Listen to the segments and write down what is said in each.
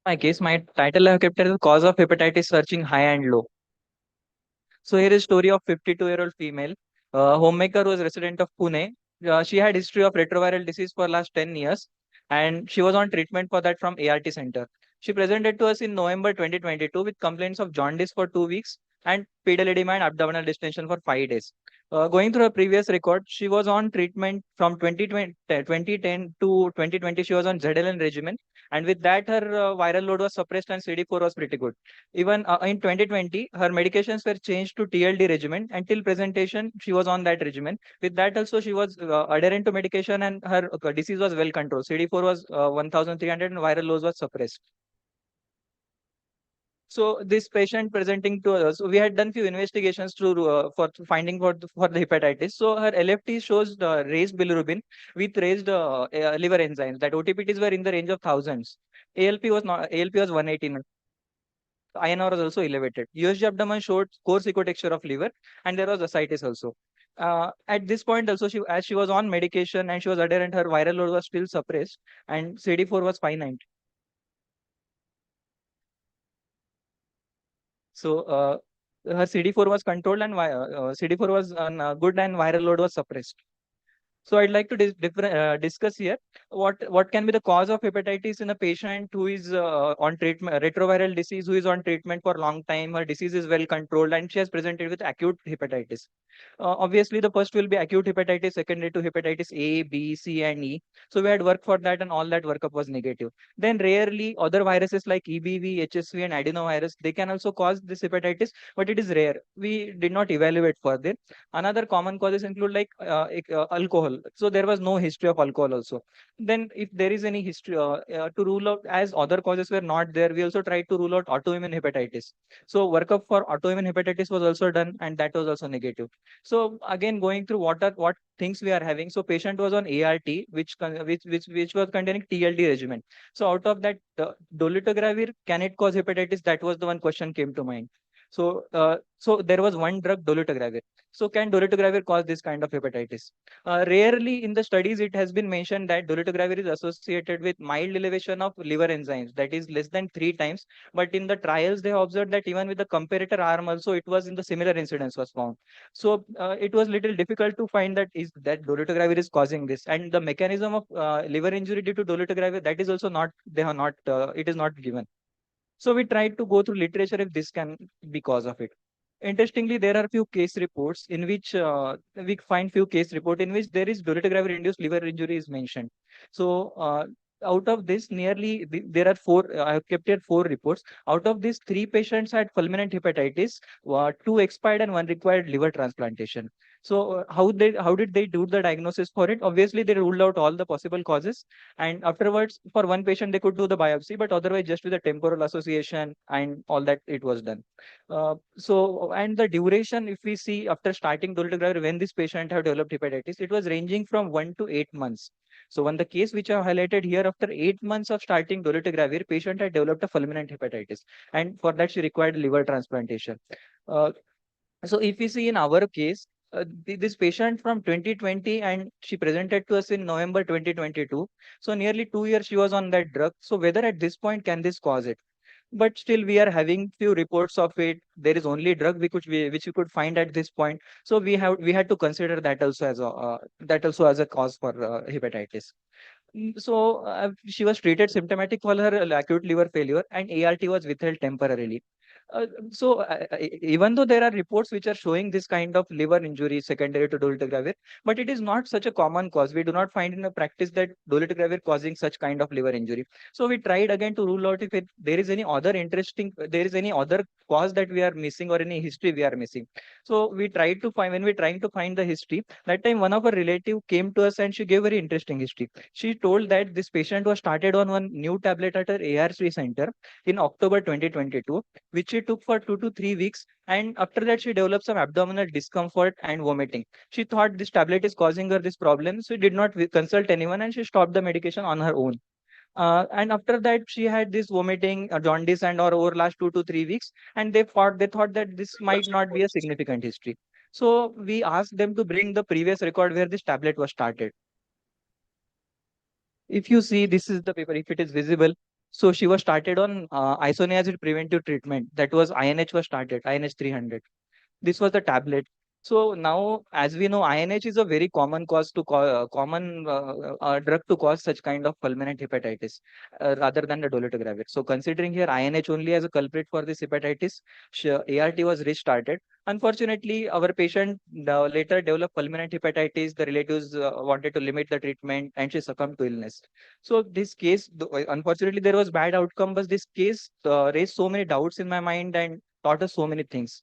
My case, my title I have kept as the cause of hepatitis searching high and low. So here is story of 52-year-old female homemaker who was resident of Pune. She had history of retroviral disease for last 10 years and she was on treatment for that from ART center. She presented to us in November 2022 with complaints of jaundice for 2 weeks and pedal edema and abdominal distension for 5 days. Going through her previous record, she was on treatment from 2010 to 2020. She was on ZLN regimen, and with that, her viral load was suppressed and CD4 was pretty good. Even in 2020, her medications were changed to TLD regimen. Until presentation, she was on that regimen. With that also, she was adherent to medication and her disease was well controlled. CD4 was 1,300 and viral loads was suppressed. So this patient presenting to us, we had done few investigations to for finding for the hepatitis. So her LFT shows raised bilirubin with raised liver enzymes. That OTPTs were in the range of thousands. ALP was not. ALP was 118. INR was also elevated. USG abdomen showed coarse ecotexture of liver, and there was ascites also. At this point, also, as she was on medication and she was adherent, her viral load was still suppressed, and CD4 was 590. So her CD4 was controlled and CD4 was good and viral load was suppressed. So I'd like to discuss here what can be the cause of hepatitis in a patient who is on treatment, retroviral disease, who is on treatment for a long time. Her disease is well controlled, and she has presented with acute hepatitis. Obviously, the first will be acute hepatitis, secondary to hepatitis A, B, C, and E. So we had worked for that, and all that workup was negative. Then rarely other viruses like EBV, HSV, and adenovirus, they can also cause this hepatitis, but it is rare. We did not evaluate further. Another common causes include like alcohol. So there was no history of alcohol also. Then if there is any history to rule out, as other causes were not there, we also tried to rule out autoimmune hepatitis. So workup for autoimmune hepatitis was also done, and that was also negative. So again, going through what things we are having. So patient was on ART, which was containing TLD regimen. So out of that, dolutegravir, can it cause hepatitis? That was the one question came to mind. So there was one drug, dolutegravir. So can dolutegravir cause this kind of hepatitis? Rarely in the studies, it has been mentioned that dolutegravir is associated with mild elevation of liver enzymes, that is less than 3 times. But in the trials, they observed that even with the comparator arm also, it was in the similar incidence was found. So it was little difficult to find that is that dolutegravir is causing this, and the mechanism of liver injury due to dolutegravir, that is also not, they are not, it is not given. So we tried to go through literature if this can be cause of it. Interestingly, there are few case reports in which we find few case report in which there is dolutegravir induced liver injury is mentioned. So out of this, there are four. I have kept here four reports. Out of these, three patients had fulminant hepatitis, two expired, and one required liver transplantation. So how did they do the diagnosis for it? Obviously, they ruled out all the possible causes, and afterwards, for one patient, they could do the biopsy, but otherwise, just with the temporal association and all that, it was done. And the duration, if we see after starting dolutegravir, when this patient have developed hepatitis, it was ranging from 1 to 8 months. So when the case which I have highlighted here, after 8 months of starting dolutegravir, patient had developed a fulminant hepatitis, and for that she required liver transplantation. Uh, so if we see in our case, this patient from 2020 and she presented to us in November 2022. So nearly 2 years she was on that drug. So whether at this point can this cause it? But still we are having few reports of it. There is only drug which we could find at this point. So we had to consider that also as a cause for hepatitis. So she was treated symptomatic for her acute liver failure, and ART was withheld temporarily. Even though there are reports which are showing this kind of liver injury secondary to dolutegravir, but it is not such a common cause. We do not find in a practice that dolutegravir causing such kind of liver injury. So we tried again to rule out if there is there is any other cause that we are missing or any history we are missing. So we tried to find, when we trying to find the history, that time one of our relative came to us and she gave very interesting history. She told that this patient was started on one new tablet at her ARC center in October 2022, which she took for 2 to 3 weeks. And after that, she developed some abdominal discomfort and vomiting. She thought this tablet is causing her this problem, so she did not consult anyone and she stopped the medication on her own. And after that, she had this vomiting, jaundice, and or over last 2 to 3 weeks, and they thought that this might not be a significant history. So we asked them to bring the previous record where this tablet was started. If you see, this is the paper, if it is visible. So she was started on isoniazid preventive treatment. That was INH was started, INH 300. This was the tablet. So now, as we know, INH is a very common cause to common drug to cause such kind of fulminant hepatitis, rather than the dolutegravir. So considering here INH only as a culprit for this hepatitis, ART was restarted. Unfortunately, our patient later developed fulminant hepatitis. The relatives wanted to limit the treatment, and she succumbed to illness. So this case, unfortunately, there was bad outcome, but this case raised so many doubts in my mind and taught us so many things.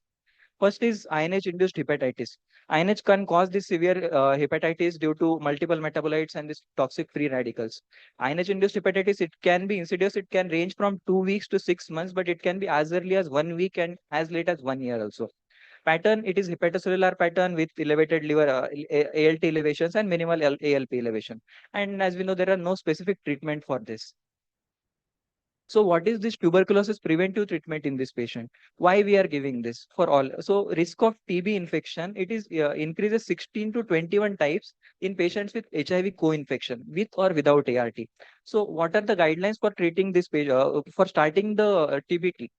First is INH-induced hepatitis. INH can cause this severe hepatitis due to multiple metabolites and this toxic free radicals. INH-induced hepatitis, it can be insidious. It can range from 2 weeks to 6 months, but it can be as early as 1 week and as late as 1 year also. Pattern, it is hepatocellular pattern with elevated liver ALT elevations and minimal ALP elevation. And as we know, there are no specific treatment for this. So what is this tuberculosis preventive treatment in this patient? Why we are giving this for all? So risk of TB infection, it is increases 16 to 21 types in patients with HIV co-infection with or without ART. So what are the guidelines for treating this patient, for starting the TBT?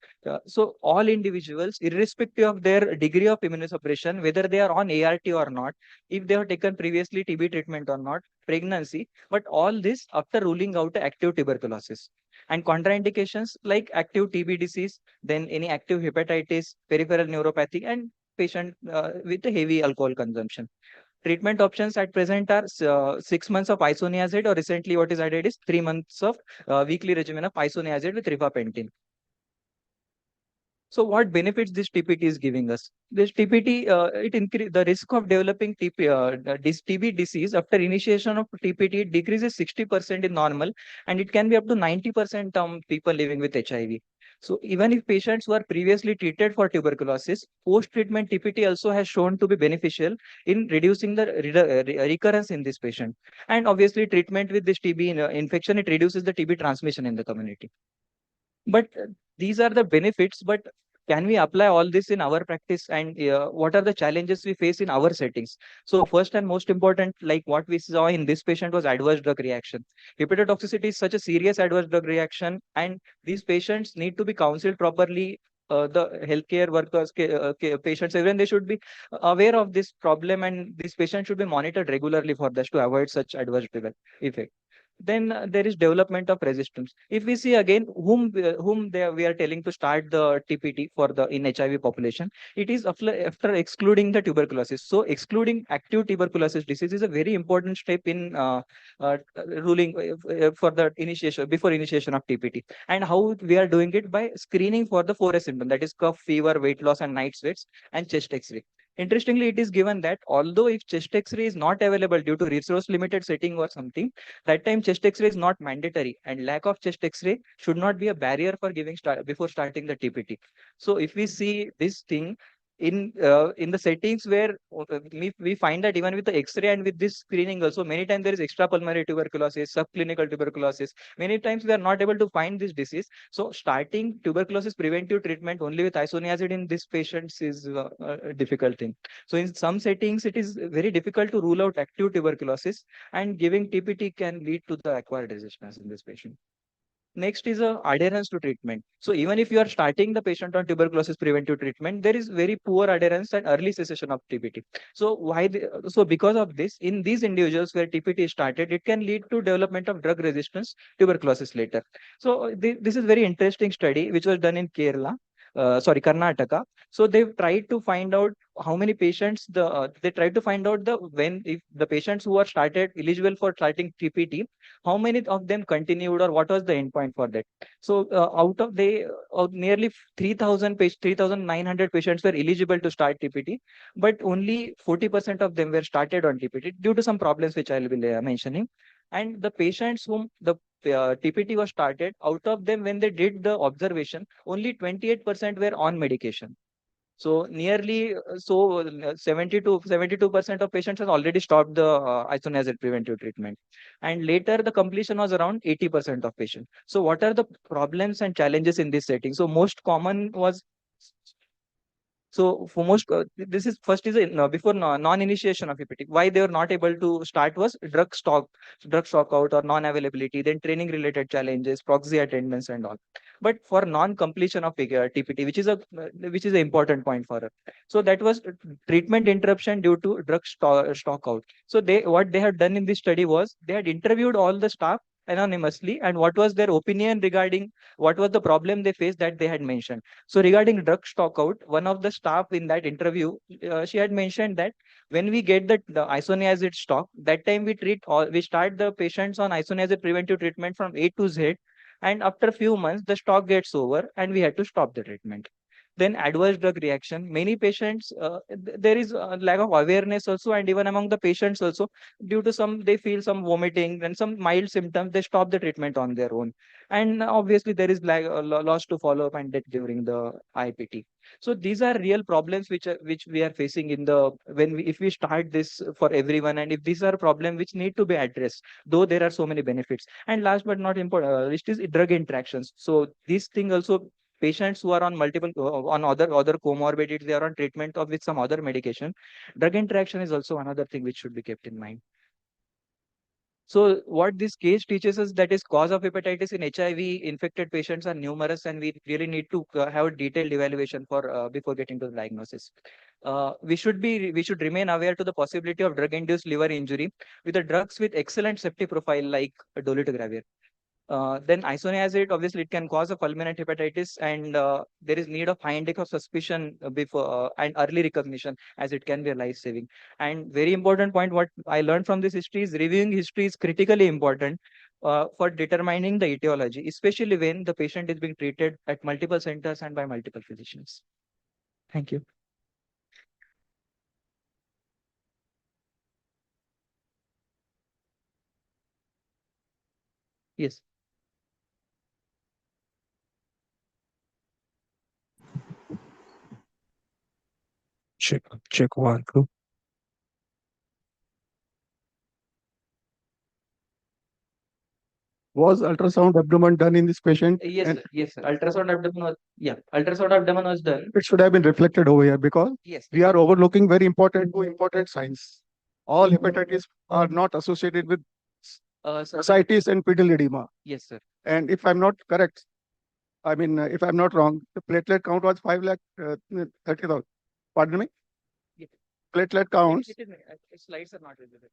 So all individuals, irrespective of their degree of immunosuppression, whether they are on ART or not, if they have taken previously TB treatment or not, pregnancy, but all this after ruling out active tuberculosis. And contraindications like active TB disease, then any active hepatitis, peripheral neuropathy, and patient with a heavy alcohol consumption. Treatment options at present are 6 months of isoniazid, or recently what is added is 3 months of weekly regimen of isoniazid with rifampicin. So what benefits this TPT is giving us? This TPT, it increase the risk of developing this TB disease after initiation of TPT. It decreases 60% in normal, and it can be up to 90% people living with HIV. So even if patients were previously treated for tuberculosis, post-treatment TPT also has shown to be beneficial in reducing the recurrence in this patient. And obviously, treatment with this TB infection, it reduces the TB transmission in the community. But these are the benefits, but can we apply all this in our practice, and what are the challenges we face in our settings? So first and most important, like what we saw in this patient, was adverse drug reaction. Hepatotoxicity is such a serious adverse drug reaction, and these patients need to be counseled properly. The healthcare workers, patients, everyone, they should be aware of this problem, and this patient should be monitored regularly for this to avoid such adverse drug effect. Then there is development of resistance. If we see again we are telling to start the TPT for the in HIV population, it is after excluding the tuberculosis. So excluding active tuberculosis disease is a very important step in ruling for the initiation, before initiation of TPT. And how we are doing it? By screening for the 4S symptom, that is cough, fever, weight loss, and night sweats, and chest X-ray. Interestingly, it is given that although if chest X-ray is not available due to resource limited setting or something, that time chest X-ray is not mandatory, and lack of chest X-ray should not be a barrier for giving before starting the TPT. So if we see this thing in the settings where we find that even with the X-ray and with this screening also, many times there is extrapulmonary tuberculosis, subclinical tuberculosis. Many times we are not able to find this disease. So starting tuberculosis preventive treatment only with isoniazid in these patients is a difficult thing. So in some settings, it is very difficult to rule out active tuberculosis, and giving TPT can lead to the acquired resistance in this patient. Next is adherence to treatment. So even if you are starting the patient on tuberculosis preventive treatment, there is very poor adherence and early cessation of TPT. So so because of this, in these individuals where TPT is started, it can lead to development of drug resistance tuberculosis later. So this is very interesting study which was done in Kerala. Sorry, Karnataka. So they've tried to find out how many patients they tried to find out the when if the patients who are started eligible for starting TPT, how many of them continued, or what was the endpoint for that. So out of nearly 3,900 patients were eligible to start TPT, but only 40% of them were started on TPT due to some problems which I will be mentioning. And the patients whom the TPT was started, out of them, when they did the observation, only 28% were on medication. So nearly 70 to 72% of patients have already stopped the isoniazid preventive treatment, and later the completion was around 80% of patients. So what are the problems and challenges in this setting? So most common was So for most, this is first is before non-initiation of hepatic. Why they were not able to start was drug stock out or non-availability, then training related challenges, proxy attendance and all. But for non-completion of TPT, which is an important point for us. So that was treatment interruption due to stock out. So what they had done in this study was they had interviewed all the staff anonymously and what was their opinion regarding what was the problem they faced that they had mentioned. So regarding drug stock out, one of the staff in that interview, she had mentioned that when we get the isoniazid stock, that time we start the patients on isoniazid preventive treatment from A to Z, and after a few months the stock gets over and we had to stop the treatment. Then adverse drug reaction. Many patients, there is a lack of awareness also, and even among the patients also, due to some they feel some vomiting and some mild symptoms, they stop the treatment on their own, and obviously there is loss to follow up and death during the IPT. So these are real problems which we are facing in the if we start this for everyone, and if these are problems which need to be addressed, though there are so many benefits. And last but not important, it is drug interactions. So this thing also, patients who are on multiple on other comorbidities, they are on treatment of with some other medication. Drug interaction is also another thing which should be kept in mind. So what this case teaches us that is cause of hepatitis in HIV infected patients are numerous, and we really need to have a detailed evaluation for before getting to the diagnosis. We should remain aware to the possibility of drug induced liver injury with the drugs with excellent safety profile like dolutegravir. Then isoniazid, obviously, it can cause a fulminant hepatitis, and there is need of high index of suspicion before and early recognition, as it can be a life saving. And very important point, what I learned from this history is reviewing history is critically important for determining the etiology, especially when the patient is being treated at multiple centers and by multiple physicians. Thank you. Yes. Check 1, 2. Was ultrasound abdomen done in this patient? Yes, And sir. Yes, sir. Ultrasound abdomen was done. it should have been reflected over here because Yes, we are overlooking very important signs. All hepatitis are not associated with ascites and pedal edema. Yes, sir. And if I'm not correct, I mean, if I'm not wrong, the platelet count was 5 lakh 30,000. Pardon me? Yeah. Platelet counts. Slides are not visible.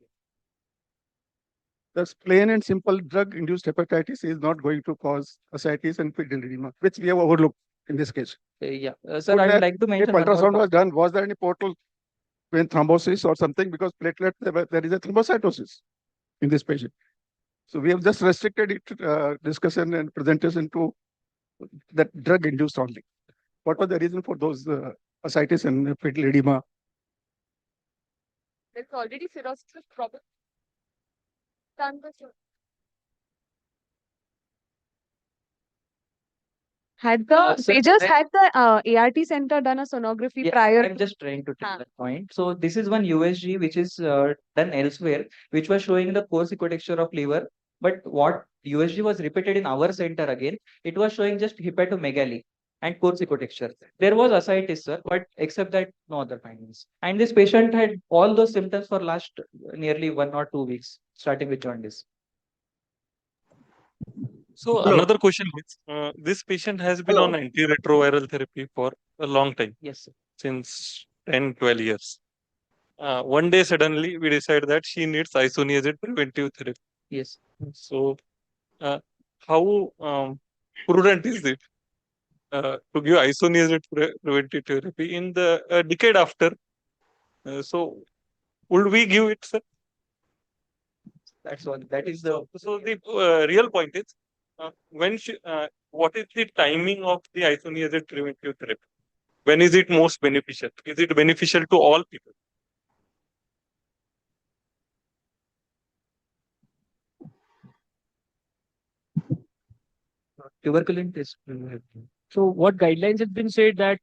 The plain and simple drug-induced hepatitis is not going to cause ascites and pedal edema, which we have overlooked in this case. Yeah, sir, I would like to mention if ultrasound was done, was there any portal vein thrombosis or something? Because platelet, there is a thrombocytosis in this patient. So we have just restricted it discussion and presentation to that drug-induced only. What was the reason for those ascites and pedal edema? There's already cirrhosis problem. Had they just had the ART center done a sonography prior? I'm just trying to tell that point. So this is one USG which is done elsewhere, which was showing the coarse ecotexture of liver. But what USG was repeated in our center again, it was showing just hepatomegaly and coarse ecotexture. There was ascites, sir, but except that, no other findings. And this patient had all those symptoms for last nearly 1 or 2 weeks, starting with jaundice. So another question is, this patient has been on antiretroviral therapy for a long time. Yes, sir. Since 10, 12 years. One day suddenly we decide that she needs isoniazid preventive therapy. Yes. So how prudent is it to give isoniazid preventive therapy in the decade after? So would we give it, sir? That's one. That is the. So the real point is, what is the timing of the isoniazid preventive therapy? When is it most beneficial? Is it beneficial to all people? Tuberculin test. So what guidelines have been said that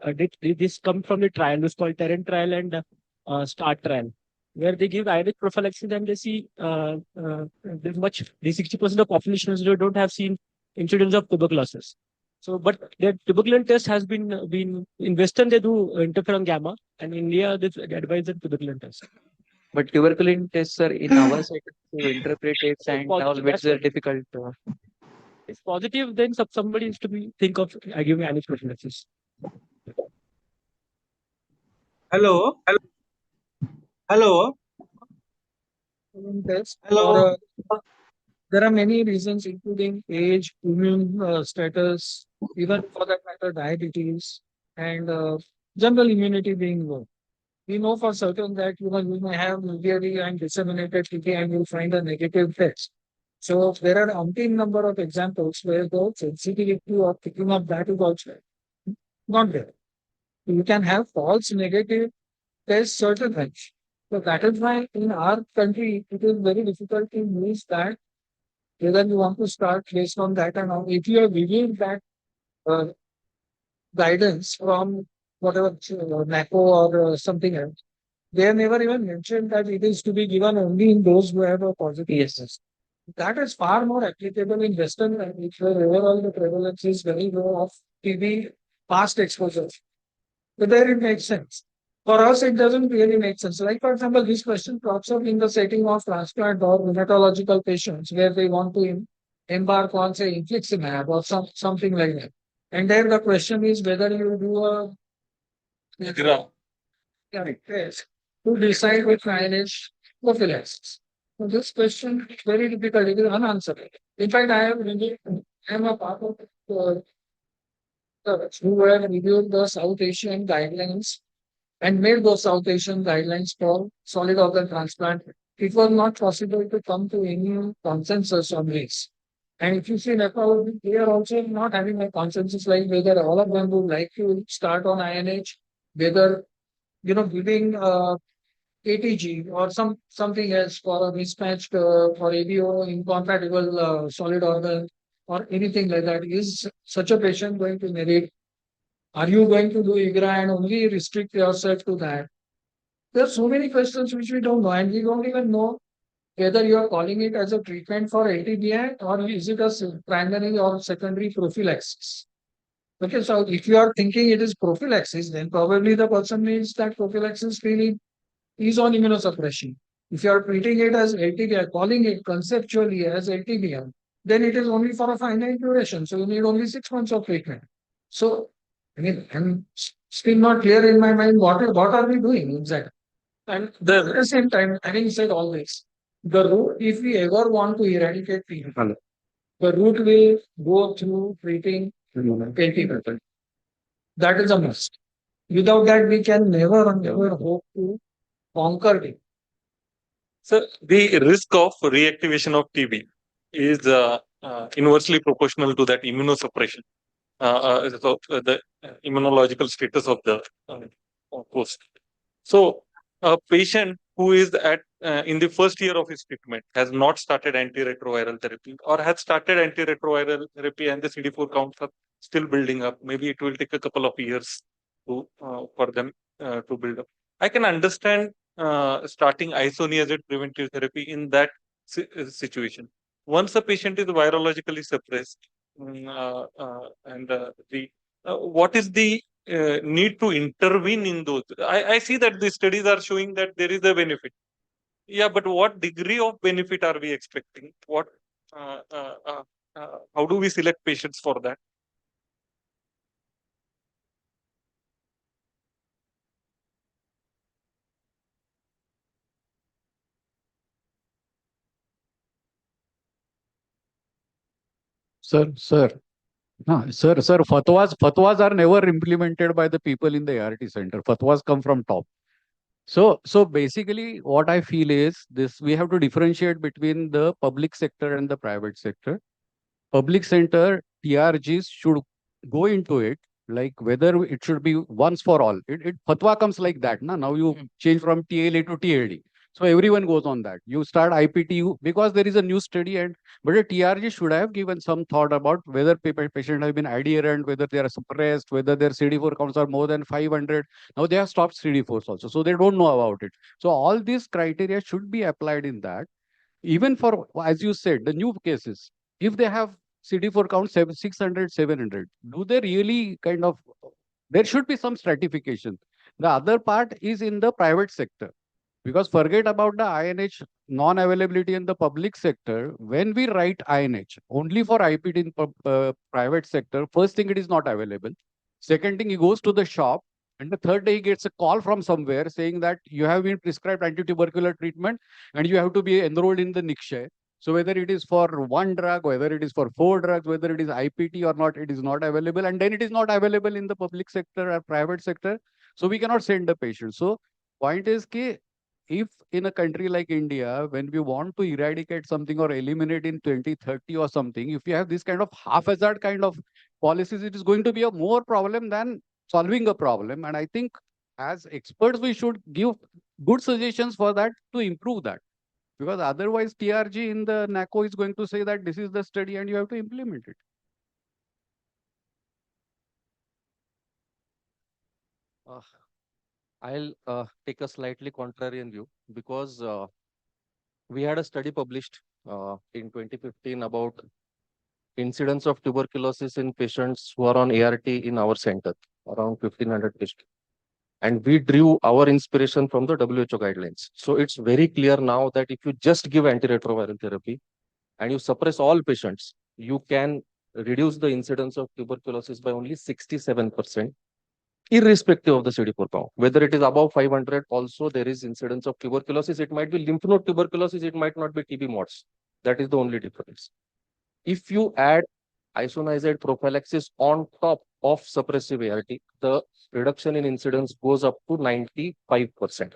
did this come from the trial? It's called Terran trial and START trial, where they give IRH prophylaxis and they see there's much, the 60% of populations don't have seen incidence of tuberculosis. So, but the tuberculin test has been in Western they do interferon gamma, and in India they advise the tuberculin test. But tuberculin tests are in our side to interpret it and all, Positive, which that's is what- difficult. It's positive, then somebody needs to be think of giving anaphylaxis. Hello. Hello. Test Hello. there are many reasons, including age, immune status, even for that matter, diabetes, and general immunity being low. We know for certain that you may have severely and disseminated TB and you'll find a negative test. So there are umpteen number of examples where the sensitivity of picking up that is also not there. You can have false negative tests certain times. So that is why in our country it is very difficult to use that whether you want to start based on that and all. If you have reviewed that uh, guidance from whatever NACO or something else, they have never even mentioned that it is to be given only in those who have a positive Yes. test. That is far more applicable in Western countries where overall the prevalence is very low of TB past exposure. But there it makes sense. For us, it doesn't really make sense. Like, for example, this question crops up in the setting of transplant or rheumatological patients where they want to embark on, say, infliximab or something like that. And then the question is whether you do a test to decide which manage prophylaxis. So this question is very difficult. It is unanswerable. In fact, I am a part of who have reviewed the South Asian guidelines and made those South Asian guidelines for solid organ transplant. It was not possible to come to any consensus on this. And if you see nephrology, they are also not having a consensus like whether all of them would like to start on INH, whether giving ATG or something else for a mismatched for ABO incompatible solid organ or anything like that. Is such a patient going to merit? Are you going to do IGRA and only restrict yourself to that? There are so many questions which we don't know, and we don't even know whether you are calling it as a treatment for LTBI or is it a primary or secondary prophylaxis. Okay, so if you are thinking it is prophylaxis, then probably the person means that prophylaxis really is on immunosuppression. If you are treating it as LTBI, calling it conceptually as LTBI, then it is only for a finite duration. So you need only 6 months of treatment. So, I mean, I'm still not clear in my mind what are we doing exactly. And at the same time, having said all this, the route, if we ever want to eradicate TB, the route will go through treating LTBI. That is a must. Without that, we can never hope to conquer it. So the risk of reactivation of TB is inversely proportional to that immunosuppression, the immunological status of the host. So a patient who is in the first year of his treatment has not started antiretroviral therapy or has started antiretroviral therapy and the CD4 counts are still building up. Maybe it will take a couple of years for them to build up. I can understand starting isoniazid preventive therapy in that situation. Once a patient is virologically suppressed, what is the need to intervene in those? I see that the studies are showing that there is a benefit. Yeah, but what degree of benefit are we expecting? How do we select patients for that? Sir, fatwas are never implemented by the people in the ART center. Fatwas come from top. So basically, what I feel is this: we have to differentiate between the public sector and the private sector. Public sector TRGs should go into it, like whether it should be once for all. It fatwa comes like that. Now you change from TLA to TLD. So everyone goes on that. You start IPTU because there is a new study, but a TRG should have given some thought about whether patient have been adherent, whether they are suppressed, whether their CD4 counts are more than 500. Now they have stopped CD4s also, so they don't know about it. So all these criteria should be applied in that. Even for, as you said, the new cases, if they have CD4 count 600, 700. Do they really kind of, there should be some stratification. The other part is in the private sector. Because forget about the INH non-availability in the public sector. When we write INH only for IPT in private sector, first thing, it is not available. Second thing, he goes to the shop, and the third day he gets a call from somewhere saying that you have been prescribed anti-tubercular treatment and you have to be enrolled in the Nikshay. So whether it is for one drug, whether it is for 4 drugs, whether it is IPT or not, it is not available. And then it is not available in the public sector or private sector. So we cannot send the patient. So point is ki, if in a country like India, when we want to eradicate something or eliminate in 2030 or something, if you have this kind of haphazard kind of policies, it is going to be a more problem than solving a problem. And I think as experts, we should give good suggestions for that to improve that. Because otherwise, TRG in the NACO is going to say that this is the study and you have to implement it. I'll take a slightly contrarian view because we had a study published in 2015 about incidence of tuberculosis in patients who are on ART in our center, around 1500 patients. And we drew our inspiration from the WHO guidelines. So it's very clear now that if you just give antiretroviral therapy and you suppress all patients, you can reduce the incidence of tuberculosis by only 67%. Irrespective of the CD4 count, whether it is above 500, also there is incidence of tuberculosis. It might be lymph node tuberculosis, it might not be TB mods. That is the only difference. If you add isoniazid prophylaxis on top of suppressive ART, the reduction in incidence goes up to 95%.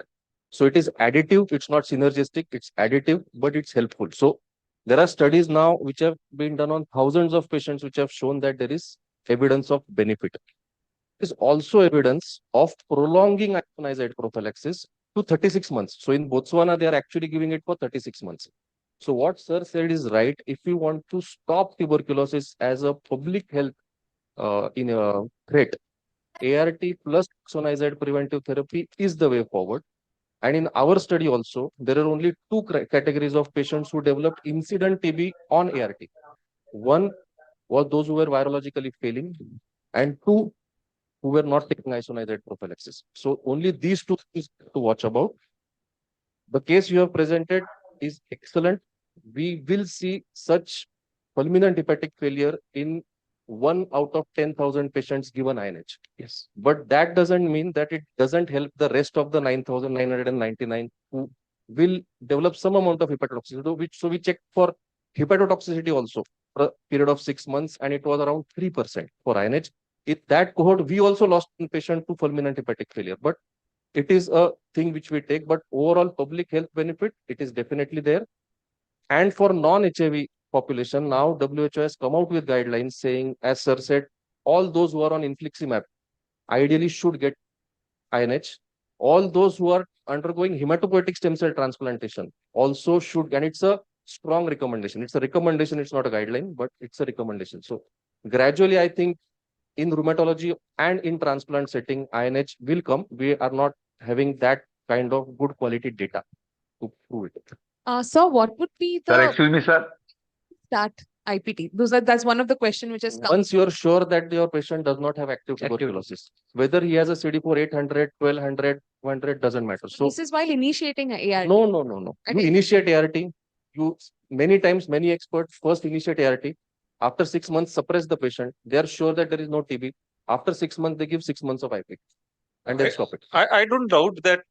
So it is additive, it's not synergistic, it's additive, but it's helpful. So there are studies now which have been done on thousands of patients which have shown that there is evidence of benefit. Is also evidence of prolonging isoniazid prophylaxis to 36 months. So in Botswana, they are actually giving it for 36 months. So what sir said is right. If you want to stop tuberculosis as a public health threat, ART plus isoniazid preventive therapy is the way forward. And in our study also, there are only 2 categories of patients who developed incident TB on ART. One was those who were virologically failing, and 2 who were not taking isoniazid prophylaxis. So only these 2 things to watch about. The case you have presented is excellent. We will see such fulminant hepatic failure in 1 out of 10,000 patients given INH. Yes. But that doesn't mean that it doesn't help the rest of the 9,999 who will develop some amount of hepatotoxicity. So we checked for hepatotoxicity also for a period of 6 months, and it was around 3% for INH. In that cohort, we also lost one patient to fulminant hepatic failure, but it is a thing which we take. But overall public health benefit, it is definitely there. And for non-HIV population, now WHO has come out with guidelines saying, as sir said, all those who are on infliximab ideally should get INH. All those who are undergoing hematopoietic stem cell transplantation also should, and it's a strong recommendation. It's a recommendation, it's not a guideline, but it's a recommendation. So gradually, I think in rheumatology and in transplant setting, INH will come. We are not having that kind of good quality data to prove it. So what would be Sir, the excuse me, sir. start IPT? That's one of the question which has come. Once you are sure that your patient does not have active tuberculosis, whether he has a CD4 800, 1200, 200, doesn't matter. So This is while initiating a ART. no. You Okay. initiate ART. You many times, many experts first initiate ART. After 6 months, suppress the patient. They are sure that there is no TB. After 6 months, they give 6 months of IP and then stop it. I don't doubt that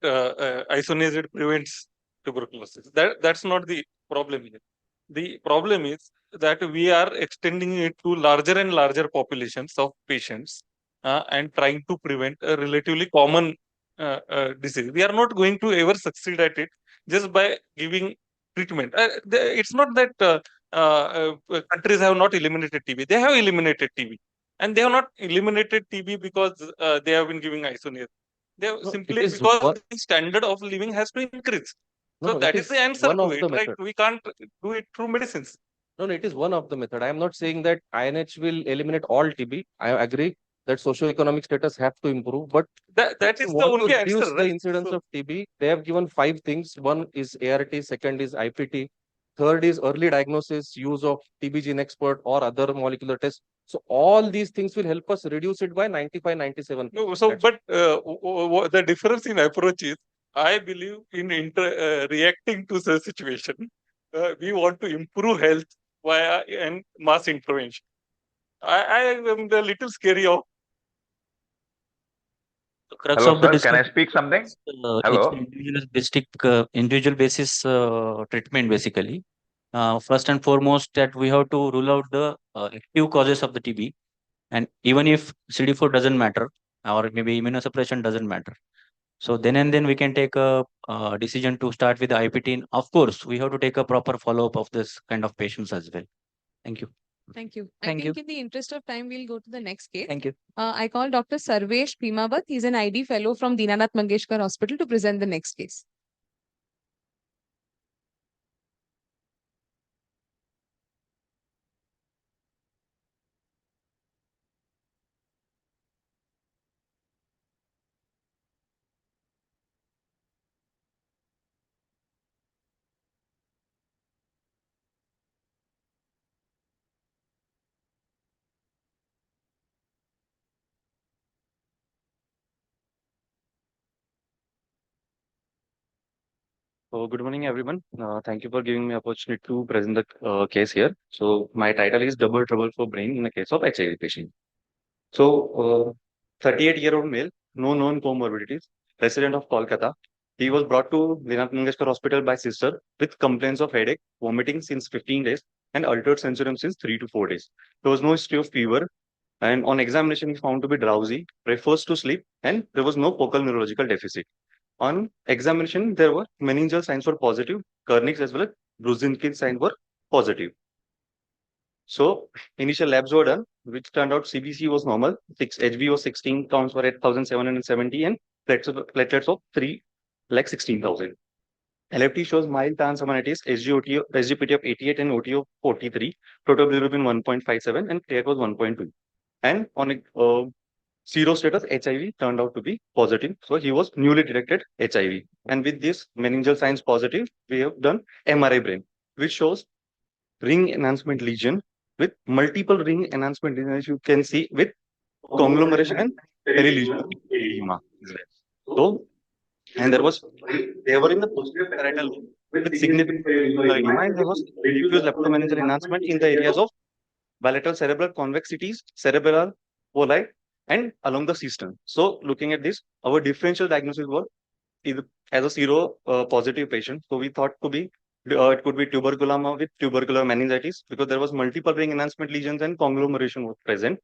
isoniazid prevents tuberculosis. That's not the problem here. The problem is that we are extending it to larger and larger populations of patients and trying to prevent a relatively common disease. We are not going to ever succeed at it just by giving treatment. It's not that countries have not eliminated TB. They have eliminated TB. And they have not eliminated TB because they have been giving isoniazid. They have No, simply it is because one- the standard of living has to increase. No, So it that is the answer one to of it, the right? method. We can't do it through medicines. No, it is one of the method. I am not saying that INH will eliminate all TB. I agree that socioeconomic status have to improve, but That if is you the want only to reduce answer, the right? incidence So- of TB, they have given 5 things. One is ART, second is IPT, Third is early diagnosis, use of TB gene expert or other molecular tests. So all these things will help us reduce it by 95, 97. No, so but the difference in approach is, I believe in reacting to the situation. We want to improve health via and mass intervention. I am a little scary of. The crux Hello, of the sir. Can I discussion speak something? is, Hello. individual basis treatment basically. First and foremost, that we have to rule out the active causes of the TB, and even if CD4 doesn't matter, or maybe immunosuppression doesn't matter, so then and then we can take a decision to start with the IPT. Of course, we have to take a proper follow up of this kind of patients as well. Thank you. Thank you. Thank I think in the interest of time, we'll go to the next case. Thank you. I call Dr. Sarvesh Bhimavat. He's an ID fellow from Dinanath Mangeshkar Hospital to present the next case. So good morning, everyone. Thank you for giving me opportunity to present the case here. So my title is Double Trouble for Brain in the case of HIV patient. So 38-year-old male, no known comorbidities, resident of Kolkata. He was brought to Linath Mangeshkar Hospital by sister with complaints of headache, vomiting since 15 days, and altered sensorium since 3 to 4 days. There was no history of fever, and on examination, he found to be drowsy, refers to sleep, and there was no focal neurological deficit. On examination, there were meningeal signs were positive, Kernick's as well as Brudzinski signs were positive. So initial labs were done, which turned out CBC was normal. HB was 16, counts were 8,770, and platelets of 3 like 16,000. LFT shows mild transaminitis, SGPT of 88 and OT of 43, total bilirubin 1.57, and creat was 1.2. And on serostatus HIV turned out to be positive. So he was newly detected HIV. And with this meningeal signs positive, we have done MRI brain, which shows ring enhancement lesion with multiple ring enhancement lesion, as you can see, with conglomeration and perilesion edema. So, and they were in the posterior parietal lobe with significant edema, and there was diffuse leptomeningeal enhancement in the areas of bilateral cerebral convexities, cerebral poli, and along the system. So, looking at this, our differential diagnosis was either as a sero positive patient. So, we thought to be it could be tuberculoma with tubercular meningitis because there was multiple ring enhancement lesions and conglomeration was present.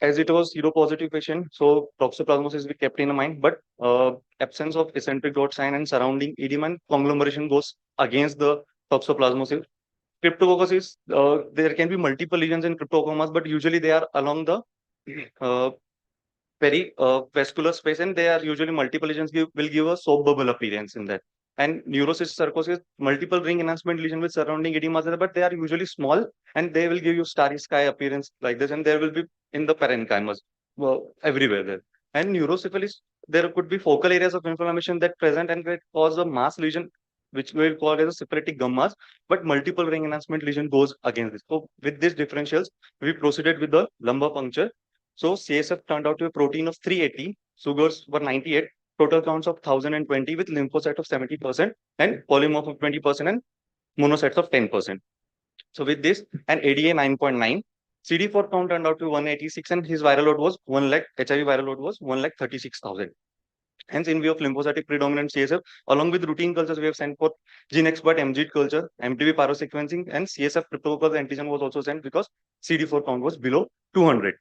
As it was seropositive patient, so toxoplasmosis we kept in mind, but absence of eccentric dot sign and surrounding edema and conglomeration goes against the toxoplasmosis. Cryptococcus there can be multiple lesions in cryptococcus, but usually they are along the uh, vascular space, and they are usually multiple lesions will give a soap bubble appearance in that. And neurocystic sarcosis, multiple ring enhancement lesion with surrounding edema, but they are usually small and they will give you starry sky appearance like this, and there will be in the parenchymas everywhere there. And neurosyphilis, there could be focal areas of inflammation that present and that cause a mass lesion, which we will call as a syphilitic gum mass, but multiple ring enhancement lesion goes against this. So with these differentials, we proceeded with the lumbar puncture. So CSF turned out to be a protein of 380, sugars were 98, total counts of 1020 with lymphocyte of 70% and polymorph of 20% and monocytes of 10%. So with this, and ADA 9.9, CD4 count turned out to 186, and his viral load was 1 lakh, HIV viral load was 1 lakh 36,000. Hence, in view of lymphocytic predominant CSF, along with routine cultures, we have sent for gene expert MGT culture, MTB pyrosequencing, and CSF cryptococcal antigen was also sent because CD4 count was below 200.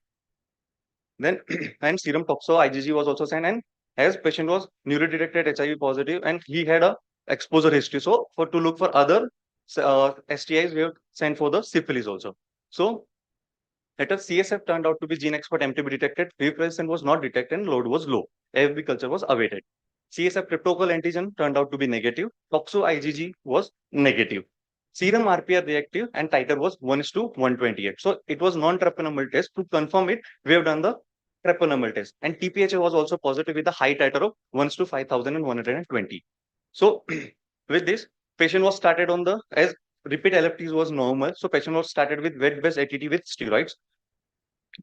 Then, and serum toxo IgG was also sent, and as patient was newly detected HIV positive, and he had a exposure history. So, for to look for other STIs, we have sent for the syphilis also. So, let us CSF turned out to be gene expert MTB detected, represent was not detected, and load was low. AFB culture was awaited. CSF cryptococcal antigen turned out to be negative. Toxo IgG was negative. Serum RPR reactive and titer was 1:128. So it was non-treponemal test. To confirm it, we have done the treponemal test. And TPHA was also positive with a high titer of 1:5120. So with this, patient was started on the, as repeat LFTs was normal, so patient was started with wet-based ATT with steroids.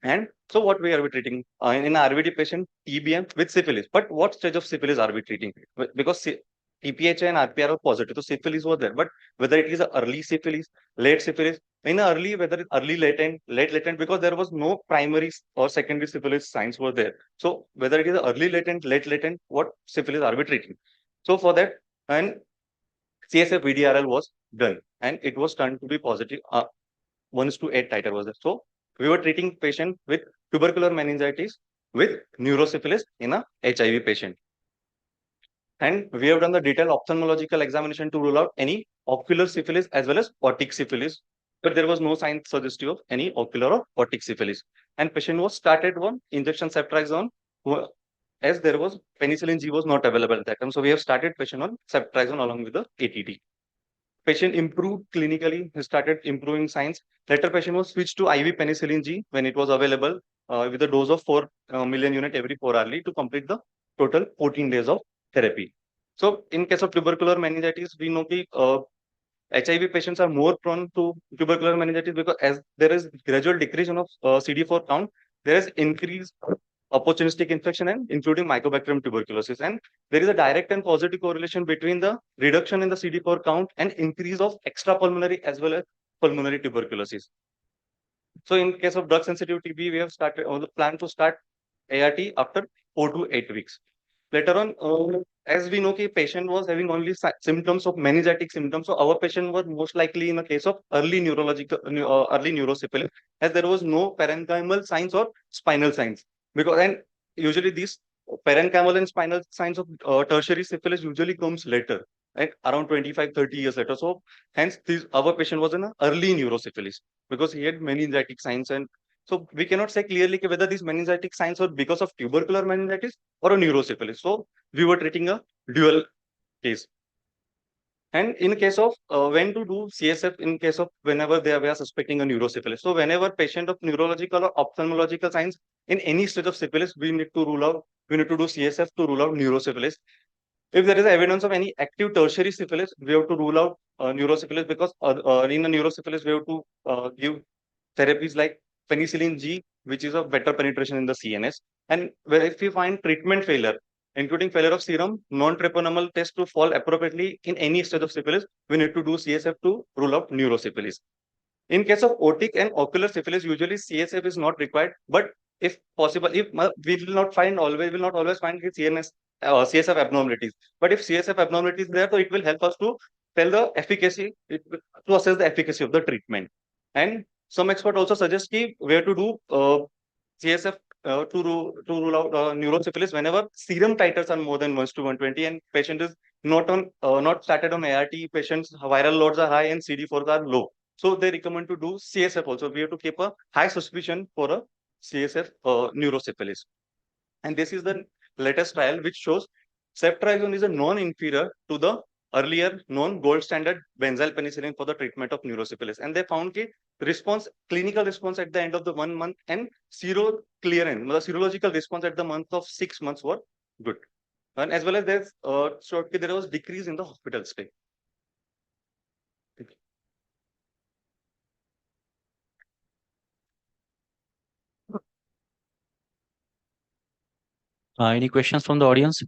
And so what we are we treating in RVD patient TBM with syphilis? But what stage of syphilis are we treating? Because TPHA and RPR are positive, so syphilis was there. But whether it is a early syphilis, late syphilis, in early, whether it's early latent, late latent, because there was no primary or secondary syphilis signs were there. So whether it is a early latent, late latent, what syphilis are we treating? So for that, and CSF VDRL was done, and it was turned to be positive. 1:8 titer was there. So we were treating patient with tubercular meningitis with neurosyphilis in a HIV patient. And we have done the detailed ophthalmological examination to rule out any ocular syphilis as well as otic syphilis. But there was no sign suggestive of any ocular or otic syphilis. And patient was started on injection ceftriaxone, as there was penicillin G was not available at that time. So we have started patient on ceftriaxone along with the ATT. Patient improved clinically, he started improving signs. Later, patient was switched to IV penicillin G when it was available with a dose of 4 million unit every 4 hourly to complete the total 14 days of therapy. So, in case of tubercular meningitis, we know that HIV patients are more prone to tubercular meningitis because as there is gradual decrease of CD4 count, there is increased opportunistic infection and including Mycobacterium tuberculosis. And there is a direct and positive correlation between the reduction in the CD4 count and increase of extrapulmonary as well as pulmonary tuberculosis. So in case of drug sensitive TB, we have started on the plan to start ART after 4 to 8 weeks. Later on, as we know, the patient was having only symptoms of meningitic symptoms. So our patient was most likely in a case of early neurological, early neurosyphilis, as there was no parenchymal signs or spinal signs. Because and usually these parenchymal and spinal signs of tertiary syphilis usually comes later, right, around 25-30 years later. So hence our patient was in an early neurosyphilis because he had meningitic signs. And so we cannot say clearly whether these meningitic signs were because of tubercular meningitis or a neurosyphilis. So we were treating a dual case. And in case of when to do CSF, in case of whenever we are suspecting a neurosyphilis. So whenever patient of neurological or ophthalmological signs in any stage of syphilis, we need to do CSF to rule out neurosyphilis. If there is evidence of any active tertiary syphilis, we have to rule out neurosyphilis because in a neurosyphilis, we have to give therapies like penicillin G, which is a better penetration in the CNS. And if we find treatment failure, including failure of serum, non-treponemal test to fall appropriately in any stage of syphilis, we need to do CSF to rule out neurosyphilis. In case of otic and ocular syphilis, usually CSF is not required, but if possible, if we will not always find CNS, CSF abnormalities. But if CSF abnormalities there, so it will help us to tell the efficacy, to assess the efficacy of the treatment. And some expert also suggest where to do CSF to rule out neurosyphilis whenever serum titers are more than 1:120 and patient is not started on ART, patient's viral loads are high and CD4s are low. So they recommend to do CSF also. We have to keep a high suspicion for a CSF neurosyphilis. And this is the latest trial which shows ceftriaxone is a non-inferior to the earlier known gold standard benzyl penicillin for the treatment of neurosyphilis. And they found clinical response at the end of the 1 month and sero clearance, the serological response at the month of 6 months were good. And as well as there was decrease in the hospital stay. Any questions from the audience?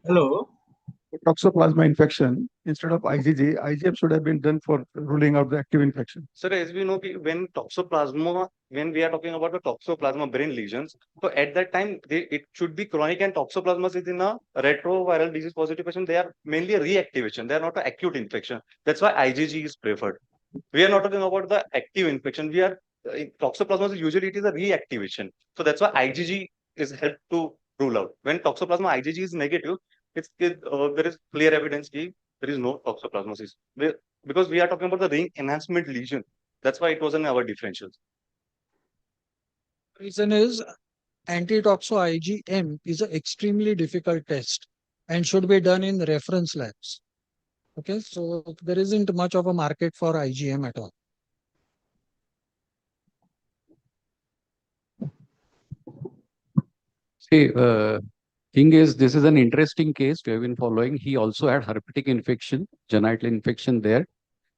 Hello. Toxoplasma infection, instead of IgG, IgM should have been done for ruling out the active infection. Sir, as we know, when we are talking about the toxoplasma brain lesions, so at that time, it should be chronic, and toxoplasma is in a retroviral disease positive patient. They are mainly a reactivation. They are not an acute infection. That's why IgG is preferred. We are not talking about the active infection. Toxoplasma usually it is a reactivation. So that's why IgG is helped to rule out. When toxoplasma IgG is negative, there is clear evidence that there is no toxoplasmosis. Because we are talking about the ring enhancement lesion. That's why it was in our differentials. Reason is anti-toxo IgM is an extremely difficult test and should be done in reference labs. Okay, so there isn't much of a market for IgM at all. Thing is, this is an interesting case we have been following. He also had herpetic infection, genital infection there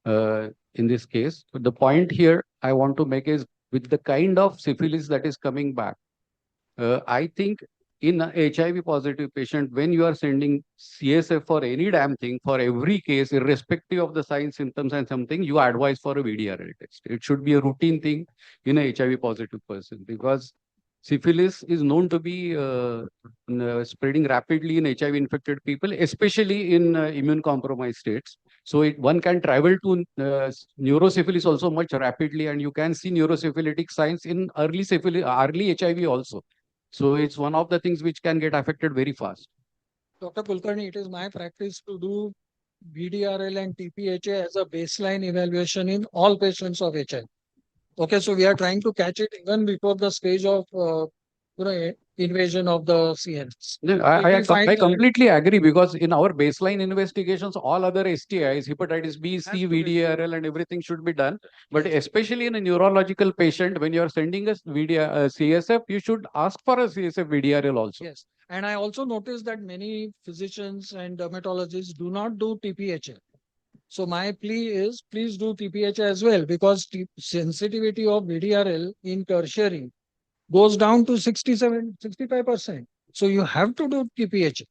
in this case. But the point here I want to make is with the kind of syphilis that is coming back, I think in a HIV positive patient, when you are sending CSF for any damn thing, for every case, irrespective of the signs, symptoms, and something, you advise for a VDRL test. It should be a routine thing in a HIV positive person because syphilis is known to be spreading rapidly in HIV infected people, especially in immune compromised states. So one can travel to neurosyphilis also much rapidly, and you can see neurosyphilitic signs in early syphilis, early HIV also. So it's one of the things which can get affected very fast. Dr. Kulkarni, it is my practice to do VDRL and TPHA as a baseline evaluation in all patients of HIV. Okay, so we are trying to catch it even before the stage of invasion of the CNS. I completely agree because in our baseline investigations, all other STIs, hepatitis B, C, VDRL, and everything should be done. But especially in a neurological patient, when you are sending a CSF, you should ask for a CSF VDRL also. Yes, and I also noticed that many physicians and dermatologists do not do TPHA. So my plea is please do TPHA as well because sensitivity of VDRL in tertiary goes down to 65%. So you have to do TPHA.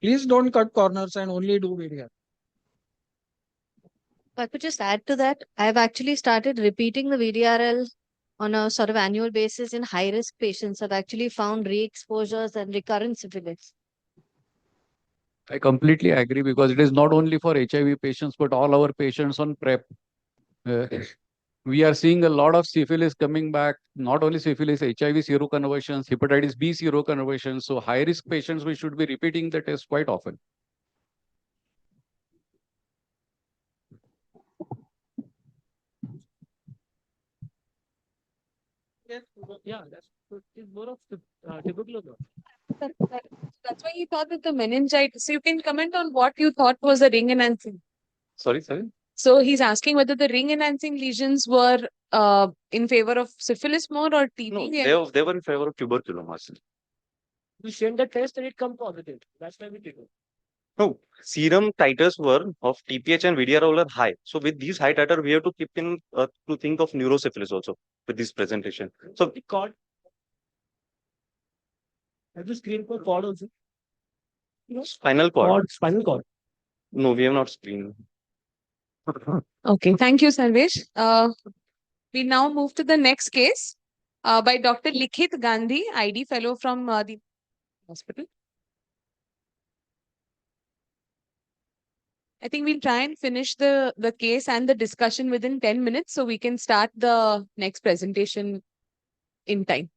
Please don't cut corners and only do VDRL. If I could just add to that, I've actually started repeating the VDRL on a sort of annual basis in high-risk patients. I've actually found re-exposures and recurrent syphilis. I completely agree because it is not only for HIV patients, but all our patients on PrEP. We are seeing a lot of syphilis coming back, not only syphilis, HIV seroconversions, hepatitis B seroconversions. So high-risk patients, we should be repeating the test quite often. Yeah, it's more of tuberculosis. That's why he thought that the meningitis. So you can comment on what you thought was the ring enhancing. Sorry. So he's asking whether the ring enhancing lesions were in favor of syphilis more or TB. No, they were in favor of tuberculosis. We send the test and it comes positive. That's why we take it. No, serum titers were of TPH and VDRL are high. So with these high titer, we have to keep in to think of neurosyphilis also with this presentation. So The cord. Have you screened for cord also? spinal cord. Spinal cord. No, we have not screened. Okay, thank you, Sarvesh. We now move to the next case by Dr. Likhit Gandhi, ID fellow from the hospital. I think we'll try and finish the case and the discussion within 10 minutes so we can start the next presentation in time.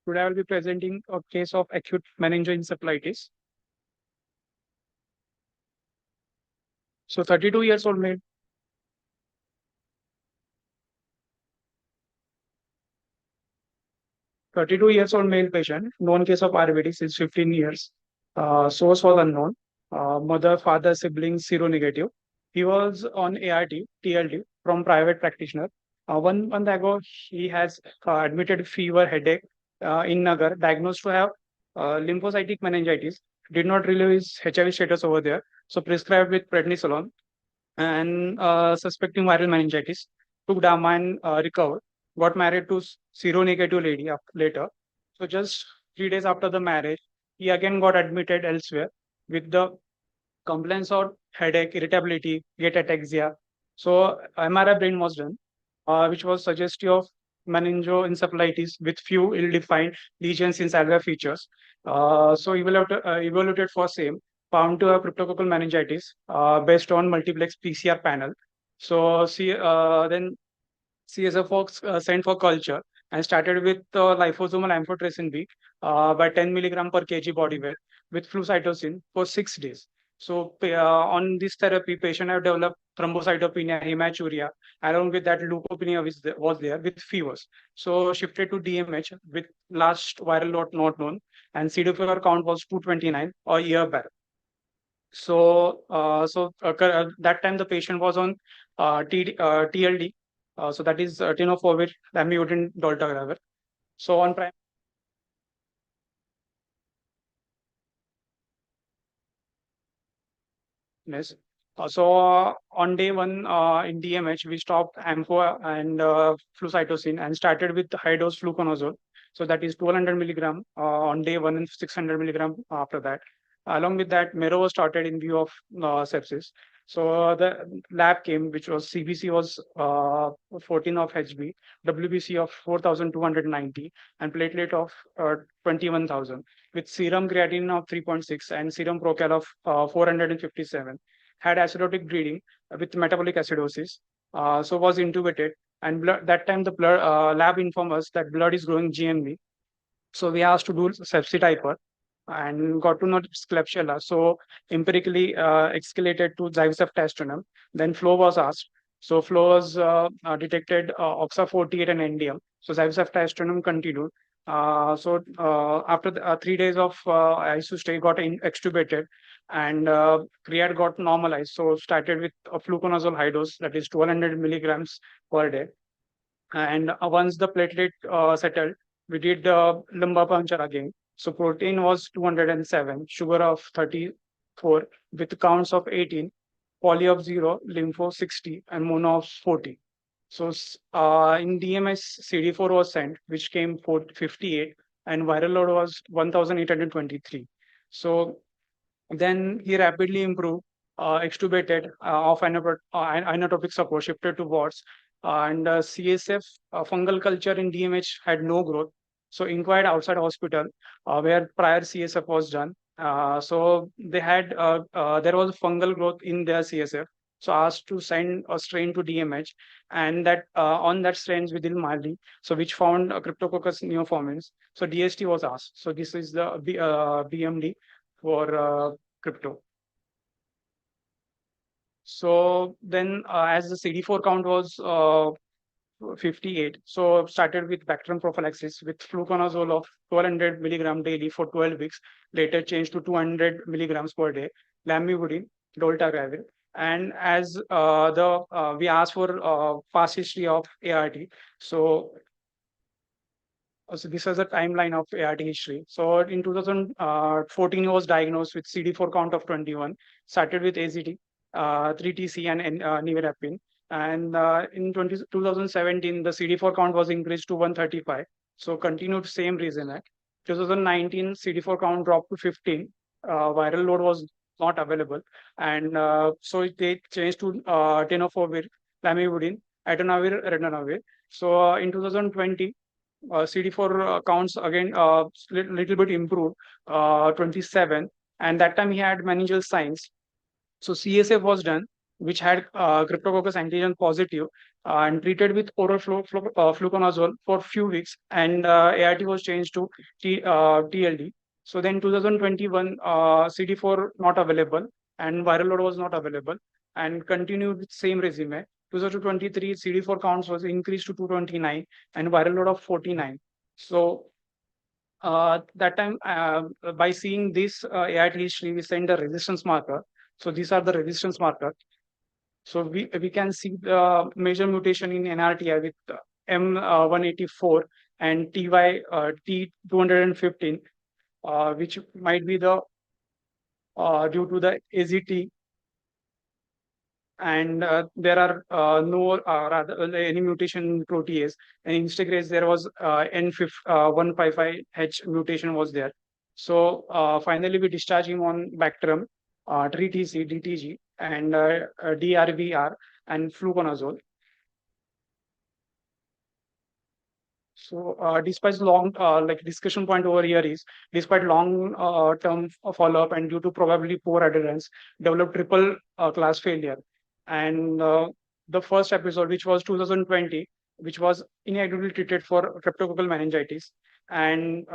Today I will be presenting a case of acute meningoencephalitis. So 32 years old male. Patient, known case of RBD since 15 years. Source was unknown. Mother, father, siblings seronegative. He was on ART, TLD from private practitioner. 1 month ago, he has admitted fever, headache in Nagar, diagnosed to have lymphocytic meningitis. Did not reveal his HIV status over there. So prescribed with prednisolone and suspecting viral meningitis. Took DAMA and recovered. Got married to seronegative lady later. So just 3 days after the marriage, he again got admitted elsewhere with the complaints of headache, irritability, gait ataxia. So MRI brain was done, which was suggestive of meningoencephalitis with few ill-defined lesions in salivary features. So evaluated for same, found to have cryptococcal meningitis based on multiplex PCR panel. So then CSF Fox sent for culture and started with liposomal amphotericin B by 10 milligram per kg body weight with flucytosine for 6 days. So on this therapy, patient have developed thrombocytopenia, hematuria, along with that leukopenia was there with fevers. So shifted to DMH with last viral load not known, and CD4 count was 229 a year back. So that time the patient was on TLD, so that is tenofovir, lamivudine, dolutegravir. So on prime. Yes. On day one in DMH, we stopped AMPHO and flucytosine and started with high dose fluconazole. So that is 1200 milligram on day one and 600 milligram after that. Along with that, Mero was started in view of sepsis. So the lab came, which was CBC was 14 of HB, WBC of 4,290, and platelet of 21,000, with serum creatinine of 3.6 and serum procal of 457. Had acidotic bleeding with metabolic acidosis, so was intubated. And blood, that time the blood lab informed us that blood is growing GMV. So we asked to do sepsi typer and got to know it's Klebsiella. So empirically escalated to zivseftastinib. Then flow was asked. So flow was detected OXA48 and NDM. So zivseftastinib continued. After 3 days of ICU stay, got extubated, and creat got normalized. So started with a fluconazole high dose, that is 1200 milligrams per day. And once the platelet settled, we did lumbar puncture again. So protein was 207, sugar of 34, with counts of 18, poly of 0, lympho 60, and mono of 40. So in DMS, CD4 was sent, which came 58, and viral load was 1,823. So then he rapidly improved, extubated off inotropic support, shifted to wards, and CSF fungal culture in DMH had no growth. So inquired outside hospital where prior CSF was done. So they had there was fungal growth in their CSF. So asked to send a strain to DMH, and that on that strains within mildly, so which found Cryptococcus neoformans. So DST was asked. So this is the BMD for crypto. So then as the CD4 count was 58, so started with bacterium prophylaxis with fluconazole of 1200 milligram daily for 12 weeks, later changed to 200 milligrams per day, lamivudine, dolutegravir. And as we asked for past history of ART, so this is a timeline of ART history. So in 2014, he was diagnosed with CD4 count of 21, started with AZT, 3TC, and nevirapine. And in 2017, the CD4 count was increased to 135. So continued same reason. 2019, CD4 count dropped to 15. Viral load was not available. And so they changed to tenofovir, lamivudine, attonavir, ritonavir. So in 2020, CD4 counts again little bit improved, 27, and that time he had meningeal signs. So CSF was done, which had Cryptococcus antigen positive, and treated with oral fluconazole for few weeks, and ART was changed to TLD. So then 2021, CD4 not available, and viral load was not available, and continued with same resume. 2023, CD4 counts was increased to 229 and viral load of 49. So that time, by seeing this ART history, we send a resistance marker. So these are the resistance marker. So we can see the major mutation in NRTI with M184 and T215, which might be the due to the AZT, and there are no rather any mutation in protease. And integrase, there was N155H mutation was there. So finally we discharge him on Bactrim, TTC, DTG, and DRVR and fluconazole. So despite long, like discussion point over here is, despite long term follow-up and due to probably poor adherence, developed triple class failure. And the first episode, which was 2020, which was inadequately treated for cryptococcal meningitis. And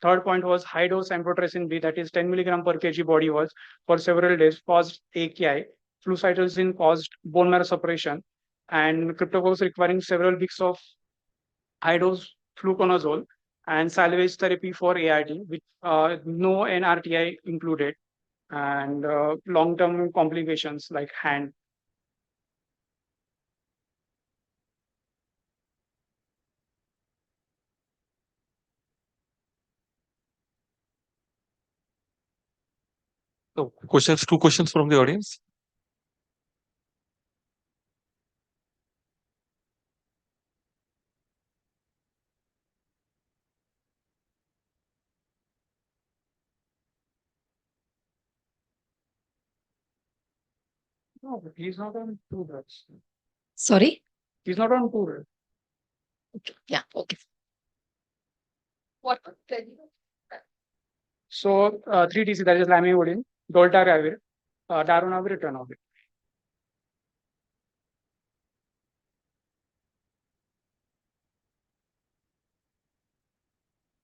third point was high dose amphotericin B, that is 10 milligram per kg body was for several days, caused AKI. Flucytosine caused bone marrow suppression, and cryptococcs requiring several weeks of high dose fluconazole and salvage therapy for ART, with no NRTI included, and long term complications like hand. So two questions from the audience. No, but he's not on two drugs. Sorry? He's not on two drugs. Yeah, okay. What? So 3TC, that is lamivudine, dolutegravir, darunavir, ritonavir.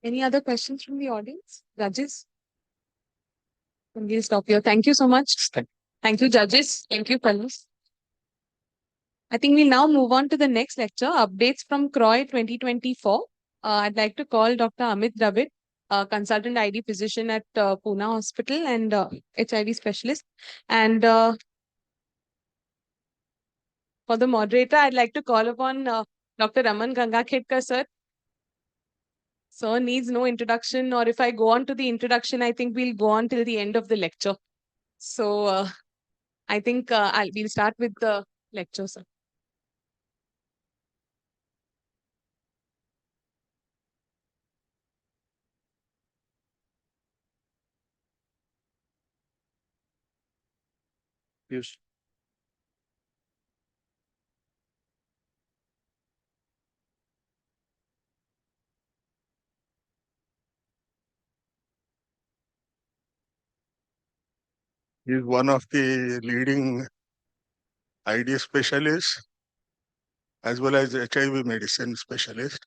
Any other questions from the audience? Judges? Then we'll stop here. Thank you so much. Thank you, judges. Thank you, fellows. I think we'll now move on to the next lecture, updates from CROI 2024. I'd like to call Dr. Amit Dravid, consultant ID physician at Pune Hospital and HIV specialist. And for the moderator, I'd like to call upon Dr. Raman Gangakhedkar, sir. Sir needs no introduction, or if I go on to the introduction, I think we'll go on till the end of the lecture. So I think we'll start with the lecture, sir. Yes. He is one of the leading ID specialists as well as HIV medicine specialist.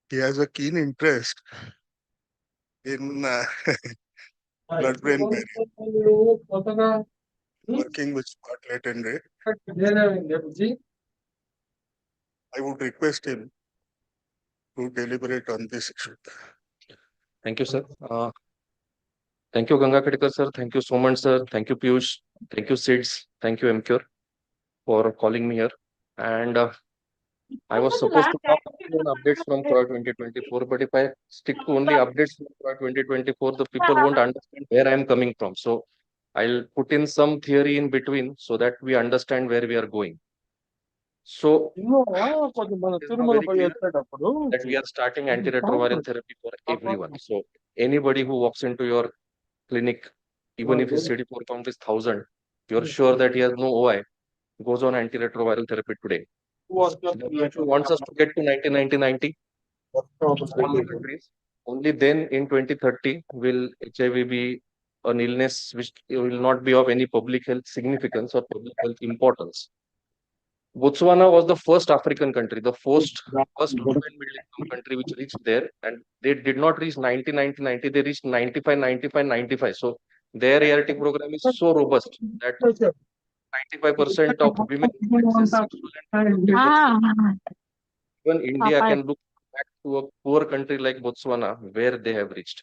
He has a keen interest in blood-brain barrier, working with spotlight and ray. I would request him to deliberate on this issue. Thank you, sir. Thank you, Gangakhedkar, sir. Thank you, Soman, sir. Thank you, Piyush. Thank you, SIDS. Thank you, MCure, for calling me here. And I was supposed to talk on updates from CROI 2024, but if I stick to only updates from CROI 2024, the people won't understand where I'm coming from. So I'll put in some theory in between so that we understand where we are going. So it is now very clear that we are starting antiretroviral therapy for everyone. So anybody who walks into your clinic, even if his CD4 count is 1000, you're sure that he has no OI, goes on antiretroviral therapy today. WHO wants us to get to 90-90-90 countries. Only then in 2030 will HIV be an illness which will not be of any public health significance or public health importance. Botswana was the first African country, the first low and middle income country which reached there, and they did not reach 90-90-90, they reached 95-95-95. So their ART program is so robust that 95% of women access sexual and even India can look back to a poor country like Botswana where they have reached.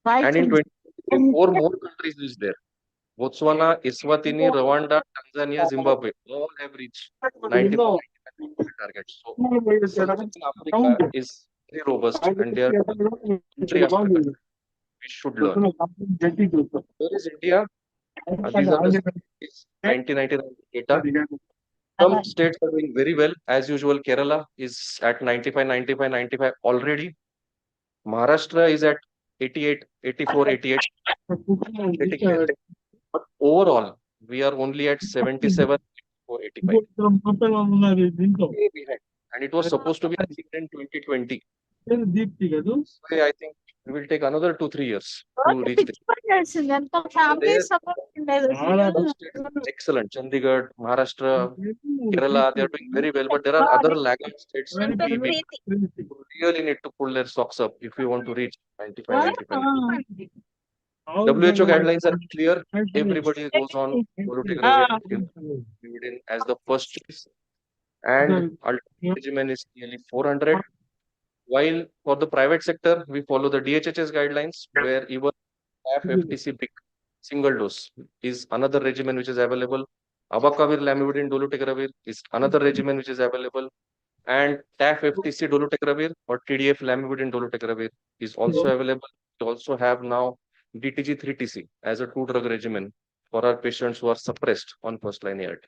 And in 2024, more countries reached there. Botswana, Eswatini, Rwanda, Tanzania, Zimbabwe all have reached 95 targets. So Africa is very robust and they are country after country. We should learn. Where is India? These are the 1999 data. Some states are doing very well. As usual, Kerala is at 95-95-95 already. Maharashtra is at 88, 84, 88. Getting there. But overall, we are only at 77 or 85. Way behind. And it was supposed to be in 2020. So I think it will take another 2-3 years to reach there. Excellent. Chandigarh, Maharashtra, Kerala, they are doing very well, but there are other lagging states. We really need to pull their socks up if we want to reach 95-95. WHO guidelines are clear. Everybody goes on dolutegravir as the first choice, and ultimate regimen is nearly 400. While for the private sector, we follow the DHHS guidelines, where even FTC big single dose is another regimen which is available. Abacavir, lamivudine, dolutegravir is another regimen which is available, and TAF FTC dolutegravir or TDF lamivudine dolutegravir is also available. We also have now DTG 3TC as a 2-drug regimen for our patients who are suppressed on first-line ART.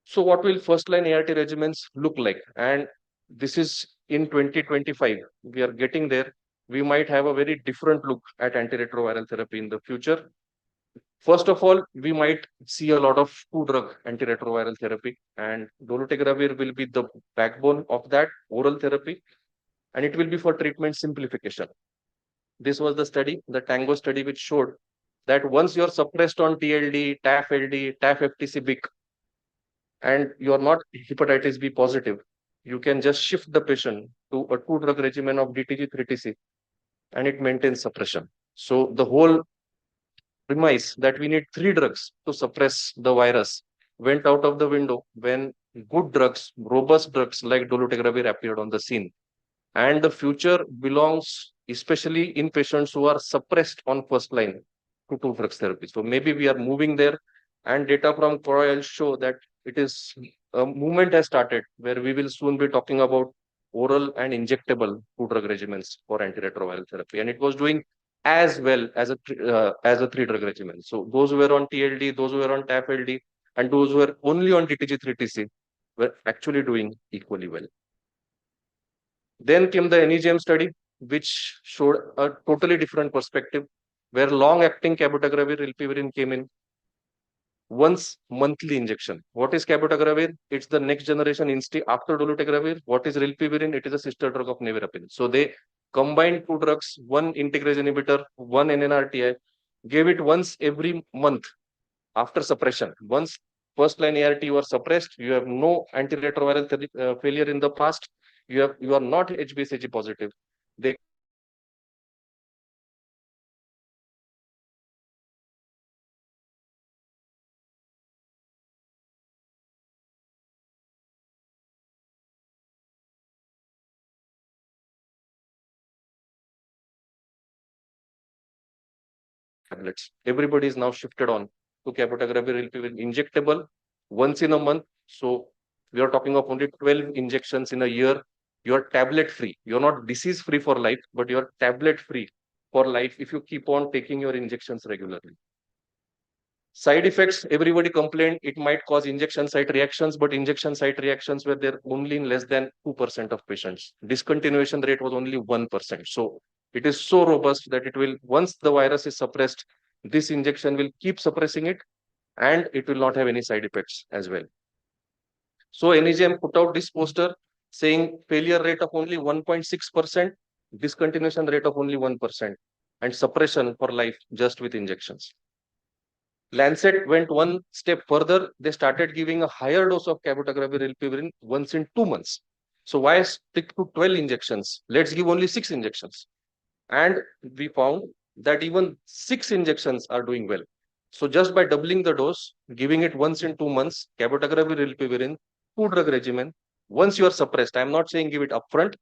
So what will first-line ART regimens look like? And this is in 2025. We are getting there. We might have a very different look at antiretroviral therapy in the future. First of all, we might see a lot of 2-drug antiretroviral therapy, and dolutegravir will be the backbone of that oral therapy, and it will be for treatment simplification. This was the study, the Tango study, which showed that once you are suppressed on TLD, TAF-LD, TAF-FTC-BIC, and you are not hepatitis B positive, you can just shift the patient to a 2-drug regimen of DTG 3TC, and it maintains suppression. So the whole premise that we need 3 drugs to suppress the virus went out of the window when good drugs, robust drugs like dolutegravir appeared on the scene. And the future belongs especially in patients who are suppressed on first line to 2-drug therapy. So maybe we are moving there, and data from trials show that it is a movement has started where we will soon be talking about oral and injectable 2-drug regimens for antiretroviral therapy, and it was doing as well as a 3-drug regimen. So those who were on TLD, those who were on TAF-LD, and those who were only on DTG-3TC were actually doing equally well. Then came the NEGM study, which showed a totally different perspective, where long-acting cabotegravir rilpivirine came in. Once monthly injection. What is cabotegravir? It's the next generation insti after dolutegravir. What is rilpivirine? It is a sister drug of nevirapine. So they combined 2 drugs, one integrase inhibitor, one NNRTI, gave it once every month after suppression. Once first line ART you are suppressed, you have no antiretroviral failure in the past, you are not HBsAg positive. They tablets. Everybody is now shifted on to cabotegravir injectable once in a month. So we are talking of only 12 injections in a year. You are tablet free. You're not disease free for life, but you're tablet free for life if you keep on taking your injections regularly. Side effects, everybody complained it might cause injection site reactions, but injection site reactions were there only in less than 2% of patients. Discontinuation rate was only 1%. So it is so robust that it will, once the virus is suppressed, this injection will keep suppressing it, and it will not have any side effects as well. So NEGM put out this poster saying failure rate of only 1.6%, discontinuation rate of only 1%, and suppression for life just with injections. Lancet went one step further. They started giving a higher dose of cabotegravir rilpivirine once in 2 months. So why stick to 12 injections? Let's give only 6 injections. And we found that even 6 injections are doing well. So just by doubling the dose, giving it once in 2 months, cabotegravir rilpivirine, 2-drug regimen, once you are suppressed, I'm not saying give it upfront,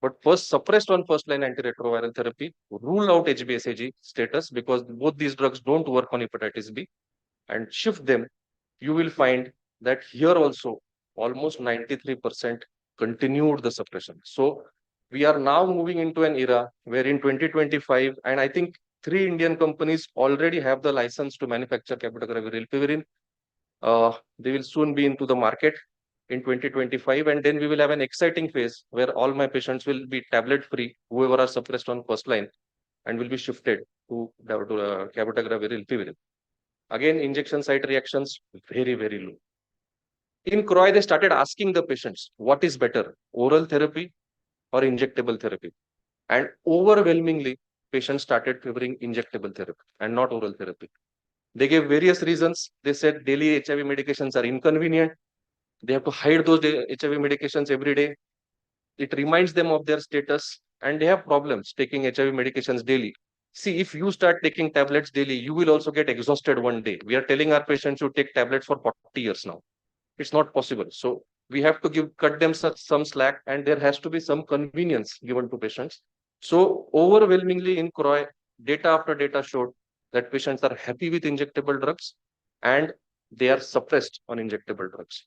but first suppressed on first-line antiretroviral therapy, rule out HBsAg status because both these drugs don't work on hepatitis B, and shift them, you will find that here also almost 93% continued the suppression. So we are now moving into an era where in 2025, and I think 3 Indian companies already have the license to manufacture cabotegravir rilpivirine. They will soon be into the market in 2025, and then we will have an exciting phase where all my patients will be tablet free, whoever are suppressed on first line, and will be shifted to cabotegravir rilpivirine. Again, injection site reactions very, very low. In CROI, they started asking the patients, what is better, oral therapy or injectable therapy? And overwhelmingly, patients started favoring injectable therapy and not oral therapy. They gave various reasons. They said daily HIV medications are inconvenient. They have to hide those HIV medications every day. It reminds them of their status, and they have problems taking HIV medications daily. See, if you start taking tablets daily, you will also get exhausted one day. We are telling our patients to take tablets for 40 years now. It's not possible. So we have to cut them some slack, and there has to be some convenience given to patients. So overwhelmingly in CROI, data after data showed that patients are happy with injectable drugs and they are suppressed on injectable drugs.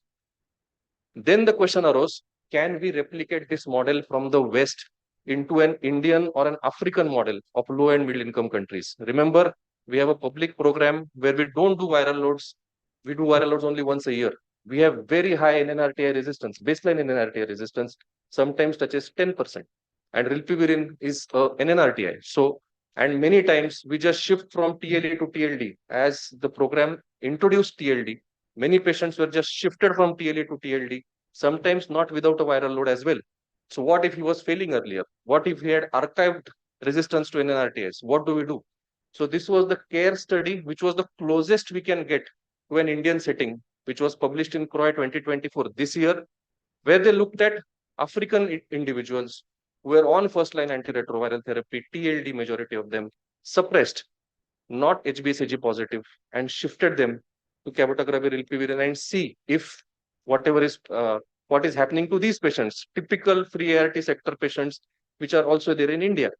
Then the question arose, can we replicate this model from the West into an Indian or an African model of low and middle income countries? Remember, we have a public program where we don't do viral loads. We do viral loads only once a year. We have very high NNRTI resistance, baseline NNRTI resistance, sometimes touches 10%. And rilpivirine is NNRTI. So, and many times we just shift from TLA to TLD. As the program introduced TLD, many patients were just shifted from TLA to TLD, sometimes not without a viral load as well. So what if he was failing earlier? What if he had archived resistance to NNRTS? What do we do? So this was the CARE study, which was the closest we can get to an Indian setting, which was published in CROI 2024 this year, where they looked at African individuals who were on first-line antiretroviral therapy, TLD majority of them, suppressed, not HBsAg positive, and shifted them to cabotegravir, rilpivirine, and see if whatever is what is happening to these patients, typical free ART sector patients, which are also there in India.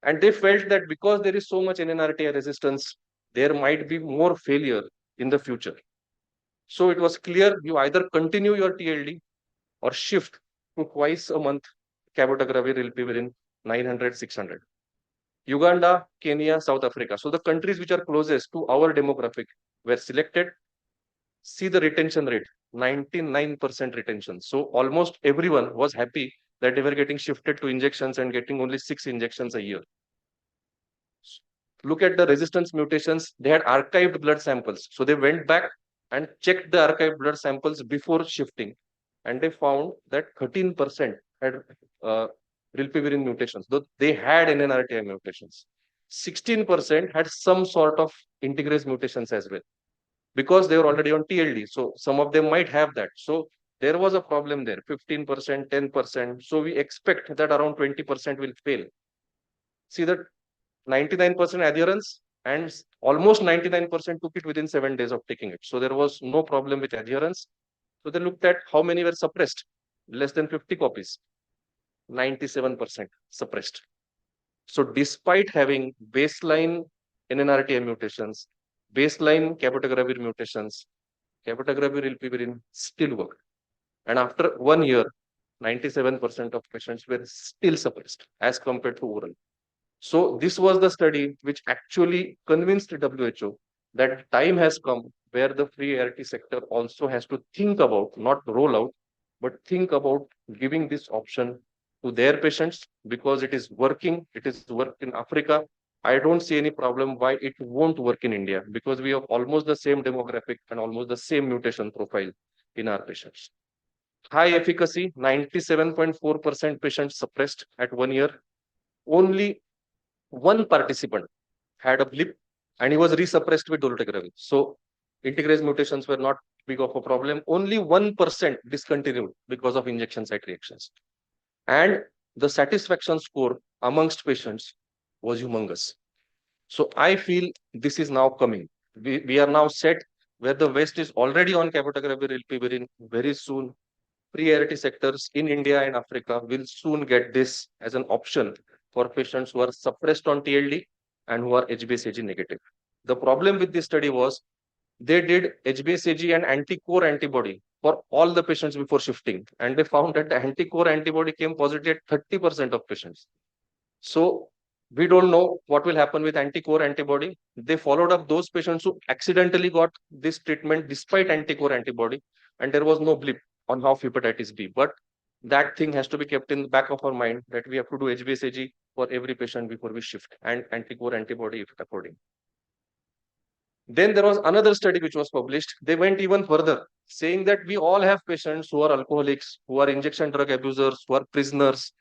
And they felt that because there is so much NNRTI resistance, there might be more failure in the future. So it was clear you either continue your TLD or shift to twice a month cabotegravir, rilpivirine, 900, 600. Uganda, Kenya, South Africa. So the countries which are closest to our demographic were selected. See the retention rate, 99% retention. So almost everyone was happy that they were getting shifted to injections and getting only 6 injections a year. Look at the resistance mutations. They had archived blood samples. So they went back and checked the archived blood samples before shifting. And they found that 13% had rilpivirine mutations, though they had NNRTI mutations. 16% had some sort of integrase mutations as well, because they were already on TLD. So some of them might have that. So there was a problem there, 15%, 10%. So we expect that around 20% will fail. See that 99% adherence, and almost 99% took it within 7 days of taking it. So there was no problem with adherence. So they looked at how many were suppressed, less than 50 copies, 97% suppressed. So despite having baseline NNRTI mutations, baseline cabotegravir mutations, cabotegravir, rilpivirine still worked. And after 1 year, 97% of patients were still suppressed as compared to oral. So this was the study which actually convinced WHO that time has come where the free ART sector also has to think about, not roll out, but think about giving this option to their patients, because it is working. It is worked in Africa. I don't see any problem why it won't work in India, because we have almost the same demographic and almost the same mutation profile in our patients. High efficacy, 97.4% patients suppressed at 1 year. Only one participant had a blip and he was resuppressed with dolutegravir. So integrase mutations were not big of a problem. Only 1% discontinued because of injection site reactions. And the satisfaction score amongst patients was humongous. So I feel this is now coming. We are now set where the West is already on cabotegravir, rilpivirine. Very soon, pre-ART sectors in India and Africa will soon get this as an option for patients who are suppressed on TLD and who are HBsAg negative. The problem with this study was they did HBsAg and anti-core antibody for all the patients before shifting, and they found that the anti-core antibody came positive at 30% of patients. So we don't know what will happen with anti-core antibody. They followed up those patients who accidentally got this treatment despite anti-core antibody, and there was no blip on half hepatitis B. But that thing has to be kept in the back of our mind, that we have to do HBsAg for every patient before we shift, and anti-core antibody if according. Then there was another study which was published. They went even further, saying that we all have patients who are alcoholics, who are injection drug abusers, who are prisoners,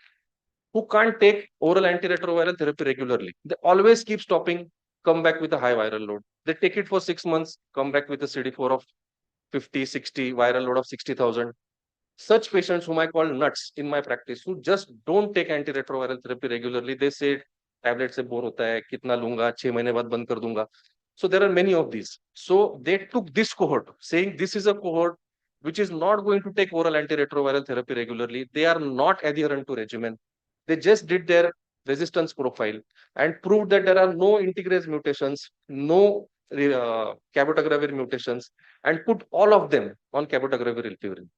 who can't take oral antiretroviral therapy regularly. They always keep stopping, come back with a high viral load. They take it for 6 months, come back with a CD4 of 50, 60, viral load of 60,000. Such patients whom I call nuts in my practice, who just don't take antiretroviral therapy regularly, they say tablet se bore hota hai, kitna lunga, 6 mahine baad band kar dunga. So there are many of these. So they took this cohort, saying this is a cohort which is not going to take oral antiretroviral therapy regularly. They are not adherent to regimen. They just did their resistance profile and proved that there are no integrase mutations, no cabotegravir mutations, and put all of them on cabotegravir rilpivirine.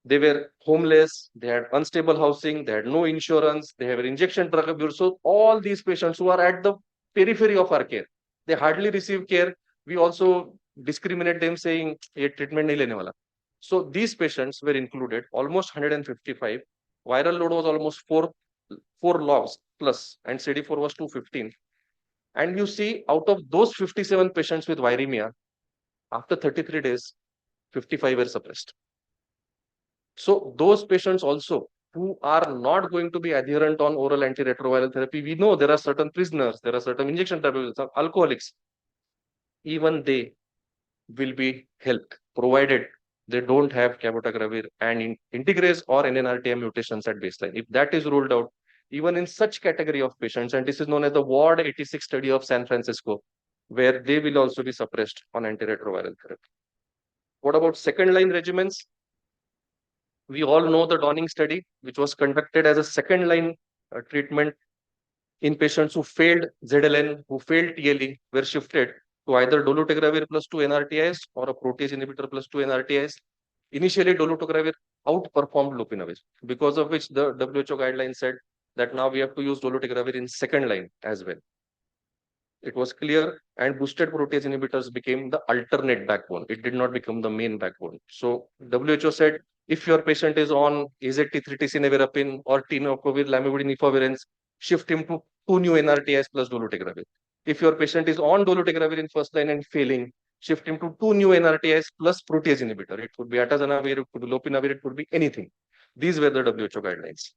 They were homeless, they had unstable housing, they had no insurance, they have injection drug abuse. So all these patients who are at the periphery of our care, they hardly receive care. We also discriminate them saying, "Ye treatment nahi lene wala." So these patients were included, almost 155. Viral load was almost 4 logs plus, and CD4 was 215. And you see, out of those 57 patients with viremia, after 33 days, 55 were suppressed. So those patients also who are not going to be adherent on oral antiretroviral therapy, we know there are certain prisoners, there are certain injection tablets, alcoholics. Even they will be helped, provided they don't have cabotegravir and integrase or NNRTM mutations at baseline. If that is ruled out, even in such category of patients, and this is known as the Ward 86 study of San Francisco, where they will also be suppressed on antiretroviral therapy. What about second line regimens? We all know the Dawning study, which was conducted as a second line treatment in patients who failed ZLN, who failed TLE, were shifted to either dolutegravir plus 2 NRTIs or a protease inhibitor plus 2 NRTIs. Initially, dolutegravir outperformed lopinavir, because of which the WHO guidelines said that now we have to use dolutegravir in second line as well. It was clear, and boosted protease inhibitors became the alternate backbone. It did not become the main backbone. So WHO said, if your patient is on AZT3TC nevirapine or tenofovir, lamivudine, efavirenz, shift him to 2 new NRTIs plus dolutegravir. If your patient is on dolutegravir in first line and failing, shift him to 2 new NRTIs plus protease inhibitor. It could be atazanavir, it could be lopinavir, it could be anything. These were the WHO guidelines.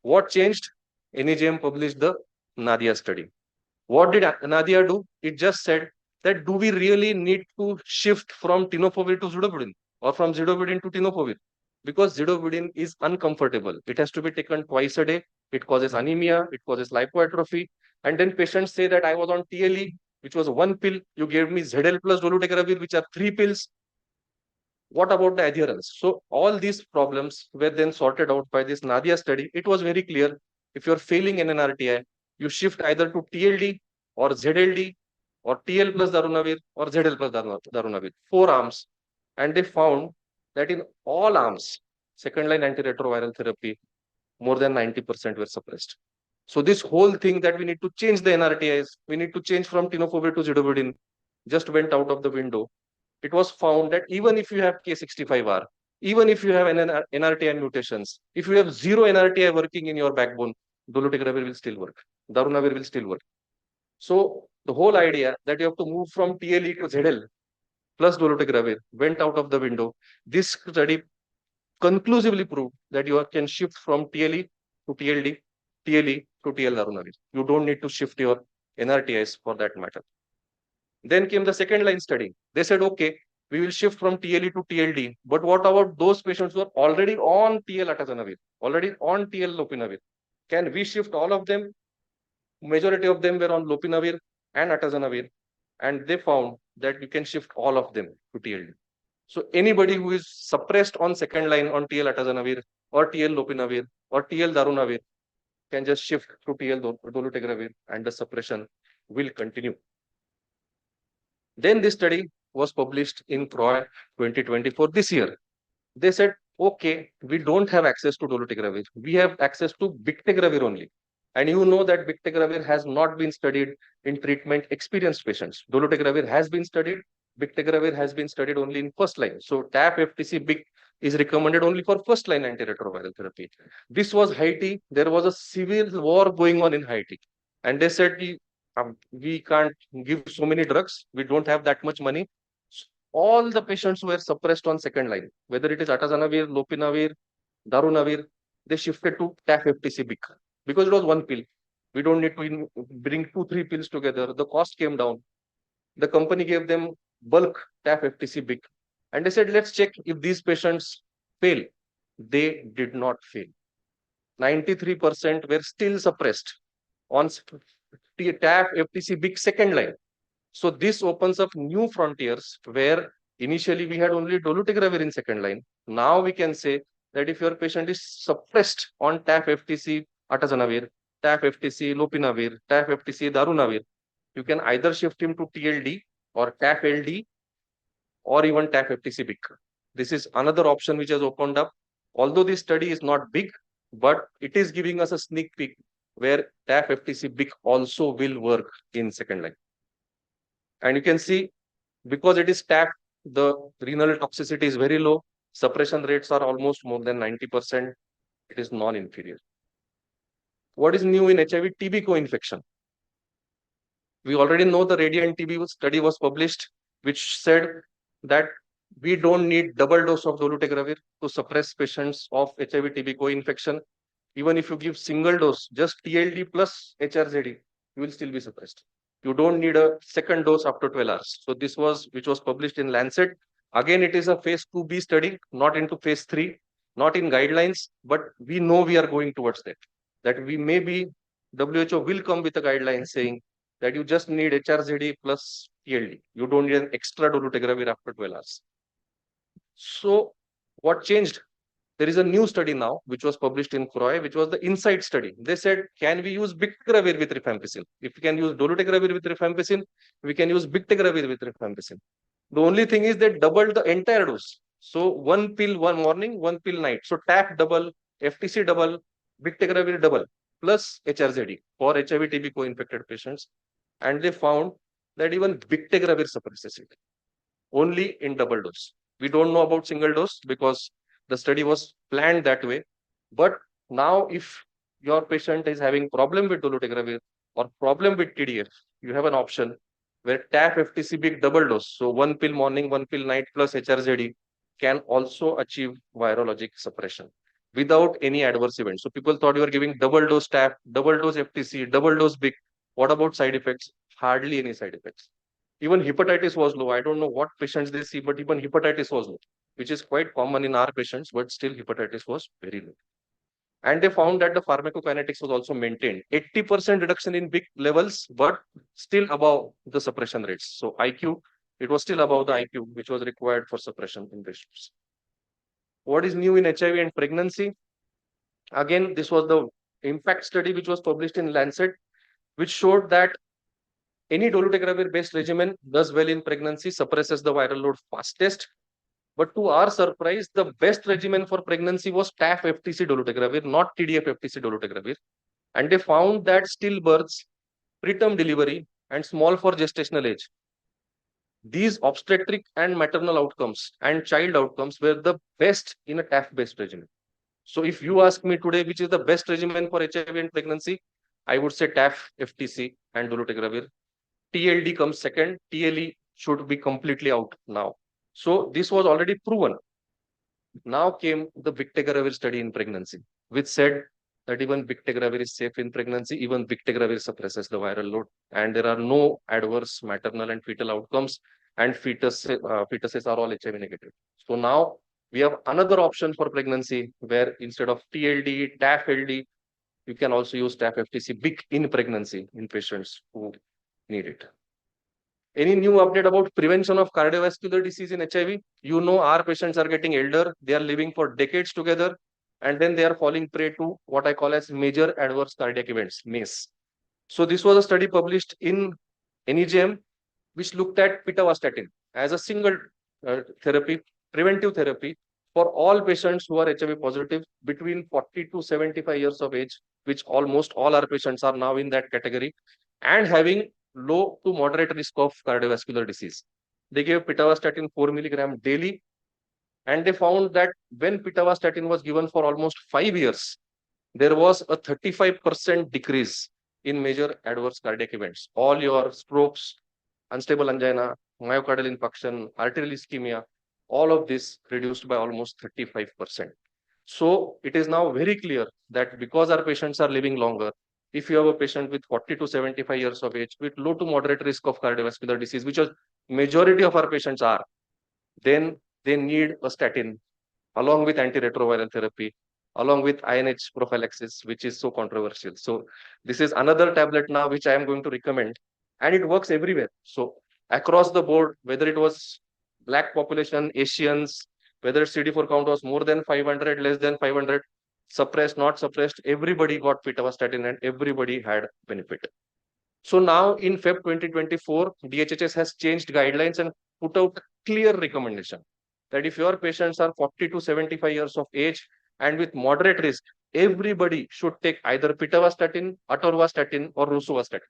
What changed? NEJM published the Nadia study. What did Nadia do? It just said that do we really need to shift from tenofovir to zidovudine or from zidovudine to tenofovir? Because zidovudine is uncomfortable. It has to be taken twice a day. It causes anemia. It causes lipoatrophy. And then patients say that I was on TLE, which was 1 pill. You gave me ZL plus dolutegravir, which are 3 pills. What about the adherence? So all these problems were then sorted out by this Nadia study. It was very clear. If you're failing in an RTI, you shift either to TLD or ZLD or TL plus darunavir or ZL plus darunavir, 4 arms. And they found that in all arms, second line antiretroviral therapy, more than 90% were suppressed. So this whole thing that we need to change the NRTIs, we need to change from tenofovir to zidovudine, just went out of the window. It was found that even if you have K65R, even if you have NRTI mutations, if you have zero NRTI working in your backbone, dolutegravir will still work. Darunavir will still work. So the whole idea that you have to move from TLE to ZL plus dolutegravir went out of the window. This study conclusively proved that you can shift from TLE to TLD, TLE to TL darunavir. You don't need to shift your NRTIs for that matter. Then came the second line study. They said, okay, we will shift from TLE to TLD. But what about those patients who are already on TL atazanavir, already on TL lopinavir? Can we shift all of them? Majority of them were on lopinavir and atazanavir. And they found that you can shift all of them to TLD. So anybody who is suppressed on second line on TL atazanavir or TL lopinavir or TL darunavir can just shift to TL dolutegravir and the suppression will continue. Then this study was published in CROI 2024 this year. They said, okay, we don't have access to dolutegravir. We have access to bictegravir only. And you know that bictegravir has not been studied in treatment experienced patients. Dolutegravir has been studied. Bictegravir has been studied only in first line. So TAP FTC BIC is recommended only for first line antiretroviral therapy. This was Haiti. There was a civil war going on in Haiti. And they said, we can't give so many drugs. We don't have that much money. All the patients were suppressed on second line, whether it is atazanavir, lopinavir, darunavir, they shifted to TAF FTC big because it was one pill. We don't need to bring 2-3 pills together. The cost came down. The company gave them bulk TAF FTC big. And they said, let's check if these patients fail. They did not fail. 93% were still suppressed on TAF FTC big second line. So this opens up new frontiers where initially we had only dolutegravir in second line. Now we can say that if your patient is suppressed on TAF FTC atazanavir, TAF FTC lopinavir, TAF FTC darunavir, you can either shift him to TLD or TAF LD or even TAF FTC big. This is another option which has opened up. Although this study is not big, but it is giving us a sneak peek where TAF FTC big also will work in second line. And you can see, because it is TAF, the renal toxicity is very low. Suppression rates are almost more than 90%. It is non-inferior. What is new in HIV TB co-infection? We already know the Radiant TB study was published, which said that we don't need double dose of dolutegravir to suppress patients of HIV TB co-infection. Even if you give single dose, just TLD plus HRZD, you will still be suppressed. You don't need a second dose after 12 hours. So this was, which was published in Lancet. Again, it is a phase 2B study, not into phase 3, not in guidelines, but we know we are going towards that. That we may be, WHO will come with a guideline saying that you just need HRZD plus TLD. You don't need an extra dolutegravir after 12 hours. So what changed? There is a new study now, which was published in CROI, which was the INSIGHT study. They said, can we use bictegravir with rifampicin? If we can use dolutegravir with rifampicin, we can use bictegravir with rifampicin. The only thing is they doubled the entire dose. So one pill one morning, one pill night. So TAF double, FTC double, bictegravir double, plus HRZD for HIV TB co-infected patients. And they found that even bictegravir suppresses it, only in double dose. We don't know about single dose because the study was planned that way. But now if your patient is having problem with dolutegravir or problem with TDF, you have an option where TAF FTC big double dose, so one pill morning, one pill night plus HRZD, can also achieve virologic suppression without any adverse events. So people thought you were giving double dose TAF, double dose FTC, double dose big. What about side effects? Hardly any side effects. Even hepatitis was low. I don't know what patients they see, but even hepatitis was low, which is quite common in our patients, but still hepatitis was very low. And they found that the pharmacokinetics was also maintained. 80% reduction in big levels, but still above the suppression rates. So IQ, it was still above the IQ, which was required for suppression in patients. What is new in HIV and pregnancy? Again, this was the impact study, which was published in Lancet, which showed that any dolutegravir-based regimen does well in pregnancy, suppresses the viral load fastest. But to our surprise, the best regimen for pregnancy was TAF FTC dolutegravir, not TDF FTC dolutegravir. And they found that stillbirths, preterm delivery, and small for gestational age, these obstetric and maternal outcomes and child outcomes were the best in a TAF-based regimen. So if you ask me today, which is the best regimen for HIV and pregnancy, I would say TAF, FTC, and dolutegravir. TLD comes second. TLE should be completely out now. So this was already proven. Now came the bictegravir study in pregnancy, which said that even bictegravir is safe in pregnancy. Even bictegravir suppresses the viral load, and there are no adverse maternal and fetal outcomes, and fetuses are all HIV negative. So now we have another option for pregnancy where instead of TLD, TAF LD, you can also use TAF FTC big in pregnancy in patients who need it. Any new update about prevention of cardiovascular disease in HIV? You know, our patients are getting elder. They are living for decades together. And then they are falling prey to what I call as major adverse cardiac events, MACE. So this was a study published in NEJM, which looked at pitavastatin as a single therapy, preventive therapy for all patients who are HIV positive between 40 to 75 years of age, which almost all our patients are now in that category, and having low to moderate risk of cardiovascular disease. They gave pitavastatin 4 milligram daily, and they found that when pitavastatin was given for almost 5 years, there was a 35% decrease in major adverse cardiac events. All your strokes, unstable angina, myocardial infarction, arterial ischemia, all of this reduced by almost 35%. So it is now very clear that because our patients are living longer, if you have a patient with 40 to 75 years of age with low to moderate risk of cardiovascular disease, which a majority of our patients are, then they need a statin along with antiretroviral therapy, along with INH prophylaxis, which is so controversial. So this is another tablet now which I am going to recommend, and it works everywhere. So across the board, whether it was Black population, Asians, whether CD4 count was more than 500, less than 500, suppressed, not suppressed, everybody got pitavastatin and everybody had benefit. So now in Feb 2024, DHHS has changed guidelines and put out clear recommendation that if your patients are 40 to 75 years of age and with moderate risk, everybody should take either pitavastatin, atorvastatin, or rosuvastatin.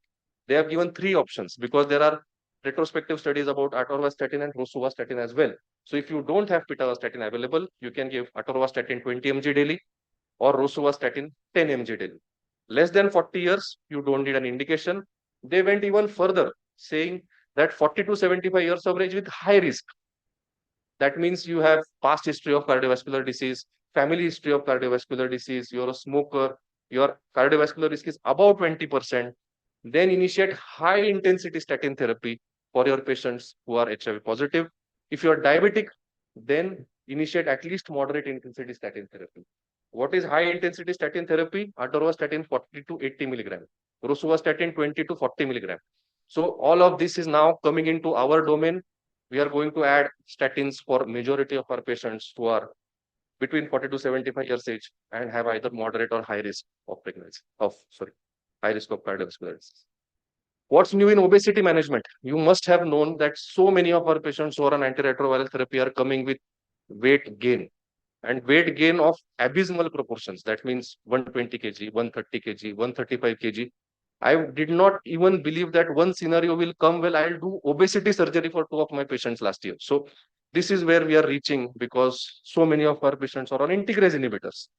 They have given 3 options because there are retrospective studies about atorvastatin and rosuvastatin as well. So if you don't have pitavastatin available, you can give atorvastatin 20 mg daily or rosuvastatin 10 mg daily. Less than 40 years, you don't need an indication. They went even further, saying that 40 to 75 years of age with high risk. That means you have past history of cardiovascular disease, family history of cardiovascular disease, you're a smoker, your cardiovascular risk is above 20%. Then initiate high intensity statin therapy for your patients who are HIV positive. If you're diabetic, then initiate at least moderate intensity statin therapy. What is high intensity statin therapy? Atorvastatin 40 to 80 milligram, rosuvastatin 20 to 40 milligram. So all of this is now coming into our domain. We are going to add statins for majority of our patients who are between 40 to 75 years age and have either moderate or high risk of pregnancy, high risk of cardiovascular disease. What's new in obesity management? You must have known that so many of our patients who are on antiretroviral therapy are coming with weight gain and weight gain of abysmal proportions. That means 120 kg, 130 kg, 135 kg. I did not even believe that one scenario will come. Well, I'll do obesity surgery for 2 of my patients last year. So this is where we are reaching because so many of our patients are on integrase inhibitors.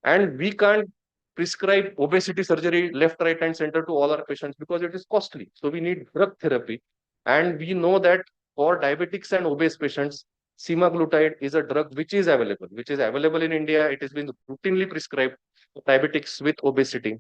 And we can't prescribe obesity surgery left, right, and center to all our patients because it is costly. So we need drug therapy. And we know that for diabetics and obese patients, semaglutide is a drug which is available in India. It has been routinely prescribed for diabetics with obesity.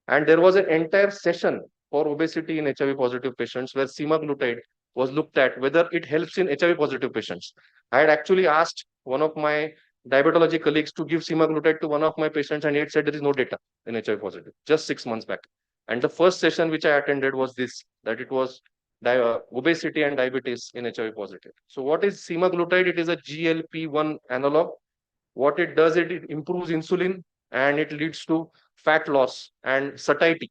And there was an entire session for obesity in HIV positive patients where semaglutide was looked at whether it helps in HIV positive patients. I had actually asked one of my diabetology colleagues to give semaglutide to one of my patients, and he had said there is no data in HIV positive, just 6 months back. And the first session which I attended was this, that it was obesity and diabetes in HIV positive. So what is semaglutide? It is a GLP-1 analog. What it does, it improves insulin and it leads to fat loss and satiety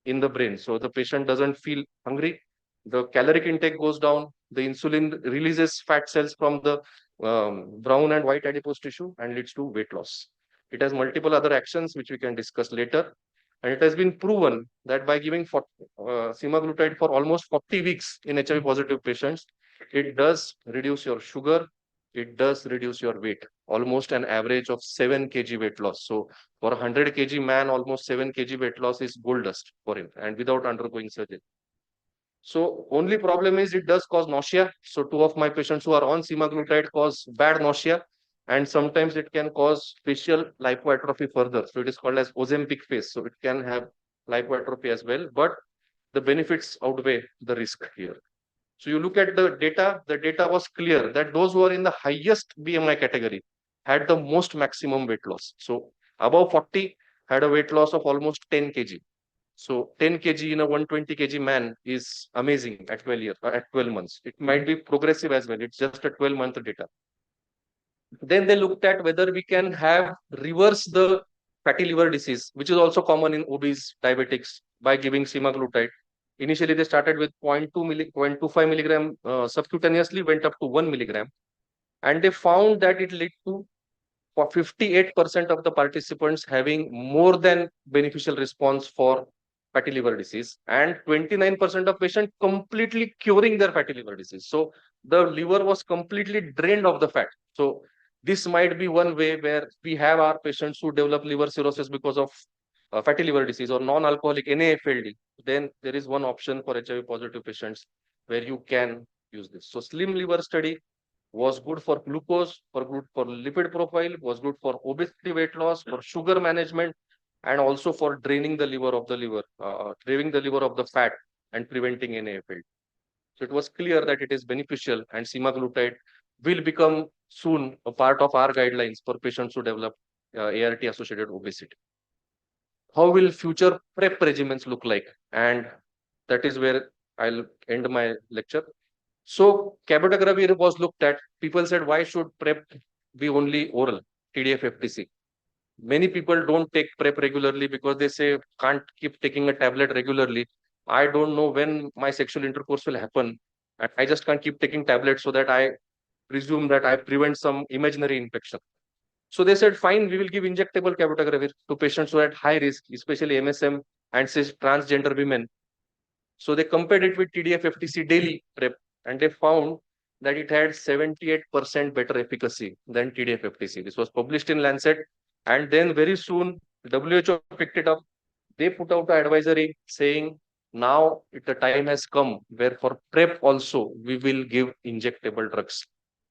in the brain. So the patient doesn't feel hungry. The caloric intake goes down. The insulin releases fat cells from the brown and white adipose tissue and leads to weight loss. It has multiple other actions which we can discuss later. And it has been proven that by giving semaglutide for almost 40 weeks in HIV positive patients, it does reduce your sugar, it does reduce your weight, almost an average of 7 kg weight loss. So for a 100 kg man, almost 7 kg weight loss is gold dust for him and without undergoing surgery. So only problem is it does cause nausea. So 2 of my patients who are on semaglutide cause bad nausea, and sometimes it can cause facial lipoatrophy further. So it is called as Ozempic face. So it can have lipoatrophy as well, but the benefits outweigh the risk here. So you look at the data was clear that those who are in the highest BMI category had the most maximum weight loss. So above 40 had a weight loss of almost 10 kg. So 10 kg in a 120 kg man is amazing at 12 months. It might be progressive as well. It's just a 12-month data. Then they looked at whether we can reverse the fatty liver disease, which is also common in obese diabetics, by giving semaglutide. Initially, they started with 0.25 milligram subcutaneously, went up to 1 milligram. And they found that it led to 58% of the participants having more than beneficial response for fatty liver disease and 29% of patients completely curing their fatty liver disease. So the liver was completely drained of the fat. So this might be one way where we have our patients who develop liver cirrhosis because of fatty liver disease or non-alcoholic NAFLD. Then there is one option for HIV positive patients where you can use this. So slim liver study was good for glucose, for good for lipid profile, was good for obesity, weight loss, for sugar management, and also for draining the liver of the fat and preventing NAFLD. So it was clear that it is beneficial, and semaglutide will become soon a part of our guidelines for patients who develop ART-associated obesity. How will future PrEP regimens look like? And that is where I'll end my lecture. So cabotegravir was looked at. People said, why should PrEP be only oral, TDF-FTC? Many people don't take PrEP regularly because they say, can't keep taking a tablet regularly. I don't know when my sexual intercourse will happen. I just can't keep taking tablets so that I presume that I prevent some imaginary infection. So they said, fine, we will give injectable cabotegravir to patients who are at high risk, especially MSM and transgender women. So they compared it with TDF-FTC daily PrEP, and they found that it had 78% better efficacy than TDF-FTC. This was published in Lancet, and then very soon WHO picked it up. They put out an advisory saying, now the time has come where for PrEP also we will give injectable drugs.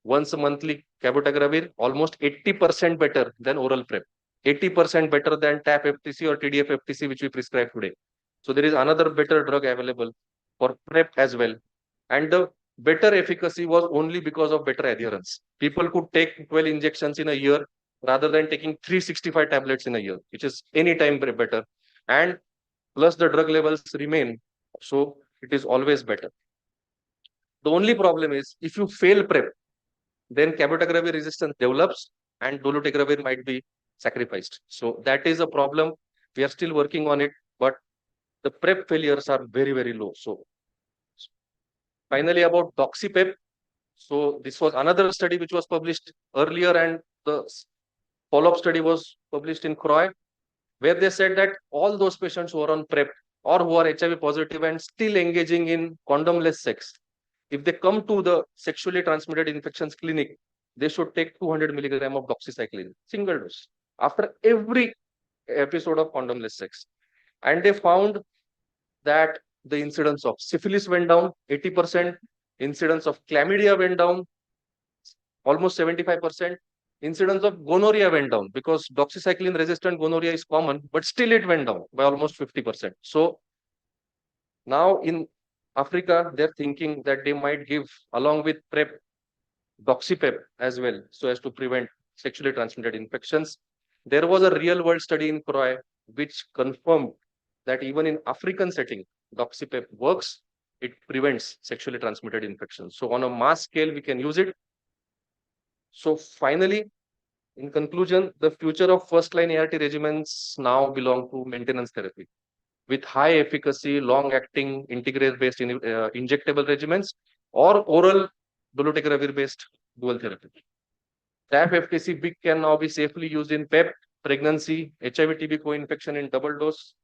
Once a monthly cabotegravir, almost 80% better than oral PrEP, 80% better than TAF-FTC or TDF-FTC, which we prescribe today. So there is another better drug available for PrEP as well. And the better efficacy was only because of better adherence. People could take 12 injections in a year rather than taking 365 tablets in a year, which is anytime better. And plus the drug levels remain. So it is always better. The only problem is if you fail PrEP, then cabotegravir resistance develops and dolutegravir might be sacrificed. So that is a problem. We are still working on it, but the PrEP failures are very, very low. So finally about doxypep. So this was another study which was published earlier, and the follow-up study was published in CROI, where they said that all those patients who are on PrEP or who are HIV positive and still engaging in condomless sex, if they come to the sexually transmitted infections clinic, they should take 200 milligram of doxycycline, single dose, after every episode of condomless sex. And they found that the incidence of syphilis went down 80%, incidence of chlamydia went down almost 75%, incidence of gonorrhea went down because doxycycline resistant gonorrhea is common, but still it went down by almost 50%. So now in Africa, they're thinking that they might give, along with PrEP, doxypep as well, so as to prevent sexually transmitted infections. There was a real world study in CROI which confirmed that even in African setting, doxypep works. It prevents sexually transmitted infections. So on a mass scale, we can use it. So finally, in conclusion, the future of first-line ART regimens now belong to maintenance therapy with high efficacy, long-acting integrase-based injectable regimens or oral dolutegravir-based dual therapy. TAF-FTC can now be safely used in PEP, pregnancy, HIV-TB co-infection in double dose,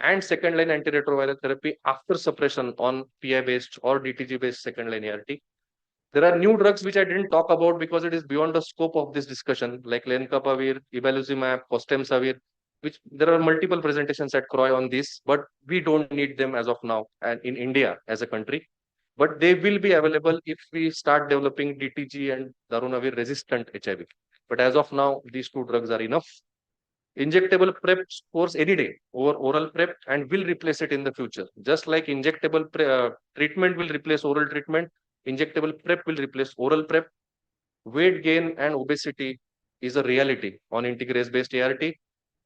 and second-line antiretroviral therapy after suppression on PI-based or DTG-based second-line ART. There are new drugs which I didn't talk about because it is beyond the scope of this discussion, like lenacapavir, ibalizumab, fostemsavir, which there are multiple presentations at CROI on this, but we don't need them as of now and in India as a country. But they will be available if we start developing DTG and darunavir resistant HIV. But as of now, these two drugs are enough. Injectable PrEP scores any day over oral PrEP and will replace it in the future. Just like injectable treatment will replace oral treatment, injectable PrEP will replace oral PrEP. Weight gain and obesity is a reality on integrase-based ART,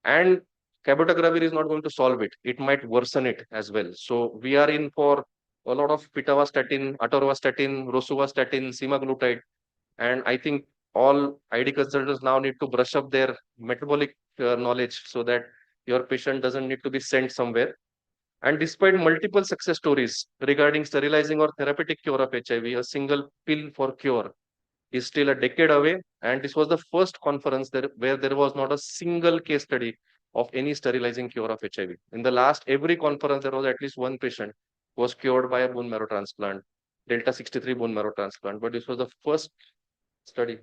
and cabotegravir is not going to solve it. It might worsen it as well. So we are in for a lot of pitavastatin, atorvastatin, rosuvastatin, semaglutide, and I think all ID consultants now need to brush up their metabolic knowledge so that your patient doesn't need to be sent somewhere. And despite multiple success stories regarding sterilizing or therapeutic cure of HIV, a single pill for cure is still a decade away. And this was the first conference where there was not a single case study of any sterilizing cure of HIV. In the last, every conference, there was at least one patient who was cured by a bone marrow transplant, Delta 63 bone marrow transplant. But this was the first study,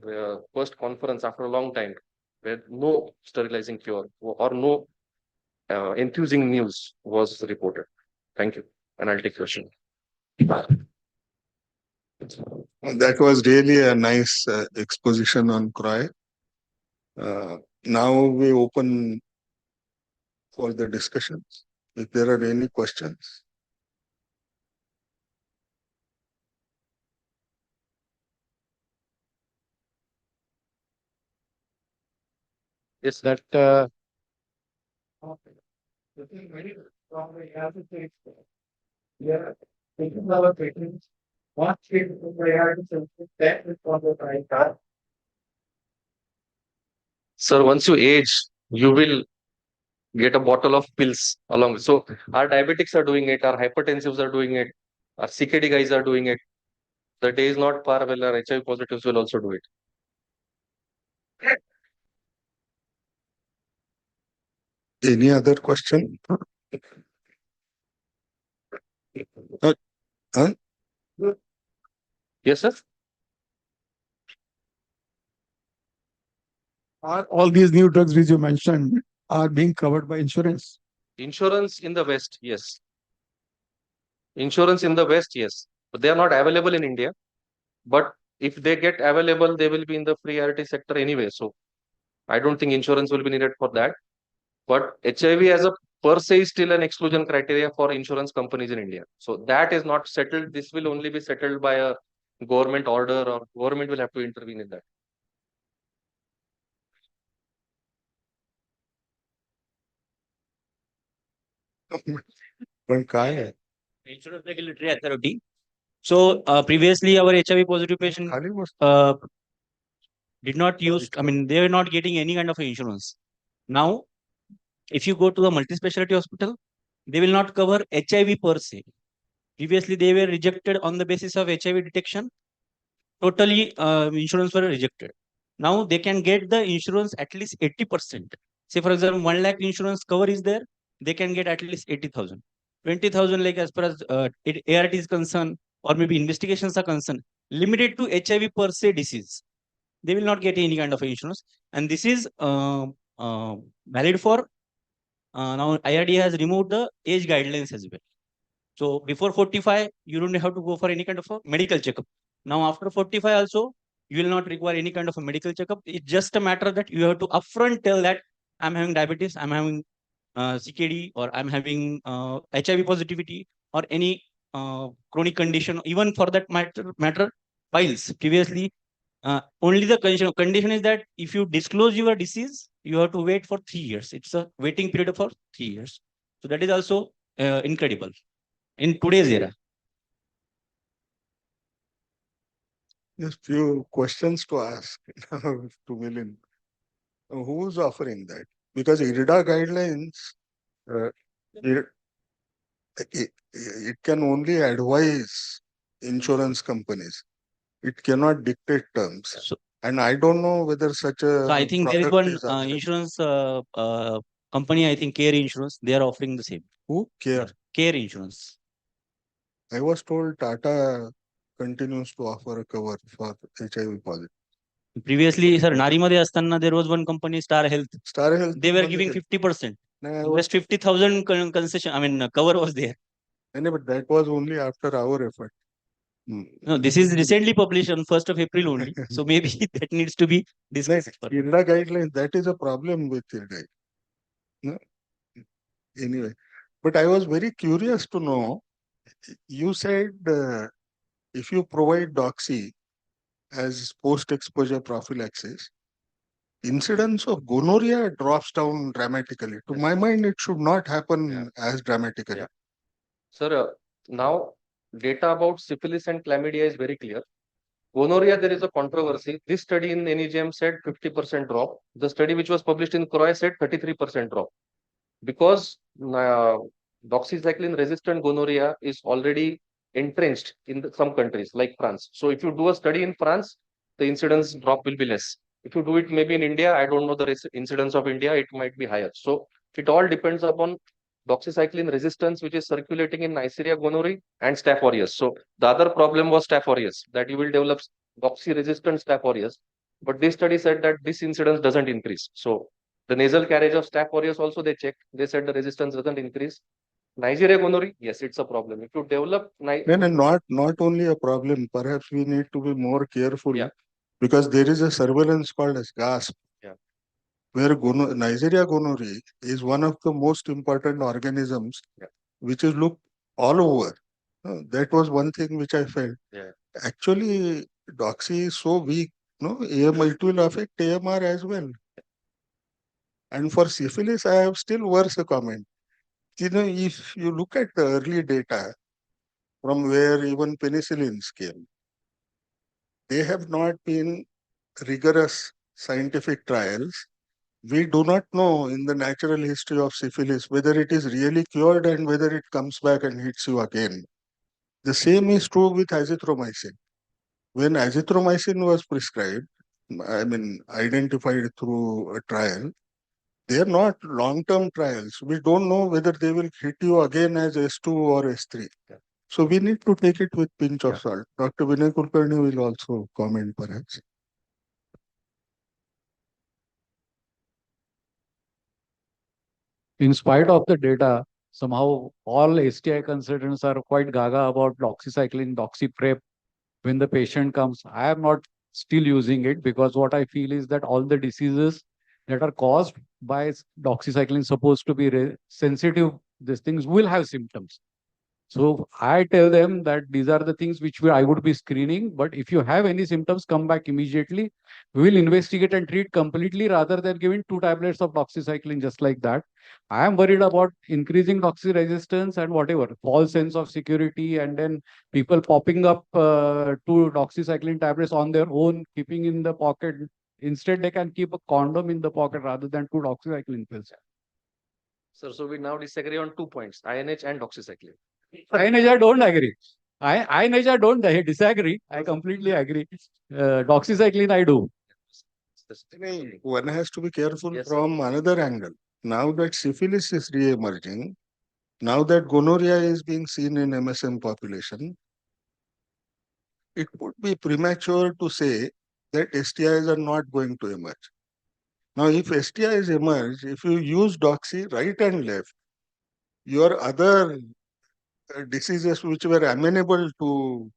first conference after a long time where no sterilizing cure or no enthusing news was reported. Thank you. And I'll take question. That was really a nice exposition on CROI. Now we open for the discussions. If there are any questions. Yes, that Yeah, taking our treatment, what treatment priority that is for the right. sir, once you age, you will get a bottle of pills along with. So our diabetics are doing it, our hypertensives are doing it, our CKD guys are doing it. The day is not far when our HIV positives will also do it. Any other question? Huh? Yes, sir. Are all these new drugs which you mentioned are being covered by insurance? Insurance in the West, yes. Insurance in the West, yes. But they are not available in India. But if they get available, they will be in the priority sector anyway. So I don't think insurance will be needed for that. But HIV as a per se is still an exclusion criteria for insurance companies in India. So that is not settled. This will only be settled by a government order, or government will have to intervene in that. पण काय आहे? Insurance Regulatory Authority. So previously our HIV positive patient did not use, I mean, they were not getting any kind of insurance. Now, if you go to a multi-specialty hospital, they will not cover HIV per se. Previously, they were rejected on the basis of HIV detection. Totally, insurance were rejected. Now they can get the insurance at least 80%. Say, for example, 1 lakh insurance cover is there, they can get at least 80,000. 20,000, like as far as ART is concerned, or maybe investigations are concerned, limited to HIV per se disease. They will not get any kind of insurance. And this is valid for now IRD has removed the age guidelines as well. So before 45, you don't have to go for any kind of a medical checkup. Now after 45 also, you will not require any kind of a medical checkup. It's just a matter that you have to upfront tell that I'm having diabetes, I'm having CKD, or I'm having HIV positivity, or any chronic condition. Even for that matter, piles. Previously, only the condition is that if you disclose your disease, you have to wait for 3 years. It's a waiting period for 3 years. So that is also incredible in today's era. Just few questions to ask to Milind. Who's offering that? Because IRDA guidelines, it can only advise insurance companies. It cannot dictate terms. And I don't know whether such a. So I think there is one insurance company, I think Care Insurance, they are offering the same. Who? Care? Care Insurance. I was told Tata continues to offer a cover for HIV positive. Previously, sir, Narimade Astanna, there was one company, Star Health. Star Health. They were giving 50%. Just 50,000 concession, I mean, cover was there. But that was only after our effort. No, this is recently published on 1st of April only. So maybe that needs to be discussed. IRDA guidelines, that is a problem with IRDA. No? Anyway, but I was very curious to know, you said if you provide doxy as post-exposure prophylaxis, incidence of gonorrhea drops down dramatically. To my mind, it should not happen as dramatically. Sir, now data about syphilis and chlamydia is very clear. Gonorrhea, there is a controversy. This study in NEJM said 50% drop. The study which was published in CROI said 33% drop. Because doxycycline resistant gonorrhea is already entrenched in some countries like France. So if you do a study in France, the incidence drop will be less. If you do it maybe in India, I don't know the incidence of India, it might be higher. So it all depends upon doxycycline resistance, which is circulating in Neisseria gonorrhoeae and Staph aureus. So the other problem was Staph aureus, that you will develop doxy-resistant Staph aureus. But this study said that this incidence doesn't increase. So the nasal carriage of Staph aureus also they checked. They said the resistance doesn't increase. Nigeria gonorrhea, yes, it's a problem. If you develop Not only a problem. Perhaps we need to be more careful because there is a surveillance called as GASP, where Neisseria gonorrhea is one of the most important organisms which is looked all over. That was one thing which I felt. Actually, doxy is so weak. No, AMR, it will affect AMR as well. And for syphilis, I have still worse a comment. If you look at the early data from where even penicillins came, they have not been rigorous scientific trials. We do not know in the natural history of syphilis whether it is really cured and whether it comes back and hits you again. The same is true with azithromycin. When azithromycin was prescribed, identified through a trial, they are not long-term trials. We don't know whether they will hit you again as S2 or S3. So we need to take it with pinch of salt. Dr. Vinay Kulkarni will also comment perhaps. In spite of the data, somehow all STI consultants are quite gaga about doxycycline, doxyprep. When the patient comes, I am not still using it because what I feel is that all the diseases that are caused by doxycycline supposed to be sensitive, these things will have symptoms. So I tell them that these are the things which I would be screening. But if you have any symptoms, come back immediately. We will investigate and treat completely rather than giving 2 tablets of doxycycline just like that. I am worried about increasing doxy resistance and whatever, false sense of security, and then people popping up 2 doxycycline tablets on their own, keeping in the pocket. Instead, they can keep a condom in the pocket rather than 2 doxycycline pills. Sir, so we now disagree on 2 points, INH and doxycycline. INH, I don't agree. INH, I don't disagree. I completely agree. Doxycycline, I do. One has to be careful from another angle. Now that syphilis is re-emerging, now that gonorrhea is being seen in MSM population, it would be premature to say that STIs are not going to emerge. Now, if STIs emerge, if you use doxy right and left, your other diseases which were amenable to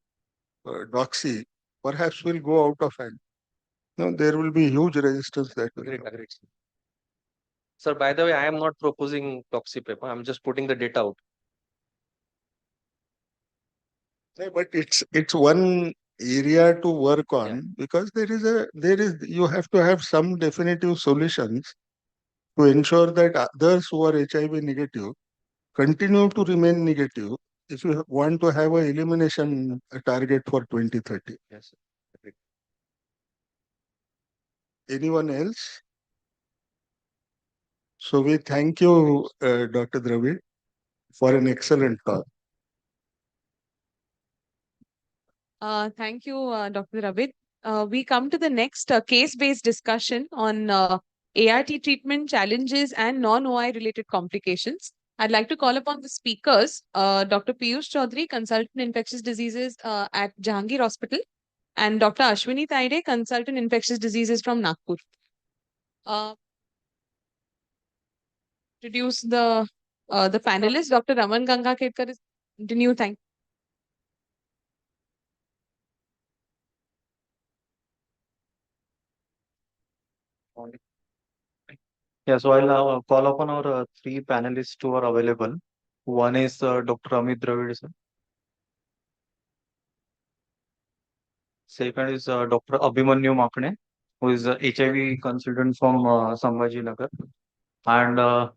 doxy perhaps will go out of hand. No, there will be huge resistance that will come. Agreed. Sir, by the way, I am not proposing doxyprep. I'm just putting the data out. But it's one area to work on because you have to have some definitive solutions to ensure that others who are HIV negative continue to remain negative if you want to have an elimination target for 2030. Yes, sir. Agreed. Anyone else? So we thank you, Dr. Dravid, for an excellent talk. Thank you, Dr. Ravid. We come to the next case-based discussion on ART treatment challenges and non-OI related complications. I'd like to call upon the speakers, Dr. Piyush Chaudhary, Consultant Infectious Diseases at Jahangir Hospital, and Dr. Ashwini Taide, Consultant Infectious Diseases from Nagpur. Introduce the panelists. Dr. Raman Gangakherkar is continue. Thank Yeah, so I'll now call upon our 3 panelists who are available. One is Dr. Amit Dravid, sir. Second is Dr. Abhimanyu Makne, who is a HIV consultant from Sambhaji Nagar. And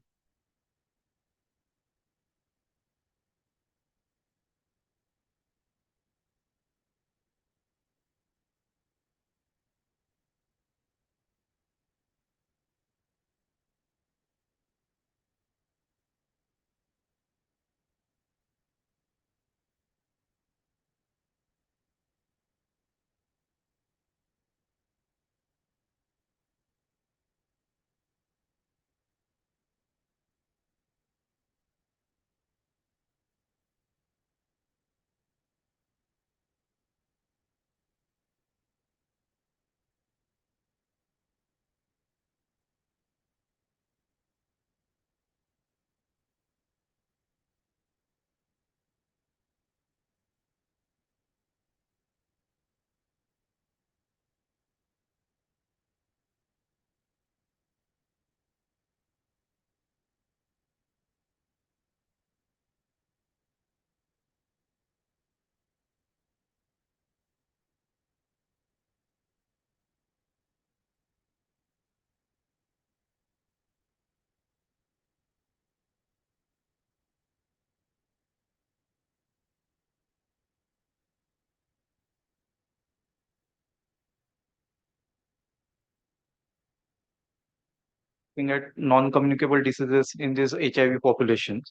looking at non-communicable diseases in this HIV population.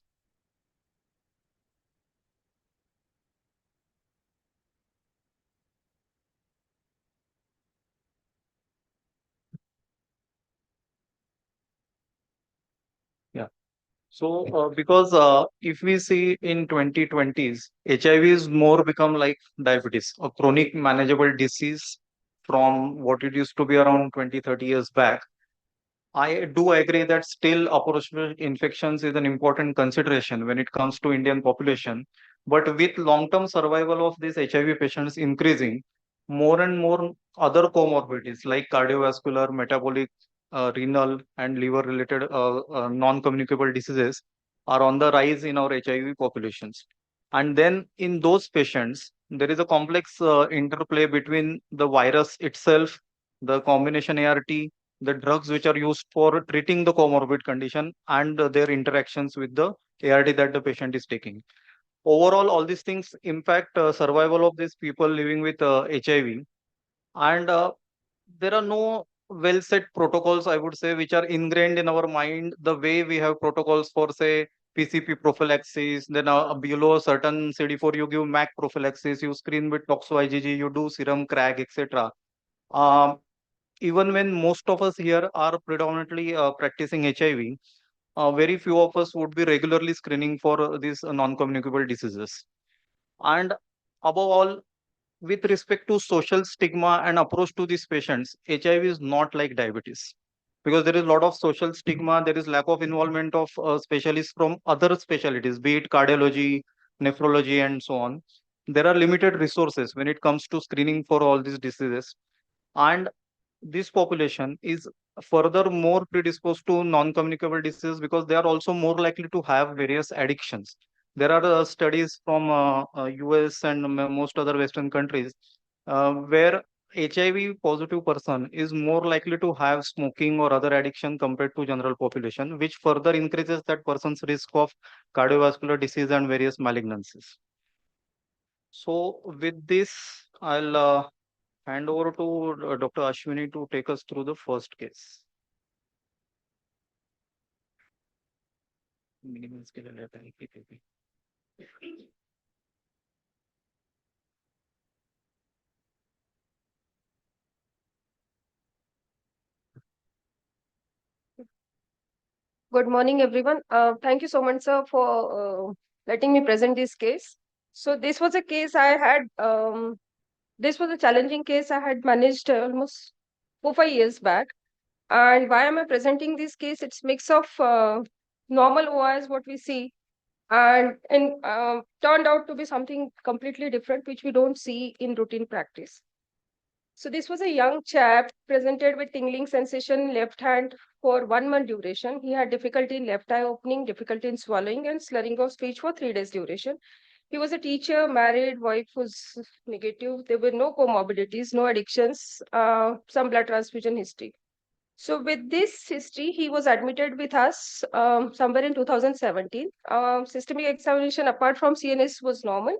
Yeah. So, because if we see in 2020s, HIV is more become like diabetes, a chronic manageable disease from what it used to be around 20, 30 years back. I do agree that still opportunistic infections is an important consideration when it comes to Indian population. But with long-term survival of these HIV patients increasing, more and more other comorbidities like cardiovascular, metabolic, renal, and liver-related non-communicable diseases are on the rise in our HIV populations. And then in those patients, there is a complex interplay between the virus itself, the combination ART, the drugs which are used for treating the comorbid condition, and their interactions with the ART that the patient is taking. Overall, all these things impact survival of these people living with HIV. And there are no well set protocols, I would say, which are ingrained in our mind the way we have protocols for, say, PCP prophylaxis. Then below a certain CD4, you give MAC prophylaxis, you screen with toxo IgG, you do serum CRAG, etc. Even when most of us here are predominantly practicing HIV, very few of us would be regularly screening for these non-communicable diseases. And above all, with respect to social stigma and approach to these patients, HIV is not like diabetes because there is a lot of social stigma. There is lack of involvement of specialists from other specialties, be it cardiology, nephrology, and so on. There are limited resources when it comes to screening for all these diseases. And this population is further more predisposed to non-communicable diseases because they are also more likely to have various addictions. There are studies from US and most other Western countries where HIV positive person is more likely to have smoking or other addiction compared to general population, which further increases that person's risk of cardiovascular disease and various malignancies. So with this, I'll hand over to Dr. Ashwini to take us through the first case. Good morning, everyone. Thank you so much, sir, for letting me present this case. So this was a case I had, this was a challenging case I had managed almost 4-5 years back. And why am I presenting this case? It's mix of normal OIs, what we see, and turned out to be something completely different, which we don't see in routine practice. So this was a young chap presented with tingling sensation left hand for 1 month duration. He had difficulty in left eye opening, difficulty in swallowing, and slurring of speech for 3 days duration. He was a teacher, married, wife was negative. There were no comorbidities, no addictions, some blood transfusion history. So with this history, he was admitted with us somewhere in 2017. Systemic examination apart from CNS was normal.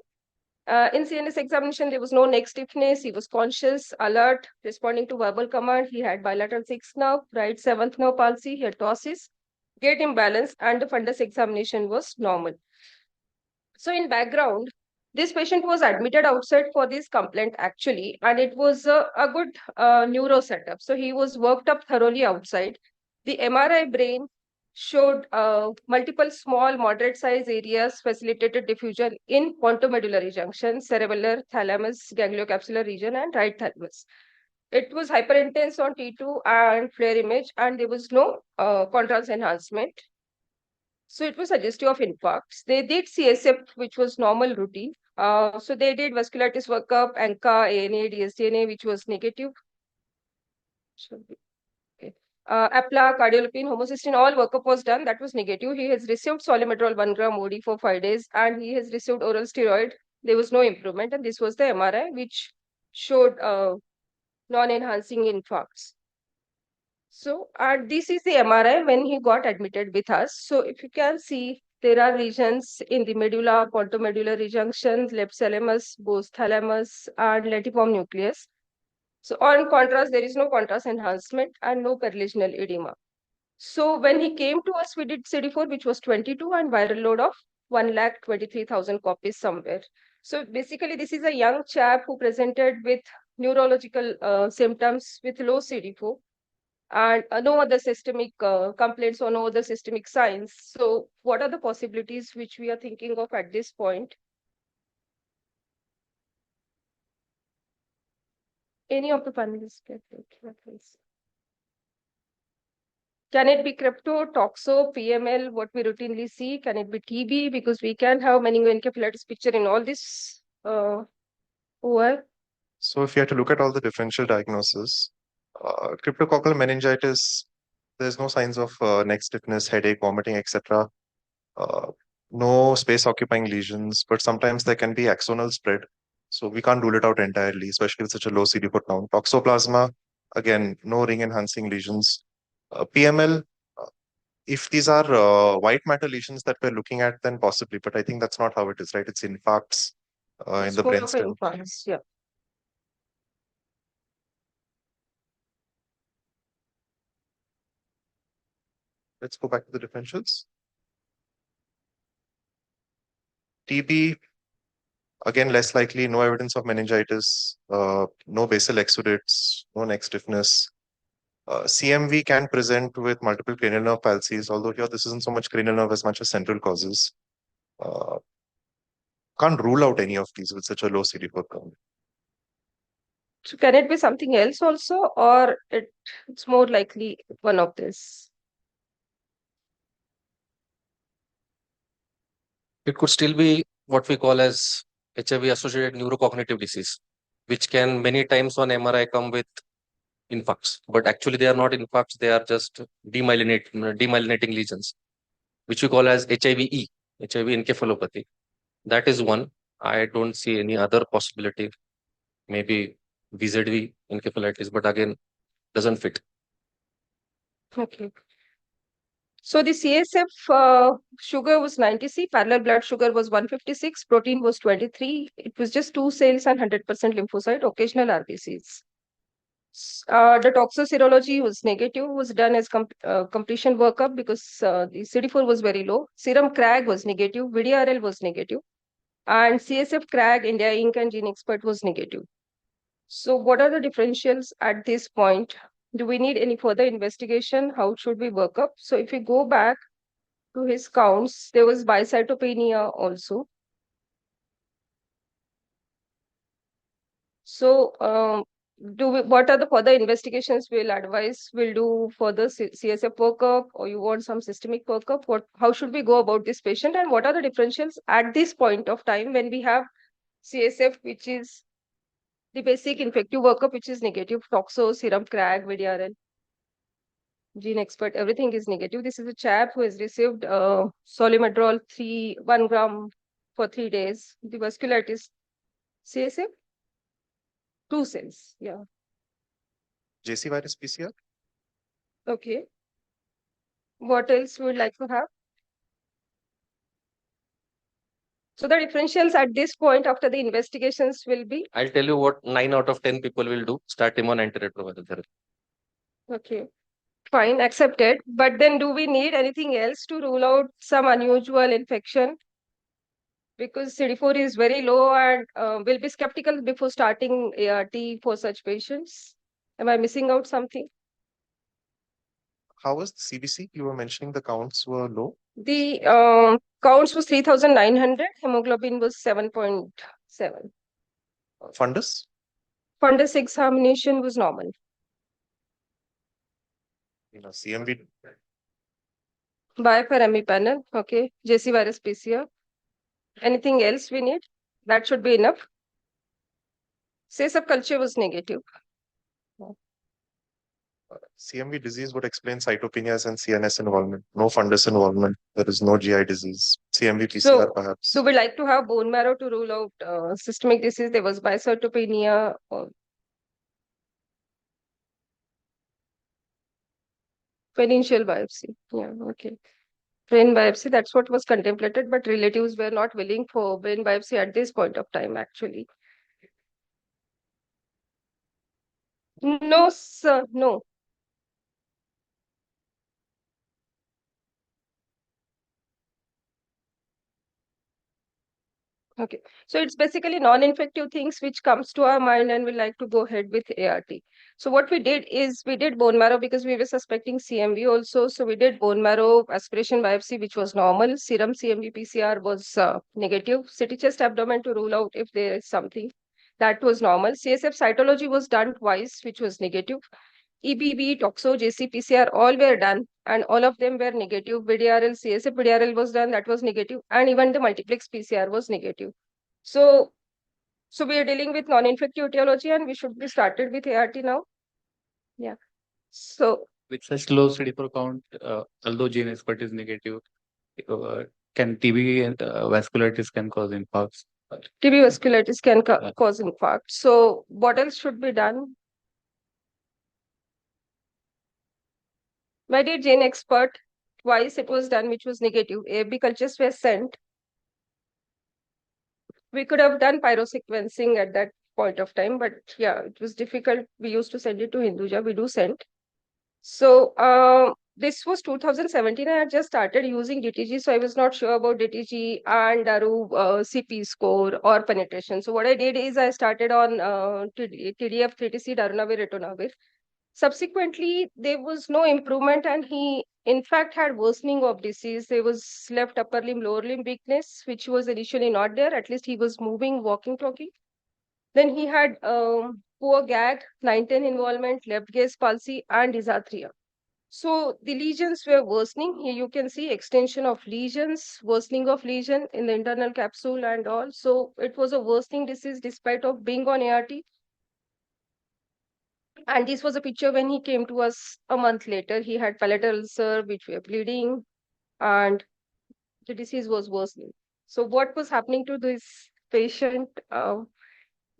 In CNS examination, there was no neck stiffness. He was conscious, alert, responding to verbal command. He had bilateral 6th nerve, right 7th nerve palsy. He had ptosis, gait imbalance, and the fundus examination was normal. So in background, this patient was admitted outside for this complaint actually, and it was a good neuro setup. So he was worked up thoroughly outside. The MRI brain showed multiple small, moderate size areas, facilitated diffusion in pontomedullary junction, cerebellar, thalamus, gangliocapsular region, and right thalamus. It was hyperintense on T2 and FLAIR image, and there was no contrast enhancement. So it was suggestive of infarcts. They did CSF, which was normal routine. So they did vasculitis workup, ANCA, ANA, DSDNA, which was negative. Should be. Okay. APLA, cardiolipine, homocysteine, all workup was done. That was negative. He has received solimedrol 1 gram OD for 5 days, and he has received oral steroid. There was no improvement, and this was the MRI, which showed non-enhancing infarcts. So, this is the MRI when he got admitted with us. So, if you can see, there are regions in the medulla, pontomedullary junctions, left thalamus, both thalamus, and lentiform nucleus. So, on contrast, there is no contrast enhancement and no perilegional edema. So when he came to us, we did CD4, which was 22, and viral load of 1,23,000 copies somewhere. So basically, this is a young chap who presented with neurological symptoms with low CD4 and no other systemic complaints or no other systemic signs. So what are the possibilities which we are thinking of at this point? Any of the panelists can take that, please. Can it be crypto, toxo, PML, what we routinely see? Can it be TB? Because we can have meningoencephalitis picture in all this OI. So if you have to look at all the differential diagnosis, cryptococcal meningitis, there's no signs of neck stiffness, headache, vomiting, etc. No space occupying lesions, but sometimes there can be axonal spread. So we can't rule it out entirely, especially with such a low CD4 count. Toxoplasma, again, no ring enhancing lesions. PML, if these are white matter lesions that we're looking at, then possibly, but I think that's not how it is, right? It's infarcts in It's the more brain of stem. infarcts, yeah. Let's go back to the differentials. TB, again, less likely, no evidence of meningitis, no basal exudates, no neck stiffness. CMV can present with multiple cranial nerve palsies, although here this isn't so much cranial nerve as much as central causes. Can't rule out any of these with such a low CD4 count. So can it be something else also, or it's more likely one of this? It could still be what we call as HIV-associated neurocognitive disease, which can many times on MRI come with infarcts, but actually they are not infarcts, they are just demyelinating lesions, which we call as HIV-E, HIV encephalopathy. That is one. I don't see any other possibility. Maybe VZV encephalitis, but again, doesn't fit. Okay. So the CSF sugar was 90C, parallel blood sugar was 156, protein was 23. It was just 2 cells and 100% lymphocyte, occasional RBCs. The toxoserology was negative, was done as completion workup because the CD4 was very low. Serum CRAG was negative, VDRL was negative, and CSF CRAG, India Inc. and Gene Expert was negative. So what are the differentials at this point? Do we need any further investigation? How should we work up? So if we go back to his counts, there was bicytopenia also. So what are the further investigations we'll advise? We'll do further CSF workup, or you want some systemic workup? How should we go about this patient, and what are the differentials at this point of time when we have CSF, which is the basic infective workup, which is negative, toxo, serum CRAG, VDRL, Gene Expert, everything is negative. This is a chap who has received solimedrol 1 gram for 3 days. The vasculitis, CSF, 2 cells, yeah. JC virus PCR? Okay. What else would like to have? So the differentials at this point after the investigations will be? I'll tell you what 9 out of 10 people will do. Start him on antiretroviral therapy. Okay. Fine, accepted. But then do we need anything else to rule out some unusual infection? Because CD4 is very low and we'll be skeptical before starting ART for such patients. Am I missing out something? How was the CBC? You were mentioning the counts were low. The counts was 3,900. Hemoglobin was 7.7. Fundus? Fundus examination was normal. CMV. Biopharemi panel. Okay. JC virus PCR. Anything else we need? That should be enough. CSF culture was negative. CMV disease would explain cytopenias and CNS involvement. No fundus involvement. There is no GI disease. CMV PCR So, perhaps. do we like to have bone marrow to rule out systemic disease? There was bicytopenia or pharyngeal biopsy. Yeah, okay. Brain biopsy, that's what was contemplated, but relatives were not willing for brain biopsy at this point of time, actually. No, sir, no. Okay, so it's basically non-infective things which comes to our mind and we like to go ahead with ART. So what we did is we did bone marrow because we were suspecting CMV also. So we did bone marrow aspiration biopsy, which was normal. Serum CMV PCR was negative. CT chest abdomen to rule out if there is something. That was normal. CSF cytology was done twice, which was negative. EBB, Toxo, JC-PCR, all were done and all of them were negative. VDRL, CSF VDRL was done, that was negative, and even the multiplex PCR was negative. So we are dealing with non-infective etiology and we should be started with ART now. Yeah. So With such low CD4 count, although gene expert is negative, can TB and vasculitis can cause infarcts. TB vasculitis can cause infarct. So what else should be done? My dear gene expert, twice it was done, which was negative. AB cultures were sent. We could have done pyrosequencing at that point of time, but yeah, it was difficult. We used to send it to Hinduja. We do send. So this was 2017. I had just started using DTG, so I was not sure about DTG and Daru CP score or penetration. So what I did is I started on TDF, 3TC, Darunavir, Ritonavir. Subsequently, there was no improvement and he in fact had worsening of disease. There was left upper limb, lower limb weakness, which was initially not there. At least he was moving, walking, talking. Then he had poor gag, 9-10 involvement, left gaze palsy, and dysarthria. So the lesions were worsening. Here you can see extension of lesions, worsening of lesion in the internal capsule and all. So it was a worsening disease despite of being on ART. And this was a picture when he came to us a month later. He had palatal ulcer, which were bleeding, and the disease was worsening. So what was happening to this patient?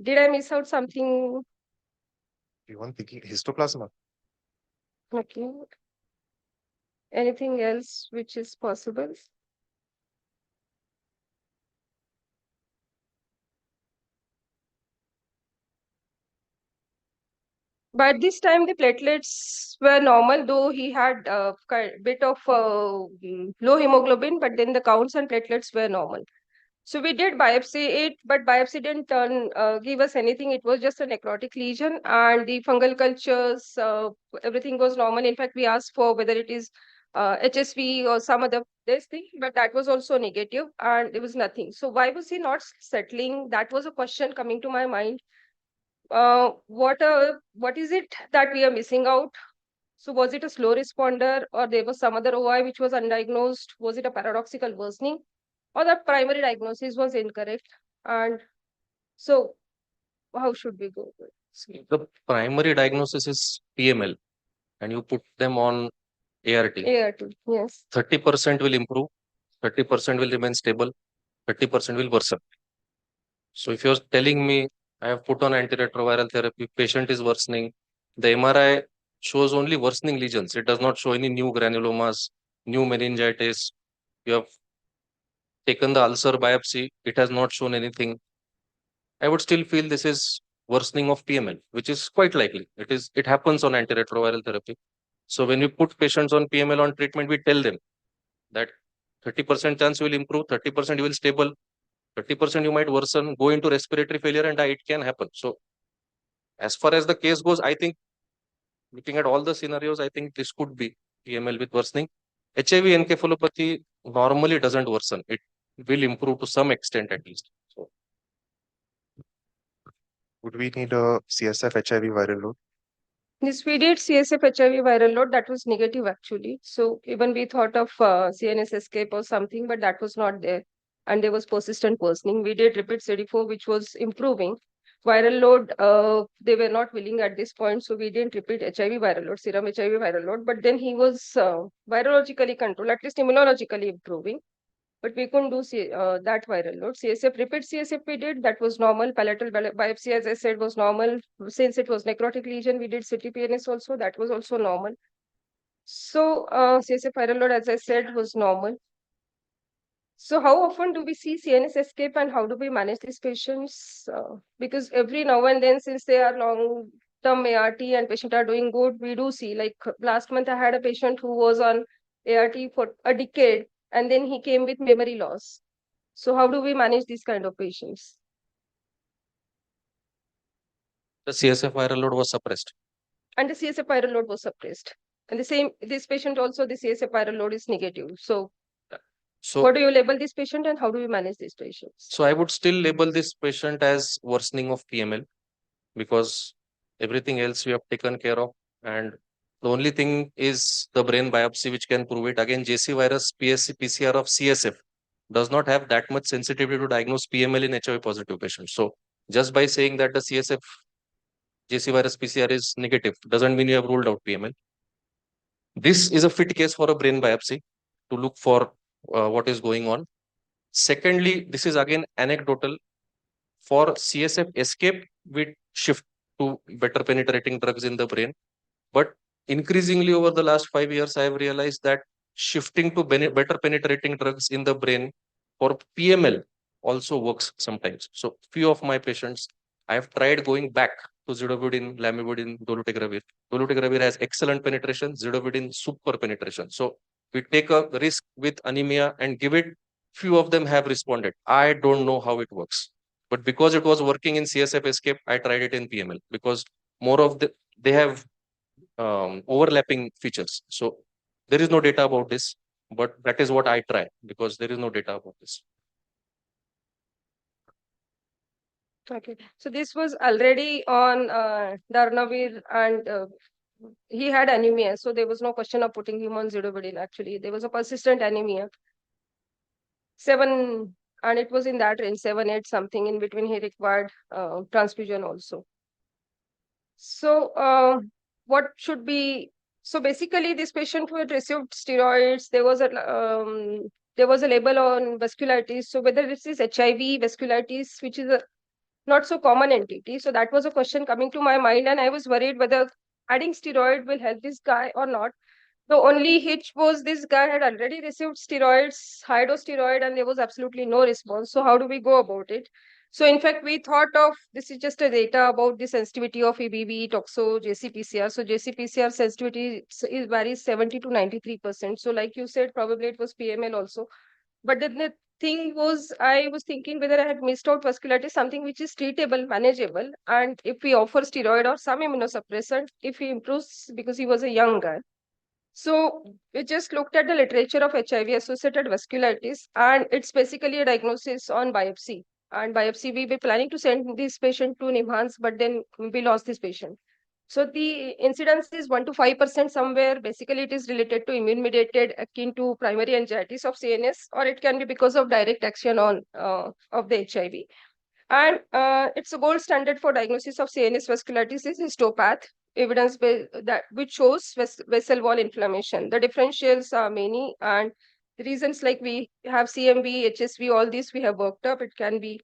Did I miss out something? You want thinking histoplasma? Okay. Anything else which is possible? But this time the platelets were normal, though he had a bit of low hemoglobin, but then the counts and platelets were normal. So we did biopsy it, but biopsy didn't give us anything. It was just a necrotic lesion and the fungal cultures, everything was normal. In fact, we asked for whether it is HSV or some other this thing, but that was also negative and there was nothing. So why was he not settling? That was a question coming to my mind. What is it that we are missing out? So was it a slow responder or there was some other OI which was undiagnosed? Was it a paradoxical worsening or the primary diagnosis was incorrect? And so how should we go? The primary diagnosis is PML and you put them on ART. ART, yes. 30% will improve, 30% will remain stable, 30% will worsen. So if you're telling me I have put on antiretroviral therapy, patient is worsening, the MRI shows only worsening lesions. It does not show any new granulomas, new meningitis. You have taken the ulcer biopsy, it has not shown anything. I would still feel this is worsening of PML, which is quite likely. It happens on antiretroviral therapy. So when we put patients on PML on treatment, we tell them that 30% chance you will improve, 30% you will stable, 30% you might worsen, go into respiratory failure and die. It can happen. So as far as the case goes, I think looking at all the scenarios, I think this could be PML with worsening. HIV encephalopathy normally doesn't worsen. It will improve to some extent at least. So Would we need a CSF HIV viral load? This we did CSF HIV viral load that was negative actually. So even we thought of CNS escape or something, but that was not there. And there was persistent worsening. We did repeat CD4, which was improving. Viral load, they were not willing at this point. So we didn't repeat HIV viral load, serum HIV viral load. But then he was virologically controlled, at least immunologically improving. But we couldn't do that viral load. CSF, repeat CSF we did, that was normal. Palatal biopsy, as I said, was normal. Since it was necrotic lesion, we did CTPNS also, that was also normal. So CSF viral load, as I said, was normal. So how often do we see CNS escape and how do we manage these patients? Because every now and then, since they are long-term ART and patients are doing good, we do see, like last month I had a patient who was on ART for a decade and then he came with memory loss. So how do we manage these kind of patients? The CSF viral load was suppressed. And the CSF viral load was suppressed. And this patient also, the CSF viral load is negative. So what do you label this patient and how do we manage these patients? So I would still label this patient as worsening of PML because everything else we have taken care of. And the only thing is the brain biopsy, which can prove it. Again, JC virus PCR of CSF does not have that much sensitivity to diagnose PML in HIV positive patients. So just by saying that the CSF JC virus PCR is negative doesn't mean you have ruled out PML. This is a fit case for a brain biopsy to look for what is going on. Secondly, this is again anecdotal. For CSF escape, we shift to better penetrating drugs in the brain. But increasingly over the last 5 years, I have realized that shifting to better penetrating drugs in the brain for PML also works sometimes. So few of my patients, I have tried going back to zidovudine, lamivudine, dolutegravir. Dolutegravir has excellent penetration, zidovudine super penetration. So we take a risk with anemia and give it. Few of them have responded. I don't know how it works. But because it was working in CSF escape, I tried it in PML because more of they have overlapping features. So there is no data about this, but that is what I try because there is no data about this. Okay, so this was already on Darnavir and he had anemia, so there was no question of putting him on zidovudine. Actually, there was a persistent anemia. 7, and it was in that range, 7, 8 something. In between, he required transfusion also. So what should be? So basically, this patient who had received steroids, there was a label on vasculitis. So whether this is HIV vasculitis, which is a not so common entity. So that was a question coming to my mind, and I was worried whether adding steroid will help this guy or not. The only hitch was this guy had already received steroids, high dose steroid, and there was absolutely no response. So how do we go about it? So in fact, we thought of this is just a data about the sensitivity of EBV, toxo, JCPCR. So JCPCR sensitivity varies 70 to 93%. So like you said, probably it was PML also. But then the thing was, I was thinking whether I had missed out vasculitis, something which is treatable, manageable. And if we offer steroid or some immunosuppressant, if he improves because he was a young guy. So we just looked at the literature of HIV-associated vasculitis, and it's basically a diagnosis on biopsy. And biopsy, we were planning to send this patient to NIMHANS, but then we lost this patient. So the incidence is 1 to 5% somewhere. Basically, it is related to immune-mediated akin to primary anxieties of CNS, or it can be because of direct action on of the HIV. And it's a gold standard for diagnosis of CNS vasculitis is histopath evidence that which shows vessel wall inflammation. The differentials are many, and the reasons like we have CMV, HSV, all these we have worked up. It can be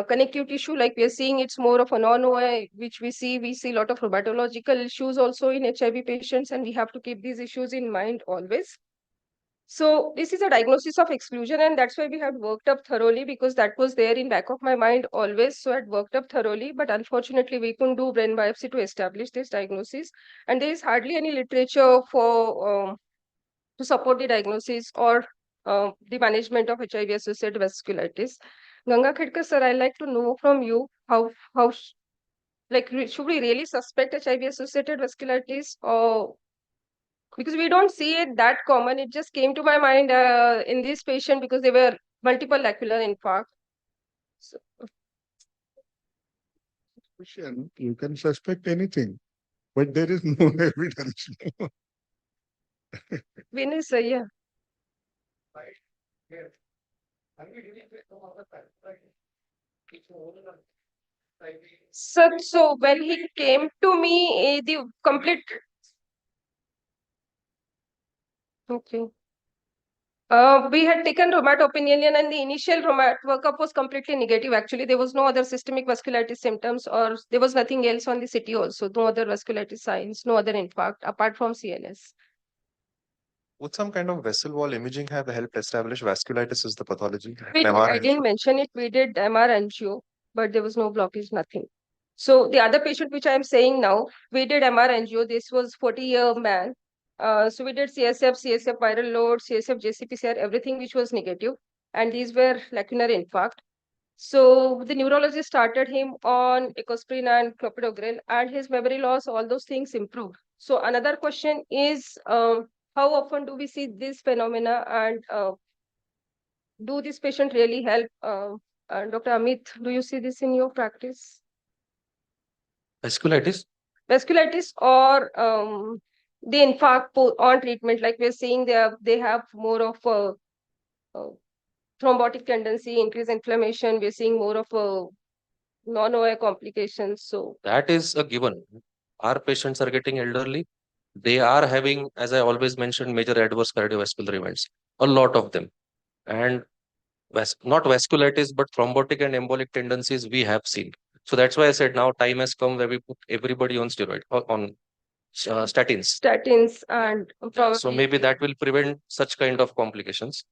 connective tissue, like we are seeing it's more of a non-OI, which we see a lot of rheumatological issues also in HIV patients, and we have to keep these issues in mind always. So this is a diagnosis of exclusion, and that's why we had worked up thoroughly, because that was there in back of my mind always. So I had worked up thoroughly, but unfortunately we couldn't do brain biopsy to establish this diagnosis. And there is hardly any literature for to support the diagnosis or the management of HIV-associated vasculitis. Ganga Khedkar, sir, I'd like to know from you should we really suspect HIV-associated vasculitis, or because we don't see it that common. It just came to my mind in this patient because there were multiple lacular infarct. So, you can suspect anything, but there is no evidence. Vinay, sir, yeah. Sir, so when he came to me, the complete. Okay. We had taken rheumatopenion, and the initial rheumat workup was completely negative. Actually, there was no other systemic vasculitis symptoms, or there was nothing else on the CT also. No other vasculitis signs, no other infarct apart from CNS. Would some kind of vessel wall imaging have helped establish vasculitis as the pathology? I didn't mention it. We did MR angio, but there was no blockage, nothing. So the other patient which I am saying now, we did MR angio. This was 40-year man. So we did CSF viral load, CSF JCPCR, everything which was negative. and these were lacunar infarct. So the neurologist started him on ecosprin and clopidogrel, and his memory loss, all those things improved. So another question is, how often do we see this phenomena, and do this patient really help? Dr. Amit, do you see this in your practice? Vasculitis? Vasculitis or the infarct on treatment, like we're seeing they have more of a thrombotic tendency, increased inflammation. We're seeing more of a non-OI complications. So That is a given. Our patients are getting elderly. They are having, as I always mentioned, major adverse cardiovascular events, a lot of them. And not vasculitis, but thrombotic and embolic tendencies we have seen. So that's why I said now time has come where we put everybody on steroid, on statins. Statins and probably. So maybe that will prevent such kind of complications.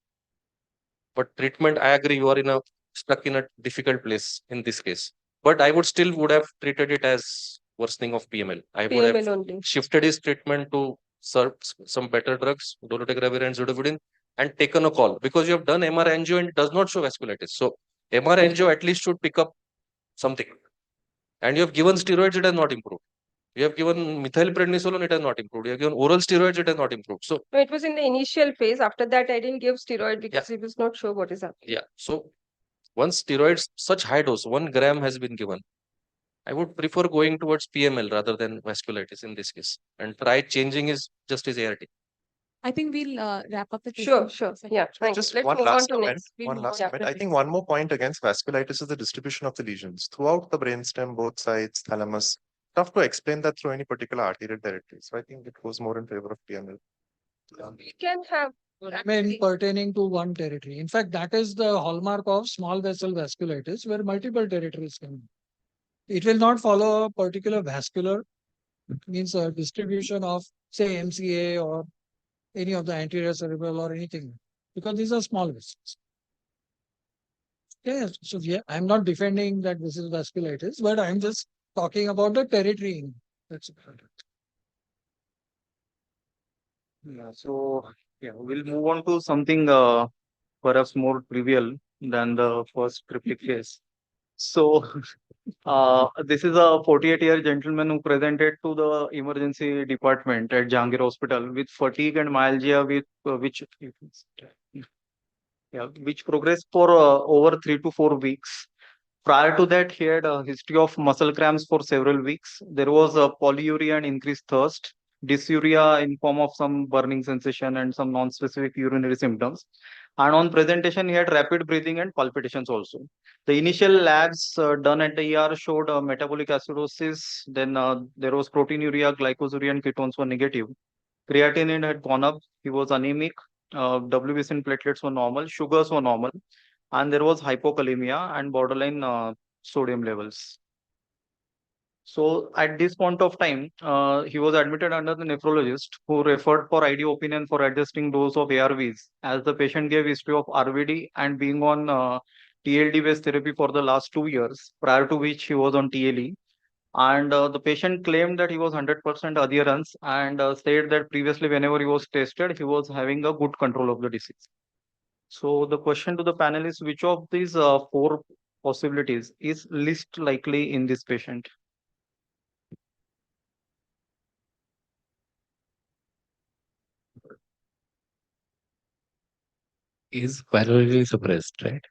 But treatment, I agree, you are stuck in a difficult place in this case. But I would have treated it as worsening of PML. I would have only. shifted his treatment to some better drugs, dolutegravir and zidovudine, and taken a call because you have done MR angio and it does not show vasculitis. So MR angio at least should pick up something. And you have given steroids, it has not improved. You have given methylprednisolone, it has not improved. You have given oral steroids, it has not improved. So No, it was in the initial phase. After that, I didn't give steroid because he was not sure what is happening. yeah, so once steroids, such high dose, 1 gram has been given, I would prefer going towards PML rather than vasculitis in this case, and try changing just his ART. I think we'll wrap up the Sure. Yeah, thanks. Just Let's one move last on to comment. next. One last comment. I think one more point against vasculitis is the distribution of the lesions throughout the brainstem, both sides, thalamus. Tough to explain that through any particular arterial territory. So I think it goes more in favor of PML. We can have Remain pertaining to one territory. In fact, that is the hallmark of small vessel vasculitis, where multiple territories can be. It will not follow a particular vascular, means a distribution of, say, MCA or any of the anterior cerebral or anything, because these are small vessels. Yes, so yeah, I'm not defending that this is vasculitis, but I'm just talking about the territory. That's about it. Yeah, so we'll move on to something perhaps more trivial than the first triplet case. So this is a 48-year gentleman who presented to the emergency department at Jahangir Hospital with fatigue and myalgia, which progressed for over 3 to 4 weeks. Prior to that, he had a history of muscle cramps for several weeks. There was a polyuria and increased thirst, dysuria in form of some burning sensation and some non-specific urinary symptoms. And on presentation, he had rapid breathing and palpitations also. The initial labs done at the ER showed metabolic acidosis. Then there was proteinuria, glycosuria, and ketones were negative. Creatinine had gone up. He was anemic. WBC and platelets were normal. Sugars were normal. And there was hypokalemia and borderline sodium levels. So at this point of time, he was admitted under the nephrologist who referred for ID opinion for adjusting dose of ARVs, as the patient gave history of RVD and being on TLD-based therapy for the last 2 years, prior to which he was on TLE. And the patient claimed that he was 100% adherence and said that previously whenever he was tested, he was having a good control of the disease. So the question to the panel is, which of these 4 possibilities is least likely in this patient? Is virally suppressed, right?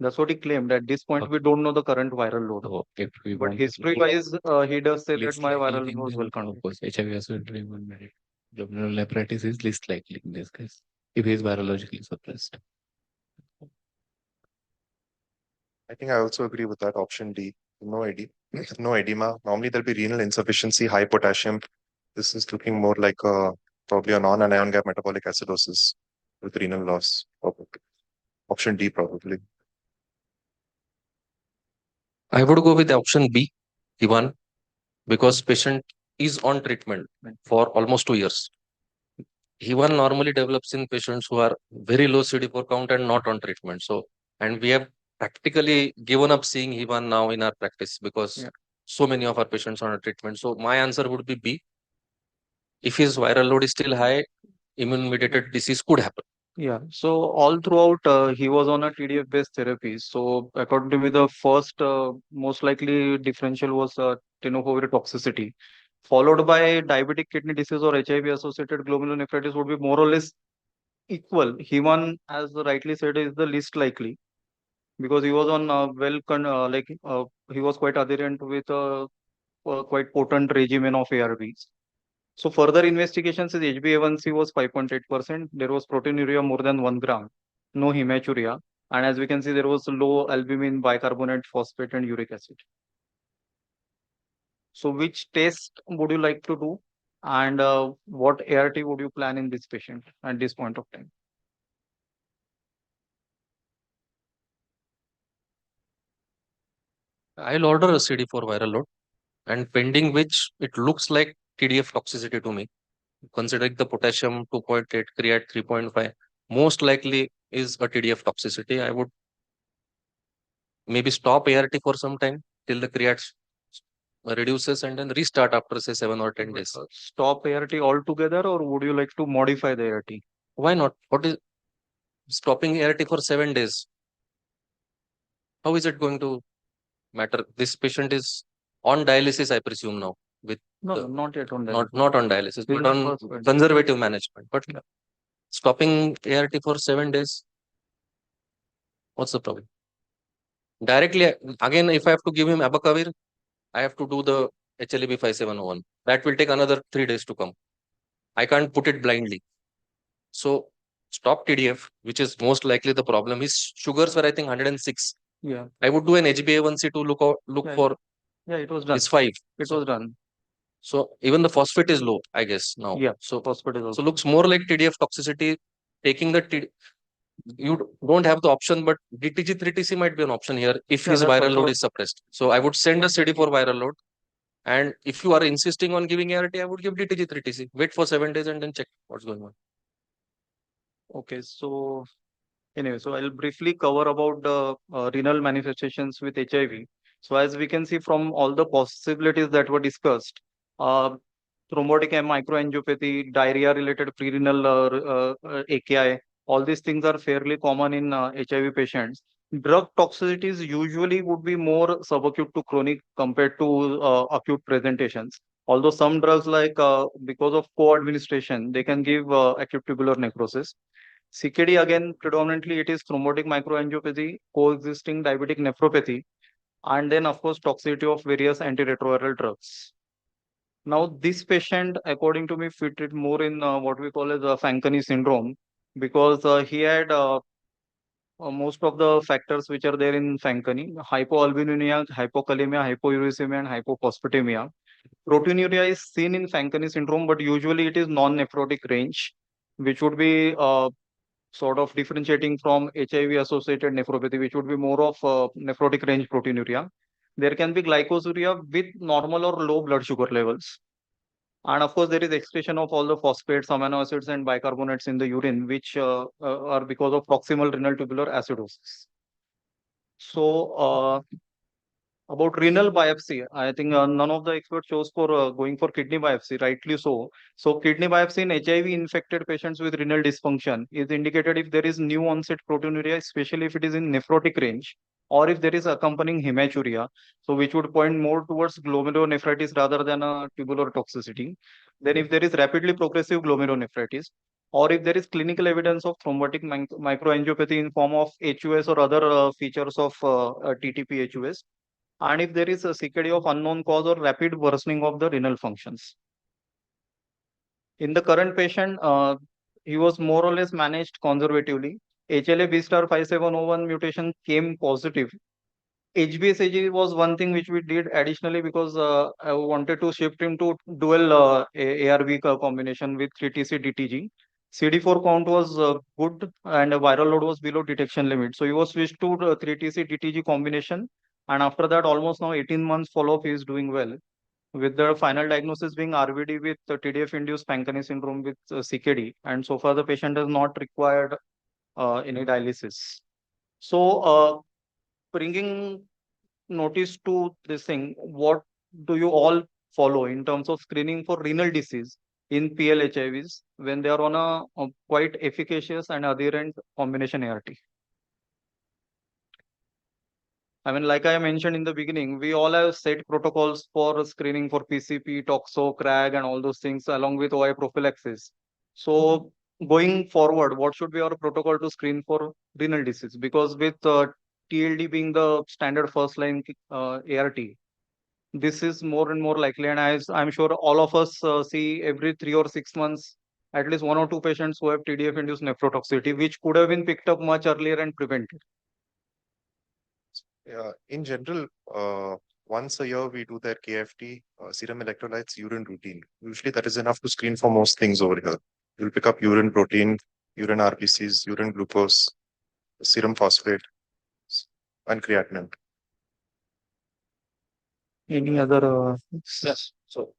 That's what he claimed. At this point, we don't know the current viral load. So if we But want history-wise, he does say that least my likely, viral then load was well of course, HIV associated merit. Abdominal nephritis is least likely in this case, if he is virologically suppressed. I think I also agree with that option D. No no edema. Normally there'll be renal insufficiency, high potassium. This is looking more like probably a non-anion gap metabolic acidosis with renal loss. Probably. Option D probably. I would go with option B, Ivan, because patient is on treatment for almost 2 years. Ivan normally develops in patients who are very low CD4 count and not on treatment. So, and we have practically given up seeing Ivan now in our practice because so many of our patients are on treatment. So my answer would be B. If his viral load is still high, immune mediated disease could happen. Yeah, so all throughout he was on a TDF based therapy. So according to me, the first most likely differential was tenofovir toxicity, followed by diabetic kidney disease or HIV associated glomerulonephritis would be more or less equal. Heman, as rightly said, is the least likely because he was on he was quite adherent with a quite potent regimen of ARBs. So further investigations is HbA1c was 5.8%. There was proteinuria more than 1 gram, no hematuria. And as we can see, there was low albumin, bicarbonate, phosphate, and uric acid. So which test would you like to do? And what ART would you plan in this patient at this point of time? I'll order a CD4 viral load, and pending which it looks like TDF toxicity to me, considering the potassium 2.8, creat 3.5, most likely is a TDF toxicity. I would maybe stop ART for some time till the creat reduces and then restart after say 7 or 10 days. Stop ART altogether, or would you like to modify the ART? Why not? What is stopping ART for 7 days? How is it going to matter? This patient is on dialysis, I presume now. With No, not yet on not dialysis. not on dialysis, but on conservative management. But stopping ART for 7 days, what's the problem? Directly again, if I have to give him abacavir, I have to do the HLEB 5701. That will take another 3 days to come. I can't put it blindly. So stop TDF, which is most likely the problem. His sugars were I think 106. Yeah. I would do an HbA1c to look Yeah, for. Yeah, it was done. It's 5. It was done. So even the phosphate is low, I guess now. Yeah. So phosphate is so also. looks more like TDF toxicity. Taking the you don't have the option, but DTG3TC might be an option here if Yeah, his that's viral also- load is suppressed. So I would send a CD4 viral load. And if you are insisting on giving ART, I would give DTG3TC. Wait for 7 days and then check what's going on. Okay, so anyway, so I'll briefly cover about the renal manifestations with HIV. So as we can see from all the possibilities that were discussed, uh, thrombotic microangiopathy, diarrhea-related prerenal AKI, all these things are fairly common in HIV patients. Drug toxicities usually would be more subacute to chronic compared to acute presentations. Although some drugs because of co-administration, they can give acute tubular necrosis. CKD again, predominantly it is thrombotic microangiopathy, coexisting diabetic nephropathy, and then of course toxicity of various antiretroviral drugs. Now this patient, according to me, fitted more in what we call as a Fanconi syndrome because he had most of the factors which are there in Fanconi: hypoalbuminemia, hypokalemia, hypouricemia, and hypophosphatemia. Proteinuria is seen in Fanconi syndrome, but usually it is non-nephrotic range, which would be sort of differentiating from HIV-associated nephropathy, which would be more of nephrotic range proteinuria. There can be glycosuria with normal or low blood sugar levels. And of course, there is excretion of all the phosphates, amino acids, and bicarbonates in the urine, which are because of proximal renal tubular acidosis. So, about renal biopsy, I think none of the experts chose for going for kidney biopsy, rightly so. So, kidney biopsy in HIV-infected patients with renal dysfunction is indicated if there is new onset proteinuria, especially if it is in nephrotic range, or if there is accompanying hematuria, so which would point more towards glomerulonephritis rather than a tubular toxicity. Then, if there is rapidly progressive glomerulonephritis, or if there is clinical evidence of thrombotic microangiopathy in form of HUS or other features of TTP HUS, and if there is a CKD of unknown cause or rapid worsening of the renal functions. In the current patient, he was more or less managed conservatively. HLA-B star 5701 mutation came positive. HBsAg was one thing which we did additionally because I wanted to shift him to dual ARV combination with 3TC DTG. CD4 count was good and a viral load was below detection limit. So he was switched to the 3TC DTG combination. And after that, almost now 18 months follow-up, he is doing well. With the final diagnosis being RVD with TDF-induced Fanconi syndrome with CKD. And so far, the patient has not required any dialysis. So, bringing notice to this thing, what do you all follow in terms of screening for renal disease? in PL HIVs when they are on a quite efficacious and adherent combination ART. I mean, like I mentioned in the beginning, we all have set protocols for screening for PCP, toxo, CRAG, and all those things along with OI prophylaxis. So going forward, what should be our protocol to screen for renal disease? Because with TLD being the standard first line ART, this is more and more likely. And as I'm sure all of us see every 3 or 6 months, at least 1 or 2 patients who have TDF-induced nephrotoxicity, which could have been picked up much earlier and prevented. Yeah, in general, once a year we do their KFT, serum electrolytes, urine routine. Usually that is enough to screen for most things over here. You'll pick up urine protein, urine RBCs, urine glucose, serum phosphate, and creatinine. Any other? Yes. So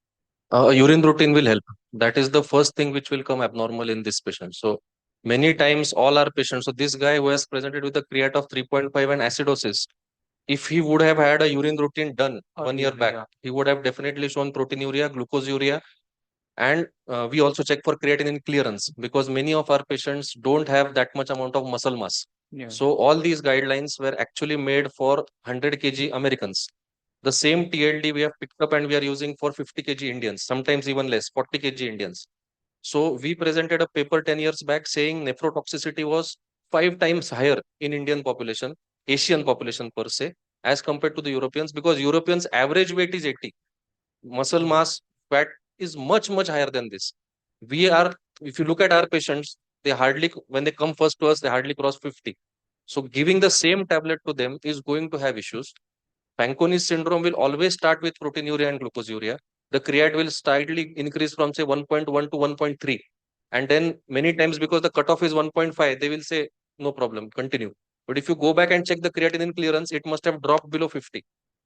urine routine will help. That is the first thing which will come abnormal in this patient. So many times all our patients, so this guy who has presented with a creat of 3.5 and acidosis, if he would have had a urine routine done 1 year back, he would have definitely shown proteinuria, glucoseuria, and we also check for creatinine clearance because many of our patients don't have that much amount of muscle mass. Yeah. So all these guidelines were actually made for 100 kg Americans. The same TLD we have picked up and we are using for 50 kg Indians, sometimes even less, 40 kg Indians. So we presented a paper 10 years back saying nephrotoxicity was 5 times higher in Indian population, Asian population per se, as compared to the Europeans, because Europeans average weight is 80. Muscle mass, fat is much, much higher than this. We are, if you look at our patients, they hardly, when they come first to us, they hardly cross 50. So giving the same tablet to them is going to have issues. Fanconi syndrome will always start with proteinuria and glucoseuria. The creat will slightly increase from say 1.1 to 1.3. And then many times because the cutoff is 1.5, they will say, no problem, continue. But if you go back and check the creatinine clearance, it must have dropped below 50.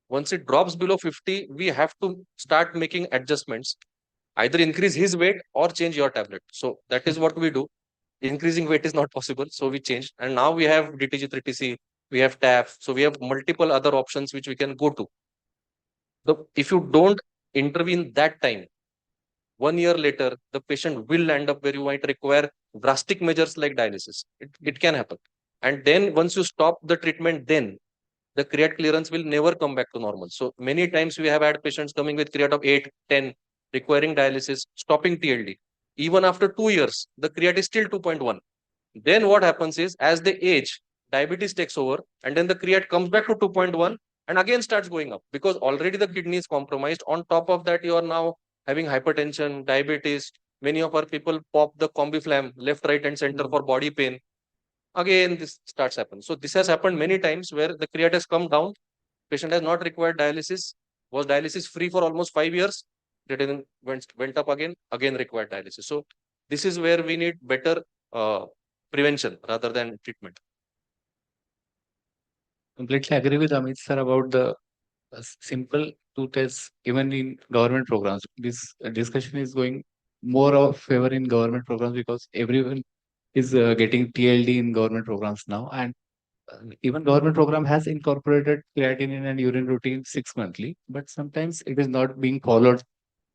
Once it drops below 50, we have to start making adjustments. Either increase his weight or change your tablet. So that is what we do. Increasing weight is not possible. So we changed. And now we have DTG3TC, we have TAF. So we have multiple other options which we can go to. So if you don't intervene that time, 1 year later, the patient will end up where you might require drastic measures like dialysis. It can happen. And then once you stop the treatment, then the creat clearance will never come back to normal. So many times we have had patients coming with creat of 8, 10, requiring dialysis, stopping TLD. Even after 2 years, the creat is still 2.1. Then what happens is, as they age, diabetes takes over, and then the creat comes back to 2.1 and again starts going up because already the kidney is compromised. On top of that, you are now having hypertension, diabetes. Many of our people pop the combiflam left, right, and center for body pain. Again, this starts happening. So this has happened many times where the creat has come down, patient has not required dialysis, was dialysis free for almost 5 years, creatinine went up again required dialysis. So this is where we need better prevention rather than treatment. Completely agree with Amit sir about the simple two tests even in government programs. This discussion is going more of favor in government programs because everyone is getting TLD in government programs now, and even government program has incorporated creatinine and urine routine 6 monthly, but sometimes it is not being followed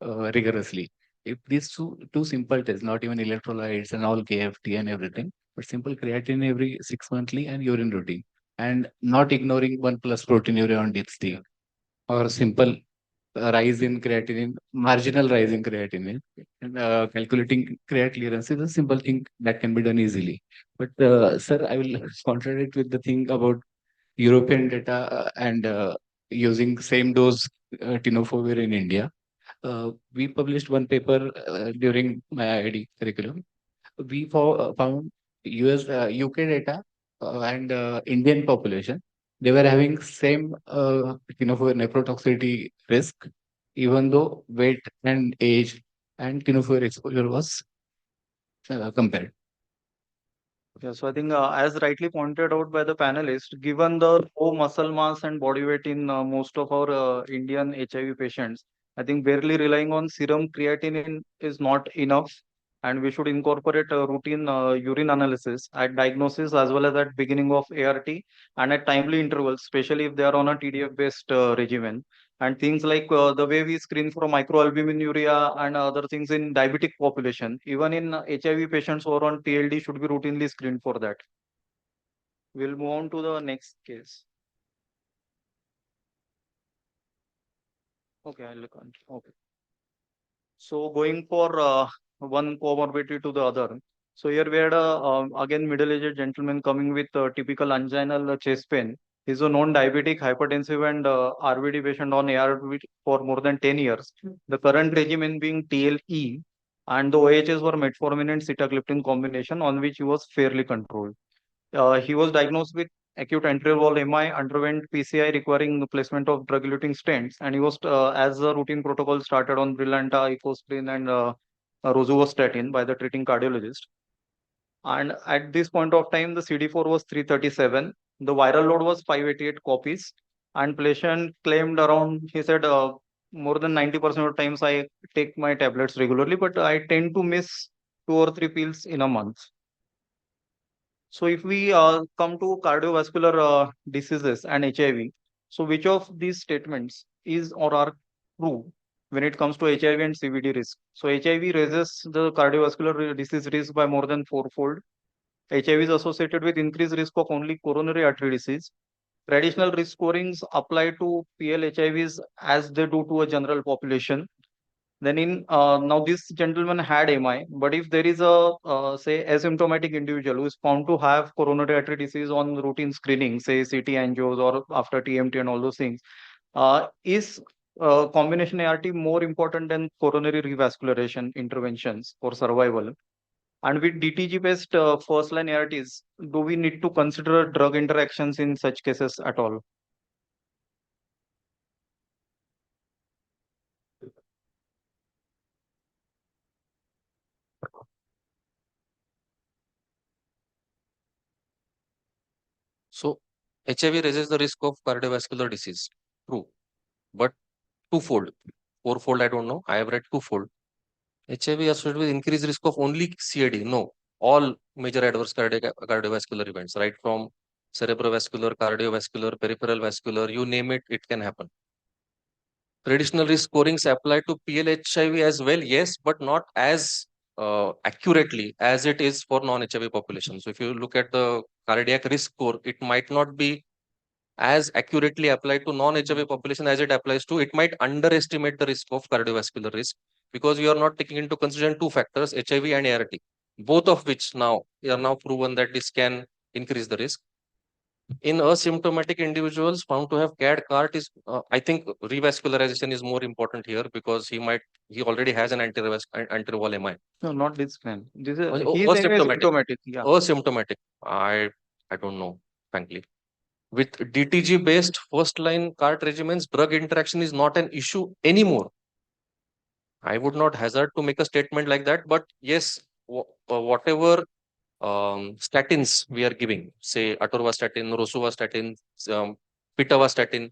rigorously. If these two simple tests, not even electrolytes and all KFT and everything, but simple creatinine every 6 monthly and urine routine, and not ignoring 1+ proteinuria on DIPST or simple rise in creatinine, marginal rise in creatinine, and calculating creat clearance is a simple thing that can be done easily. But sir, I will contradict with the thing about European data and using same dose tenofovir in India. We published one paper during my IID curriculum. We found UK data and Indian population. They were having same tenofovir nephrotoxicity risk, even though weight and age and tenofovir exposure was compared. Yeah, so I think as rightly pointed out by the panelist, given the low muscle mass and body weight in most of our Indian HIV patients, I think barely relying on serum creatinine is not enough, and we should incorporate a routine urine analysis at diagnosis as well as at beginning of ART and at timely intervals, especially if they are on a TDF-based regimen. And things like the way we screen for microalbuminuria and other things in diabetic population, even in HIV patients who are on TLD should be routinely screened for that. We'll move on to the next case. Okay, I'll look on. Okay. So going for one comorbidity to the other. So here we had again middle-aged gentleman coming with typical anginal chest pain. He's a non-diabetic, hypertensive, and RVD patient on ARV for more than 10 years. The current regimen being TLE, and the OHs were metformin and sitagliptin combination, on which he was fairly controlled. He was diagnosed with acute anterior wall MI, underwent PCI requiring the placement of drug-eluting stents, and he was, as a routine protocol, started on Brilinta, Ecosprin, and rosuvastatin by the treating cardiologist. And at this point of time, the CD4 was 337. The viral load was 588 copies. And patient claimed around, he said, more than 90% of times I take my tablets regularly, but I tend to miss 2 or 3 pills in a month. So if we come to cardiovascular diseases and HIV, so which of these statements is or are true when it comes to HIV and CVD risk? So HIV raises the cardiovascular disease risk by more than fourfold. HIV is associated with increased risk of only coronary artery disease. Traditional risk scorings apply to PL-HIVs as they do to a general population. Then in now this gentleman had MI, but if there is a say asymptomatic individual who is found to have coronary artery disease on routine screening, say CT angios or after TMT and all those things, is combination ART more important than coronary revascularization interventions for survival? And with DTG based first line ARTs, do we need to consider drug interactions in such cases at all? So HIV raises the risk of cardiovascular disease. True. But twofold. Fourfold, I don't know. I have read twofold. HIV associated with increased risk of only CAD. No. All major adverse cardiovascular events, right from cerebrovascular, cardiovascular, peripheral vascular, you name it, it can happen. Traditional risk scorings apply to PL-HIV as well, yes, but not as accurately as it is for non-HIV population. So if you look at the cardiac risk score, it might not be as accurately applied to non-HIV population as it applies to. It might underestimate the risk of cardiovascular risk because we are not taking into consideration two factors, HIV and ART, both of which now are now proven that this can increase the risk. In asymptomatic individuals found to have CAD-CART is, I think revascularization is more important here because he already has an anterior wall MI. No, not this man. This is asymptomatic. Yeah. Asymptomatic. I don't know, frankly. With DTG based first line CART regimens, drug interaction is not an issue anymore. I would not hazard to make a statement like that, but yes, whatever statins we are giving, say atorvastatin, rosuvastatin, pitavastatin,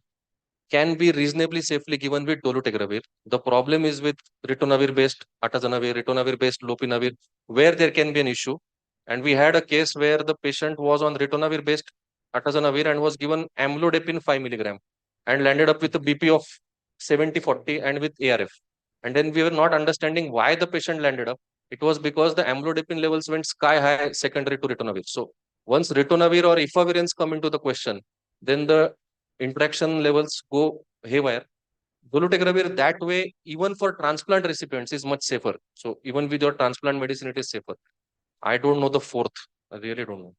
can be reasonably safely given with dolutegravir. The problem is with ritonavir-based atazanavir, ritonavir-based lopinavir, where there can be an issue. And we had a case where the patient was on ritonavir-based atazanavir and was given amlodipine 5 milligram and landed up with a BP of 70-40 and with ARF. And then we were not understanding why the patient landed up. It was because the amlodipine levels went sky high secondary to ritonavir. So once ritonavir or efavirenz come into the question, then the interaction levels go haywire. Dolutegravir that way, even for transplant recipients, is much safer. So even with your transplant medicine, it is safer. I don't know the fourth. I really don't know.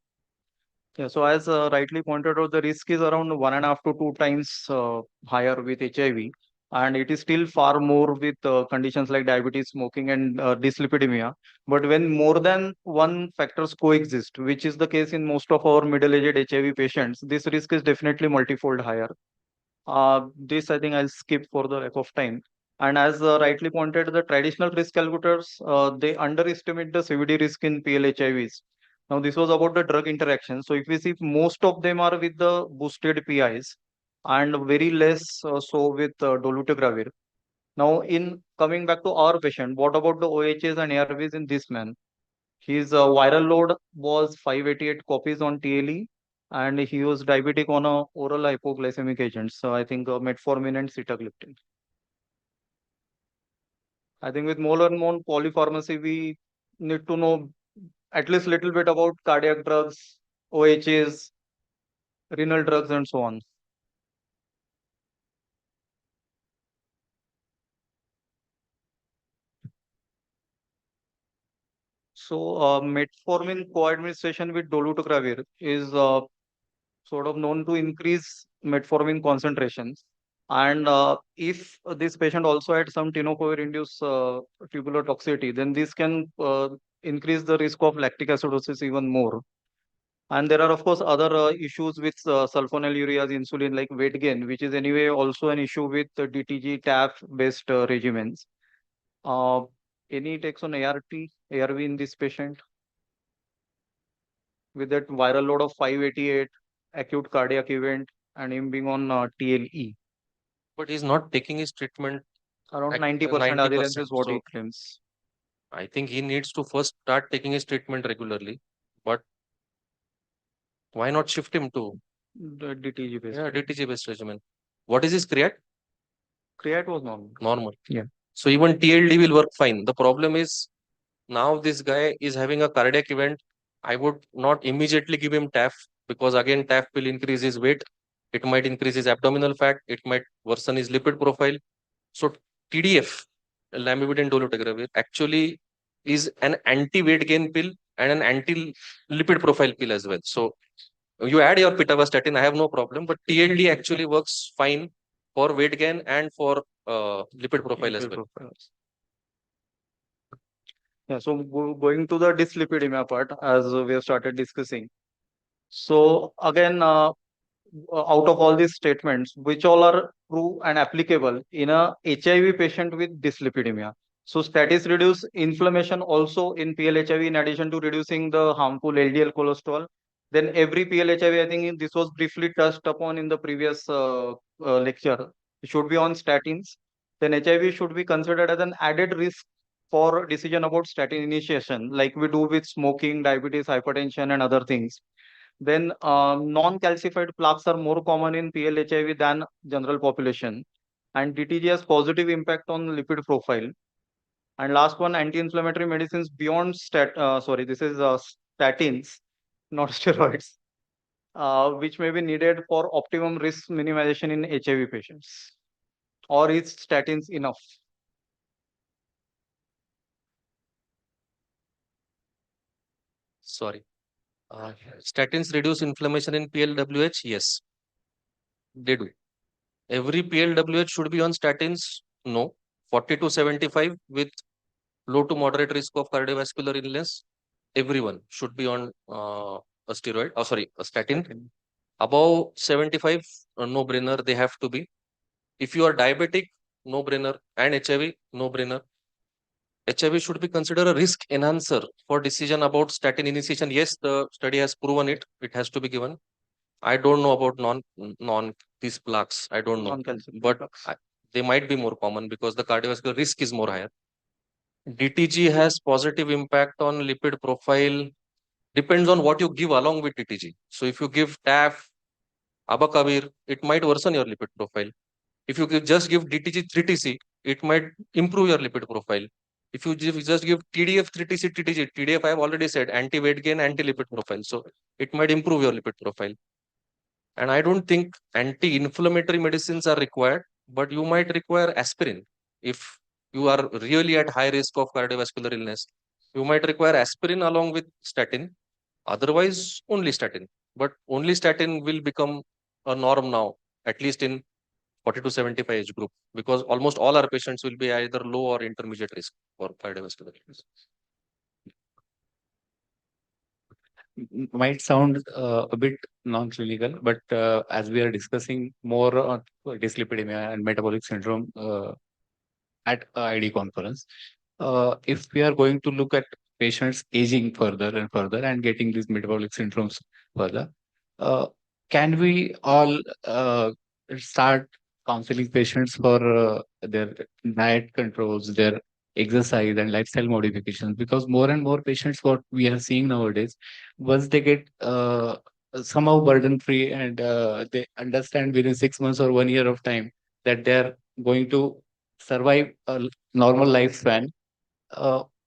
Yeah, so as rightly pointed out, the risk is around 1.5 to 2 times higher with HIV, and it is still far more with conditions like diabetes, smoking, and dyslipidemia. But when more than one factors coexist, which is the case in most of our middle-aged HIV patients, this risk is definitely multifold higher. This I think I'll skip for the lack of time. And as rightly pointed, the traditional risk calculators, they underestimate the CVD risk in PL-HIVs. Now, this was about the drug interaction. So if we see, most of them are with the boosted PIs and very less so with dolutegravir. Now, in coming back to our patient, what about the OHs and ARVs in this man? His viral load was 588 copies on TLE. and he was diabetic on a oral hypoglycemic agent. So I think metformin and sitagliptin. I think with more and more polypharmacy, we need to know at least little bit about cardiac drugs, OHs, renal drugs, and so on. So metformin co-administration with dolutegravir is sort of known to increase metformin concentrations. And if this patient also had some tenofovir-induced tubular toxicity, then this can increase the risk of lactic acidosis even more. And there are, of course, other issues with sulfonylureas, insulin, like weight gain, which is anyway also an issue with DTG, TAF-based regimens. Any takes on ARV in this patient? With that viral load of 588, acute cardiac event, and him being on TLE. But he's not taking his treatment. Around at 90% adherence is what so he claims. I think he needs to first start taking his treatment regularly. But why not shift him to the DTG based? Yeah, DTG based regimen. What is his creat? Creat was normal. Normal. Yeah. So even TLD will work fine. The problem is now this guy is having a cardiac event. I would not immediately give him TAF because again TAF will increase his weight. It might increase his abdominal fat. It might worsen his lipid profile. So TDF, lamivudine dolutegravir, actually is an anti-weight gain pill and an anti-lipid profile pill as well. So you add your pitavastatin, I have no problem, but TLD actually works fine for weight gain and for lipid profile as well. Yeah, so going to the dyslipidemia part, as we have started discussing. So again, out of all these statements, which all are true and applicable in a HIV patient with dyslipidemia? So statins reduce inflammation also in PL-HIV in addition to reducing the harmful LDL cholesterol. Then every PL-HIV, I think this was briefly touched upon in the previous lecture, should be on statins. Then HIV should be considered as an added risk for decision about statin initiation, like we do with smoking, diabetes, hypertension, and other things. Then non-calcified plaques are more common in PL-HIV than general population. And DTG has positive impact on lipid profile. And last one, anti-inflammatory medicines beyond statins, not steroids, which may be needed for optimum risk minimization in HIV patients. Or is statins enough? Sorry. Statins reduce inflammation in PLWH? Yes, they do. Every PLWH should be on statins? No. 40 to 75 with low to moderate risk of cardiovascular illness, everyone should be on a steroid, a statin. Above 75, no brainer, they have to be. If you are diabetic, no brainer, and HIV, no brainer. HIV should be considered a risk enhancer for decision about statin initiation. Yes, the study has proven it. It has to be given. I don't know about these plaques. I don't know, but they might be more common because the cardiovascular risk is more higher. DTG has positive impact on lipid profile. Depends on what you give along with DTG. So if you give TAF, abacavir, it might worsen your lipid profile. If you just give DTG 3TC, it might improve your lipid profile. If you just give TDF 3TC, TDF I have already said, anti-weight gain, anti-lipid profile. So it might improve your lipid profile. And I don't think anti-inflammatory medicines are required, but you might require aspirin. If you are really at high risk of cardiovascular illness, you might require aspirin along with statin. Otherwise, only statin. But only statin will become a norm now, at least in 40 to 75 age group, because almost all our patients will be either low or intermediate risk for cardiovascular illness. Might sound a bit non-clinical, but as we are discussing more on dyslipidemia and metabolic syndrome at ID conference, if we are going to look at patients aging further and further and getting these metabolic syndromes further, can we all start counseling patients for their diet controls, their exercise and lifestyle modifications? Because more and more patients, what we are seeing nowadays, once they get somehow burden free, and they understand within 6 months or 1 year of time that they're going to survive a normal lifespan.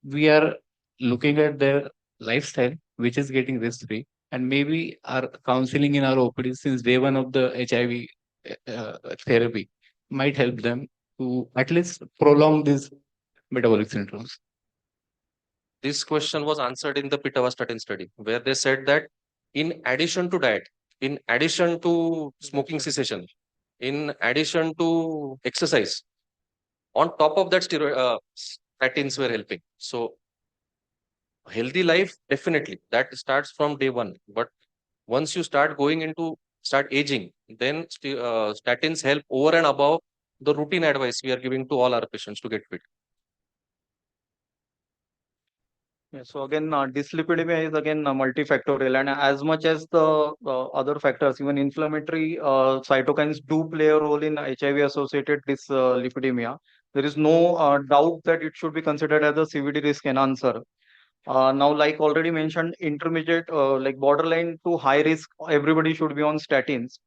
We are looking at their lifestyle, which is getting risk free, and maybe our counseling in our OPD since day one of the HIV therapy might help them to at least prolong these metabolic syndromes. This question was answered in the pitavastatin study, where they said that in addition to diet, in addition to smoking cessation, in addition to exercise, on top of that, statins were helping. So healthy life, definitely, that starts from day one. But once you start start aging, then statins help over and above the routine advice we are giving to all our patients to get fit. Yeah, so again, dyslipidemia is again multifactorial, and as much as the other factors, even inflammatory cytokines do play a role in HIV-associated dyslipidemia. There is no doubt that it should be considered as a CVD risk enhancer. Now, like already mentioned, intermediate, like borderline to high risk, everybody should be on statins.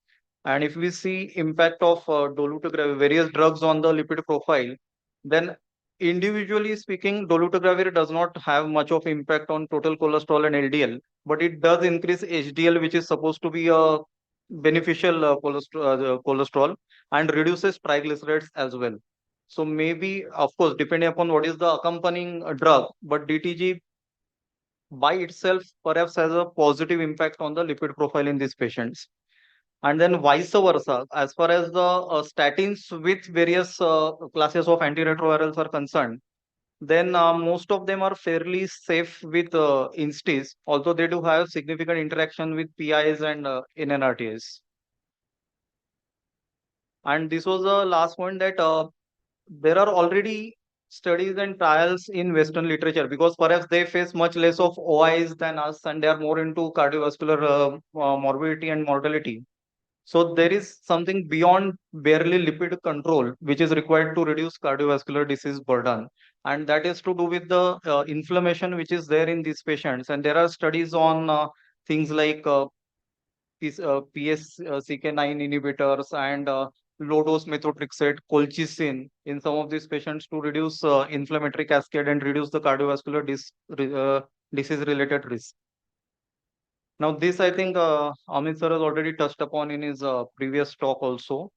And if we see impact of dolutegravir, various drugs on the lipid profile, then individually speaking, dolutegravir does not have much of impact on total cholesterol and LDL, but it does increase HDL, which is supposed to be a beneficial cholesterol, and reduces triglycerides as well. So maybe, of course, depending upon what is the accompanying drug, but DTG by itself perhaps has a positive impact on the lipid profile in these patients. And then vice versa, as far as the statins with various classes of antiretrovirals are concerned, then most of them are fairly safe with instis, although they do have significant interaction with PIs and NNRTs. And this was the last point that there are already studies and trials in Western literature, because perhaps they face much less of OIs than us and they are more into cardiovascular morbidity and mortality. So there is something beyond barely lipid control, which is required to reduce cardiovascular disease burden. And that is to do with the inflammation which is there in these patients. And there are studies on things like PSCK9 inhibitors and low-dose methotrexate, colchicine in some of these patients to reduce inflammatory cascade and reduce the cardiovascular disease-related risk. Now, this I think Amit sir has already touched upon in his previous talk also.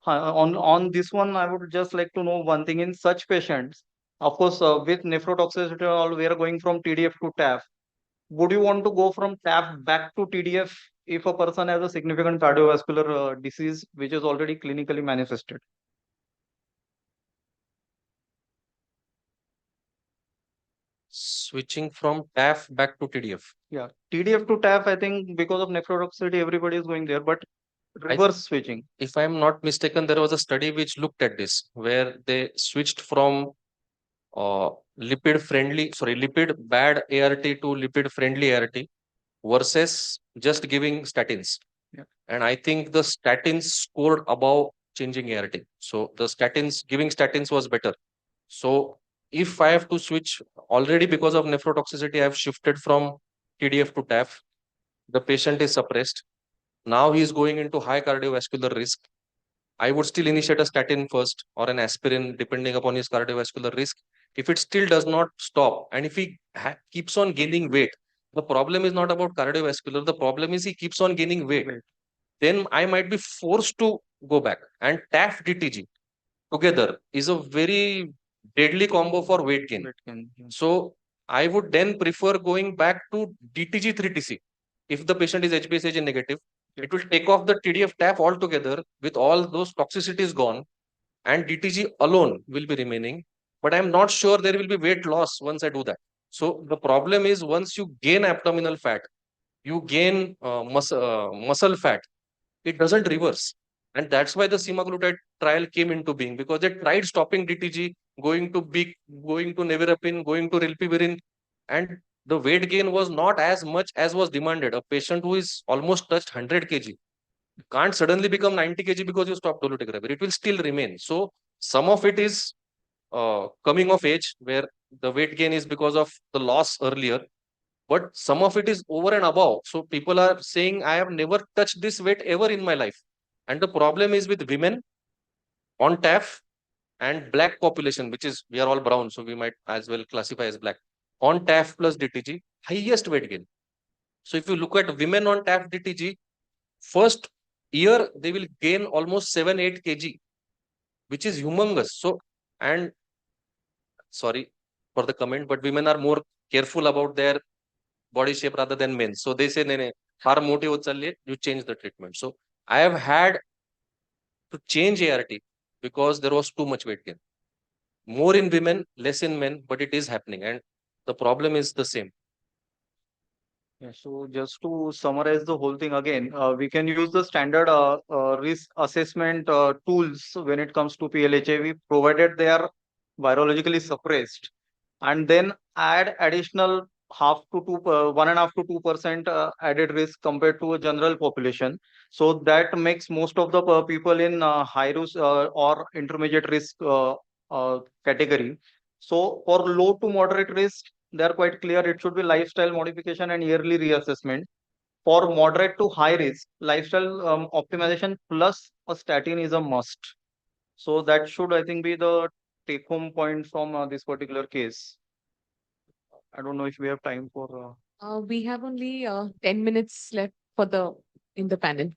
On this one, I would just like to know one thing. In such patients, of course, with nephrotoxicity, all we are going from TDF to TAF. Would you want to go from TAF back to TDF if a person has a significant cardiovascular disease which is already clinically manifested? Switching from TAF back to TDF. Yeah, TDF to TAF, I think because of nephrotoxicity, everybody is going there, but reverse switching. If I'm not mistaken, there was a study which looked at this, where they switched from lipid bad ART to lipid friendly ART versus just giving statins. Yeah. And I think the statins scored above changing ART. So the giving statins was better. So if I have to switch already because of nephrotoxicity, I have shifted from TDF to TAF. The patient is suppressed. Now he is going into high cardiovascular risk. I would still initiate a statin first or an aspirin, depending upon his cardiovascular risk. If it still does not stop, and if he keeps on gaining weight, the problem is not about cardiovascular. The problem is he keeps on gaining weight. Then I might be forced to go back. And TAF DTG together is a very deadly combo for weight gain. So I would then prefer going back to DTG 3TC. If the patient is HbA1c negative, it will take off the TDF TAF altogether with all those toxicities gone, and DTG alone will be remaining. But I'm not sure there will be weight loss once I do that. So the problem is once you gain abdominal fat, you gain muscle fat, it doesn't reverse. And that's why the semaglutide trial came into being, because they tried stopping DTG, going to nevirapine, going to rilpivirine, and the weight gain was not as much as was demanded. A patient who is almost touched 100 kg can't suddenly become 90 kg because you stop dolutegravir. It will still remain. So some of it is coming of age, where the weight gain is because of the loss earlier. but some of it is over and above. So people are saying, I have never touched this weight ever in my life. And the problem is with women on TAF and black population, which is, we are all brown, so we might as well classify as black. On TAF plus DTG, highest weight gain. So if you look at women on TAF DTG, first year they will gain almost 7-8 kg, which is humongous. So, and sorry for the comment, but women are more careful about their body shape rather than men. So they say, "Nee, far मोटी हो चल you change the treatment." So I have had to change ART because there was too much weight gain. More in women, less in men, but it is happening, and the problem is the same. Yeah, so just to summarize the whole thing again, we can use the standard risk assessment tools when it comes to PLHIV, provided they are virologically suppressed, and then add additional half to 1.5 to 2% added risk compared to a general population. So that makes most of the people in high risk or intermediate risk category. So for low to moderate risk, they are quite clear. It should be lifestyle modification and yearly reassessment. For moderate to high risk, lifestyle optimization plus a statin is a must. So that should, I think, be the take home point from this particular case. I don't know if we have time for. We have only 10 minutes left for in the panel.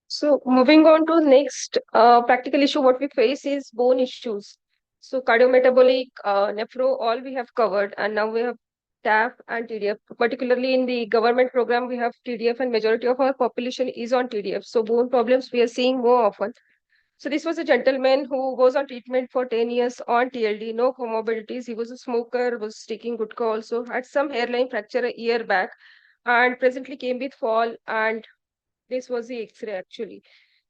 So moving on to next practical issue, what we face is bone issues. So cardiometabolic, nephro, all we have covered, and now we have TAF and TDF. Particularly in the government program, we have TDF, and majority of our population is on TDF. So bone problems we are seeing more often. So this was a gentleman who was on treatment for 10 years on TLD, no comorbidities. He was a smoker, was taking Gutka also, had some hairline fracture a year back, and presently came with fall, and this was the X-ray actually.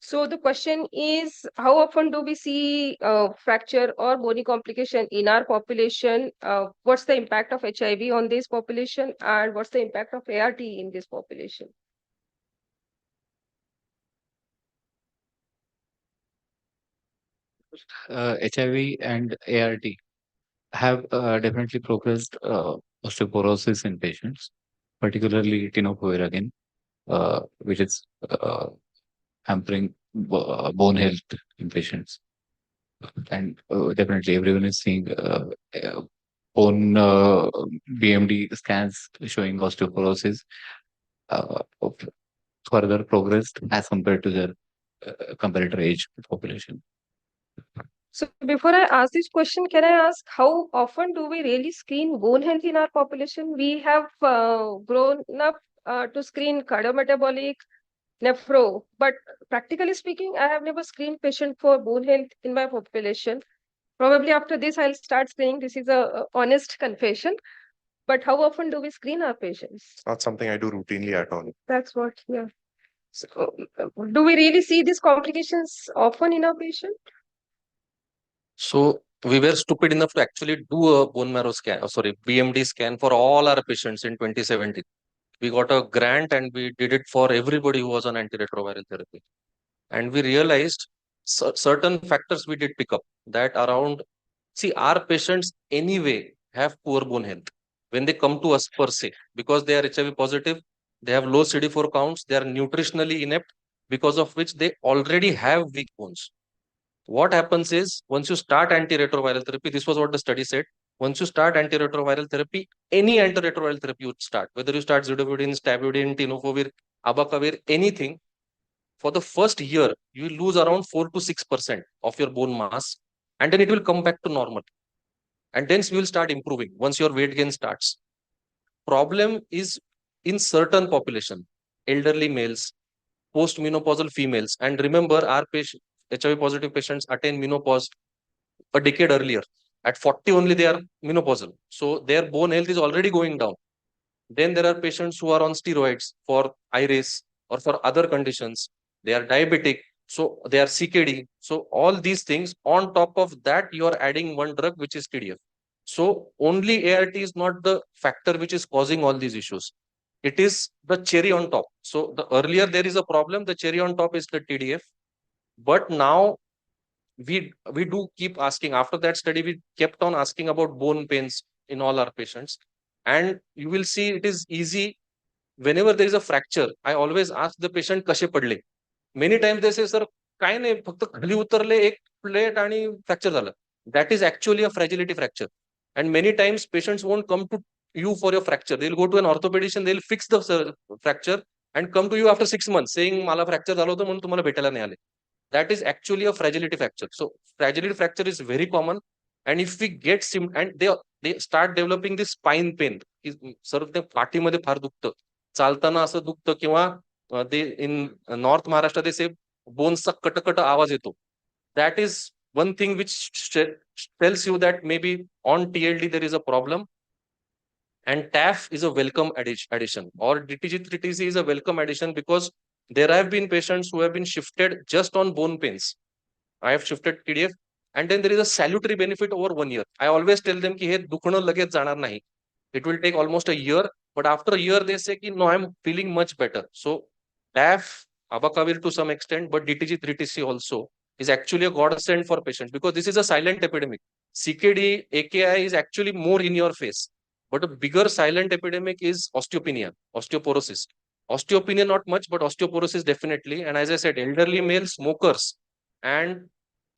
So the question is, how often do we see fracture or bony complication in our population? What's the impact of HIV on this population, and what's the impact of ART in this population? HIV and ART have definitely progressed osteoporosis in patients, particularly tenofovir again, which is hampering bone health in patients. And definitely everyone is seeing bone BMD scans showing osteoporosis further progressed as compared to their comparator age population. So before I ask this question, can I ask how often do we really screen bone health in our population? We have grown up to screen cardiometabolic, nephro, but practically speaking, I have never screened patient for bone health in my population. Probably after this, I'll start screening. This is a honest confession. But how often do we screen our patients? It's not something I do routinely at all. That's what, yeah. So, do we really see these complications often in our patient? So we were stupid enough to actually do a bone marrow scan, BMD scan for all our patients in 2017. We got a grant and we did it for everybody who was on antiretroviral therapy. And we realized certain factors we did pick up that around, see, our patients anyway have poor bone health when they come to us per se, because they are HIV positive, they have low CD4 counts, they are nutritionally inept, because of which they already have weak bones. What happens is, once you start antiretroviral therapy, this was what the study said, once you start antiretroviral therapy, any antiretroviral therapy you start, whether you start zidovudine, stavudine, tenofovir, abacavir, anything, for the first year, you will lose around 4 to 6% of your bone mass, and then it will come back to normal. And then you will start improving once your weight gain starts. Problem is in certain population, elderly males, postmenopausal females, and remember, our patient, HIV positive patients attain menopause a decade earlier. At 40 only they are menopausal. So their bone health is already going down. Then there are patients who are on steroids for iris or for other conditions. They are diabetic. So they are CKD. So all these things, on top of that, you are adding one drug, which is TDF. So only ART is not the factor which is causing all these issues. It is the cherry on top. So the earlier there is a problem, the cherry on top is the TDF. But now we do keep asking. After that study, we kept on asking about bone pains in all our patients. And you will see it is easy. Whenever there is a fracture, I always ask the patient, "Kashe padle?" Many times they say, "Sir, काय नाही, फक्त खाली उतरले एक plate आणि fracture झालं." That is actually a fragility fracture. And many times patients won't come to you for your fracture. They'll go to an orthopedician, they'll fix the fracture and come to you after 6 months saying, "मला fracture झालं होतं म्हणून तुम्हाला भेटायला नाही आले." That is actually a fragility fracture. So fragility fracture is very common. And if we get and they start developing this spine pain, sir ते पाठीमध्ये फार दुखतं, चालताना असं दुखतं, किंवा ते इन नॉर्थ महाराष्ट्र they say बोन्सचा कटकट आवाज येतो. That is one thing which tells you that maybe on TLD there is a problem. And TAF is a welcome addition, or DTG3TC is a welcome addition, because there have been patients who have been shifted just on bone pains. I have shifted TDF, and then there is a salutary benefit over 1 year. I always tell them ki he dukhno lagech janar nahi. It will take almost a year, but after a year they say ki no, I'm feeling much better. So TAF, abacavir to some extent, but DTG3TC also is actually a godsend for patients, because this is a silent epidemic. CKD, AKI is actually more in your face. But a bigger silent epidemic is osteopenia, osteoporosis. Osteopenia, not much, but osteoporosis definitely. And as I said, elderly male smokers and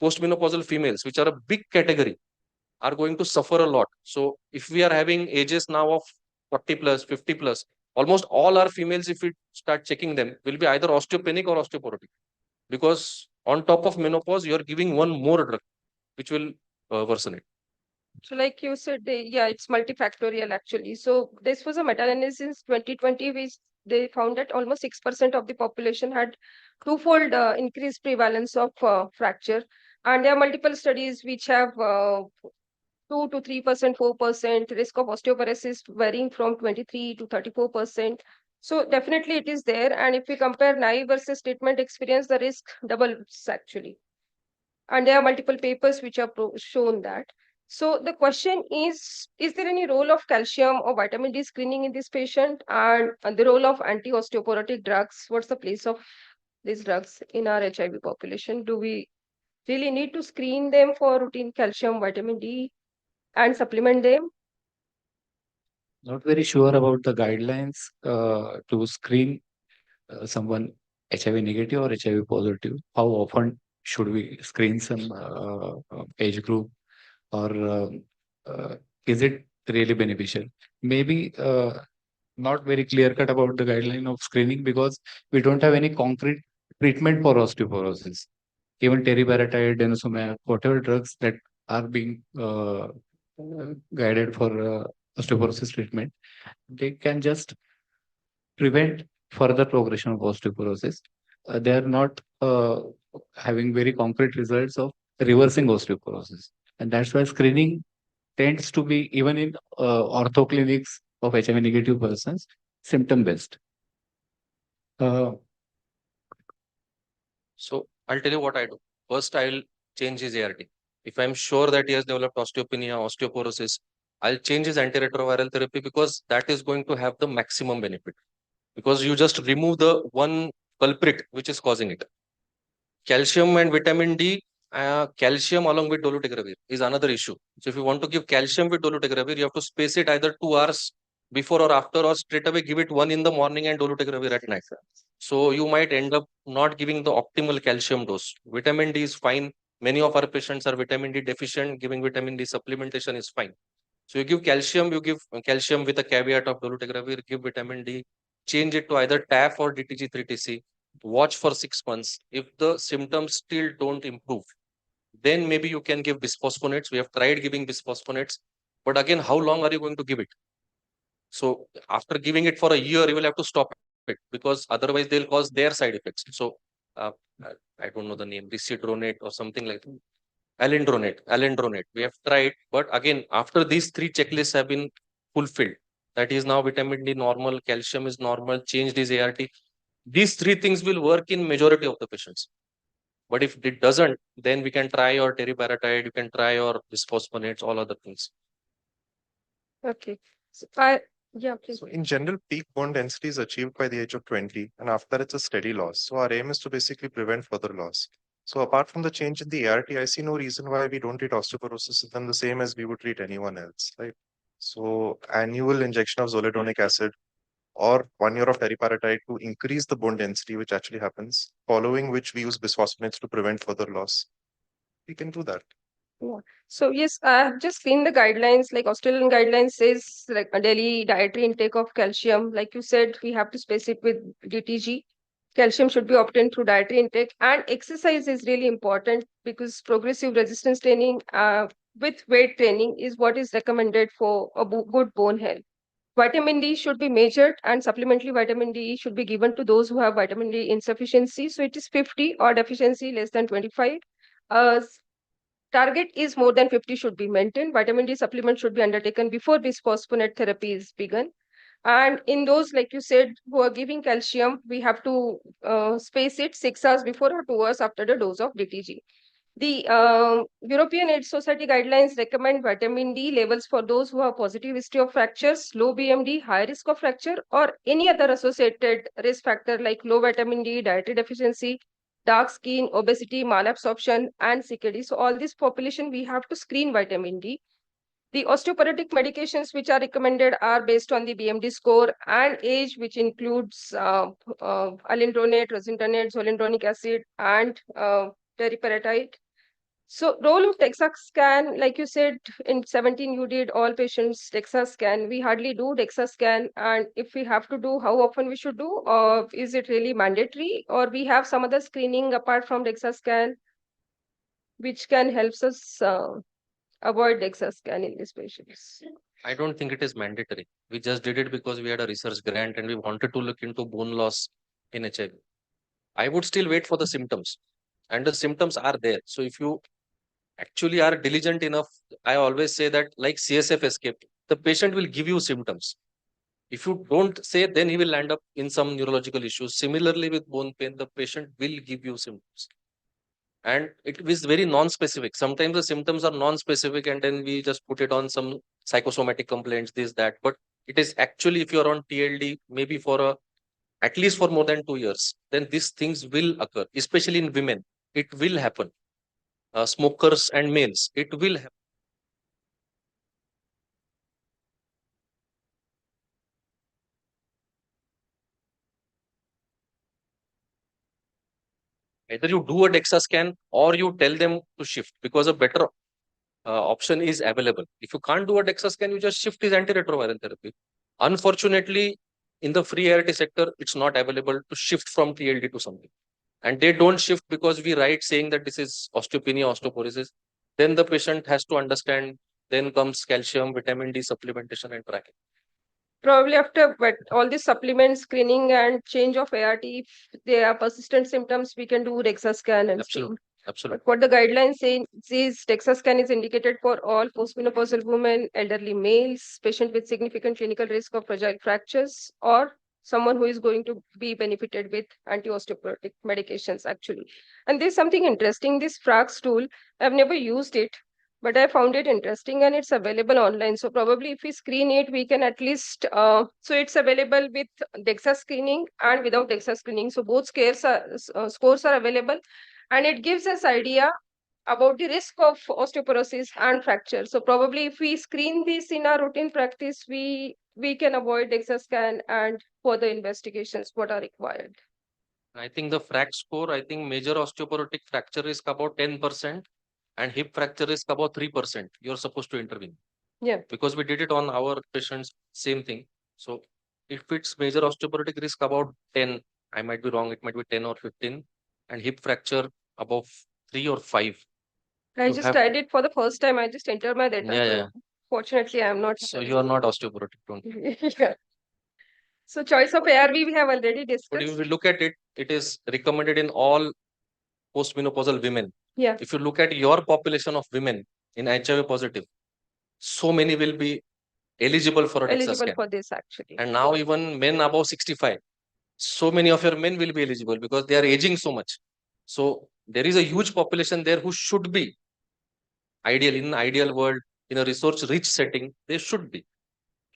postmenopausal females, which are a big category, are going to suffer a lot. So if we are having ages now of 40 plus, 50 plus, almost all our females, if we start checking them, will be either osteopenic or osteoporotic. Because on top of menopause, you are giving one more drug, which will worsen it. So like you said, yeah, it's multifactorial actually. So this was a meta-analysis 2020, which they found that almost 6% of the population had twofold increased prevalence of fracture. And there are multiple studies which have 2 to 3%, 4%, risk of osteoporosis varying from 23 to 34%. So definitely it is there. And if we compare naive versus treatment experience, the risk doubles actually. And there are multiple papers which have shown that. So the question is there any role of calcium or vitamin D screening in this patient, and the role of anti-osteoporotic drugs? What's the place of these drugs in our HIV population? Do we really need to screen them for routine calcium, vitamin D, and supplement them? Not very sure about the guidelines to screen someone HIV negative or HIV positive. How often should we screen some age group, or is it really beneficial? Maybe not very clear cut about the guideline of screening, because we don't have any concrete treatment for osteoporosis. Even teriparatide, denosumab, whatever drugs that are being guided for osteoporosis treatment, they can just prevent further progression of osteoporosis. They are not having very concrete results of reversing osteoporosis. And that's why screening tends to be, even in ortho clinics of HIV negative persons, symptom based. So I'll tell you what I do. First, I'll change his ART. If I'm sure that he has developed osteopenia, osteoporosis, I'll change his antiretroviral therapy, because that is going to have the maximum benefit. Because you just remove the one culprit which is causing it. Calcium and vitamin D, calcium along with dolutegravir is another issue. So if you want to give calcium with dolutegravir, you have to space it either 2 hours before or after, or straight away give it 1 in the morning and dolutegravir at night. So you might end up not giving the optimal calcium dose. Vitamin D is fine. Many of our patients are vitamin D deficient. Giving vitamin D supplementation is fine. So you give calcium with a caveat of dolutegravir, give vitamin D, change it to either TAF or DTG3TC, watch for 6 months. If the symptoms still don't improve, then maybe you can give bisphosphonates. We have tried giving bisphosphonates, but again, how long are you going to give it? So after giving it for a year, you will have to stop it, because otherwise they'll cause their side effects. So I don't know the name, risidronate or something like that. Alendronate. We have tried, but again, after these 3 checklists have been fulfilled, that is now vitamin D normal, calcium is normal, changed his ART. These 3 things will work in majority of the patients. But if it doesn't, then we can try your teriparatide, you can try your bisphosphonates, all other things. Okay. So yeah, please. So in general, peak bone density is achieved by the age of 20, and after it's a steady loss. So our aim is to basically prevent further loss. So apart from the change in the ART, I see no reason why we don't treat osteoporosis then the same as we would treat anyone else, right? So annual injection of zoledronic acid or 1 year of teriparatide to increase the bone density, which actually happens, following which we use bisphosphonates to prevent further loss. We can do that. Yeah. So yes, I have just seen the guidelines, like Australian guidelines says like a daily dietary intake of calcium. Like you said, we have to space it with DTG. Calcium should be obtained through dietary intake, and exercise is really important because progressive resistance training with weight training is what is recommended for a good bone health. Vitamin D should be measured, and supplementary vitamin D should be given to those who have vitamin D insufficiency. So it is 50 or deficiency less than 25. Target is more than 50 should be maintained. Vitamin D supplement should be undertaken before bisphosphonate therapy is begun. And in those, like you said, who are giving calcium, we have to space it 6 hours before or 2 hours after the dose of DTG. The European AIDS Society guidelines recommend vitamin D levels for those who have positive history of fractures, low BMD, high risk of fracture, or any other associated risk factor like low vitamin D, dietary deficiency, dark skin, obesity, malabsorption, and CKD. So all this population, we have to screen vitamin D. The osteoporotic medications which are recommended are based on the BMD score and age, which includes alendronate, rosindronate, zoledronic acid, and teriparatide. So role of DEXA scan, like you said, in 17 you did all patients DEXA scan. We hardly do DEXA scan, and if we have to do, how often we should do, or is it really mandatory, or we have some other screening apart from DEXA scan, which can help us avoid DEXA scan in these patients? I don't think it is mandatory. We just did it because we had a research grant and we wanted to look into bone loss in HIV. I would still wait for the symptoms, and the symptoms are there. So if you actually are diligent enough, I always say that like CSF escape, the patient will give you symptoms. If you don't say, then he will land up in some neurological issues. Similarly, with bone pain, the patient will give you symptoms. And it is very non-specific. Sometimes the symptoms are non-specific, and then we just put it on some psychosomatic complaints, this, that. But it is actually, if you're on TLD, maybe for at least for more than 2 years, then these things will occur, especially in women. It will happen. Smokers and males, it will happen. Either you do a DEXA scan or you tell them to shift, because a better option is available. If you can't do a DEXA scan, you just shift his antiretroviral therapy. Unfortunately, in the free ART sector, it's not available to shift from TLD to something. And they don't shift because we write saying that this is osteopenia, osteoporosis. Then the patient has to understand, then comes calcium, vitamin D supplementation and tracking. Probably after all these supplements, screening, and change of ART, if there are persistent symptoms, we can do DEXA scan and Absolutely. Absolutely. But what the guidelines say is DEXA scan is indicated for all postmenopausal women, elderly males, patient with significant clinical risk of fragile fractures, or someone who is going to be benefited with anti-osteoporotic medications, actually. And there's something interesting, this FRAX tool, I've never used it, but I found it interesting and it's available online. So probably if we screen it, we can at least, so it's available with DEXA screening and without DEXA screening. So both scores are available, and it gives us idea about the risk of osteoporosis and fracture. So probably if we screen this in our routine practice, we can avoid DEXA scan and further investigations what are required. I think the FRAX score, I think major osteoporotic fracture risk about 10% and hip fracture risk about 3%. You're supposed to intervene. Yeah. Because we did it on our patients, same thing. So if it's major osteoporotic risk about 10, I might be wrong, it might be 10 or 15, and hip fracture above 3 or 5. I just tried it for the first time. I just entered my data. Yeah. Fortunately, I'm not. So you are not osteoporotic, don't you? Yeah. So choice of ARV we have already discussed. But if we look at it, it is recommended in all postmenopausal women. Yeah. If you look at your population of women in HIV positive, so many will be eligible for a DEXA Eligible scan. for this actually. And now even men above 65, so many of your men will be eligible because they are aging so much. So there is a huge population there who should be ideal in an ideal world, in a resource rich setting, they should be.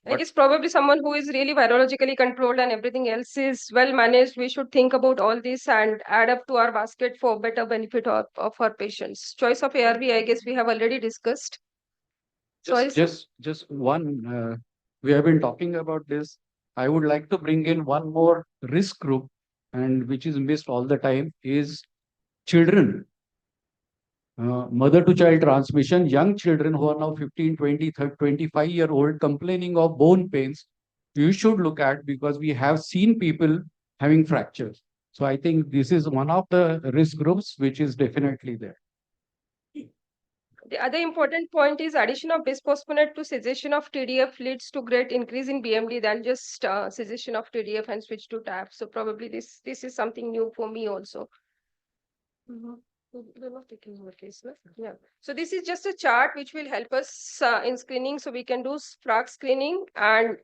I guess probably someone who is really virologically controlled and everything else is well managed. We should think about all this and add up to our basket for better benefit of our patients. Choice of ARV, I guess we have already discussed. Just one. We have been talking about this. I would like to bring in one more risk group, and which is missed all the time, is children. Mother to child transmission, young children who are now 15, 20, 30, 25-year-old complaining of bone pains, you should look at, because we have seen people having fractures. So I think this is one of the risk groups which is definitely there. The other important point is addition of bisphosphonate to cessation of TDF leads to great increase in BMD than just cessation of TDF and switch to TAF. So probably this is something new for me also. We're not taking more case, no? Yeah. So this is just a chart which will help us in screening. So we can do FRAC screening and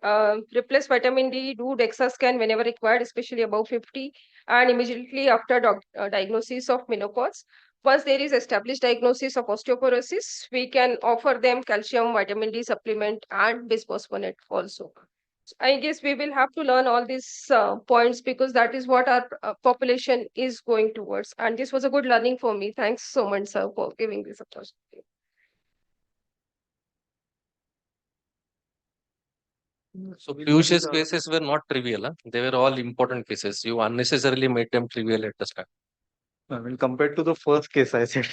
replace vitamin D, do DEXA scan whenever required, especially above 50, and immediately after diagnosis of menopause. Once there is established diagnosis of osteoporosis, we can offer them calcium, vitamin D supplement, and bisphosphonate also. I guess we will have to learn all these points because that is what our population is going towards. And this was a good learning for me. Thanks so much, sir, for giving this opportunity. So Piyush's cases were not trivial. They were all important cases. You unnecessarily made them trivial at the start. I mean, compared to the first case, I said.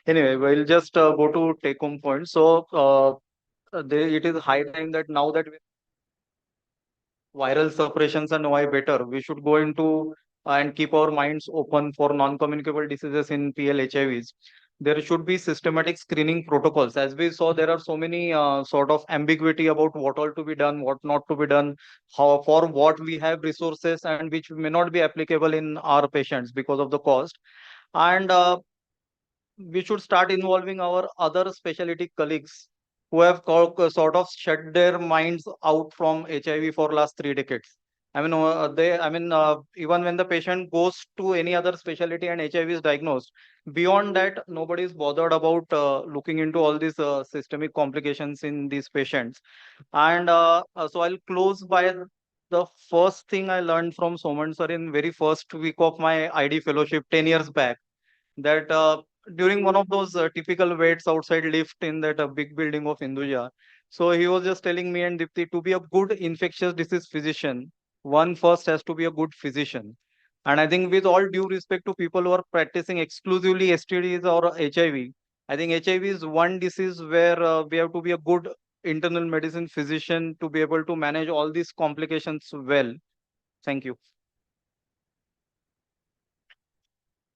Anyway, we'll just go to take-home points. So, it is high time that now that viral suppressions and why better, we should go into and keep our minds open for non-communicable diseases in PL HIVs. There should be systematic screening protocols. As we saw, there are so many sort of ambiguity about what all to be done, what not to be done, how for what we have resources, and which may not be applicable in our patients because of the cost. And we should start involving our other specialty colleagues who have sort of shut their minds out from HIV for last 3 decades. I mean, even when the patient goes to any other specialty and HIV is diagnosed, beyond that, nobody is bothered about looking into all these systemic complications in these patients. And so I'll close by the first thing I learned from Soman sir in very first week of my ID fellowship 10 years back, that during one of those typical waits outside lift in that big building of Hinduja. So he was just telling me and Dipti, to be a good infectious disease physician, one first has to be a good physician. And I think with all due respect to people who are practicing exclusively STDs or HIV, I think HIV is one disease where we have to be a good internal medicine physician to be able to manage all these complications well. Thank you.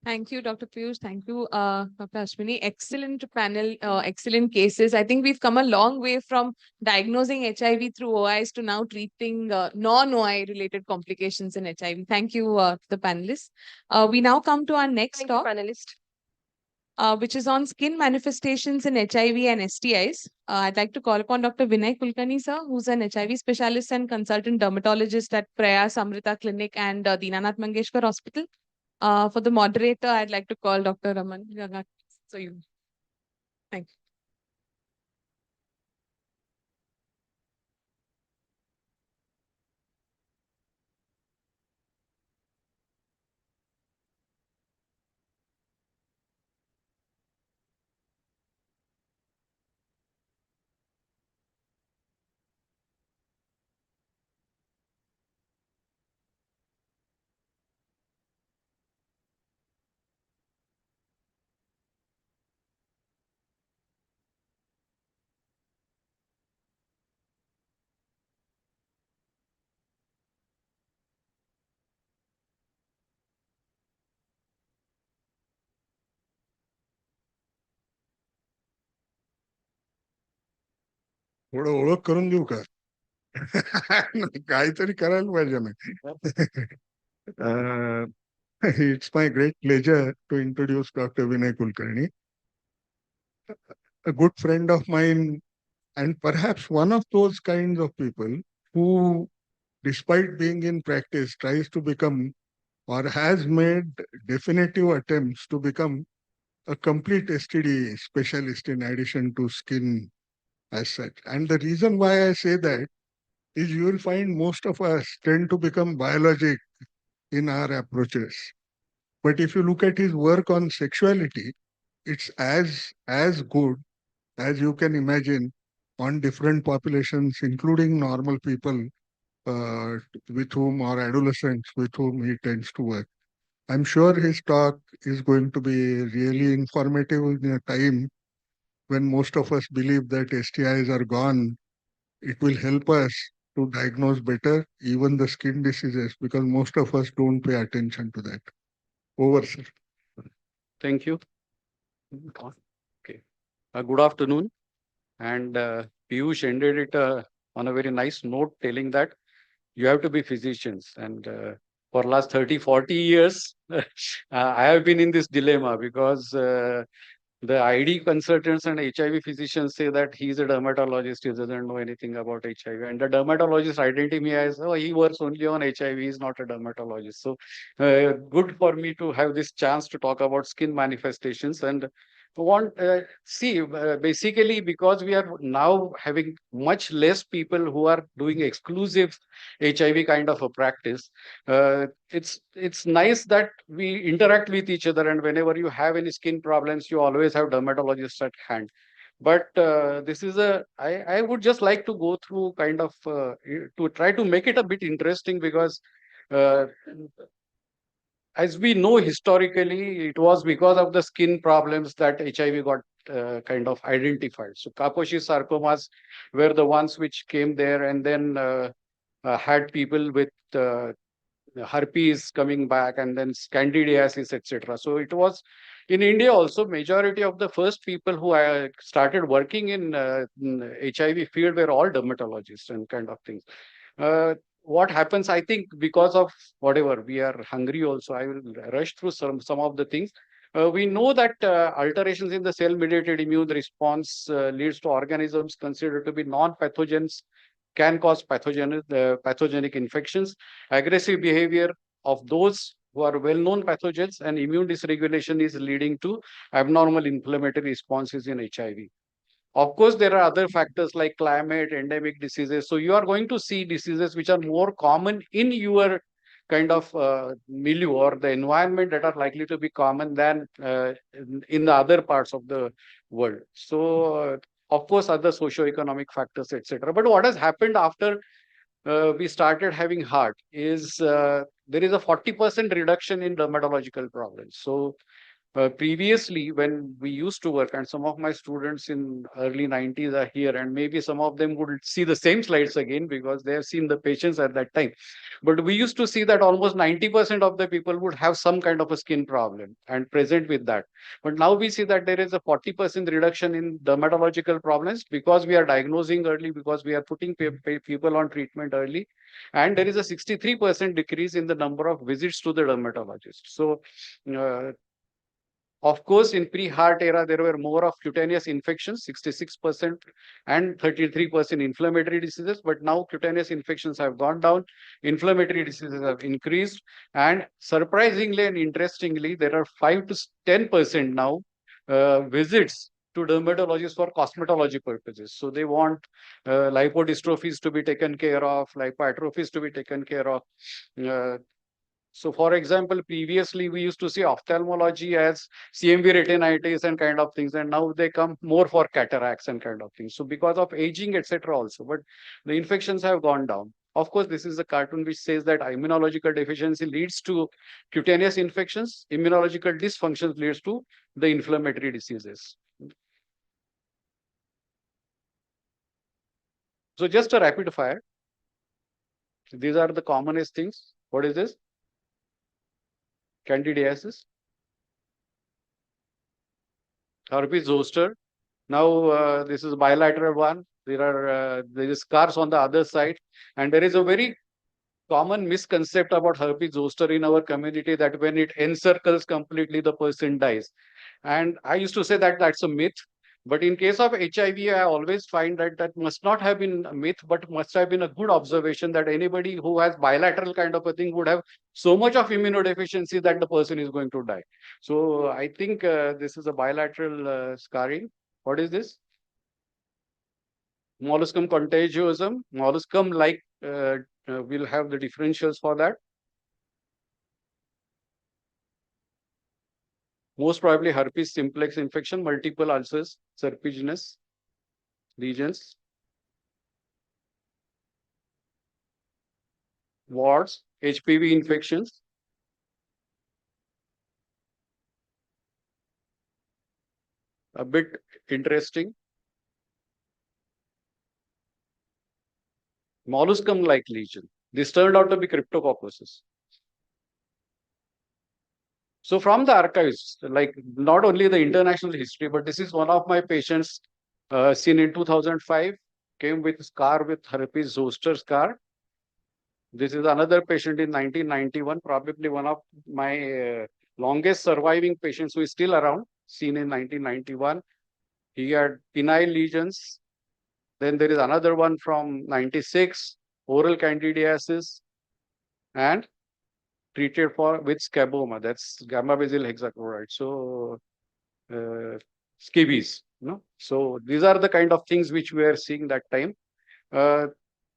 Thank you, Dr. Piyush. Thank you, Dr. Ashwini. Excellent panel, excellent cases. I think we've come a long way from diagnosing HIV through OIs to now treating non-OI related complications in HIV. Thank you, the panelists. We now come to our next talk, panelist, which is on skin manifestations in HIV and STIs. I'd like to call upon Dr. Vinay Kulkarni, sir, who's an HIV specialist and consultant dermatologist at Prayas Amrita Clinic and Deenanath Mangeshkar Hospital. For the moderator, I'd like to call Dr. Raman. So you. Thank you. थोडं ओळख करून देऊ का? काहीतरी करायला पाहिजे ना. It's my great pleasure to introduce Dr. Vinay Kulkarni, a good friend of mine, and perhaps one of those kinds of people who, despite being in practice, tries to become or has made definitive attempts to become a complete STD specialist in addition to skin as such. And the reason why I say that is you will find most of us tend to become biologic in our approaches. But if you look at his work on sexuality, it's as good as you can imagine on different populations, including normal people with whom or adolescents with whom he tends to work. I'm sure his talk is going to be really informative in a time when most of us believe that STIs are gone. It will help us to diagnose better even the skin diseases, because most of us don't pay attention to that. Over, sir. Thank you. Okay. Good afternoon. And Piyush ended it on a very nice note, telling that you have to be physicians. And for last 30, 40 years, I have been in this dilemma because the ID consultants and HIV physicians say that he's a dermatologist, he doesn't know anything about HIV. And the dermatologist identify me as, oh, he works only on HIV, he's not a dermatologist. So good for me to have this chance to talk about skin manifestations. And basically, because we are now having much less people who are doing exclusive HIV kind of a practice, it's nice that we interact with each other, and whenever you have any skin problems, you always have dermatologists at hand. But I would just like to go through kind of to try to make it a bit interesting, because uh, as we know historically, it was because of the skin problems that HIV got kind of identified. So Kaposi sarcomas were the ones which came there, and then had people with herpes coming back, and then candidiasis, etc. So it was in India also, majority of the first people who started working in HIV field were all dermatologists and kind of things. What happens, I think, because of whatever, we are hungry also, I will rush through some of the things. We know that alterations in the cell-mediated immune response leads to organisms considered to be non-pathogens, can cause pathogenic infections, aggressive behavior of those who are well-known pathogens, and immune dysregulation is leading to abnormal inflammatory responses in HIV. Of course, there are other factors like climate, endemic diseases. So you are going to see diseases which are more common in your kind of milieu or the environment that are likely to be common than in the other parts of the world. So, of course, other socioeconomic factors, etc. But what has happened after we started having heart is there is a 40% reduction in dermatological problems. So previously, when we used to work, and some of my students in early 90s are here, and maybe some of them would see the same slides again because they have seen the patients at that time. But we used to see that almost 90% of the people would have some kind of a skin problem and present with that. But now we see that there is a 40% reduction in dermatological problems because we are diagnosing early, because we are putting people on treatment early. And there is a 63% decrease in the number of visits to the dermatologist. So of course, in pre-heart era, there were more of cutaneous infections, 66%, and 33% inflammatory diseases. But now cutaneous infections have gone down, inflammatory diseases have increased, and surprisingly and interestingly, there are 5 to 10% now visits to dermatologists for cosmetology purposes. So they want lipodystrophies to be taken care of, lipoatrophies to be taken care of. So, for example, previously we used to see ophthalmology as CMV retinitis and kind of things, and now they come more for cataracts and kind of things. So, because of aging, etc., also, but the infections have gone down. Of course, this is a cartoon which says that immunological deficiency leads to cutaneous infections, immunological dysfunctions leads to the inflammatory diseases. So, just a rapid fire. These are the commonest things. What is this? Candidiasis, herpes zoster. Now this is bilateral one. There is scars on the other side, and there is a very common misconception about herpes zoster in our community that when it encircles completely, the person dies. And I used to say that that's a myth. But in case of HIV, I always find that that must not have been a myth, but must have been a good observation that anybody who has bilateral kind of a thing would have so much of immunodeficiency that the person is going to die. So I think this is a bilateral scarring. What is this? Molluscum contagiosum, molluscum-like we'll have the differentials for that. Most probably herpes simplex infection, multiple ulcers, serpiginous lesions, warts, HPV infections, a bit interesting. Molluscum-like lesion. This turned out to be cryptococcosis. So from the archives, like not only the international history, but this is one of my patients seen in 2005, came with scar with herpes zoster scar. This is another patient in 1991, probably one of my longest surviving patients who is still around, seen in 1991. He had penile lesions. Then there is another one from 96, oral candidiasis, and treated for with scaboma, that's gamma basil hexachloride. So scabies, So these are the kind of things which we are seeing that time.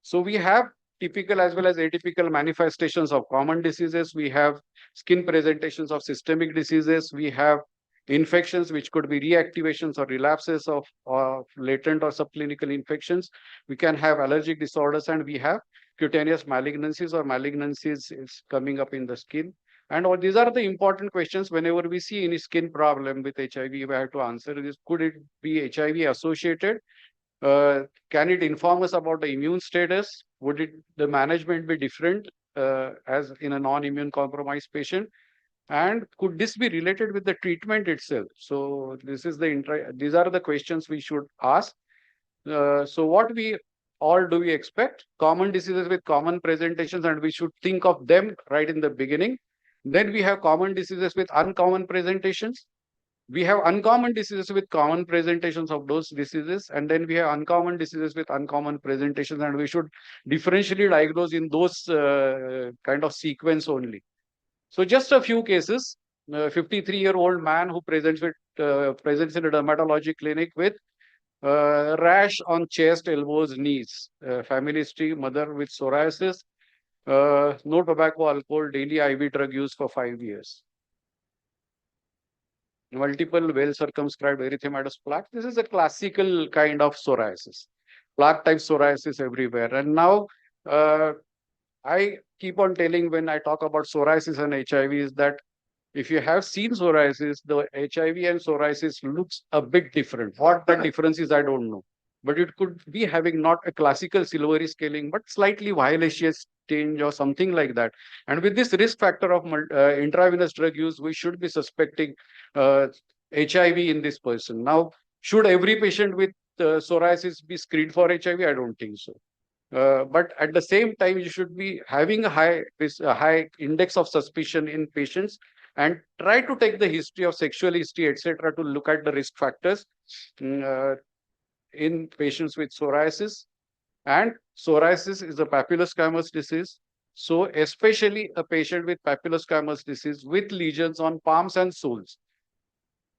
So we have typical as well as atypical manifestations of common diseases. We have skin presentations of systemic diseases. We have infections which could be reactivations or relapses of latent or subclinical infections. We can have allergic disorders, and we have cutaneous malignancies or malignancies is coming up in the skin. And all these are the important questions whenever we see any skin problem with HIV, we have to answer this. Could it be HIV associated? Can it inform us about the immune status? Would the management be different as in a non-immune compromised patient? And could this be related with the treatment itself? So this is these are the questions we should ask. So what we all do we expect? Common diseases with common presentations, and we should think of them right in the beginning. Then we have common diseases with uncommon presentations. We have uncommon diseases with common presentations of those diseases, and then we have uncommon diseases with uncommon presentations, and we should differentially diagnose in those kind of sequence only. So just a few cases. 53-year-old man who presents in a dermatology clinic with rash on chest, elbows, knees. Family history: mother with psoriasis, no tobacco, alcohol, daily IV drug use for 5 years. Multiple well circumscribed erythematous plaque. This is a classical kind of psoriasis, plaque type psoriasis everywhere. And now I keep on telling when I talk about psoriasis and HIV is that if you have seen psoriasis, the HIV and psoriasis looks a bit different. What the difference is, I don't know. But it could be having not a classical silvery scaling, but slightly violaceous tinge or something like that. And with this risk factor of intravenous drug use, we should be suspecting HIV in this person. Now, should every patient with psoriasis be screened for HIV? I don't think so. But at the same time, you should be having a high index of suspicion in patients and try to take the history of sexual history, etc., to look at the risk factors in patients with psoriasis. And psoriasis is a papillosquamous disease. So especially a patient with papillosquamous disease with lesions on palms and soles,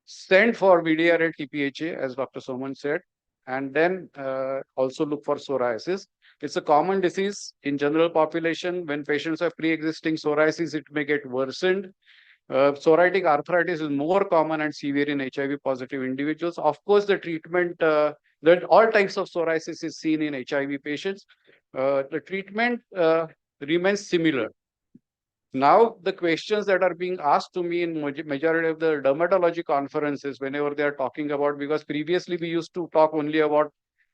send for VDRL TPHA, as Dr. Soman said, and then also look for psoriasis. It's a common disease in general population. When patients have pre-existing psoriasis, it may get worsened. Psoriatic arthritis is more common and severe in HIV positive individuals. Of course, the treatment, that all types of psoriasis is seen in HIV patients. The treatment remains similar. Now, the questions that are being asked to me in majority of the dermatology conferences, whenever they are talking about, because previously we used to talk only about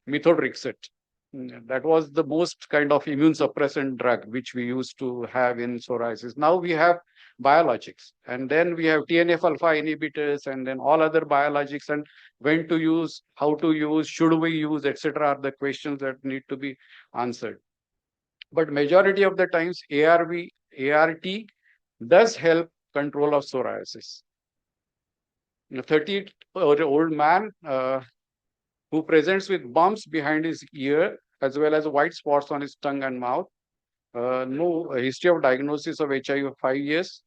methotrexate. That was the most kind of immune suppressant drug which we used to have in psoriasis. Now we have biologics, and then we have TNF-alpha inhibitors, and then all other biologics, and when to use, how to use, should we use, etc. are the questions that need to be answered. But majority of the times, ART does help control of psoriasis. A 30-year-old man who presents with bumps behind his ear, as well as white spots on his tongue and mouth. No history of diagnosis of HIV of 5 years.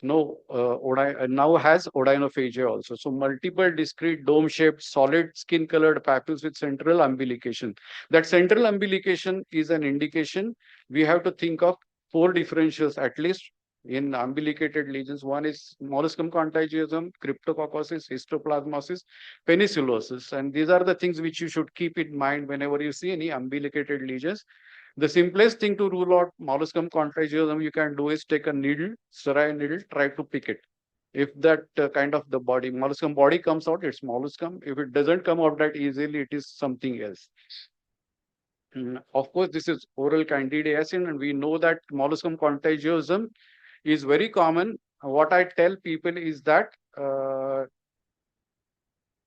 now has odynophagia also. So multiple discrete dome-shaped solid skin-colored papules with central umbilication. That central umbilication is an indication. We have to think of 4 differentials at least in umbilicated lesions. One is molluscum contagiosum, cryptococcosis, histoplasmosis, penicillosis. And these are the things which you should keep in mind whenever you see any umbilicated lesions. The simplest thing to rule out molluscum contagiosum you can do is take a needle, sterile needle, try to pick it. If that kind of the molluscum body comes out, it's molluscum. If it doesn't come out that easily, it is something else. Of course, this is oral candidiasis, and we know that molluscum contagiosum is very common. What I tell people is that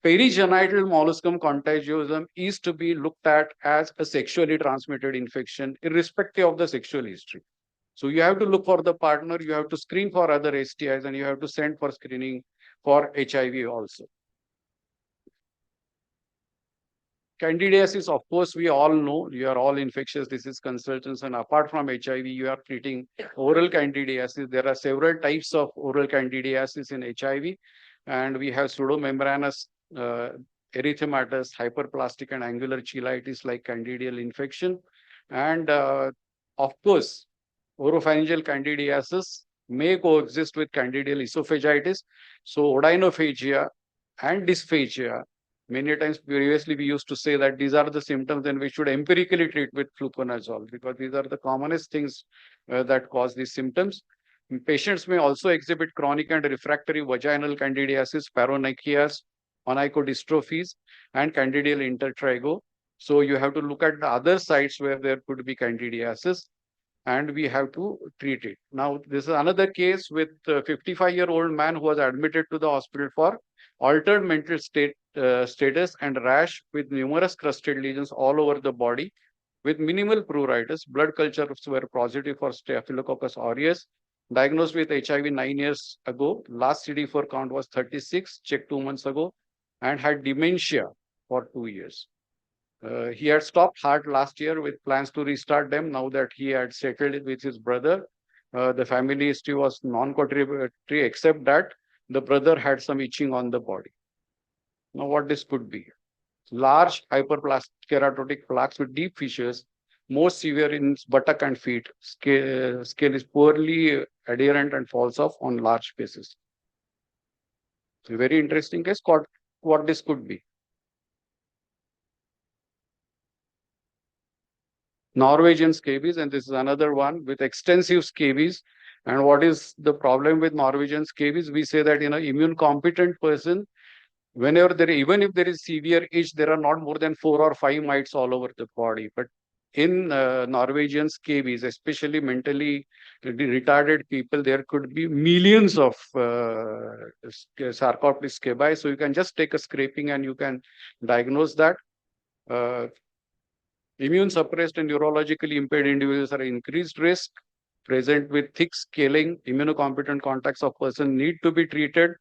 perigenital molluscum contagiosum is to be looked at as a sexually transmitted infection, irrespective of the sexual history. So you have to look for the partner, you have to screen for other STIs, and you have to send for screening for HIV also. Candidiasis, of course, we all know, you are all infectious disease consultants, and apart from HIV, you are treating oral candidiasis. There are several types of oral candidiasis in HIV, and we have pseudomembranous erythematous, hyperplastic, and angular cheilitis like candidial infection. And of course, oropharyngeal candidiasis may coexist with candidial esophagitis. So odynophagia and dysphagia, many times previously we used to say that these are the symptoms and we should empirically treat with fluconazole because these are the commonest things that cause these symptoms. Patients may also exhibit chronic and refractory vaginal candidiasis, paronychias, onychodystrophies, and candidial intertrigo. So you have to look at the other sites where there could be candidiasis, and we have to treat it. Now, this is another case with a 55-year-old man who was admitted to the hospital for altered mental status and rash with numerous crusted lesions all over the body with minimal pruritus. Blood cultures were positive for Staphylococcus aureus. Diagnosed with HIV 9 years ago. Last CD4 count was 36, checked 2 months ago, and had dementia for 2 years. He had stopped heart last year with plans to restart them now that he had settled with his brother. The family history was non-contributory except that the brother had some itching on the body. Now what this could be? Large hyperplastic keratotic plaques with deep fissures, most severe in buttock and feet. Scale is poorly adherent and falls off on large spaces. A very interesting case. What this could be? Norwegian scabies, and this is another one with extensive scabies. And what is the problem with Norwegian scabies? We say that in an immune competent person, whenever even if there is severe itch, there are not more than 4 or 5 mites all over the body. But in Norwegian scabies, especially mentally retarded people, there could be millions of sarcoptic scabi. So you can just take a scraping and you can diagnose that. Immune suppressed and neurologically impaired individuals are increased risk. Present with thick scaling, immunocompetent contacts of person need to be treated.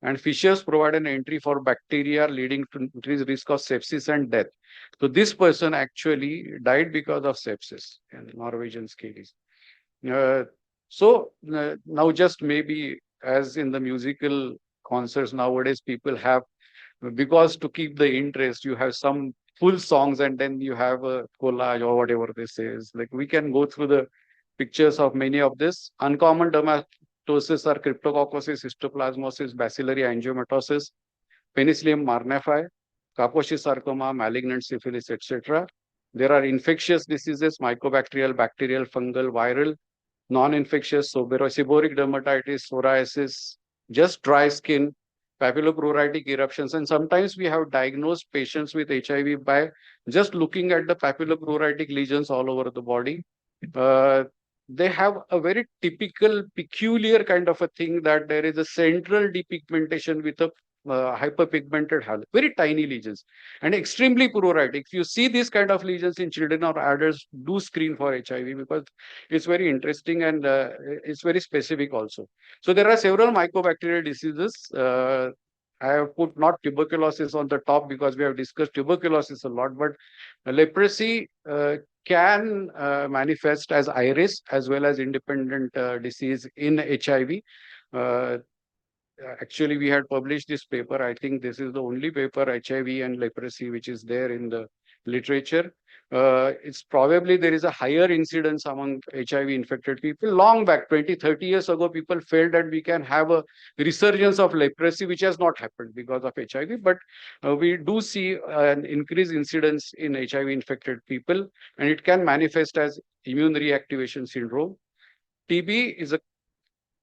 And fissures provide an entry for bacteria leading to increased risk of sepsis and death. So this person actually died because of sepsis in Norwegian scabies. Now just maybe as in the musical concerts nowadays, people have, because to keep the interest, you have some full songs and then you have a collage or whatever this is. Like we can go through the pictures of many of this. Uncommon dermatosis are cryptococcosis, histoplasmosis, bacillary angiomatosis, Penicillium marnefi, Kaposi sarcoma, malignant syphilis, etc. There are infectious diseases, mycobacterial, bacterial, fungal, viral, non-infectious, seborrheic dermatitis, psoriasis, just dry skin, papillopruritic eruptions. And sometimes we have diagnosed patients with HIV by just looking at the papillopruritic lesions all over the body. They have a very typical, peculiar kind of a thing that there is a central depigmentation with a hyperpigmented halo, very tiny lesions and extremely pruritic. If you see these kind of lesions in children or adults, do screen for HIV because it's very interesting and it's very specific also. So there are several mycobacterial diseases. I have put not tuberculosis on the top because we have discussed tuberculosis a lot, but leprosy can manifest as iris as well as independent disease in HIV. Actually, we had published this paper. I think this is the only paper, HIV and leprosy, which is there in the literature. It's probably there is a higher incidence among HIV infected people. Long back, 20, 30 years ago, people felt that we can have a resurgence of leprosy, which has not happened because of HIV. But we do see an increased incidence in HIV infected people, and it can manifest as immune reactivation syndrome. TB is a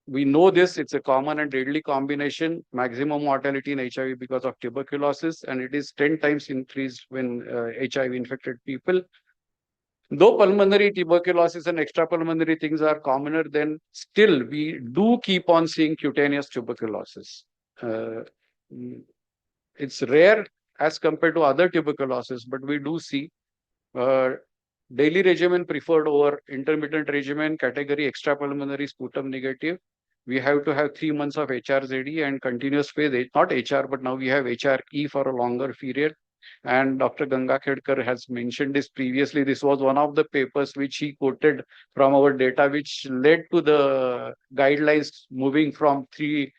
we know this, it's a common and deadly combination, maximum mortality in HIV because of tuberculosis, and it is 10 times increased when HIV infected people. Though pulmonary tuberculosis and extrapulmonary things are commoner, then still we do keep on seeing cutaneous tuberculosis. It's rare as compared to other tuberculosis, but we do see daily regimen preferred over intermittent regimen, category extrapulmonary sputum negative. We have to have 3 months of HRZD and continuous phase, not HR, but now we have HRE for a longer period. And Dr. Ganga Khedkar has mentioned this previously. This was one of the papers which he quoted from our data, which led to the guidelines moving from 3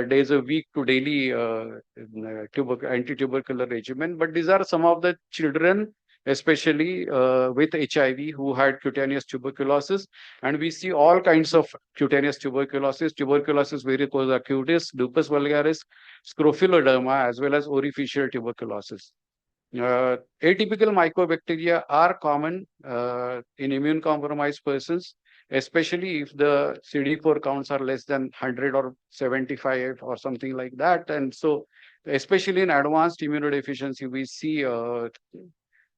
days a week to daily anti-tubercular regimen. But these are some of the children, especially with HIV, who had cutaneous tuberculosis. And we see all kinds of cutaneous tuberculosis varicose acutis, lupus vulgaris, scrofulodema, as well as orificial tuberculosis. Atypical mycobacteria are common in immune compromised persons, especially if the CD4 counts are less than 100 or 75 or something like that. And so, especially in advanced immunodeficiency, we see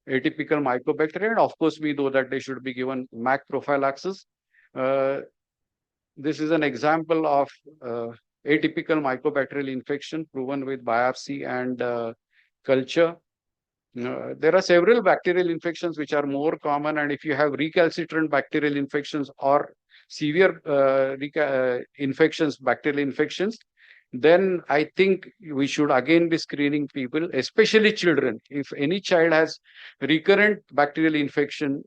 atypical mycobacteria. And of course, we know that they should be given MAC prophylaxis. This is an example of atypical mycobacterial infection proven with biopsy and culture. There are several bacterial infections which are more common, and if you have recalcitrant bacterial infections or severe bacterial infections, then I think we should again be screening people, especially children. If any child has recurrent bacterial infection,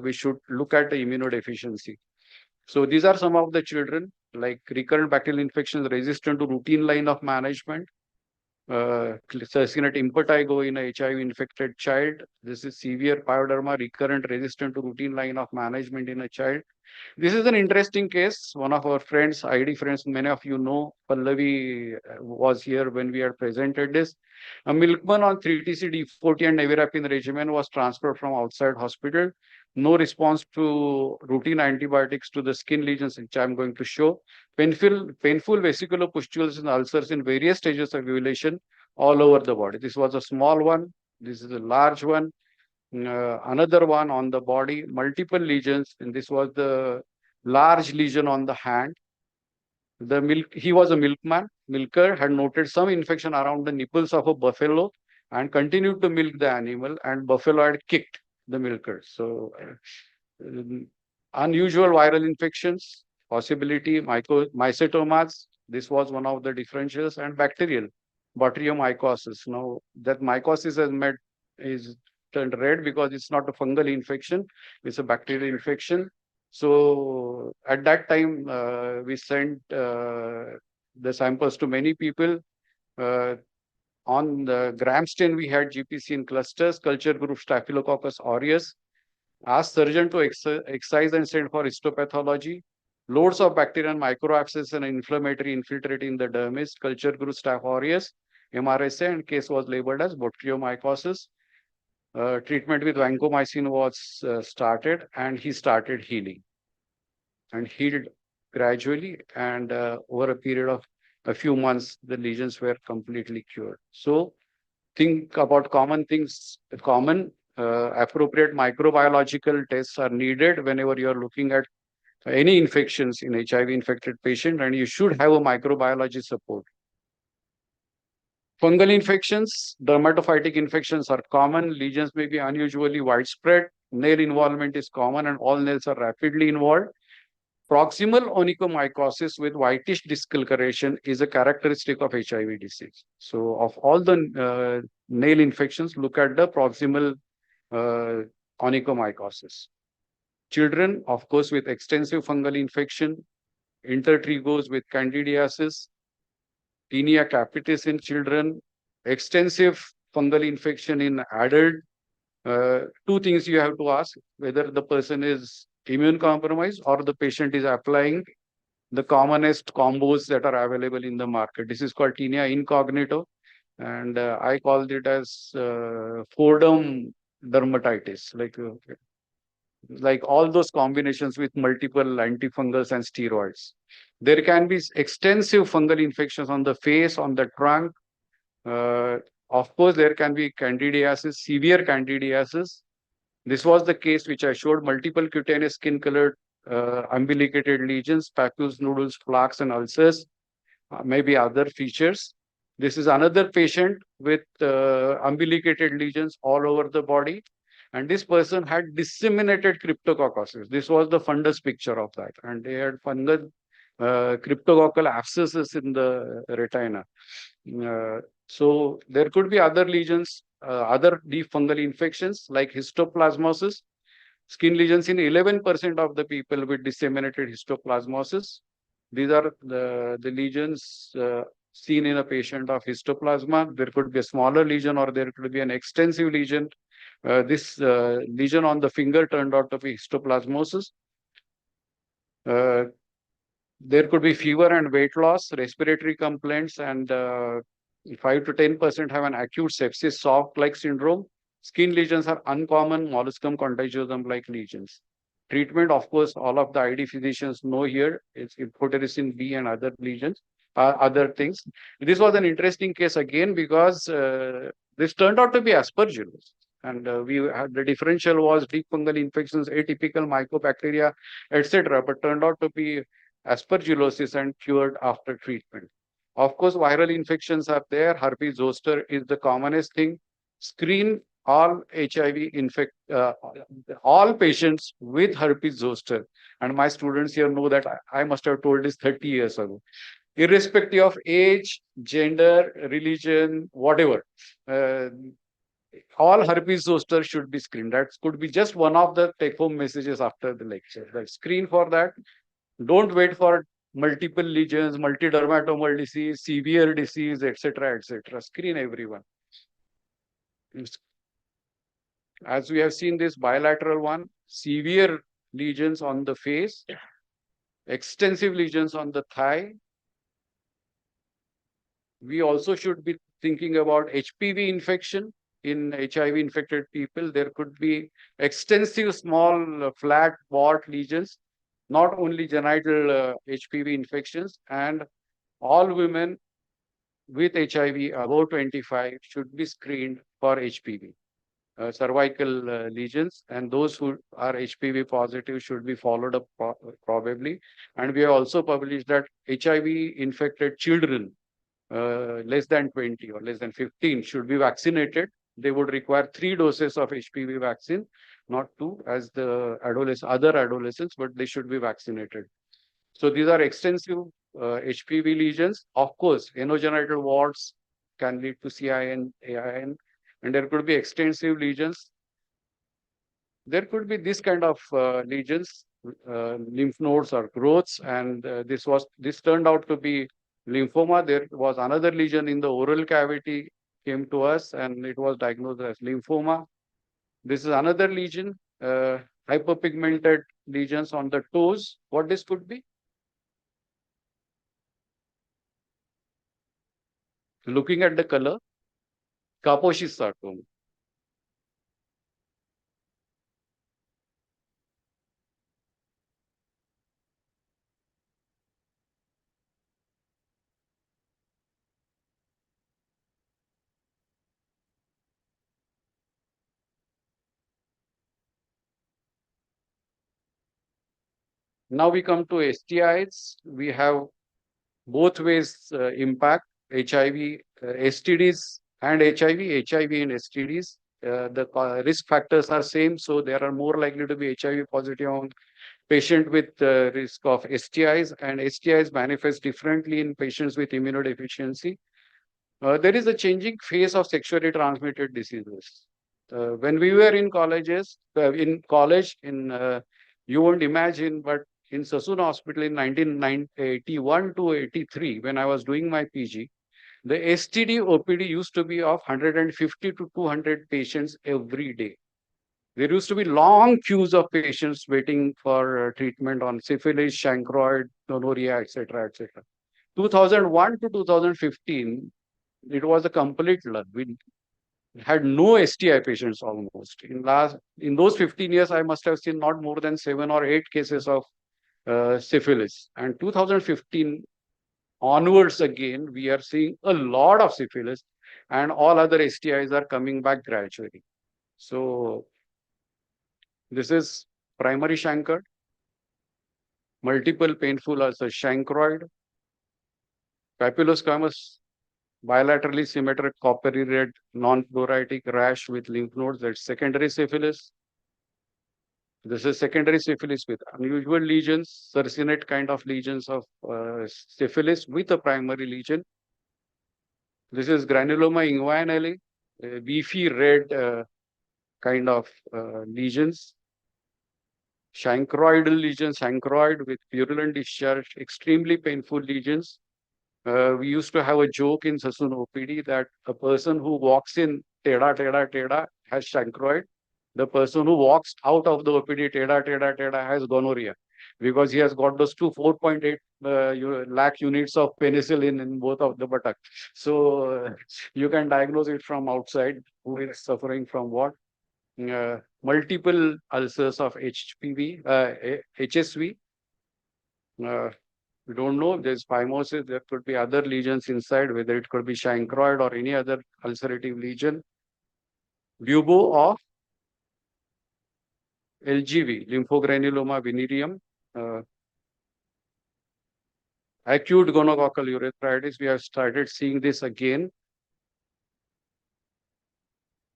we should look at the immunodeficiency. So these are some of the children, like recurrent bacterial infections resistant to routine line of management. Sarcinate impetigo in a HIV infected child. This is severe pyoderma, recurrent resistant to routine line of management in a child. This is an interesting case. One of our friends, ID friends, many of you know, Pallavi was here when we had presented this. A milkman on 3TC D40 and nevirapine regimen was transferred from outside hospital. No response to routine antibiotics to the skin lesions, which I'm going to show. Painful vesicular pustules and ulcers in various stages of ovulation all over the body. This was a small one. This is a large one. Another one on the body, multiple lesions, and this was the large lesion on the hand. He was a milker, had noted some infection around the nipples of a buffalo and continued to milk the animal, and buffalo had kicked the milker. So unusual viral infections, possibility mycetomas. This was one of the differentials, and bacterial botryomycosis. Now that mycosis is turned red because it's not a fungal infection, it's a bacterial infection. So at that time, we sent the samples to many people. On the gram stain, we had GPC in clusters, culture group Staphylococcus aureus. Asked surgeon to excise and send for histopathology. Loads of bacteria and microabscess and inflammatory infiltrating the dermis, culture group Staph aureus, MRSA, and case was labeled as botryomycosis. Treatment with vancomycin was started, and he started healing and healed gradually, and over a period of a few months the lesions were completely cured. So think about common things. Appropriate microbiological tests are needed whenever you are looking at any infections in HIV infected patient, and you should have a microbiology support. Fungal infections, dermatophytic infections are common. Lesions may be unusually widespread. Nail involvement is common, and all nails are rapidly involved. Proximal onychomycosis with whitish discoloration is a characteristic of HIV disease. So of all the nail infections, look at the proximal onychomycosis. Children, of course, with extensive fungal infection, intertrigos with candidiasis, tinea capitis in children, extensive fungal infection in adult. Two things you have to ask, whether the person is immune compromised or the patient is applying the commonest combos that are available in the market. This is called tinea incognito, and I called it as Fordham dermatitis, like all those combinations with multiple antifungals and steroids. There can be extensive fungal infections on the face, on the trunk. Of course, there can be candidiasis, severe candidiasis. This was the case which I showed: multiple cutaneous skin colored umbilicated lesions, papules, nodules, plaques, and ulcers, maybe other features. This is another patient with umbilicated lesions all over the body. And this person had disseminated cryptococcosis. This was the fundus picture of that. And they had fungal cryptococcal abscesses in the retina. So there could be other lesions, other deep fungal infections like histoplasmosis, skin lesions in 11% of the people with disseminated histoplasmosis. These are the lesions seen in a patient of histoplasma. There could be a smaller lesion or there could be an extensive lesion. This lesion on the finger turned out to be histoplasmosis. There could be fever and weight loss, respiratory complaints, and 5 to 10% have an acute sepsis, soft-like syndrome. Skin lesions are uncommon molluscum contagiosum-like lesions. Treatment, of course, all of the ID physicians know here. It's amphotericin B and other lesions, other things. This was an interesting case again because this turned out to be aspergillus. And we had the differential was deep fungal infections, atypical mycobacteria, etc. But turned out to be aspergillosis and cured after treatment. Of course, viral infections are there. Herpes zoster is the commonest thing. Screen all HIV all patients with herpes zoster. And my students here know that I must have told this 30 years ago. Irrespective of age, gender, religion, whatever, all herpes zoster should be screened. That could be just one of the take-home messages after the lecture. Like, screen for that. Don't wait for multiple lesions, multidermatomal disease, severe disease, etc., etc. Screen everyone. As we have seen this bilateral one, severe lesions on the face, extensive lesions on the thigh. We also should be thinking about HPV infection in HIV infected people. There could be extensive small flat wart lesions, not only genital HPV infections, and all women with HIV above 25 should be screened for HPV. Cervical lesions, and those who are HPV positive should be followed up probably. And we have also published that HIV infected children less than 20 or less than 15 should be vaccinated. They would require 3 doses of HPV vaccine, not 2 as the other adolescents, but they should be vaccinated. So these are extensive HPV lesions. Of course, anogenital warts can lead to CIN, AIN, and there could be extensive lesions. There could be this kind of lesions, lymph nodes or growths, and this turned out to be lymphoma. There was another lesion in the oral cavity came to us, and it was diagnosed as lymphoma. This is another lesion, hyperpigmented lesions on the toes. What this could be? Looking at the color, Kaposi sarcoma. Now we come to STIs. We have both ways impact: HIV, STDs and HIV, HIV and STDs. The risk factors are same, so there are more likely to be HIV positive on patient with risk of STIs, and STIs manifest differently in patients with immunodeficiency. There is a changing phase of sexually transmitted diseases. When we were in college, you won't imagine, but in Sassoon Hospital in 1981 to 83, when I was doing my PG, the STD OPD used to be of 150 to 200 patients every day. There used to be long queues of patients waiting for treatment on syphilis, chancroid, gonorrhea, etc., etc. 2001 to 2015, it was a complete lull. We had no STI patients almost. In those 15 years, I must have seen not more than 7 or 8 cases of syphilis. And 2015 onwards again, we are seeing a lot of syphilis, and all other STIs are coming back gradually. So this is primary chancre, multiple painful ulcers, chancroid, papillosquamous, bilaterally symmetric coppery red non-pleuritic rash with lymph nodes, that's secondary syphilis. This is secondary syphilis with unusual lesions, sarcinate kind of lesions of syphilis with a primary lesion. This is granuloma inguinale, beefy red kind of lesions. Chancroidal lesions, chancroid with purulent discharge, extremely painful lesions. We used to have a joke in Sassoon OPD that a person who walks in teda has chancroid. The person who walks out of the OPD teda has gonorrhea, because he has got those 4.8 lakh units of penicillin in both of the buttocks. So you can diagnose it from outside who is suffering from what. Multiple ulcers of HPV, HSV. We don't know if there's phimosis. There could be other lesions inside, whether it could be chancroid or any other ulcerative lesion. Bubo of LGV, lymphogranuloma venereum. Acute gonococcal urethritis, we have started seeing this again.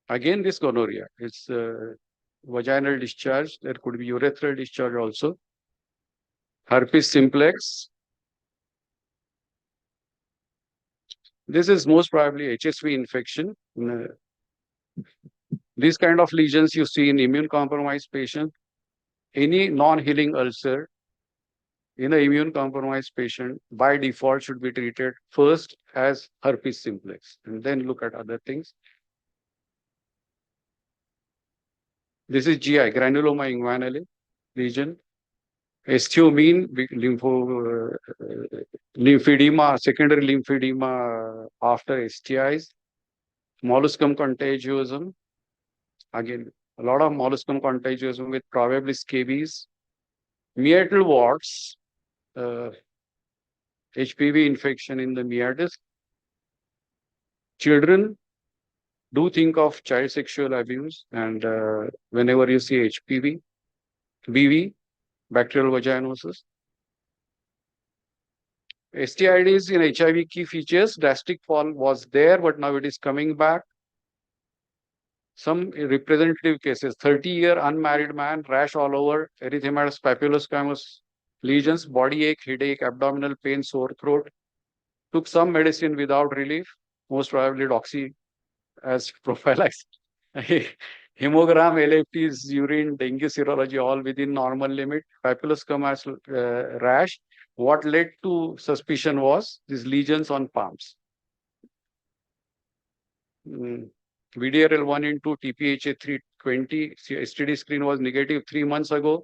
Again, this gonorrhea. It's vaginal discharge. There could be urethral discharge also. Herpes simplex. This is most probably HSV infection. These kind of lesions you see in immune-compromised patient. Any non-healing ulcer in an immune-compromised patient by default should be treated first as herpes simplex and then look at other things. This is GI, granuloma inguinale lesion. Osteomine, lymphedema, secondary lymphedema after STIs. Molluscum contagiosum. Again, a lot of molluscum contagiosum with probably scabies. Meatal warts, HPV infection in the meatus. Children, do think of child sexual abuse, and whenever you see HPV, BV, bacterial vaginosis. STIDs in HIV key features, drastic fall was there, but now it is coming back. Some representative cases, 30-year unmarried man, rash all over, erythematous papillosquamous lesions, body ache, headache, abdominal pain, sore throat. Took some medicine without relief, most probably doxy as prophylaxis. Hemogram, LFTs, urine, dengue serology, all within normal limit. Papillosquamous rash. What led to suspicion was these lesions on palms. VDRL 1 into TPHA 320, STD screen was negative 3 months ago,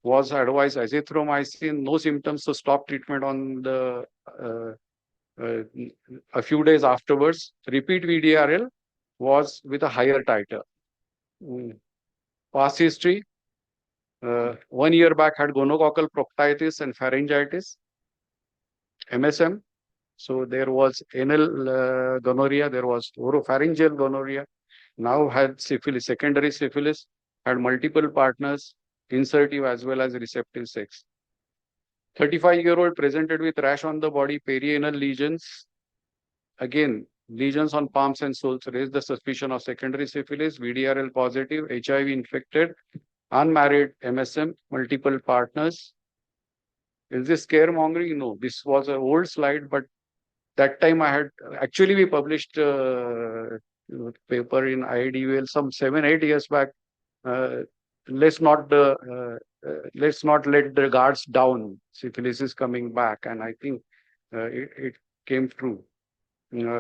was advised azithromycin, no symptoms, so stop treatment on the a few days afterwards. Repeat VDRL was with a higher titer. Past history, 1 year back had gonococcal proctitis and pharyngitis, MSM. So there was anal gonorrhea, there was oropharyngeal gonorrhea, now had syphilis, secondary syphilis, had multiple partners, insertive as well as receptive sex. 35-year-old presented with rash on the body, perianal lesions. Again, lesions on palms and soles raised the suspicion of secondary syphilis, VDRL positive, HIV infected, unmarried MSM, multiple partners. Is this scaremongering? No, this was an old slide, but that time I had actually we published a paper in IDVL some 7-8 years back. let's not let the guards down. Syphilis is coming back, and I think it came true.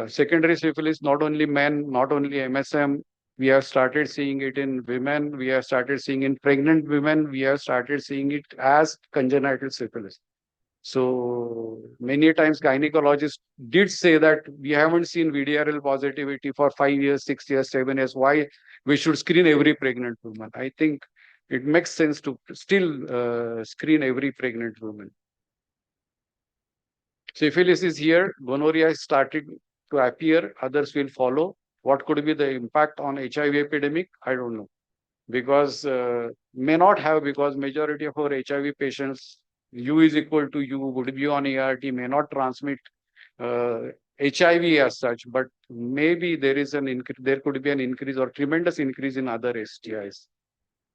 Secondary syphilis, not only men, not only MSM, we have started seeing it in women, we have started seeing in pregnant women, we have started seeing it as congenital syphilis. So many times gynecologists did say that we haven't seen VDRL positivity for 5 years, 6 years, 7 years. Why we should screen every pregnant woman? I think it makes sense to still screen every pregnant woman. Syphilis is here, gonorrhea is starting to appear, others will follow. What could be the impact on HIV epidemic? I don't know. Because may not have, because majority of our HIV patients, U is equal to U, would be on ART, may not transmit HIV as such, but maybe there is there could be an increase or tremendous increase in other STIs.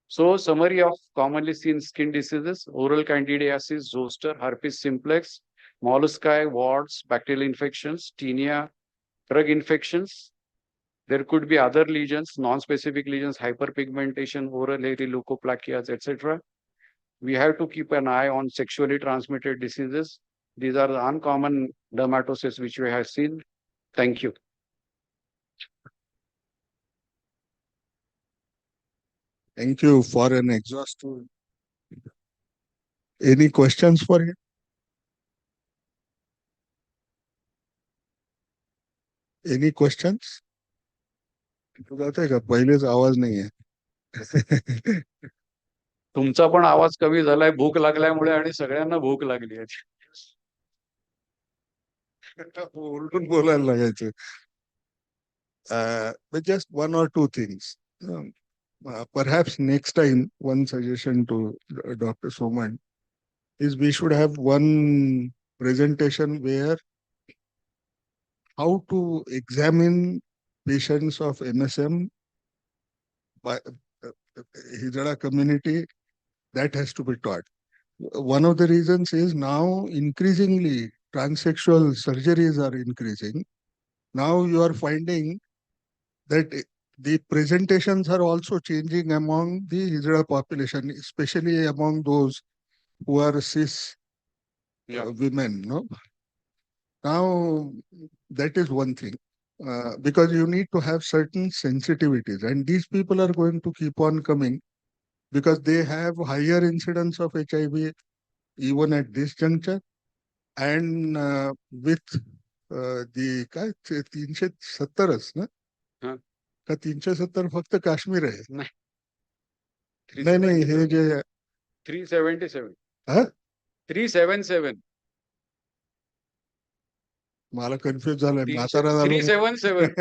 So summary of commonly seen skin diseases: oral candidiasis, zoster, herpes simplex, mollusci, warts, bacterial infections, tinea, drug infections. There could be other lesions, non-specific lesions, hyperpigmentation, oral hairy leukoplakias, etc. We have to keep an eye on sexually transmitted diseases. These are the uncommon dermatoses which we have seen. Thank you. Thank you for an exhaustive. Any questions for him? Any questions? जाते का पहिलेच आवाज नाही आहे. तुमचा पण आवाज कमी झालाय भूक लागल्यामुळे आणि सगळ्यांना भूक लागली आहे. ओरडून बोलायला लागायचं. But just one or two things. Perhaps next time, one suggestion to Dr. Soman is we should have one presentation where how to examine patients of MSM by Hijra community, that has to be taught. One of the reasons is now increasingly transsexual surgeries are increasing. Now you are finding that the presentations are also changing among the Hijra population, especially among those who are cis women. No? Now, that is one thing. Because you need to have certain sensitivities, and these people are going to keep on coming because they have higher incidence of HIV even at this juncture, and with the काय 370च ना का 370 फक्त काश्मीर आहे नाही हे जे 377 हा 377 मला confuse झालंय म्हातारा झालो 377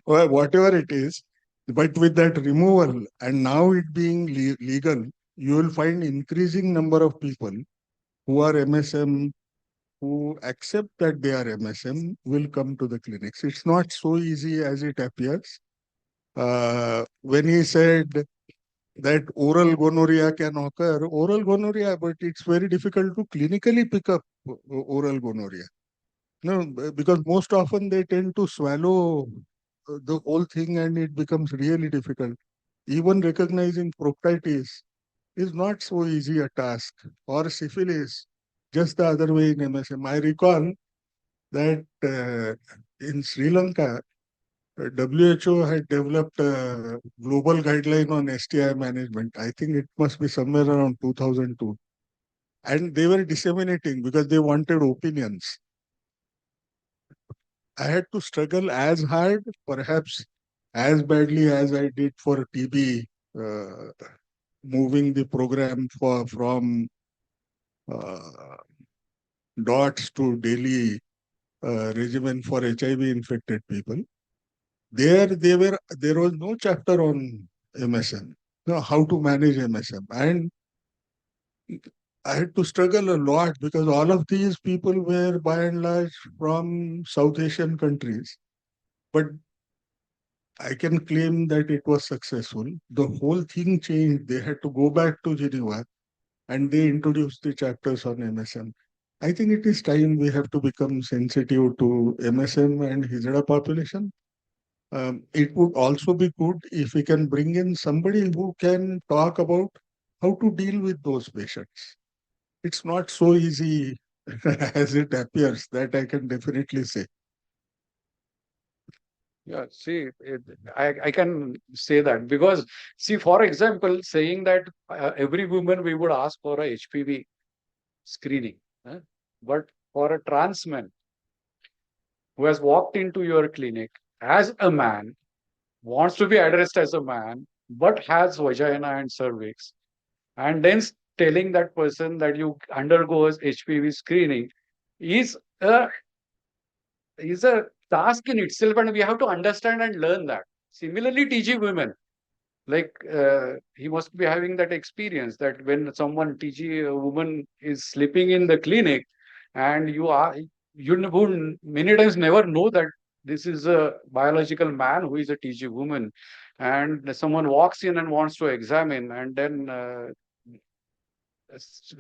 whatever it is, but with that removal and now it being legal, you will find increasing number of people who are MSM, who accept that they are MSM, will come to the clinics. It's not so easy as it appears. When he said that oral gonorrhea can occur, oral gonorrhea, but it's very difficult to clinically pick up oral gonorrhea. No, because most often they tend to swallow the whole thing and it becomes really difficult. Even recognizing proctitis is not so easy a task, or syphilis, just the other way in MSM. I recall that in Sri Lanka, WHO had developed a global guideline on STI management. I think it must be somewhere around 2002. And they were disseminating because they wanted opinions. I had to struggle as hard, perhaps as badly as I did for TB, moving the program from DOTS to daily regimen for HIV infected people. There was no chapter on MSM, how to manage MSM. And I had to struggle a lot because all of these people were by and large from South Asian countries. But I can claim that it was successful. The whole thing changed. They had to go back to Geneva and they introduced the chapters on MSM. I think it is time we have to become sensitive to MSM and Hijra population. It would also be good if we can bring in somebody who can talk about how to deal with those patients. It's not so easy as it appears, that I can definitely say. Yeah, see, I can say that because, see, for example, saying that every woman we would ask for a HPV screening, but for a trans man who has walked into your clinic as a man, wants to be addressed as a man, but has vagina and cervix, and then telling that person that you undergo a HPV screening is a is a task in itself, and we have to understand and learn that. Similarly, TG women, like he must be having that experience that when someone TG woman is sleeping in the clinic, and would many times never know that this is a biological man who is a TG woman, and someone walks in and wants to examine, and then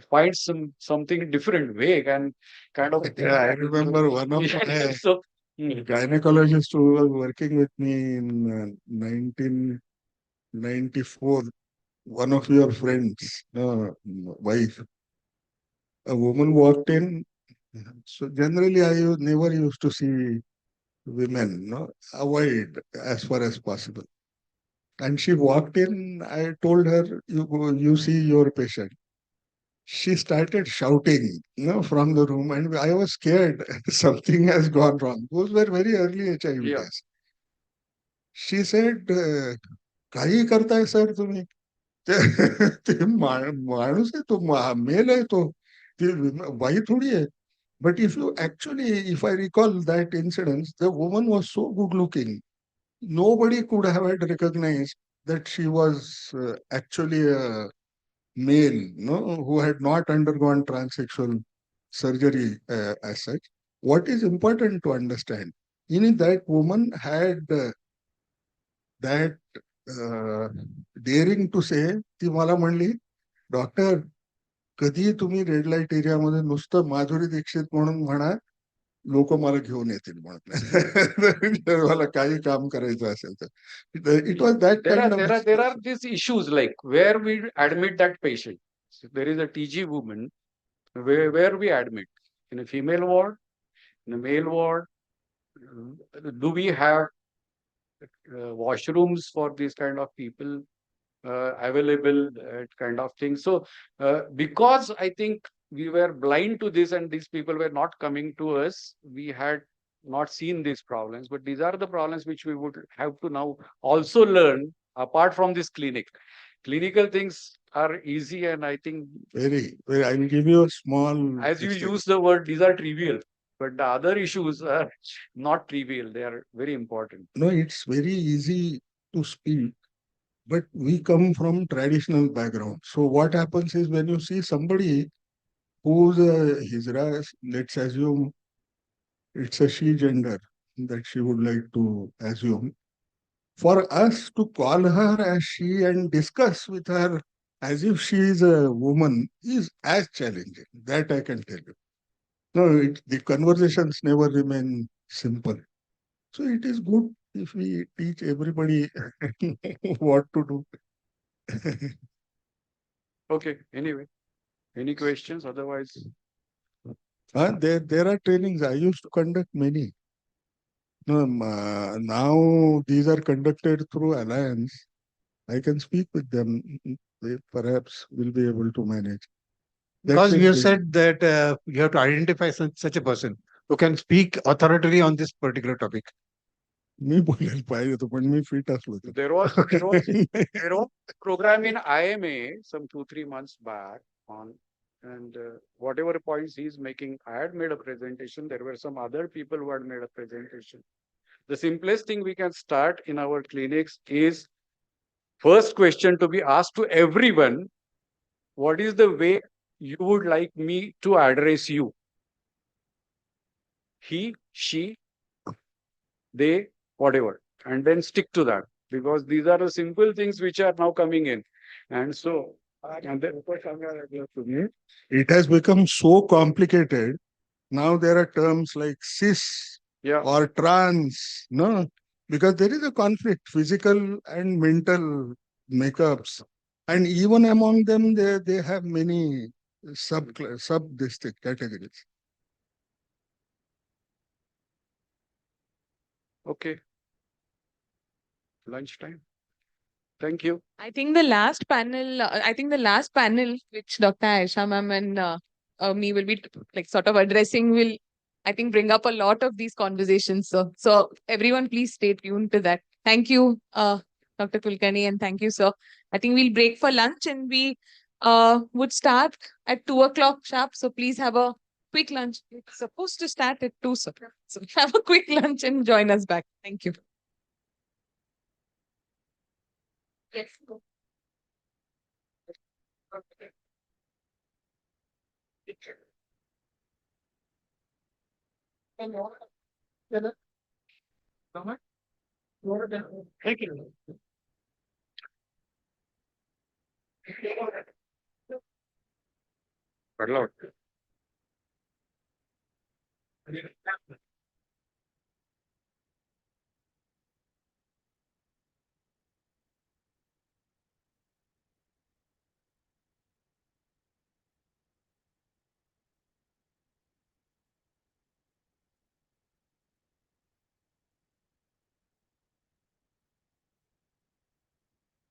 finds something different, vague and kind of. Yeah, I remember one of my so gynecologists who was working with me in 1994, one of your friends, wife, a woman walked in. So generally, never used to see women, avoid as far as possible. And she walked in. I told her, "You go, you see your patient." She started shouting, from the room, and I was scared. Something has gone wrong. Those were very early HIV days. She said, "काही करताय sir तुम्ही?" ते माणूस आहे तो, mail आहे तो, ती बाई थोडी आहे. But if you actually, if I recall that incident, the woman was so good looking. Nobody could have had recognized that she was actually a male, who had not undergone transsexual surgery as such. What is important to understand, that woman had that daring to say, ती मला म्हणली, "doctor, कधी तुम्ही red light एरियामध्ये नुसतं माधुरी दीक्षित म्हणून म्हणा, लोक मला घेऊन येतील म्हणून." मला काही काम करायचं असेल तर. It was that kind of. There are these issues like where we admit that patient. So there is a TG woman where we admit in a female ward, in a male ward. Do we have washrooms for these kind of people available, kind of thing? So because I think we were blind to this and these people were not coming to us, we had not seen these problems. But these are the problems which we would have to now also learn apart from this clinic. Clinical things are easy, and I think Very. I will give you a small. as you use the word, these are trivial, but the other issues are not trivial. They are very important. No, it's very easy to speak, but we come from traditional background. So what happens is when you see somebody who's a Hijra, let's assume it's a she gender that she would like to assume. For us to call her as she and discuss with her as if she is a woman is as challenging. That I can tell you. No, the conversations never remain simple. So it is good if we teach everybody what to do. Okay, anyway, any questions? Otherwise, there are trainings. I used to conduct many. No, now these are conducted through Alliance. I can speak with them. They perhaps will be able to manage. Because you said that you have to identify such a person who can speak authoritatively on this particular topic. मी बोलायला पाहिजे होतं पण मी fit असलो होतो. there was a program in IMA some 2-3 months back on, and whatever points he's making, I had made a presentation. There were some other people who had made a presentation. The simplest thing we can start in our clinics is first question to be asked to everyone: what is the way you would like me to address you? He, she, they, whatever, and then stick to that, because these are the simple things which are now coming in. And so, it has become so complicated. Now there are terms like cis or trans, because there is a conflict, physical and mental makeups, and even among them, they have many sub district categories. Okay. Lunchtime. Thank you. I think the last panel, which Dr. Aisha ma'am and me will be like sort of addressing, will I think bring up a lot of these conversations. So everyone, please stay tuned to that. Thank you, Dr. Kulkarni, and thank you, sir. I think we'll break for lunch, and we would start at 2 o'clock sharp. So please have a quick lunch. It's supposed to start at 2, sir. So have a quick lunch and join us back. Thank you. Yes. Thank you.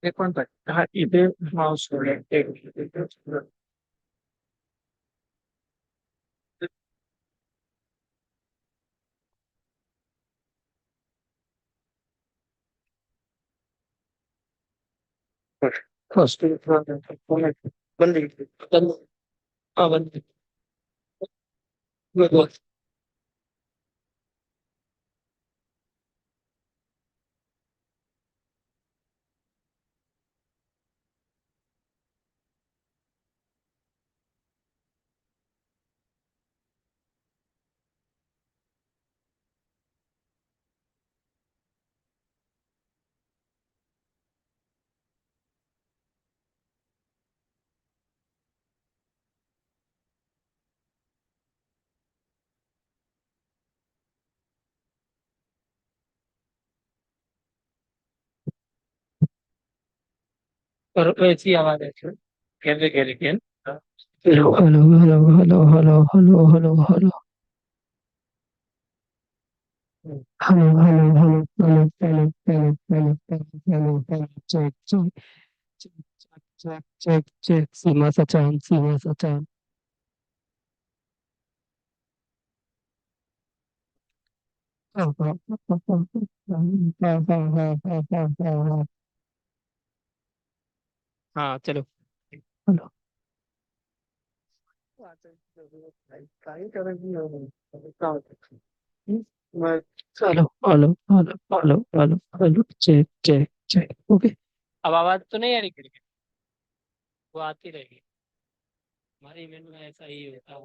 एक contact हा इथे mouse first बंद हाँ बंद और ऐसी आवाज है can we get it hello hello hello hello hello hello hello hello hello hello hello hello hello hello hello hello hello check check check check check check Seema Sachan Seema Sachan हाँ हाँ हाँ हाँ हाँ हाँ हाँ हाँ हाँ हाँ हाँ हाँ हाँ चलो हेलो काय करायची hello hello hello hello hello hello check check check okay अब आवाज तो नहीं आ रही खिड़की वो आती रहेगी हमारे इवेंट में ऐसा ही होता है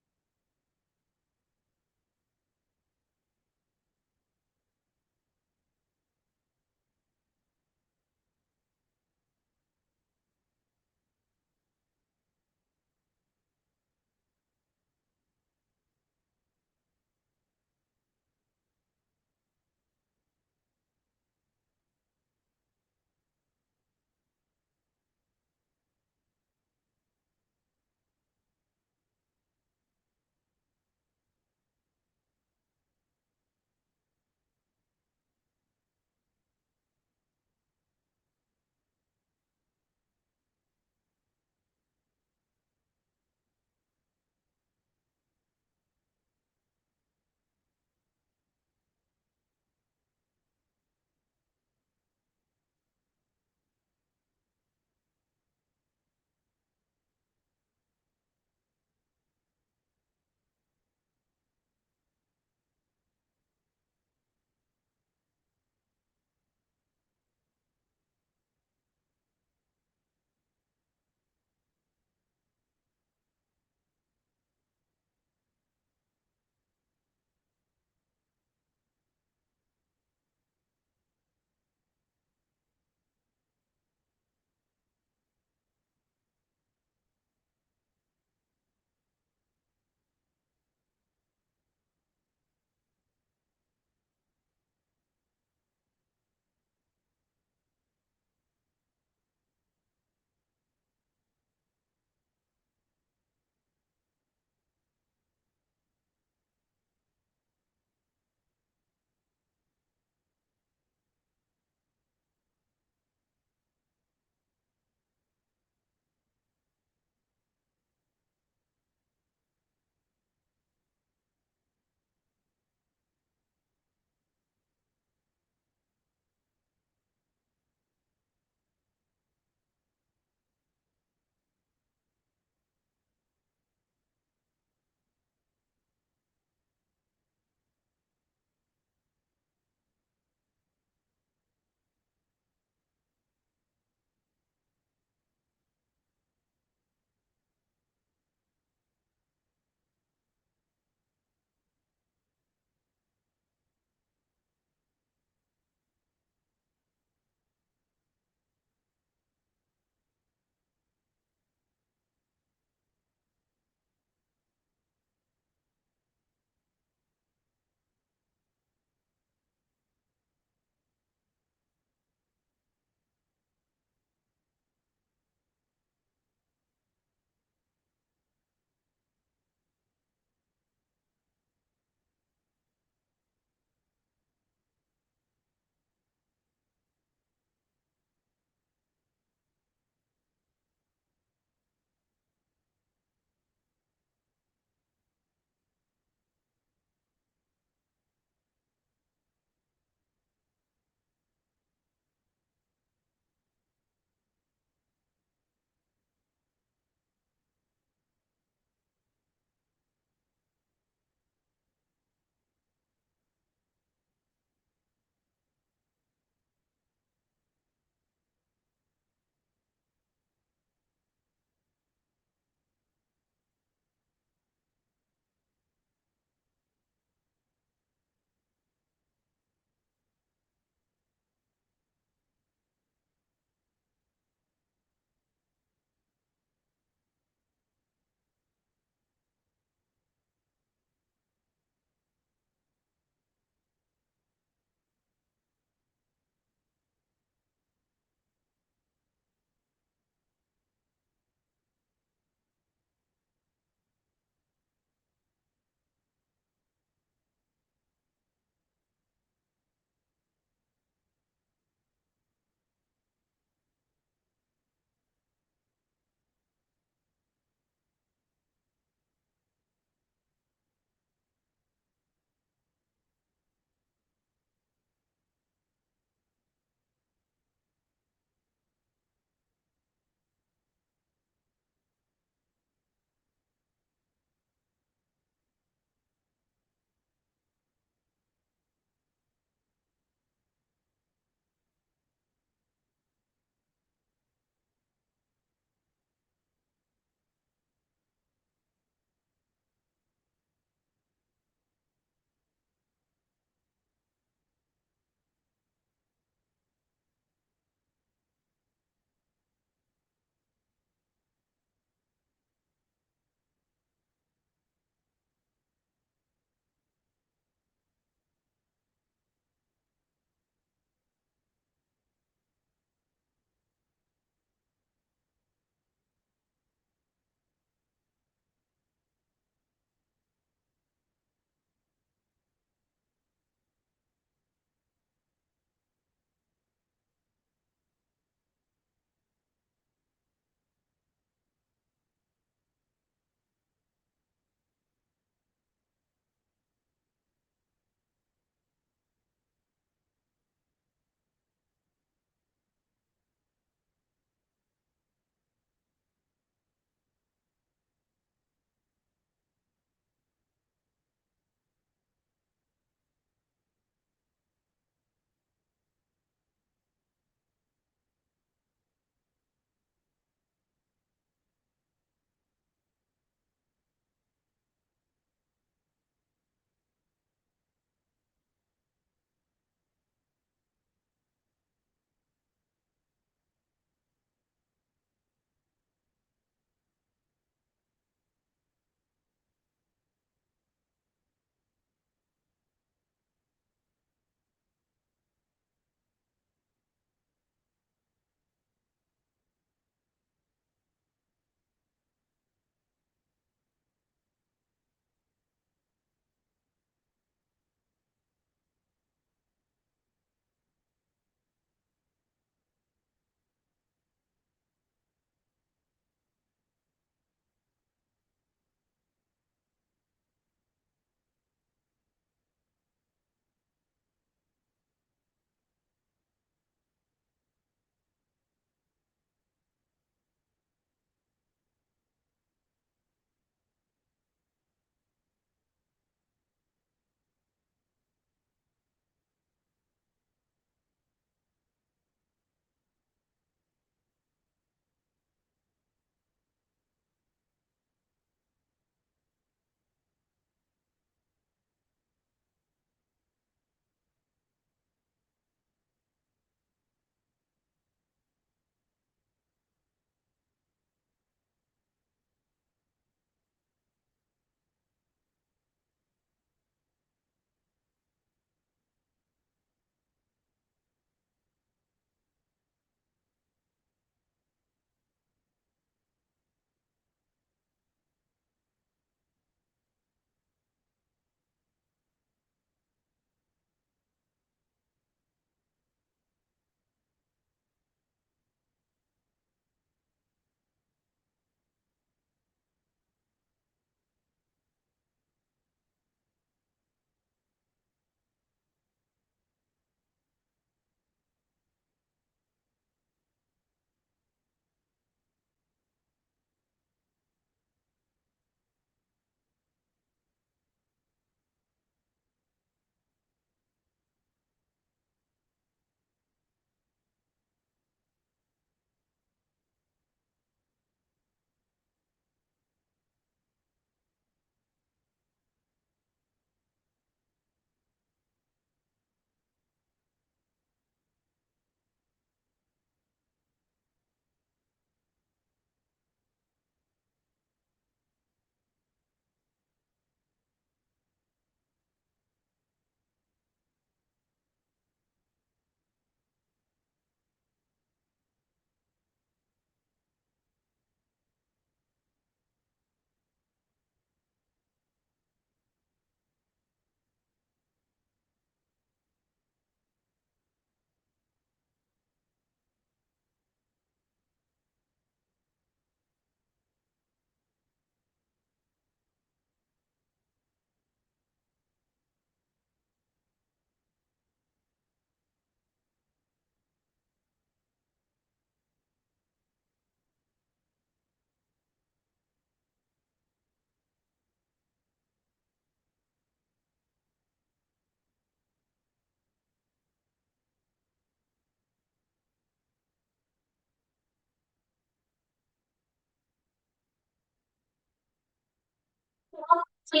श्री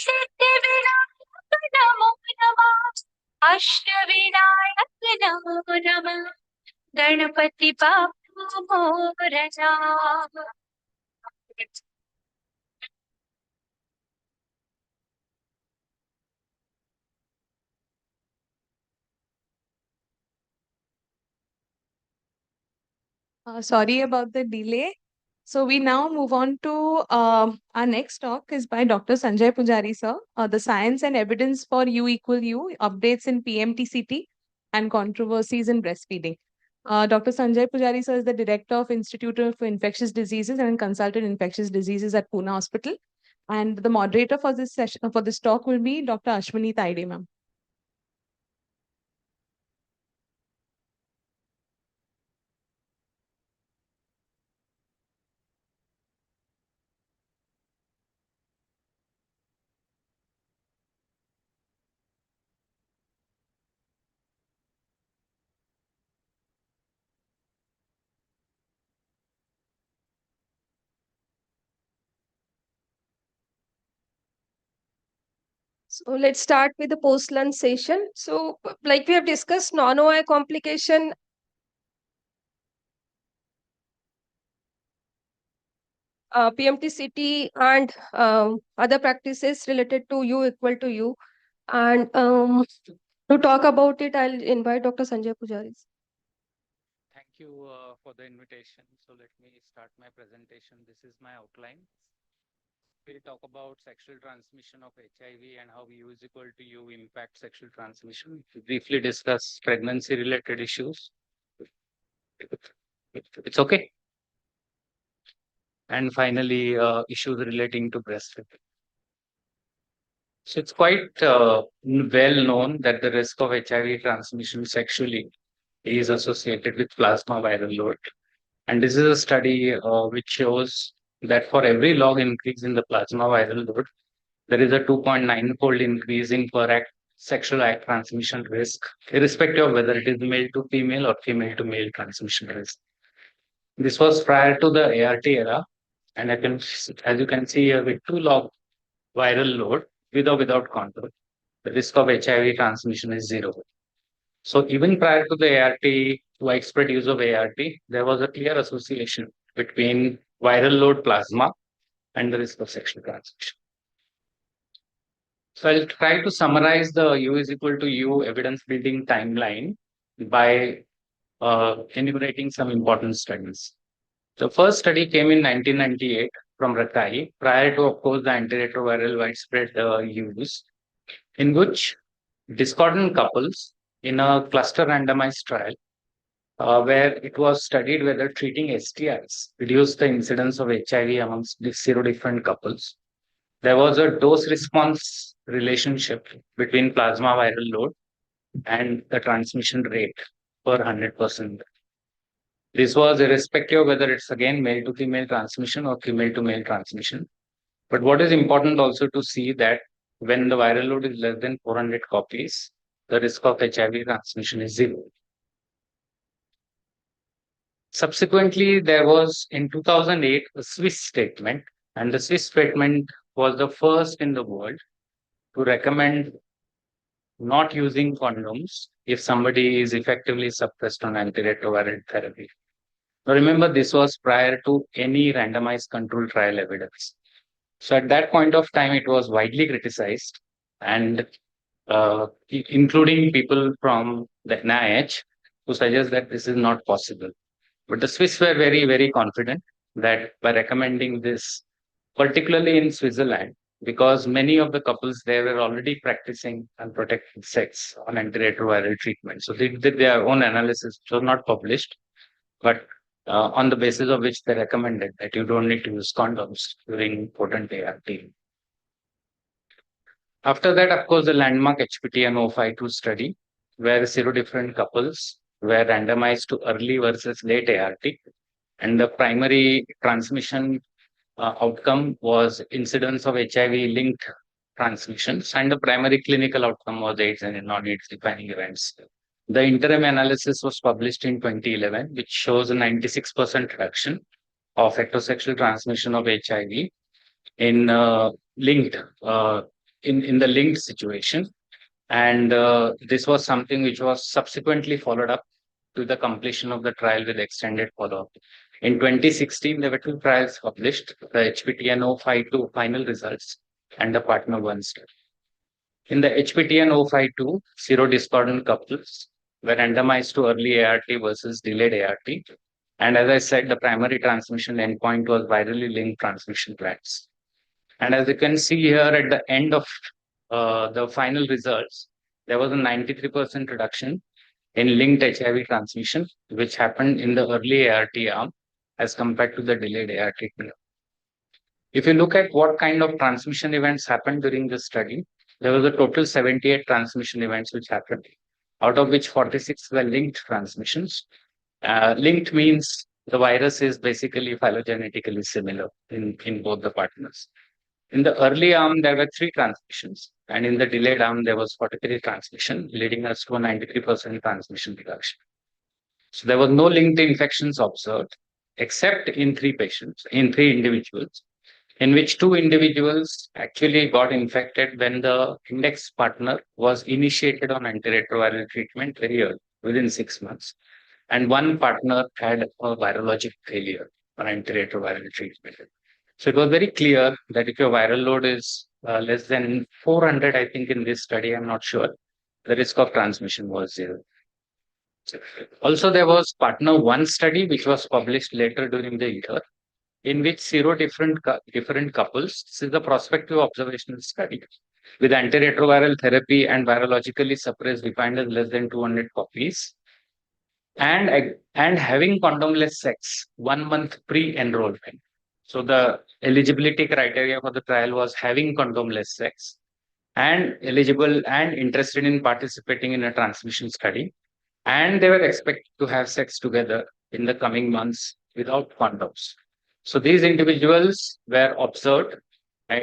सिद्धिविनायक नमो नमः अष्टविनायक नमो नमः Ganpati Bappa Morya Sorry about the delay. So we now move on to our next talk is by Dr. Sanjay Pujari sir, the science and evidence for U equal U, updates in PMTCT and controversies in breastfeeding. Dr. Sanjay Pujari sir is the director of Institute of Infectious Diseases and consultant infectious diseases at Pune Hospital. And the moderator for this session, for this talk will be Dr. Ashwini Taide ma'am. So let's start with the post-lunch session. So like we have discussed, non-OI complication PMTCT and other practices related to U equal to U. And to talk about it, I'll invite Dr. Sanjay Pujari. Thank you for the invitation. So let me start my presentation. This is my outline. We'll talk about sexual transmission of HIV and how U is equal to U impact sexual transmission. We'll briefly discuss pregnancy related issues. It's okay. And finally, issues relating to breastfeeding. So it's quite well known that the risk of HIV transmission sexually is associated with plasma viral load. And this is a study which shows that for every log increase in the plasma viral load, there is a 2.9-fold increase in per act sexual act transmission risk, irrespective of whether it is male to female or female to male transmission risk. This was prior to the ART era, and as you can see here, with 2 log viral load, with or without control, the risk of HIV transmission is 0. So even prior to the ART, widespread use of ART, there was a clear association between viral load plasma and the risk of sexual transmission. So I'll try to summarize the U is equal to U evidence building timeline by enumerating some important studies. The first study came in 1998 from Rakai, prior to, of course, the antiretroviral widespread use, in which discordant couples in a cluster randomized trial, where it was studied whether treating STIs reduced the incidence of HIV amongst the serodifferent couples. There was a dose-response relationship between plasma viral load and the transmission rate per 100%. This was irrespective of whether it's again male to female transmission or female to male transmission. But what is important also to see that when the viral load is less than 400 copies, the risk of HIV transmission is 0. Subsequently, there was in 2008 a Swiss statement, and the Swiss statement was the first in the world to recommend not using condoms if somebody is effectively suppressed on antiretroviral therapy. Now remember, this was prior to any randomized control trial evidence. So at that point of time, it was widely criticized, and including people from the NIH who suggest that this is not possible. But the Swiss were very, very confident that by recommending this, particularly in Switzerland, because many of the couples there were already practicing unprotected sex on antiretroviral treatment. So they did their own analysis, which was not published, but on the basis of which they recommended that you don't need to use condoms during potent ART. After that, of course, the landmark HPTN 052 study, where serodifferent couples were randomized to early versus late ART, and the primary transmission outcome was incidence of HIV-linked transmissions, and the primary clinical outcome was AIDS and non-AIDS defining events. The interim analysis was published in 2011, which shows a 96% reduction of heterosexual transmission of HIV in linked in the linked situation. And this was something which was subsequently followed up to the completion of the trial with extended follow-up. In 2016, there were two trials published, the HPTN 052 final results and the Partner 1 study. In the HPTN 052, serodiscordant couples were randomized to early ART versus delayed ART. And as I said, the primary transmission endpoint was virally linked transmission tracks. And as you can see here at the end of the final results, there was a 93% reduction in linked HIV transmission, which happened in the early ART arm as compared to the delayed ART arm. If you look at what kind of transmission events happened during the study, there was a total 78 transmission events which happened, out of which 46 were linked transmissions. Linked means the virus is basically phylogenetically similar in both the partners. In the early arm, there were 3 transmissions, and in the delayed arm, there was 43 transmission, leading us to a 93% transmission reduction. So there was no linked infections observed, except in 3 patients, in 3 individuals, in which 2 individuals actually got infected when the index partner was initiated on antiretroviral treatment very early, within 6 months. And 1 partner had a virologic failure on antiretroviral treatment. So it was very clear that if your viral load is less than 400, I think in this study, I'm not sure, the risk of transmission was 0. Also, there was Partner 1 study, which was published later during the year, in which different couples, this is the prospective observational study, with antiretroviral therapy and virologically suppressed defined as less than 200 copies, and having condomless sex 1 month pre-enrollment. So the eligibility criteria for the trial was having condomless sex and eligible and interested in participating in a transmission study. And they were expected to have sex together in the coming months without condoms. So these individuals were observed,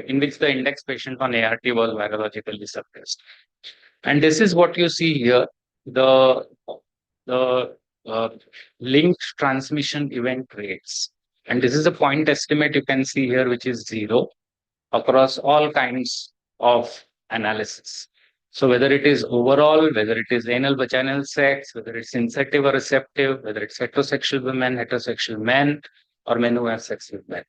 in which the index patient on ART was virologically suppressed. And this is what you see here, the linked transmission event rates. And this is a point estimate you can see here, which is 0 across all kinds of analysis. So whether it is overall, whether it is anal vaginal sex, whether it's inceptive or receptive, whether it's heterosexual women, heterosexual men, or men who have sex with men.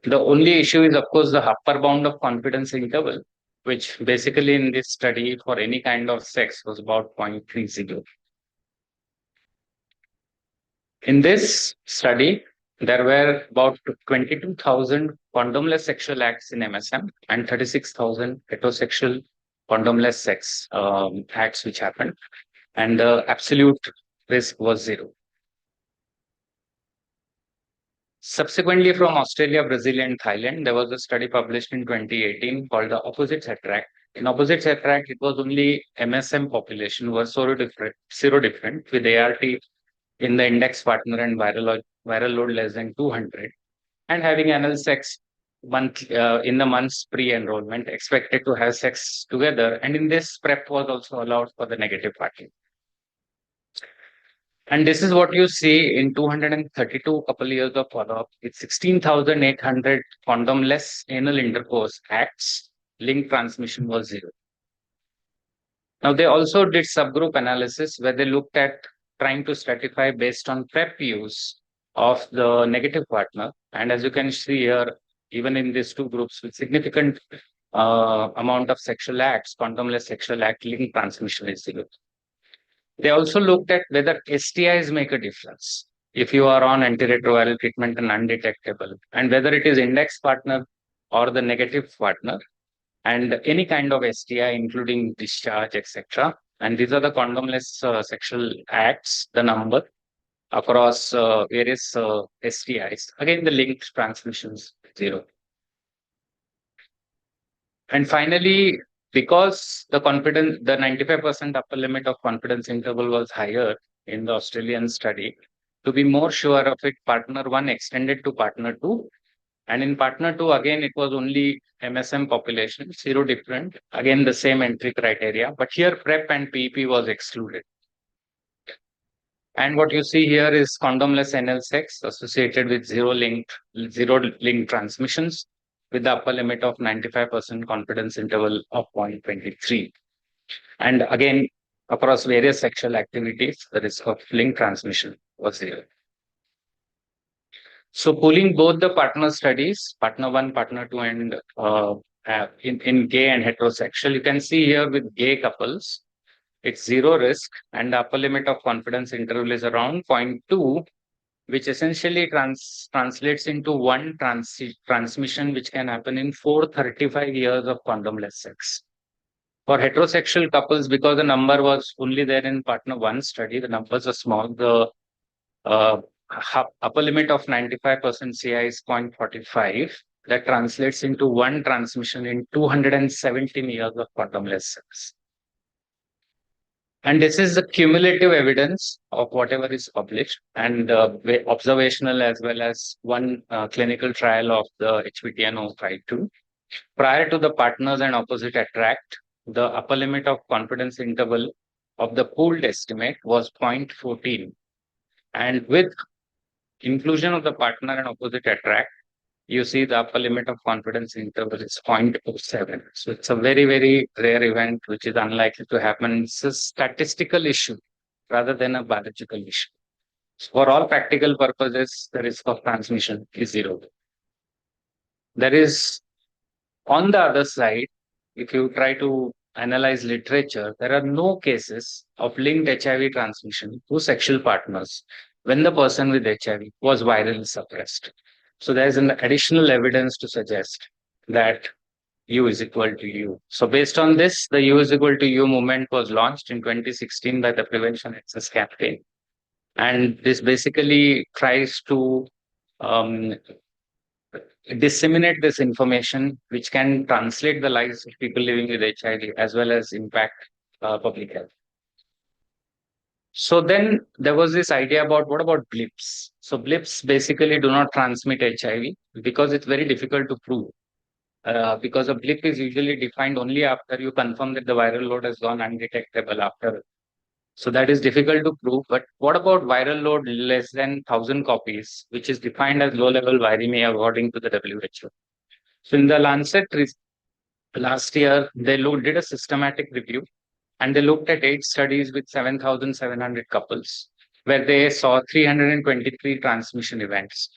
The only issue is, of course, the upper bound of confidence interval, which basically in this study for any kind of sex was about 0.30. In this study, there were about 22,000 condomless sexual acts in MSM and 36,000 heterosexual condomless sex acts which happened, and the absolute risk was 0. Subsequently, from Australia, Brazil, and Thailand, there was a study published in 2018 called the Opposites Attract. In Opposites Attract, it was only MSM population who were serodifferent with ART in the index partner and viral load less than 200, and having anal sex in the months pre-enrollment, expected to have sex together. And in this, PrEP was also allowed for the negative partner. And this is what you see in 232 couple years of follow-up with 16,800 condomless anal intercourse acts. Link transmission was 0. Now, they also did subgroup analysis where they looked at trying to stratify based on PrEP use of the negative partner. And as you can see here, even in these 2 groups with significant amount of sexual acts, condomless sexual act, link transmission is 0. They also looked at whether STIs make a difference if you are on antiretroviral treatment and undetectable, and whether it is index partner or the negative partner, and any kind of STI, including discharge, etc. And these are the condomless sexual acts, the number across various STIs. Again, the linked transmissions 0. And finally, because the 95% upper limit of confidence interval was higher in the Australian study, to be more sure of it, Partner 1 extended to Partner 2. And in Partner 2, again, it was only MSM population, serodifferent, again, the same entry criteria. But here, PrEP and PEP was excluded. And what you see here is condomless anal sex associated with zero link transmissions with the upper limit of 95% confidence interval of 0.23. And again, across various sexual activities, the risk of link transmission was zero. So pooling both the partner studies, partner 1, partner 2, and in gay and heterosexual, you can see here with gay couples, it's zero risk, and the upper limit of confidence interval is around 0.2, which essentially translates into one transmission which can happen in 435 years of condomless sex. For heterosexual couples, because the number was only there in partner 1 study, the numbers are small. The upper limit of 95% CI is 0.45. That translates into one transmission in 217 years of condomless sex. And this is the cumulative evidence of whatever is published and observational as well as one clinical trial of the HPTN-052. Prior to the partners and opposite attract, the upper limit of confidence interval of the pooled estimate was 0.14. And with inclusion of the partner and opposite attract, you see the upper limit of confidence interval is 0.07. So it's a very, very rare event, which is unlikely to happen. It's a statistical issue rather than a biological issue. So for all practical purposes, the risk of transmission is zero. There is, on the other side, if you try to analyze literature, there are no cases of linked HIV transmission to sexual partners when the person with HIV was virally suppressed. So there is an additional evidence to suggest that U is equal to U. So based on this, the U is equal to U movement was launched in 2016 by the Prevention Access Campaign. And this basically tries to disseminate this information, which can translate the lives of people living with HIV as well as impact public health. So then there was this idea about what about blips? So blips basically do not transmit HIV because it's very difficult to prove. Because a blip is usually defined only after you confirm that the viral load has gone undetectable after. So that is difficult to prove. But what about viral load less than 1,000 copies, which is defined as low-level viremia according to the WHO? So in the Lancet last year, they did a systematic review and they looked at 8 studies with 7,700 couples where they saw 323 transmission events.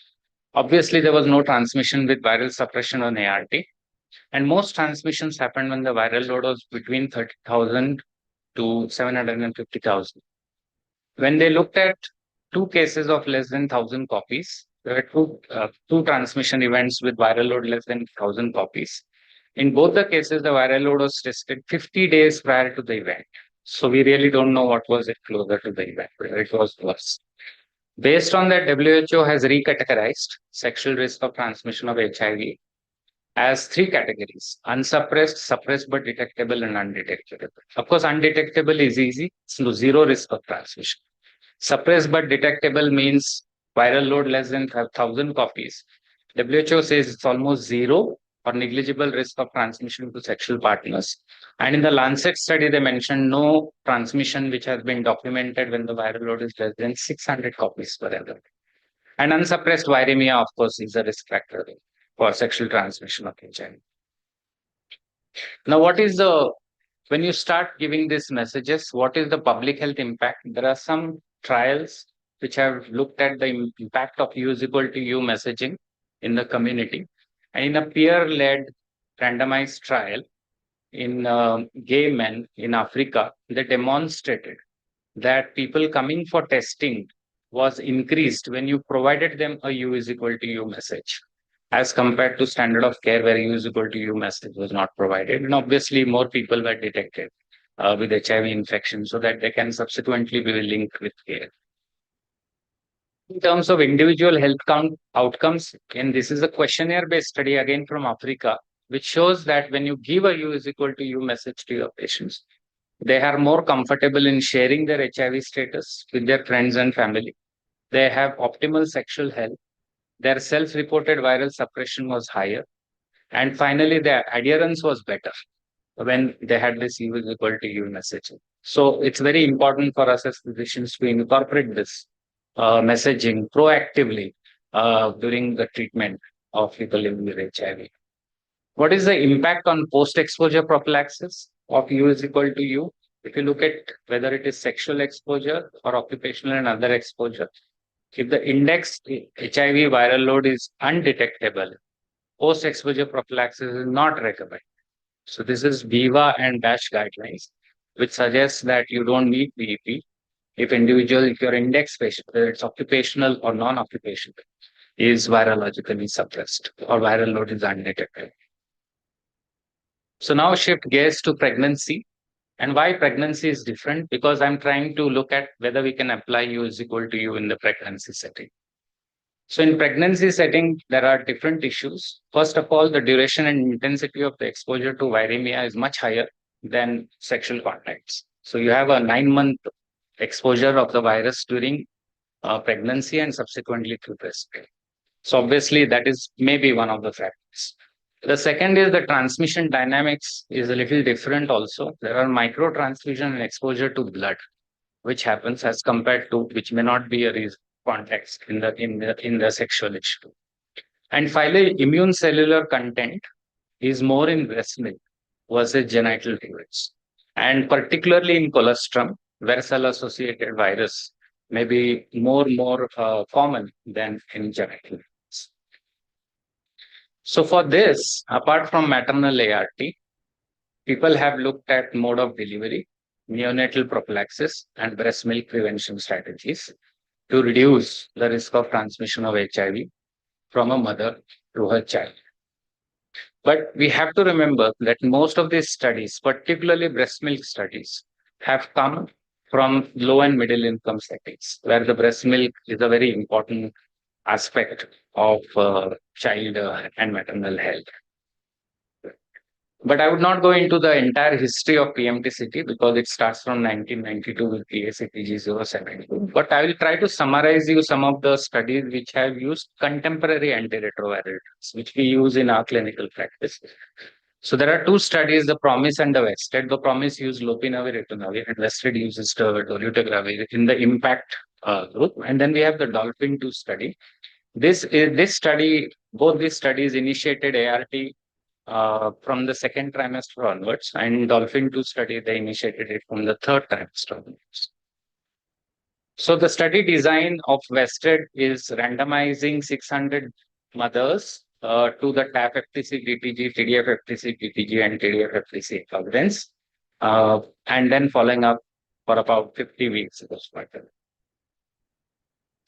Obviously, there was no transmission with viral suppression on ART. And most transmissions happened when the viral load was between 30,000 to 750,000. When they looked at 2 cases of less than 1,000 copies, there were two transmission events with viral load less than 1,000 copies. In both the cases, the viral load was tested 50 days prior to the event. So we really don't know what was it closer to the event, whether it was worse. Based on that, WHO has recategorized sexual risk of transmission of HIV as 3 categories: unsuppressed, suppressed but detectable, and undetectable. Of course, undetectable is easy, so zero risk of transmission. Suppressed but detectable means viral load less than 1,000 copies. WHO says it's almost zero or negligible risk of transmission to sexual partners. And in the Lancet study, they mentioned no transmission which has been documented when the viral load is less than 600 copies per ml. And unsuppressed viremia, of course, is a risk factor for sexual transmission of HIV. Now, when you start giving these messages, what is the public health impact? There are some trials which have looked at the impact of U is equal to U messaging in the community. And in a peer-led randomized trial in gay men in Africa, they demonstrated that people coming for testing was increased when you provided them a U is equal to U message, as compared to standard of care where U is equal to U message was not provided. And obviously, more people were detected with HIV infection so that they can subsequently be linked with care. In terms of individual health outcomes, and this is a questionnaire-based study again from Africa, which shows that when you give a U is equal to U message to your patients, they are more comfortable in sharing their HIV status with their friends and family. They have optimal sexual health. Their self-reported viral suppression was higher. And finally, their adherence was better when they had this U is equal to U messaging. So it's very important for us as physicians to incorporate this messaging proactively during the treatment of people living with HIV. What is the impact on post-exposure prophylaxis of U is equal to U? If you look at whether it is sexual exposure or occupational and other exposure, if the index HIV viral load is undetectable, post-exposure prophylaxis is not recommended. So this is VIVA and DASH guidelines, which suggests that you don't need PEP if your index patient, whether it's occupational or non-occupational, is virologically suppressed or viral load is undetected. So now shift gears to pregnancy. And why pregnancy is different? Because I'm trying to look at whether we can apply U is equal to U in the pregnancy setting. So in pregnancy setting, there are different issues. First of all, the duration and intensity of the exposure to viremia is much higher than sexual contacts. So you have a 9-month exposure of the virus during pregnancy and subsequently through breastfeeding. So obviously that is maybe one of the factors. The second is the transmission dynamics is a little different also. There are micro transfusion and exposure to blood, which happens as compared to, which may not be a reason context in the sexual issue. And finally, immune cellular content is more in breast milk versus genital fluids. And particularly in colostrum, where cell-associated virus may be more common than in genital fluids. So for this, apart from maternal ART, people have looked at mode of delivery, neonatal prophylaxis, and breast milk prevention strategies to reduce the risk of transmission of HIV from a mother to her child. But we have to remember that most of these studies, particularly breast milk studies, have come from low and middle income settings, where the breast milk is a very important aspect of child and maternal health. But I would not go into the entire history of PMTCT because it starts from 1992 with PACTG 072. But I will try to summarize you some of the studies which have used contemporary antiretroviral drugs, which we use in our clinical practice. So there are two studies, the PROMISE and the WESTED. The PROMISE uses lopinavir, ritonavir, and WESTED uses dolutegravir in the IMPACT group. And then we have the DOLPHIN 2 study. This study, both these studies initiated ART from the second trimester onwards, and DOLPHIN 2 study, they initiated it from the third trimester onwards. So the study design of WESTED is randomizing 600 mothers to the TAF FTC DTG, TDF FTC DTG, and TDF FTC evidence, and then following up for about 50 weeks.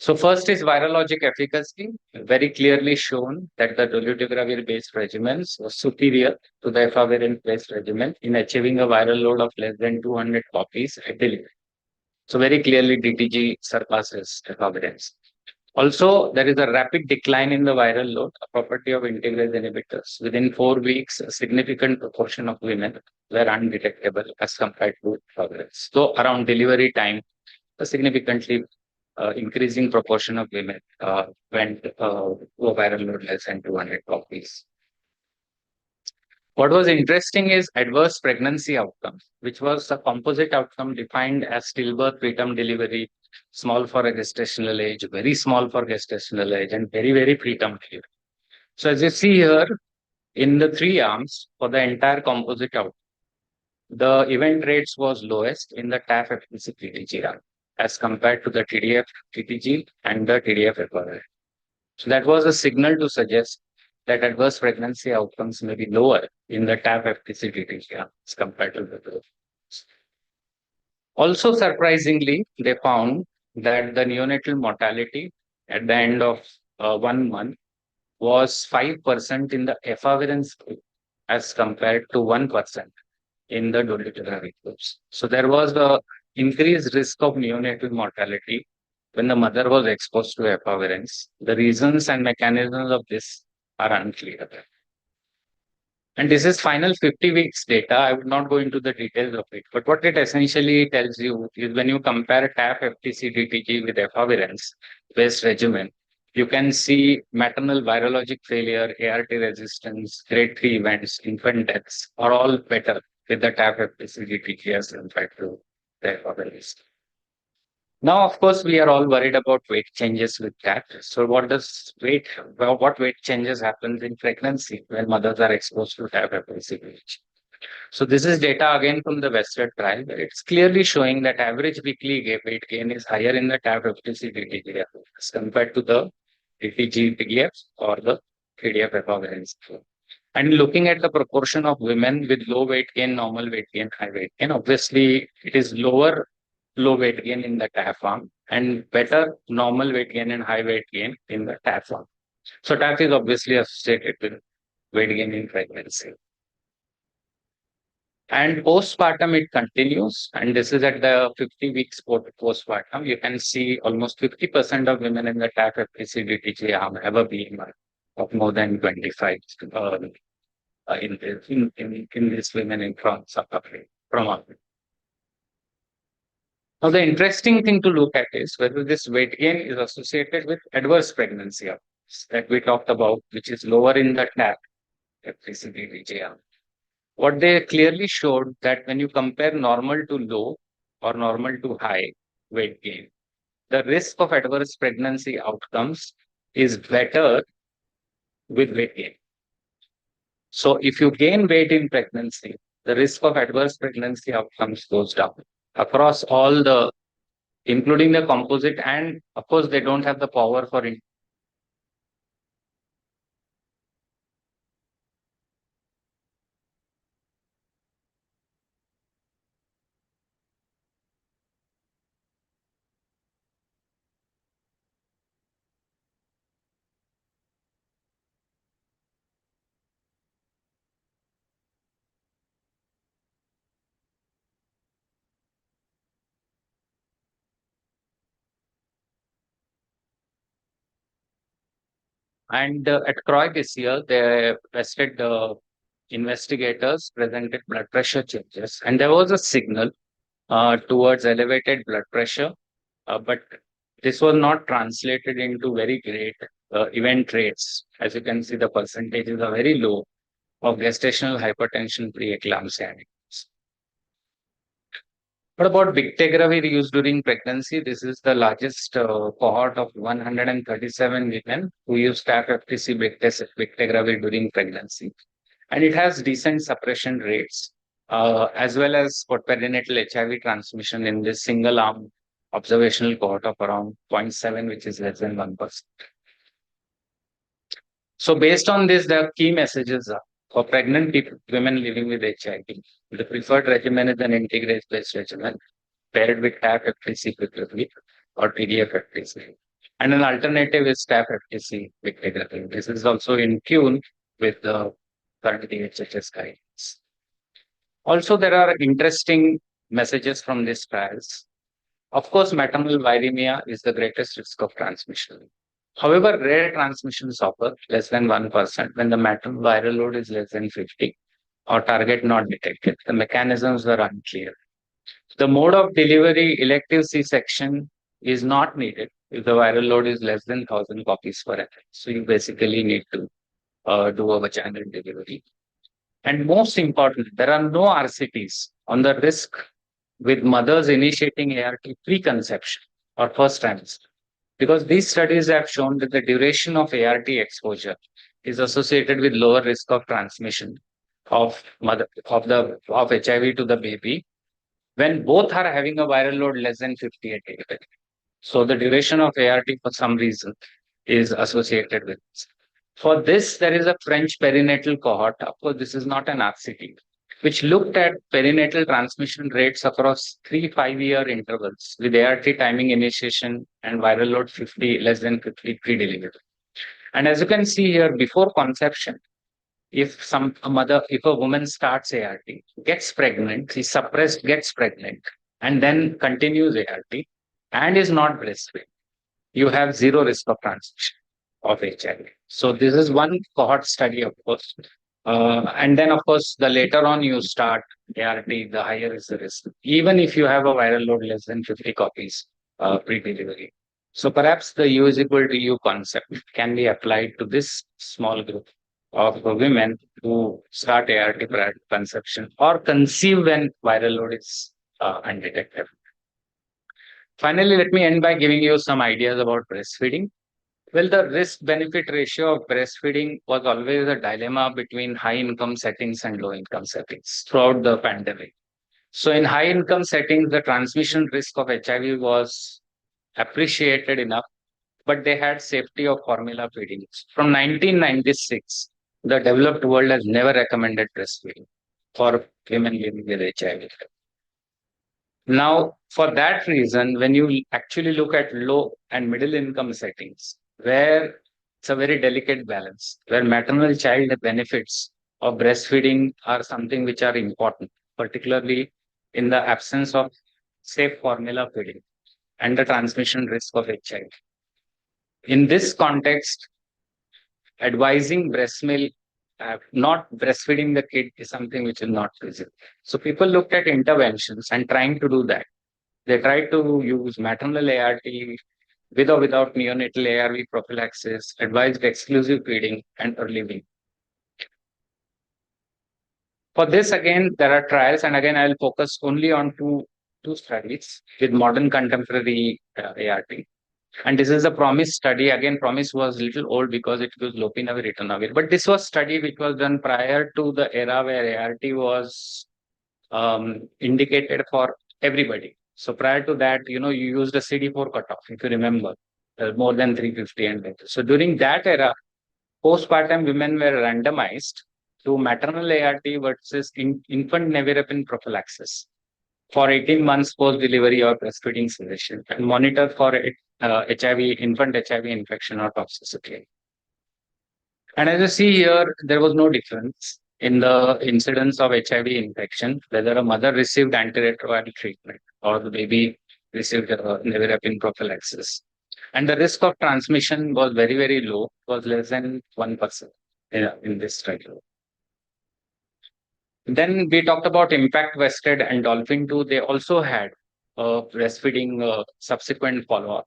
So first is virologic efficacy, very clearly shown that the dolutegravir-based regimens was superior to the efavirenz-based regimen in achieving a viral load of less than 200 copies at delivery. So very clearly DTG surpasses efavirenz. Also, there is a rapid decline in the viral load, a property of integrase inhibitors. Within 4 weeks, a significant proportion of women were undetectable as compared to efavirenz. So around delivery time, a significantly increasing proportion of women went to a viral load less than 200 copies. What was interesting is adverse pregnancy outcome, which was a composite outcome defined as stillbirth, preterm delivery, small for a gestational age, very small for gestational age, and very, very preterm delivery. So as you see here, in the 3 arms for the entire composite outcome, the event rates was lowest in the TAF FTC PTG arm as compared to the TDF TTG and the TDF FRI. So that was a signal to suggest that adverse pregnancy outcomes may be lower in the TAF FTC TTG arm as compared to the group. Also surprisingly, they found that the neonatal mortality at the end of 1 month was 5% in the efavirenz group as compared to 1% in the dolutegravir groups. So there was a increased risk of neonatal mortality when the mother was exposed to efavirenz. The reasons and mechanisms of this are unclear. And this is final 50 weeks data. I would not go into the details of it, but what it essentially tells you is when you compare TAF FTC DTG with efavirenz based regimen, you can see maternal virologic failure, ART resistance, grade 3 events, infant deaths are all better with the TAF FTC DTG as compared to there for the list. Now, of course, we are all worried about weight changes with that. So what weight changes happens in pregnancy when mothers are exposed to TAF-FTC? So this is data again from the Western trial. It's clearly showing that average weekly weight gain is higher in the TAF-FTC DTGF as compared to the DTG-PDF or the PDF-FA variants. And looking at the proportion of women with low weight gain, normal weight gain, high weight gain, obviously it is lower low weight gain in the TAF arm and better normal weight gain and high weight gain in the TAF arm. So TAF is obviously associated with weight gain in pregnancy. And postpartum, it continues. And this is at the 50 weeks postpartum. You can see almost 50% of women in the TAF FTC DTG arm have a BMI of more than 25 in these women in France from Africa. Now, the interesting thing to look at is whether this weight gain is associated with adverse pregnancy outcomes that we talked about, which is lower in the TAF FTC DTG arm. What they clearly showed that when you compare normal to low or normal to high weight gain, the risk of adverse pregnancy outcomes is better with weight gain. So if you gain weight in pregnancy, the risk of adverse pregnancy outcomes goes down across all the, including the composite, and of course they don't have the power for it. And at CROI this year, they tested investigators presented blood pressure changes, and there was a signal towards elevated blood pressure, but this was not translated into very great event rates. As you can see, the percentages are very low of gestational hypertension pre-eclampsia. What about bictegravir used during pregnancy? This is the largest cohort of 137 women who used TAF-FTC bictegravir during pregnancy. And it has decent suppression rates, as well as for perinatal HIV transmission in this single arm observational cohort of around 0.7, which is less than 1%. So based on this, the key messages are for pregnant women living with HIV, the preferred regimen is an integrase-based regimen paired with TAF-FTC bictegravir or PDF-FTC. And an alternative is TAF-FTC bictegravir. This is also in tune with the current DHHS guidance. Also, there are interesting messages from these trials. Of course, maternal viremia is the greatest risk of transmission. However, rare transmissions occur less than 1% when the maternal viral load is less than 50 or target not detected. The mechanisms were unclear. The mode of delivery, elective C-section, is not needed if the viral load is less than 1,000 copies per ml. So you basically need to do a vaginal delivery. And most important, there are no RCTs on the risk with mothers initiating ART pre-conception or first trimester. Because these studies have shown that the duration of ART exposure is associated with lower risk of transmission of HIV to the baby when both are having a viral load less than 50 at day. So the duration of ART for some reason is associated with this. For this, there is a French perinatal cohort. Of course, this is not an RCT, which looked at perinatal transmission rates across 3 5-year intervals with ART timing initiation and viral load 50 less than 50 pre-delivery. And as you can see here, before conception, if a woman starts ART, gets pregnant, is suppressed, gets pregnant, and then continues ART and is not breastfed, you have zero risk of transmission of HIV. So this is one cohort study, of course. And then, of course, the later on you start ART, the higher is the risk, even if you have a viral load less than 50 copies pre-delivery. So perhaps the U is equal to U concept can be applied to this small group of women who start ART prior to conception or conceive when viral load is undetected. Finally, let me end by giving you some ideas about breastfeeding. Well, the risk benefit ratio of breastfeeding was always a dilemma between high income settings and low income settings throughout the pandemic. So, in high income settings, the transmission risk of HIV was appreciated enough, but they had safety of formula feeding. From 1996, the developed world has never recommended breastfeeding for women living with HIV. Now, for that reason, when you actually look at low and middle income settings, where it's a very delicate balance, where maternal child benefits of breastfeeding are something which are important, particularly in the absence of safe formula feeding and the transmission risk of HIV. In this context, advising breast milk, not breastfeeding the kid is something which is not feasible. So people looked at interventions and trying to do that. They tried to use maternal ART with or without neonatal ARV prophylaxis, advised exclusive feeding, and early weaning. For this, again, there are trials, and again, I'll focus only on two studies with modern contemporary ART. And this is a PROMISE study. Again, PROMISE was a little old because it was lopinavir, ritonavir. But this was study which was done prior to the era where ART was indicated for everybody. So prior to that, you used a CD4 cutoff, if you remember, more than 350 and better. So during that era, postpartum women were randomized to maternal ART versus infant nevirapine prophylaxis for 18 months post-delivery or breastfeeding cessation and monitor for HIV, infant HIV infection or toxicity. And as you see here, there was no difference in the incidence of HIV infection, whether a mother received antiretroviral treatment or the baby received nevirapine prophylaxis. And the risk of transmission was very, very low, was less than 1% in this study. Then we talked about Impact Vested and Dolphin 2. They also had breastfeeding subsequent follow-up.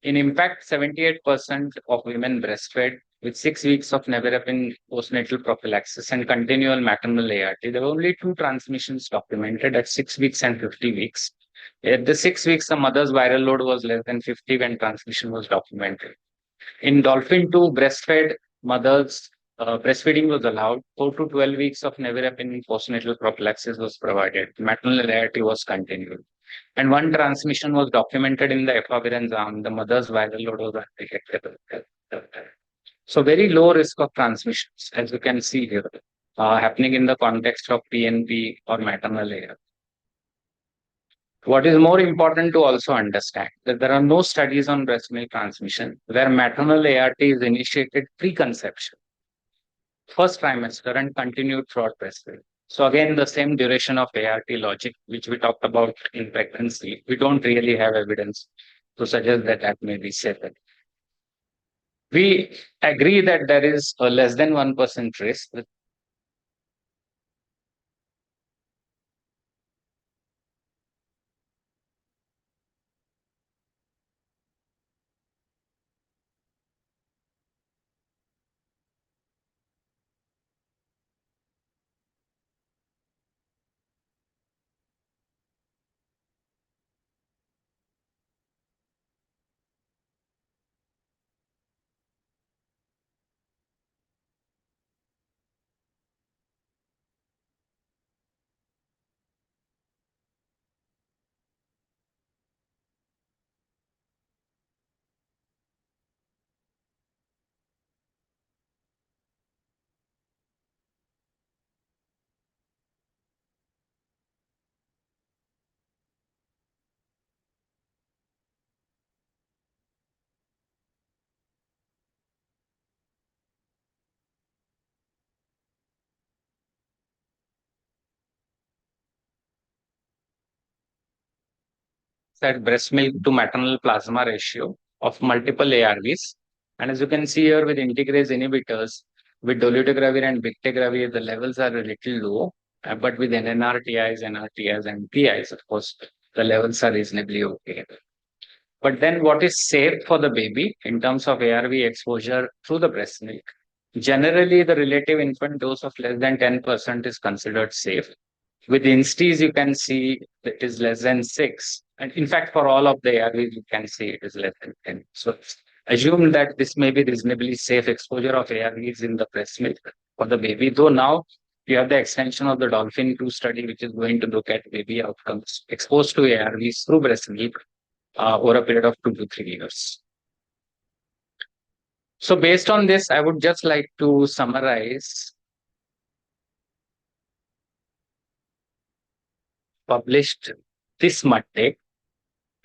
In Impact, 78% of women breastfed with 6 weeks of nevirapine postnatal prophylaxis and continual maternal ART. There were only 2 transmissions documented at 6 weeks and 50 weeks. At the 6 weeks, the mother's viral load was less than 50 when transmission was documented. In Dolphin 2, breastfed mothers, breastfeeding was allowed. 4 to 12 weeks of nevirapine postnatal prophylaxis was provided. Maternal ART was continued. And 1 transmission was documented in the efavirenz arm. The mother's viral load was undetectable. So very low risk of transmissions, as you can see here, happening in the context of PNP or maternal ART. What is more important to also understand that there are no studies on breast milk transmission where maternal ART is initiated pre-conception, first trimester, and continued throughout breastfeeding. So again, the same duration of ART logic, which we talked about in pregnancy, we don't really have evidence to suggest that that may be safe. We agree that there is a less than 1% risk. That breast milk to maternal plasma ratio of multiple ARVs. And as you can see here with integrase inhibitors, with dolutegravir and bictegravir, the levels are a little low, but with NNRTIs, NRTIs, and PIs, of course, the levels are reasonably okay. But then what is safe for the baby in terms of ARV exposure through the breast milk? Generally, the relative infant dose of less than 10% is considered safe. With INSTIs, you can see it is less than 6. And in fact, for all of the ARVs, you can see it is less than 10. So assume that this may be reasonably safe exposure of ARVs in the breast milk for the baby. Though now you have the extension of the Dolphin 2 study, which is going to look at baby outcomes exposed to ARVs through breast milk over a period of 2 to 3 years. So based on this, I would just like to summarize published this Monday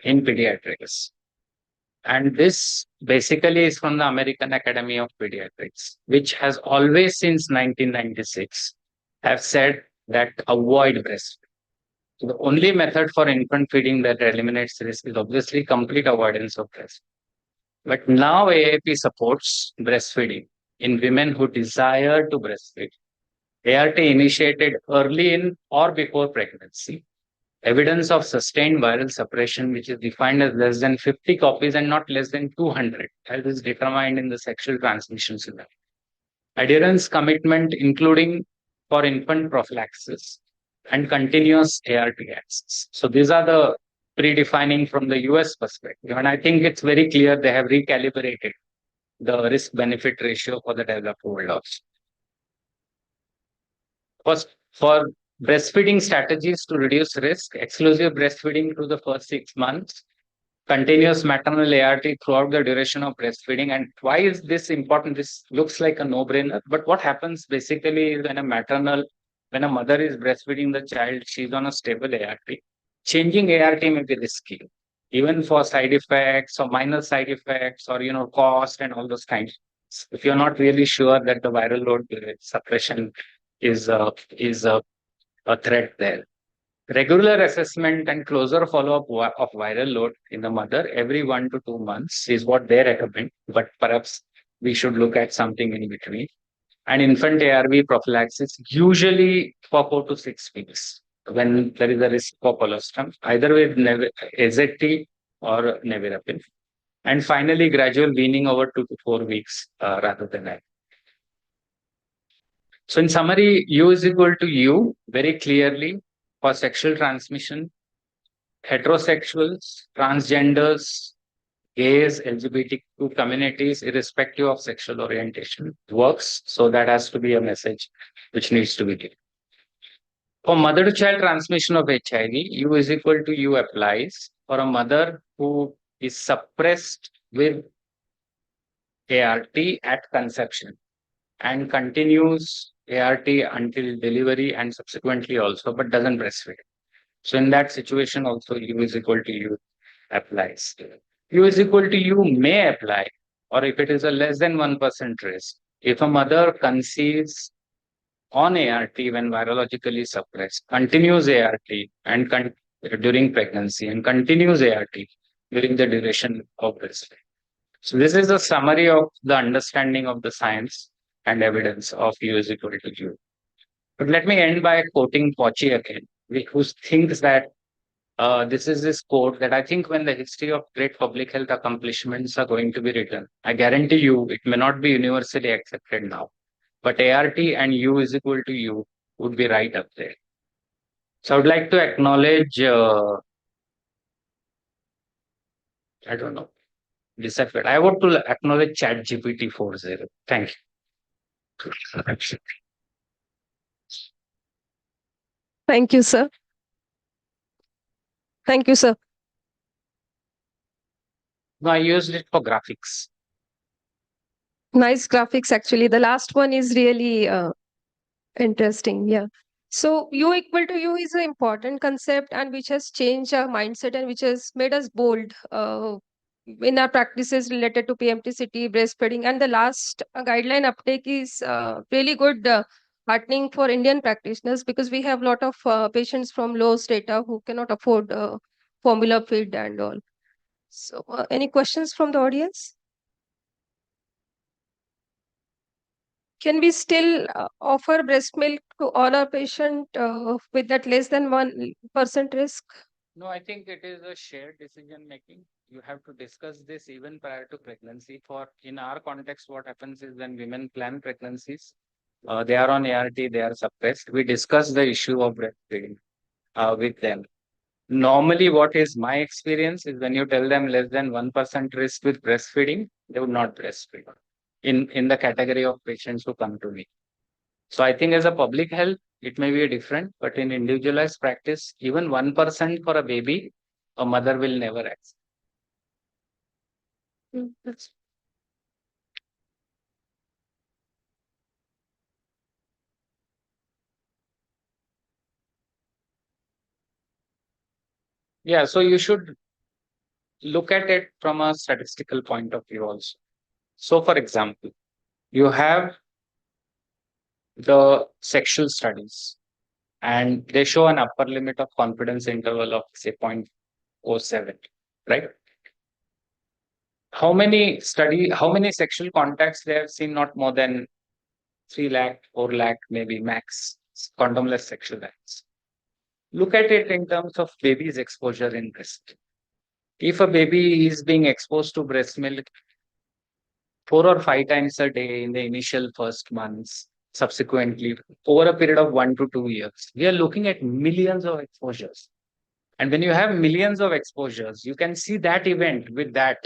in pediatrics. And this basically is from the American Academy of Pediatrics, which has always since 1996 have said that avoid breastfeeding. So the only method for infant feeding that eliminates risk is obviously complete avoidance of breastfeeding. But now AAP supports breastfeeding in women who desire to breastfeed. ART initiated early in or before pregnancy. Evidence of sustained viral suppression, which is defined as less than 50 copies and not less than 200, as is determined in the sexual transmission scenario. Adherence commitment, including for infant prophylaxis and continuous ART access. So these are the predefining from the US perspective. And I think it's very clear they have recalibrated the risk-benefit ratio for the developed world also. First, for breastfeeding strategies to reduce risk, exclusive breastfeeding through the first 6 months, continuous maternal ART throughout the duration of breastfeeding. And why is this important? This looks like a no-brainer, but what happens basically is when a mother is breastfeeding the child, she's on a stable ART. Changing ART may be risky, even for side effects or minor side effects or cost and all those kinds. If you're not really sure that the viral load suppression is a threat there. Regular assessment and closer follow-up of viral load in the mother every 1 to 2 months is what they recommend, but perhaps we should look at something in between. And infant ARV prophylaxis, usually for 4 to 6 weeks, when there is a risk for colostrum, either with AZT or nevirapine. And finally, gradual weaning over 2 to 4 weeks rather than that. So in summary, U is equal to U very clearly for sexual transmission, heterosexuals, transgenders, gays, LGBTQ communities, irrespective of sexual orientation, works. So that has to be a message which needs to be given. For mother to child transmission of HIV, U is equal to U applies for a mother who is suppressed with ART at conception and continues ART until delivery and subsequently also, but doesn't breastfeed. So in that situation also U is equal to U applies. U is equal to U may apply, or if it is a less than 1% risk, if a mother conceives on ART when virologically suppressed, continues ART and during pregnancy and continues ART during the duration of breastfeeding. So this is a summary of the understanding of the science and evidence of U is equal to U. But let me end by quoting Pochi again, who thinks that this is this quote that I think when the history of great public health accomplishments are going to be written, I guarantee you it may not be universally accepted now, but ART and U is equal to U would be right up there. So I would like to acknowledge, I don't know, disappeared. I want to acknowledge ChatGPT 4.0. Thank you. Thank you, sir. Thank you, sir. No, I used it for graphics. Nice graphics, actually. The last one is really interesting. Yeah. So U equal to U is an important concept and which has changed our mindset and which has made us bold in our practices related to PMTCT, breastfeeding. And the last guideline uptake is really good, heartening for Indian practitioners because we have a lot of patients from low strata who cannot afford formula feed and all. So any questions from the audience? Can we still offer breast milk to all our patients with that less than 1% risk? No, I think it is a shared decision making. You have to discuss this even prior to pregnancy. In our context, what happens is when women plan pregnancies, They are on ART, they are suppressed. We discuss the issue of breastfeeding with them. Normally, what is my experience is when you tell them less than 1% risk with breastfeeding, they would not breastfeed in the category of patients who come to me. So I think as a public health, it may be different, but in individualized practice, even 1% for a baby, a mother will never accept. Yeah, so you should look at it from a statistical point of view also. So, for example, you have the sexual studies, and they show an upper limit of confidence interval of say 0.07, right? How many sexual contacts they have seen? Not more than 3 lakh, 4 lakh, maybe max condomless sexual acts. Look at it in terms of baby's exposure in breast. If a baby is being exposed to breast milk 4 or 5 times a day in the initial first months, subsequently over a period of 1 to 2 years, we are looking at millions of exposures. And when you have millions of exposures, you can see that event with that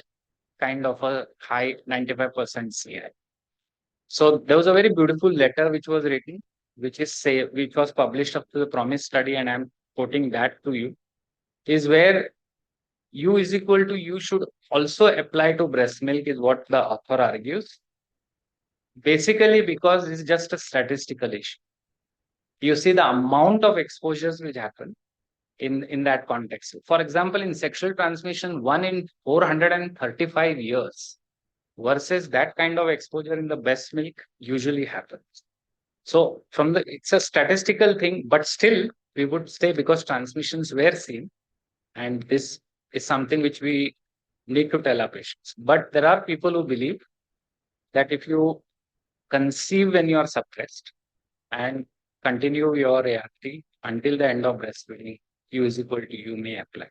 kind of a high 95% CI. So there was a very beautiful letter which was written, which was published after the PROMISE study, and I'm quoting that to you, is where U is equal to U should also apply to breast milk, is what the author argues. Basically, because it's just a statistical issue. You see the amount of exposures which happen in that context. For example, in sexual transmission, 1 in 435 years versus that kind of exposure in the breast milk usually happens. So it's a statistical thing, but still we would say because transmissions were seen, and this is something which we need to tell our patients. But there are people who believe that if you conceive when you are suppressed and continue your ART until the end of breastfeeding, U is equal to U may apply.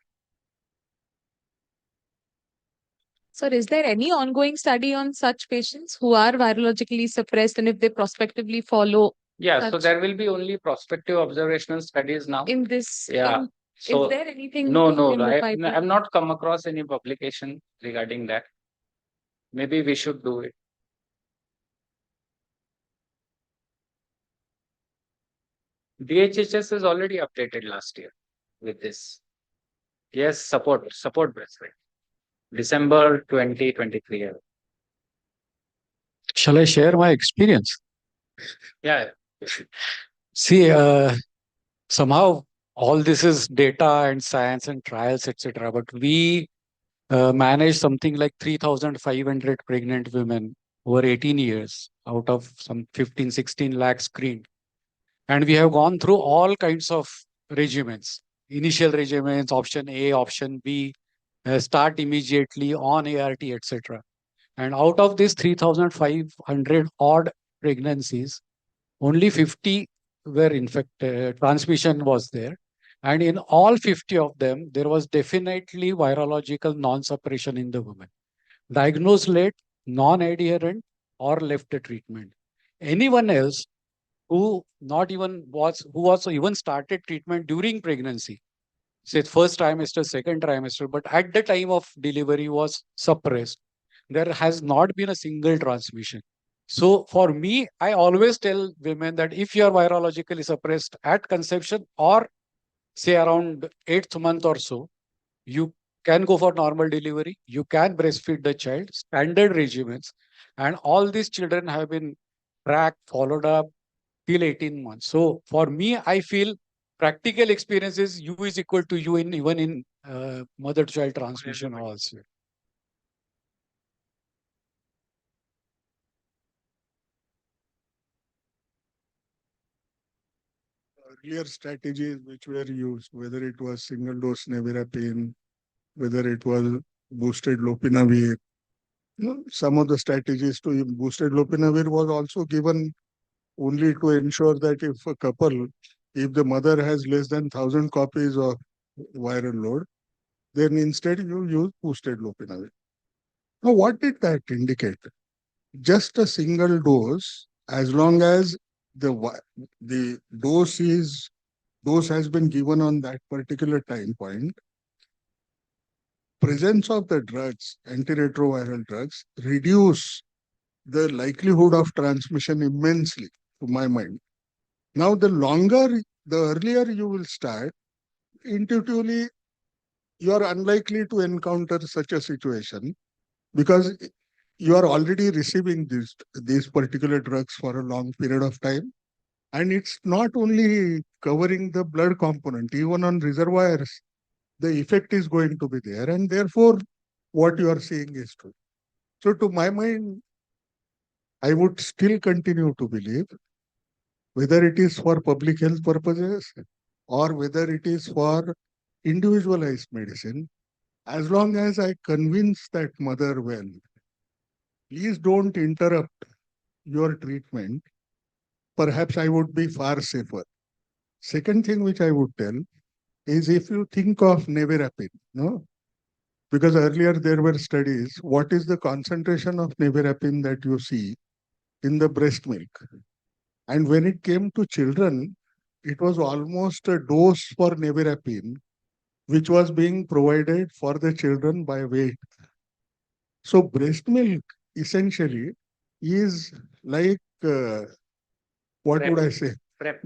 Sir, is there any ongoing study on such patients who are virologically suppressed, and if they prospectively follow? Yeah, so there will be only prospective observational studies now. In this, Yeah. So is there anything? No, in the I pipeline? have not come across any publication regarding that. Maybe we should do it. DHHS is already updated last year with this. Yes, support breastfeeding. December 2023. Shall I share my experience? Yeah. See, somehow all this is data and science and trials, etc. But we manage something like 3,500 pregnant women over 18 years out of some 15, 16 lakh screened. And we have gone through all kinds of regimens, initial regimens, option A, option B, start immediately on ART, etc. And out of these 3,500 odd pregnancies, only 50 were infected, transmission was there. And in all 50 of them, there was definitely virological non-suppression in the woman. Diagnosed late, non-adherent, or left the treatment. Anyone else who was even started treatment during pregnancy, say first trimester, second trimester, but at the time of delivery was suppressed. There has not been a single transmission. So for me, I always tell women that if you are virologically suppressed at conception or say around 8th month or so, you can go for normal delivery. You can breastfeed the child, standard regimens. And all these children have been tracked, followed up till 18 months. So for me, I feel practical experiences U is equal to U in even in mother-child transmission also. Earlier strategies which were used, whether it was single dose nevirapine, whether it was boosted lopinavir, some of the strategies to boosted lopinavir was also given only to ensure that if a couple, if the mother has less than 1,000 copies of viral load, then instead you use boosted lopinavir. Now, what did that indicate? Just a single dose, as long as the dose has been given on that particular time point, presence of the drugs, antiretroviral drugs, reduce the likelihood of transmission immensely, to my mind. Now, the earlier you will start, intuitively, you are unlikely to encounter such a situation because you are already receiving these particular drugs for a long period of time. And it's not only covering the blood component, even on reservoirs, the effect is going to be there. And therefore, what you are seeing is true. So to my mind, I would still continue to believe, whether it is for public health purposes or whether it is for individualized medicine, as long as I convince that mother well, please don't interrupt your treatment, perhaps I would be far safer. Second thing which I would tell is, if you think of nevirapine, no? Because earlier there were studies, what is the concentration of nevirapine that you see in the breast milk? And when it came to children, it was almost a dose for nevirapine, which was being provided for the children by weight. So breast milk essentially is like, what Prep. would I say? Prep.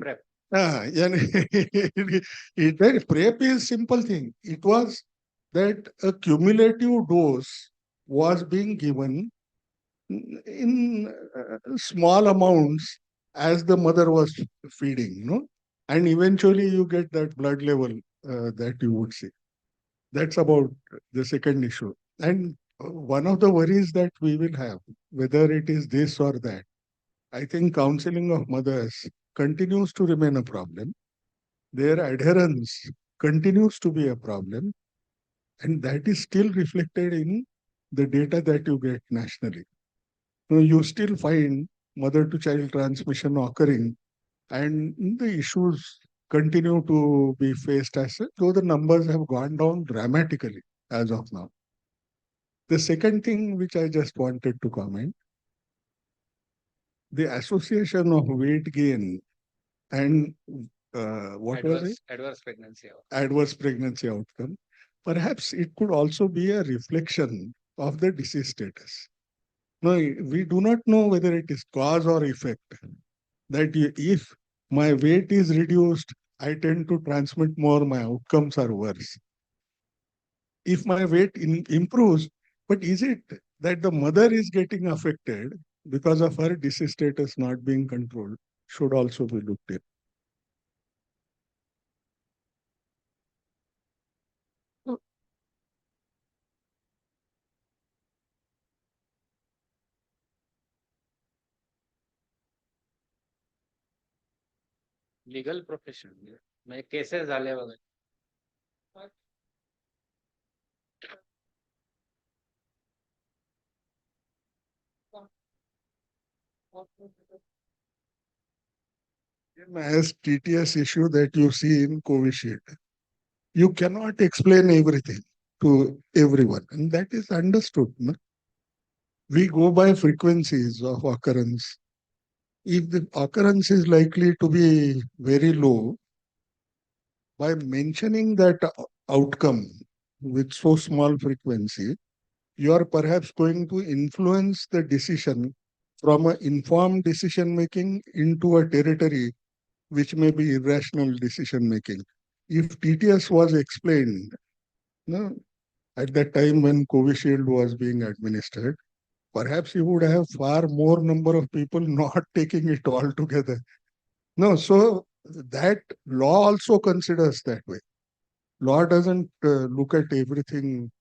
PrEP is simple thing. It was that a cumulative dose was being given in small amounts as the mother was feeding, no? And eventually you get that blood level that you would see. That's about the second issue. And one of the worries that we will have, whether it is this or that, I think counseling of mothers continues to remain a problem. Their adherence continues to be a problem. And that is still reflected in the data that you get nationally. So you still find mother-to-child transmission occurring, and the issues continue to be faced as such, though the numbers have gone down dramatically as of now. The second thing which I just wanted to comment, the association of weight gain and what was it? Adverse pregnancy outcome. Adverse pregnancy outcome. Perhaps it could also be a reflection of the disease status. No, we do not know whether it is cause or effect. That if my weight is reduced, I tend to transmit more, my outcomes are worse. If my weight improves, but is it that the mother is getting affected because of her disease status not being controlled, should also be looked at. Legal profession. म्हणजे cases झाले वगैरे. As TTS issue that you see in Covishield, you cannot explain everything to everyone, and that is understood. No? We go by frequencies of occurrence. If the occurrence is likely to be very low, by mentioning that outcome with so small frequency, you are perhaps going to influence the decision from an informed decision making into a territory which may be irrational decision making. If TTS was explained, no, at that time when Covishield was being administered, perhaps you would have far more number of people not taking it altogether. No, so that law also considers that way. Law doesn't look at everything.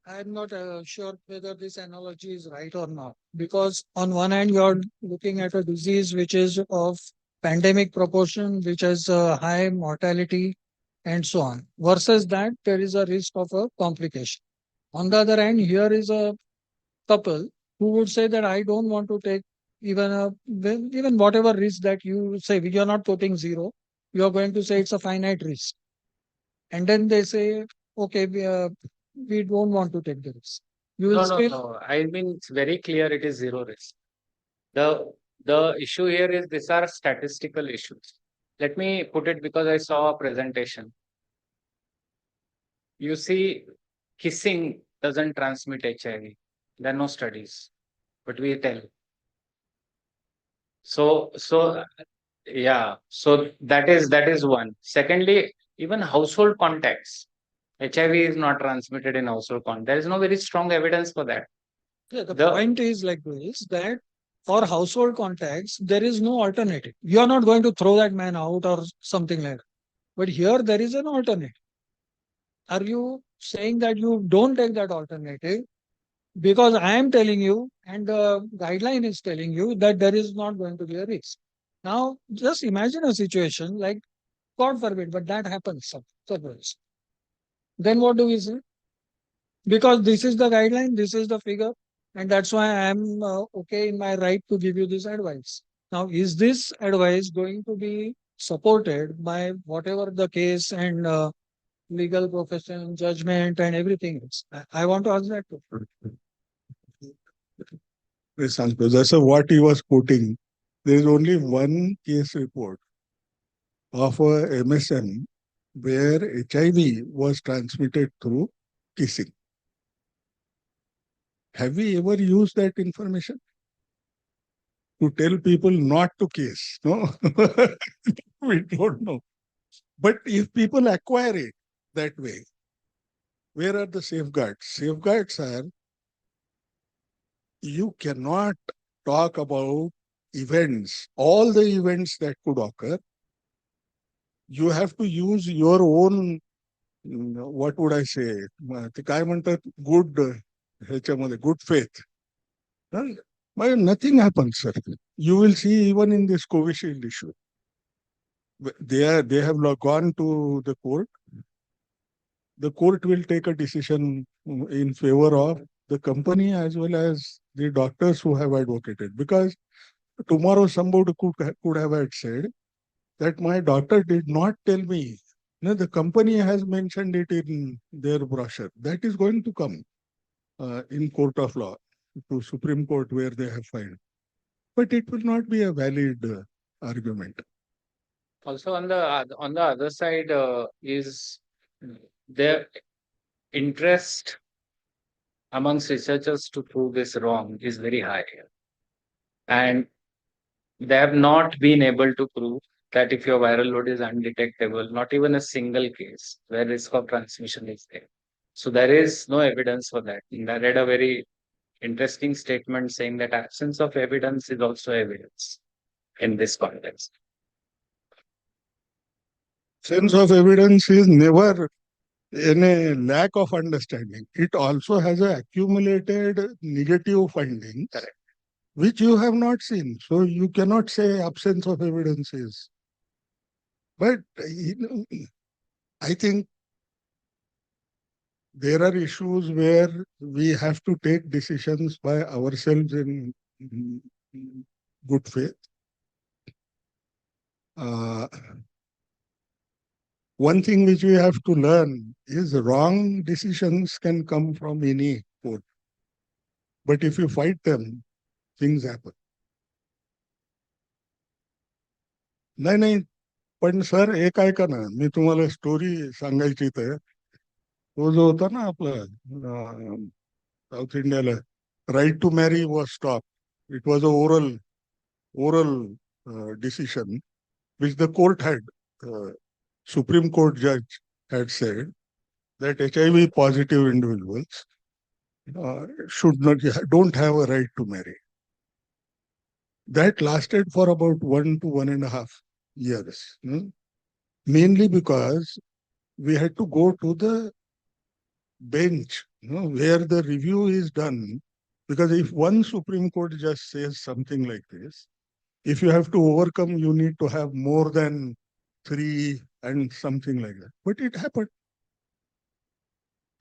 I'm not sure whether this analogy is right or not, because on one hand, you're looking at a disease which is of pandemic proportion, which has a high mortality and so on. Versus that, there is a risk of a complication. On the other hand, here is a couple who would say that I don't want to take even whatever risk that you say, you're not putting zero, you're going to say it's a finite risk. And then they say, okay, we don't want to take the risk. You will No. still. I mean, it's very clear it is zero risk. The The issue here is these are statistical issues. Let me put it because I saw a presentation. You see, kissing doesn't transmit HIV. There are no studies, but we tell. So yeah, so that is one. Secondly, even household contacts. HIV is not transmitted in household contact. There is no very strong evidence for that. Yeah, the point is like this, that for household contacts, there is no alternative. You are not going to throw that man out or something like that. But here there is an alternative. Are you saying that you don't take that alternative? Because I am telling you, and the guideline is telling you that there is not going to be a risk. Now, just imagine a situation like, God forbid, but that happens. Suppose. Then what do we say? Because this is the guideline, this is the figure, and that's why I am okay in my right to give you this advice. Now, is this advice going to be supported by whatever the case and legal profession, judgment, and everything else? I want to ask that too. That's what he was quoting. There is only one case report of a MSM where HIV was transmitted through kissing. Have we ever used that information to tell people not to kiss? No, we don't know. But if people acquire it that way, where are the safeguards? Safeguards are, you cannot talk about events, all the events that could occur. You have to use your own, what would I say, ते काय म्हणतात, good ह्याच्यामध्ये, good faith. But nothing happens, sir. You will see even in this Covishield issue. They have gone to the court. The court will take a decision in favor of the company as well as the doctors who have advocated. Because tomorrow somebody could have had said that my doctor did not tell me. No, the company has mentioned it in their brochure. That is going to come in court of law, to Supreme Court, where they have filed. But it will not be a valid argument. Also, on the other side, is their interest amongst researchers to prove this wrong is very high, and they have not been able to prove that if your viral load is undetectable, not even a single case where risk of transmission is there. So there is no evidence for that. And I read a very interesting statement saying that absence of evidence is also evidence in this context. Sense of evidence is never in a lack of understanding. It also has a accumulated negative findings, which you have not seen. So you cannot say absence of evidence is. But I think there are issues where we have to take decisions by ourselves in good faith. One thing which we have to learn is wrong decisions can come from any court. But if you fight them, things happen. नाही, पण sir एक ऐका ना, मी तुम्हाला story सांगायची तर तो जो होता ना आपला साऊथ इंडियाला, right to marry was stop. It was a oral decision which the court had, Supreme Court judge had said that HIV positive individuals don't have a right to marry. That lasted for about 1 to 1.5 years, mainly because we had to go to the bench, where the review is done. Because if one Supreme Court judge says something like this, if you have to overcome, you need to have more than 3 and something like that. But it happened.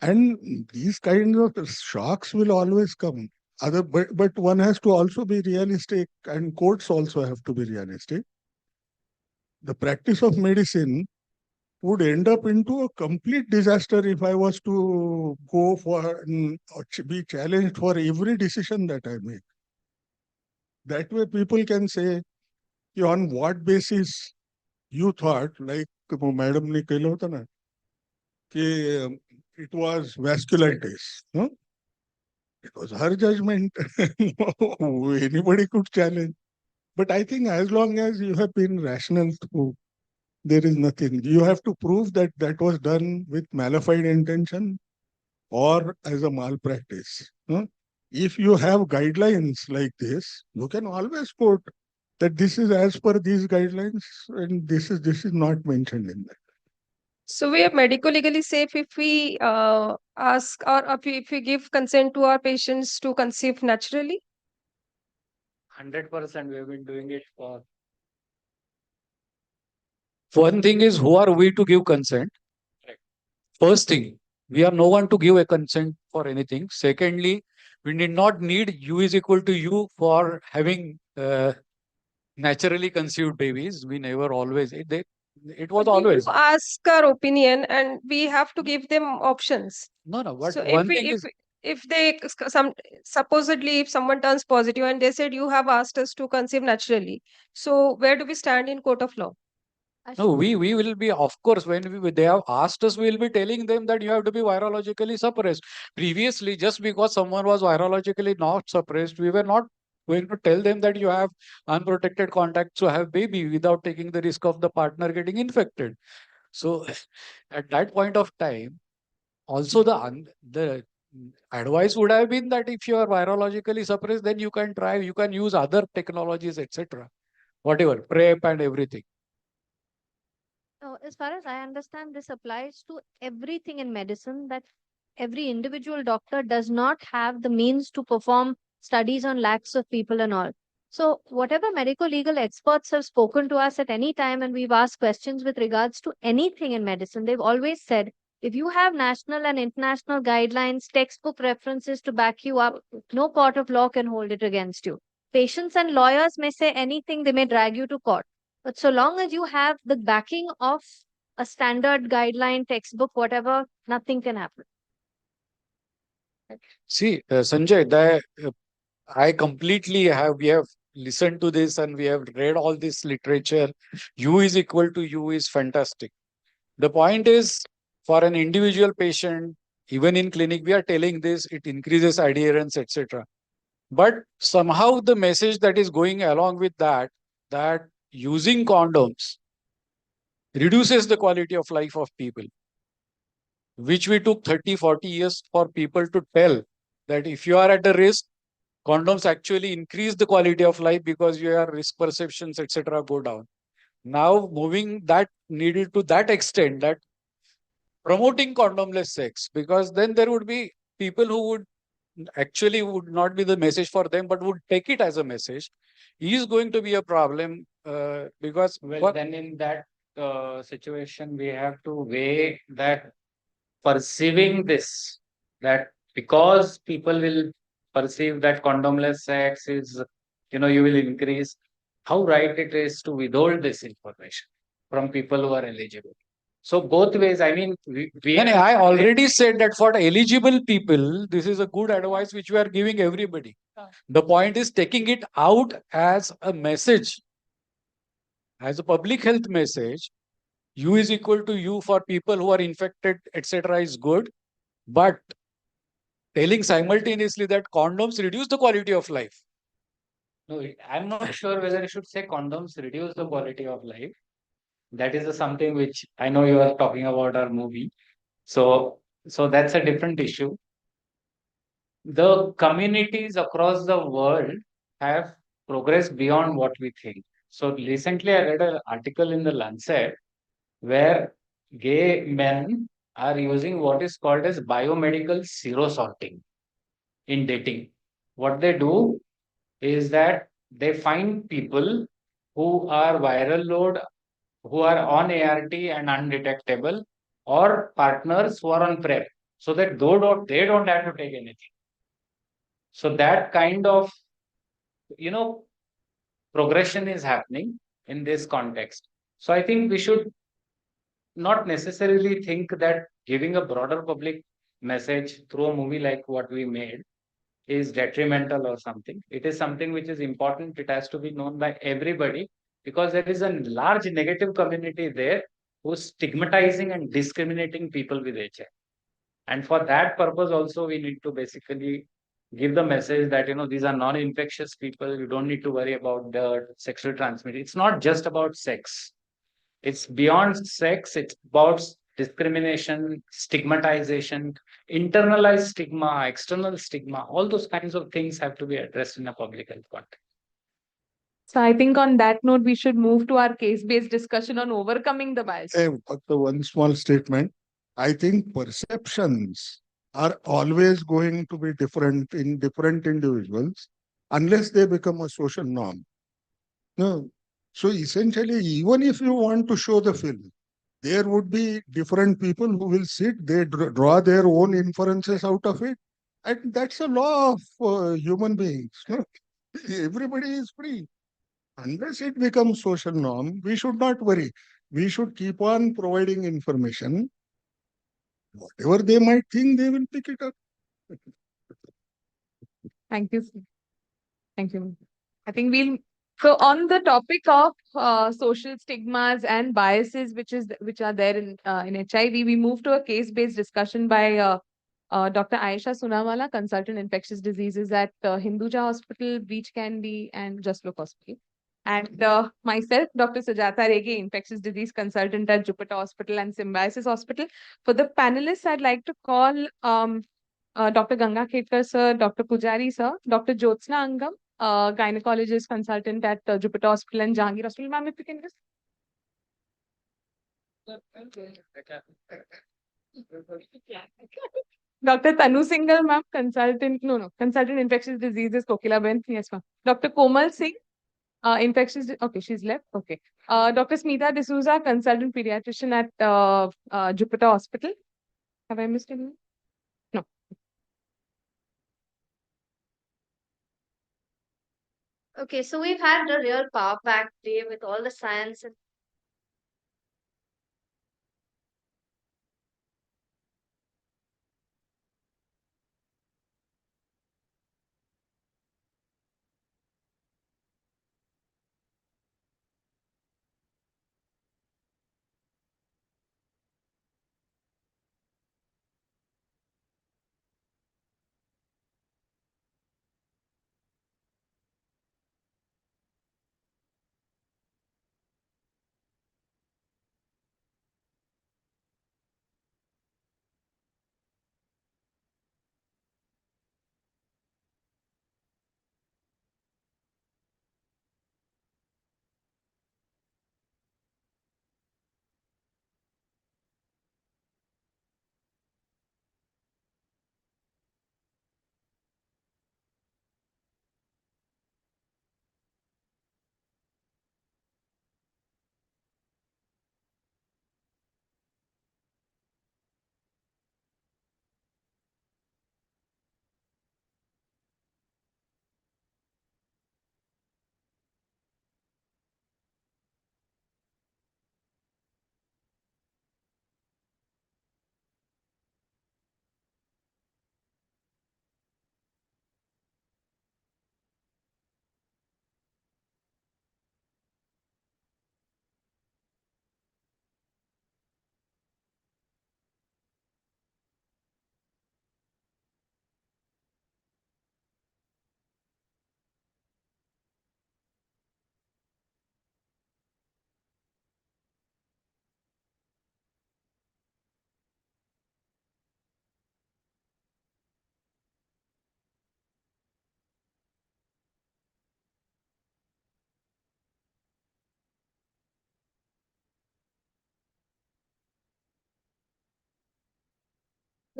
And these kinds of shocks will always come. But one has to also be realistic, and courts also have to be realistic. The practice of medicine would end up into a complete disaster if I was to go for or be challenged for every decision that I make. That way people can say, on what basis you thought, like Madam ne कहला होता ना, कि it was vasculitis. No? It was her judgment. Anybody could challenge. But I think as long as you have been rational through, there is nothing. You have to prove that that was done with malified intention or as a malpractice. No? If you have guidelines like this, you can always quote that this is as per these guidelines and this is not mentioned in that. So we are medico-legally safe if we ask or if we give consent to our patients to conceive naturally? 100% we have been doing it for. One thing is, who are we to give consent? First thing, we are no one to give a consent for anything. Secondly, we did not need U is equal to U for having naturally conceived babies. We never always, it was always. Ask our opinion and we have to give them options. No, but So one thing is, if they supposedly if someone turns positive and they said you have asked us to conceive naturally, so where do we stand in court of law? no, we will be, of course, when they have asked us, we will be telling them that you have to be virologically suppressed. Previously, just because someone was virologically not suppressed, we were not going to tell them that you have unprotected contacts to have baby without taking the risk of the partner getting infected. So at that point of time, also the advice would have been that if you are virologically suppressed, then you can try, you can use other technologies, etc. Whatever, PrEP and everything. So, as far as I understand, this applies to everything in medicine, that every individual doctor does not have the means to perform studies on lakhs of people and all. So, whatever medical legal experts have spoken to us at any time and we've asked questions with regards to anything in medicine, they've always said, if you have national and international guidelines, textbook references to back you up, no court of law can hold it against you. Patients and lawyers may say anything, they may drag you to court. But so long as you have the backing of a standard guideline, textbook, whatever, nothing can happen. See, Sanjay, I completely we have listened to this and we have read all this literature. U is equal to U is fantastic. The point is, for an individual patient, even in clinic, we are telling this, it increases adherence, etc. But somehow the message that is going along with that using condoms reduces the quality of life of people, which we took 30, 40 years for people to tell that if you are at a risk, condoms actually increase the quality of life because your risk perceptions, etc., go down. Now, moving that needed to that extent, that promoting condomless sex, because then there would be people who would not be the message for them, but would take it as a message, is going to be a problem because. Well, then in that situation, we have to weigh that perceiving this, that because people will perceive that condomless sex is, you will increase, how right it is to withhold this information from people who are eligible. So both ways, I mean, I already said that for eligible people, this is a good advice which we are giving everybody. The point is taking it out as a message, as a public health message. U is equal to U for people who are infected, etc. is good. But telling simultaneously that condoms reduce the quality of life. No, I'm not sure whether I should say condoms reduce the quality of life. That is something which I know you are talking about our movie. So that's a different issue. The communities across the world have progressed beyond what we think. So recently I read an article in the Lancet where gay men are using what is called as biomedical zero sorting in dating. What they do is that they find people who are viral load, who are on ART and undetectable, or partners who are on PrEP, so that they don't have to take anything. So that kind of, progression is happening in this context. So I think we should not necessarily think that giving a broader public message through a movie like what we made is detrimental or something. It is something which is important. It has to be known by everybody because there is a large negative community there who's stigmatizing and discriminating people with HIV. And for that purpose also, we need to basically give the message that, these are non-infectious people. You don't need to worry about the sexual transmission. It's not just about sex. It's beyond sex. It's about discrimination, stigmatization, internalized stigma, external stigma. All those kinds of things have to be addressed in a public health context. So I think on that note, we should move to our case-based discussion on overcoming the bias. But the one small statement, I think perceptions are always going to be different in different individuals unless they become a social norm. No. So essentially, even if you want to show the film, there would be different people who will sit, they draw their own inferences out of it. And that's a law of human beings. No? Everybody is free. Unless it becomes social norm, we should not worry. We should keep on providing information. Whatever they might think, they will pick it up. Thank you. Thank you. I think so on the topic of social stigmas and biases, which are there in HIV, we move to a case-based discussion by Dr. Aisha Sunawala, consultant infectious diseases at Hinduja Hospital, Beach Candy, and Just Look Hospital. And myself, Dr. Sujata Rege, infectious disease consultant at Jupiter Hospital and Symbiosis Hospital. For the panelists, I'd like to call Dr. Ganga Khetkar sir, Dr. Pujari sir, Dr. Jyotsna Angam, gynecologist consultant at Jupiter Hospital and Jahangir Hospital. Ma'am, if you can just. Dr. Tanu Singhal, ma'am, consultant infectious diseases, Kokila Ben. Yes, ma'am. Dr. Komal Singh, okay, she's left. Okay. Dr. Smita D'Souza, consultant pediatrician at Jupiter Hospital. Have I missed anyone? No. Okay, so we've had a real power packed day with all the science and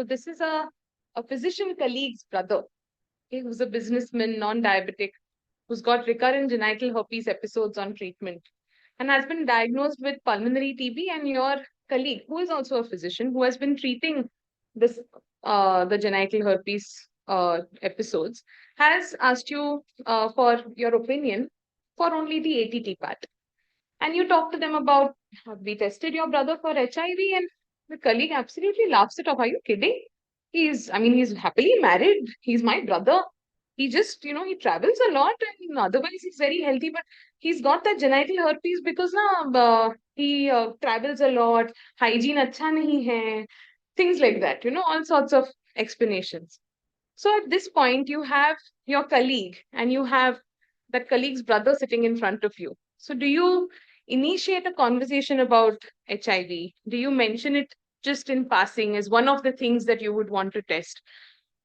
So this is a physician colleague's brother, okay, who's a businessman, non-diabetic, who's got recurrent genital herpes episodes on treatment and has been diagnosed with pulmonary TB. And your colleague, who is also a physician, who has been treating this the genital herpes episodes, has asked you for your opinion for only the ATT part. And you talk to them about, have we tested your brother for HIV? And the colleague absolutely laughs it off. Are you kidding? He's happily married. He's my brother. He just, he travels a lot and otherwise he's very healthy, but he's got that genital herpes because he travels a lot, hygiene acha nahi hai, things like that, all sorts of explanations. So at this point, you have your colleague and you have that colleague's brother sitting in front of you. So do you initiate a conversation about HIV? Do you mention it just in passing as one of the things that you would want to test?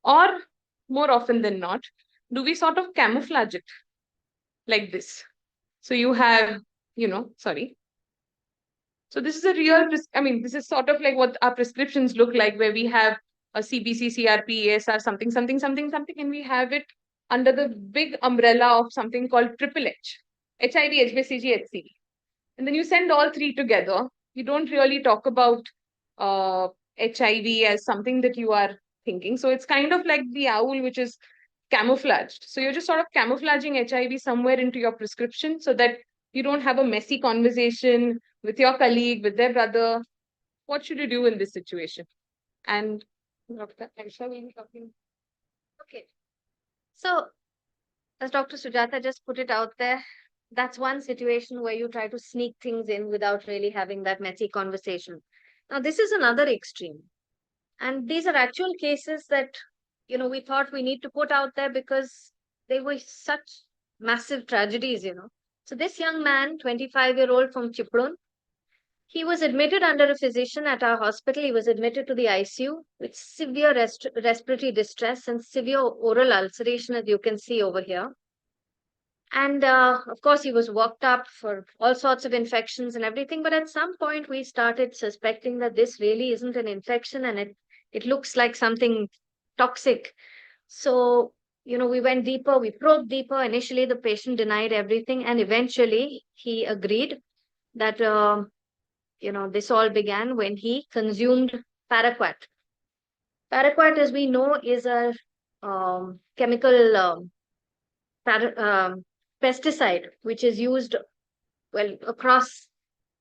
Or more often than not, do we sort of camouflage it like this? So you have, sorry. So this is a real, this is sort of like what our prescriptions look like, where we have a CBC, CRP, ASR, something, something, something, something, and we have it under the big umbrella of something called triple H, HIV, HBCG, HCV. And then you send all three together. You don't really talk about HIV as something that you are thinking. So it's kind of like the owl, which is camouflaged. So you're just sort of camouflaging HIV somewhere into your prescription so that you don't have a messy conversation with your colleague, with their brother. What should you do in this situation? And Dr. Aisha will be talking. Okay. So, as Dr. Sujata just put it out there, that's one situation where you try to sneak things in without really having that messy conversation. Now, this is another extreme. And these are actual cases that, we thought we need to put out there because they were such massive tragedies. So this young man, 25-year-old from Chiprun, he was admitted under a physician at our hospital. He was admitted to the ICU with severe respiratory distress and severe oral ulceration, as you can see over here. And of course, he was worked up for all sorts of infections and everything. But at some point, we started suspecting that this really isn't an infection and it looks like something toxic. So, we went deeper, we probed deeper. Initially, the patient denied everything. And eventually, he agreed that, this all began when he consumed paraquat. Paraquat, as we know, is a chemical pesticide, which is used across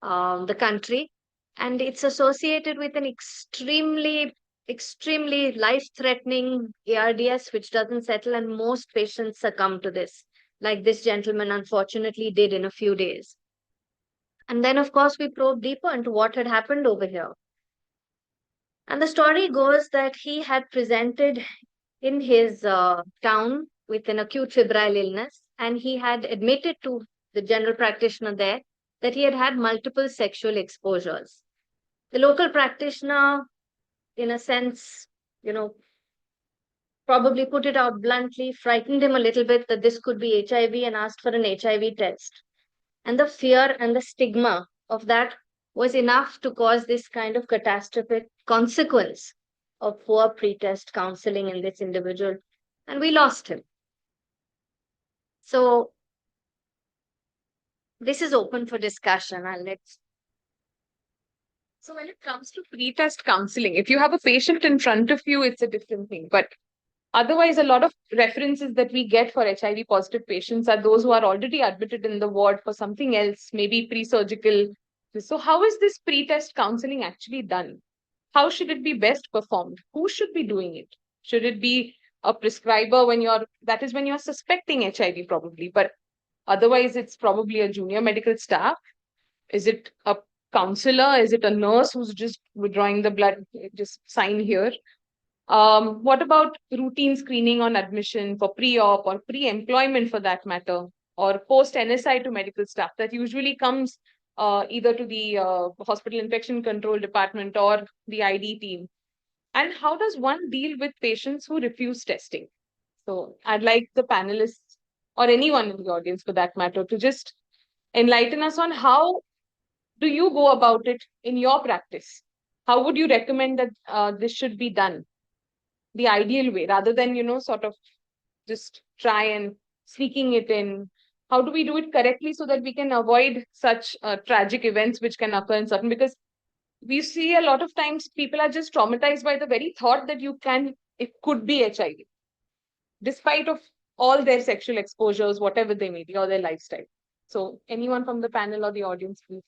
the country, and it's associated with an extremely life-threatening ARDS, which doesn't settle, and most patients succumb to this, like this gentleman unfortunately did in a few days. And then, of course, we probed deeper into what had happened over here. And the story goes that he had presented in his town with an acute febrile illness, and he had admitted to the general practitioner there that he had had multiple sexual exposures. The local practitioner, in a sense, probably put it out bluntly, frightened him a little bit that this could be HIV and asked for an HIV test. And the fear and the stigma of that was enough to cause this kind of catastrophic consequence of poor pre-test counseling in this individual. And we lost him. So this is open for discussion. So when it comes to pre-test counseling, if you have a patient in front of you, it's a different thing. But otherwise, a lot of references that we get for HIV positive patients are those who are already admitted in the ward for something else, maybe pre-surgical. So how is this pre-test counseling actually done? How should it be best performed? Who should be doing it? Should it be a prescriber that is when you're suspecting HIV probably, but otherwise it's probably a junior medical staff? Is it a counselor? Is it a nurse who's just withdrawing the blood? Just sign here. What about routine screening on admission for pre-op or pre-employment for that matter, or post-NSI to medical staff that usually comes either to the hospital infection control department or the ID team? And how does one deal with patients who refuse testing? So I'd like the panelists or anyone in the audience for that matter to just enlighten us on how do you go about it in your practice? How would you recommend that this should be done? The ideal way, rather than, sort of just try and sneaking it in. How do we do it correctly so that we can avoid such tragic events which can occur in certain, because we see a lot of times people are just traumatized by the very thought that it could be HIV, despite of all their sexual exposures, whatever they may be, or their lifestyle. So anyone from the panel or the audience, please.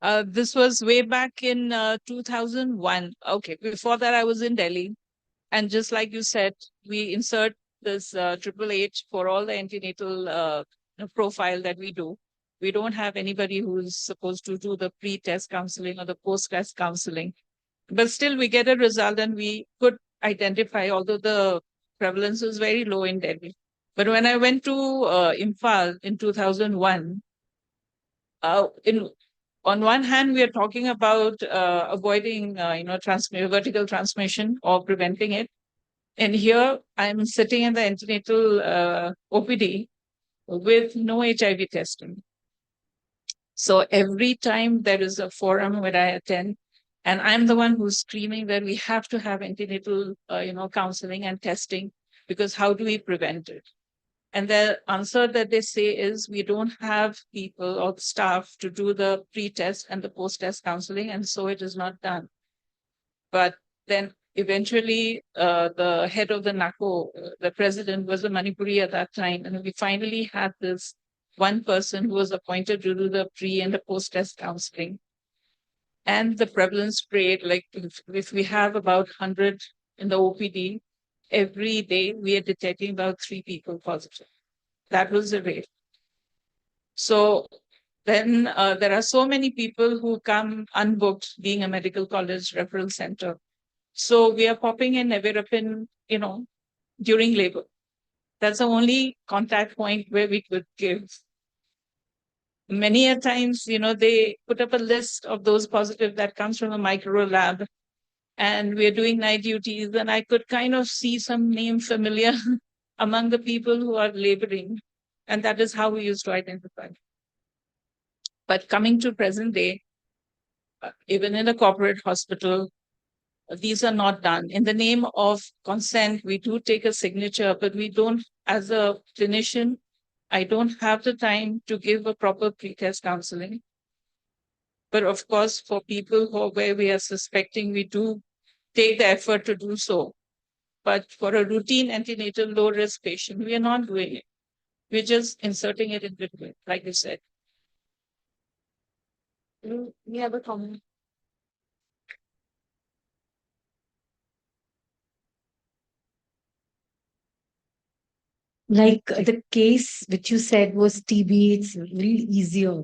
This was way back in 2001. Okay, before that I was in Delhi. And just like you said, we insert this Triple H for all the antenatal profile that we do. We don't have anybody who's supposed to do the pre-test counseling or the post-test counseling. But still we get a result and we could identify, although the prevalence was very low in Delhi. But when I went to Imphal in 2001, on one hand, we are talking about avoiding, vertical transmission or preventing it. And here I'm sitting in the antenatal OPD with no HIV testing. So every time there is a forum where I attend, and I'm the one who's screaming that we have to have antenatal, counseling and testing, because how do we prevent it? And the answer that they say is we don't have people or staff to do the pre-test and the post-test counseling, and so it is not done. But then eventually the head of the NACO, the president, was a Manipuri at that time, and we finally had this one person who was appointed to do the pre and the post-test counseling. And the prevalence rate, like if we have about 100 in the OPD, every day we are detecting about 3 people positive. That was the rate. So then there are so many people who come unbooked, being a medical college referral center. So we are popping in nevirapine, during labor. That's the only contact point where we could give. Many a times, they put up a list of those positive that comes from a micro lab, and we're doing night duties, and I could kind of see some name familiar among the people who are laboring. And that is how we used to identify. But coming to present day, even in a corporate hospital, these are not done. In the name of consent, we do take a signature, but we don't, as a clinician, I don't have the time to give a proper pre-test counseling. But of course, for people where we are suspecting, we do take the effort to do so. But for a routine antenatal low-risk patient, we are not doing it. We're just inserting it in between, like you said. We have a comment. Like the case which you said was TB, it's really easier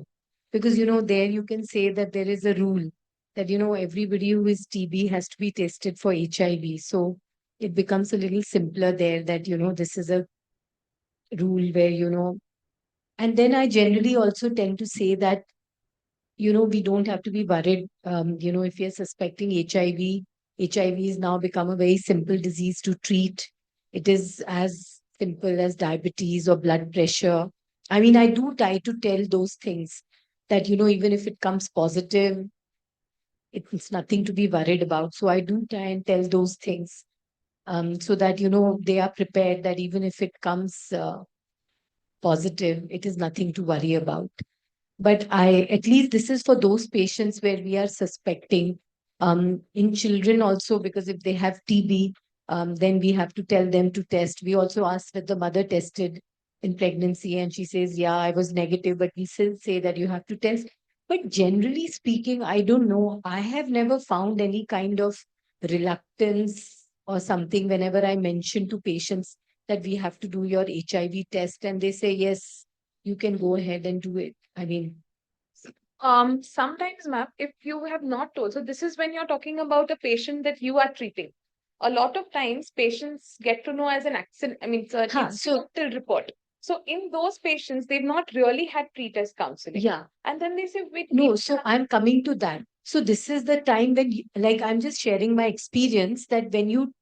because, there you can say that there is a rule that, everybody who is TB has to be tested for HIV. So it becomes a little simpler there that, this is a rule where, and then I generally also tend to say that, we don't have to be worried, if you're suspecting HIV. HIV has now become a very simple disease to treat. It is as simple as diabetes or blood pressure. I mean, I do try to tell those things that, even if it comes positive, it's nothing to be worried about. So I do try and tell those things so that, they are prepared that even if it comes positive, it is nothing to worry about. But at least this is for those patients where we are suspecting. In children also, because if they have TB, then we have to tell them to test. We also ask that the mother tested in pregnancy and she says, yeah, I was negative, but we still say that you have to test. But generally speaking, I don't know. I have never found any kind of reluctance or something whenever I mention to patients that we have to do your HIV test, and they say, yes, you can go ahead and do it. I mean, sometimes, ma'am, if you have not told, so this is when you're talking about a patient that you are treating. A lot of times patients get to know as an accident. I mean, it's an incidental report. So in those patients, they've not really had pre-test counseling. Yeah. And then they say, wait, no, so I'm coming to that. So this is the time when, like, I'm just sharing my experience that when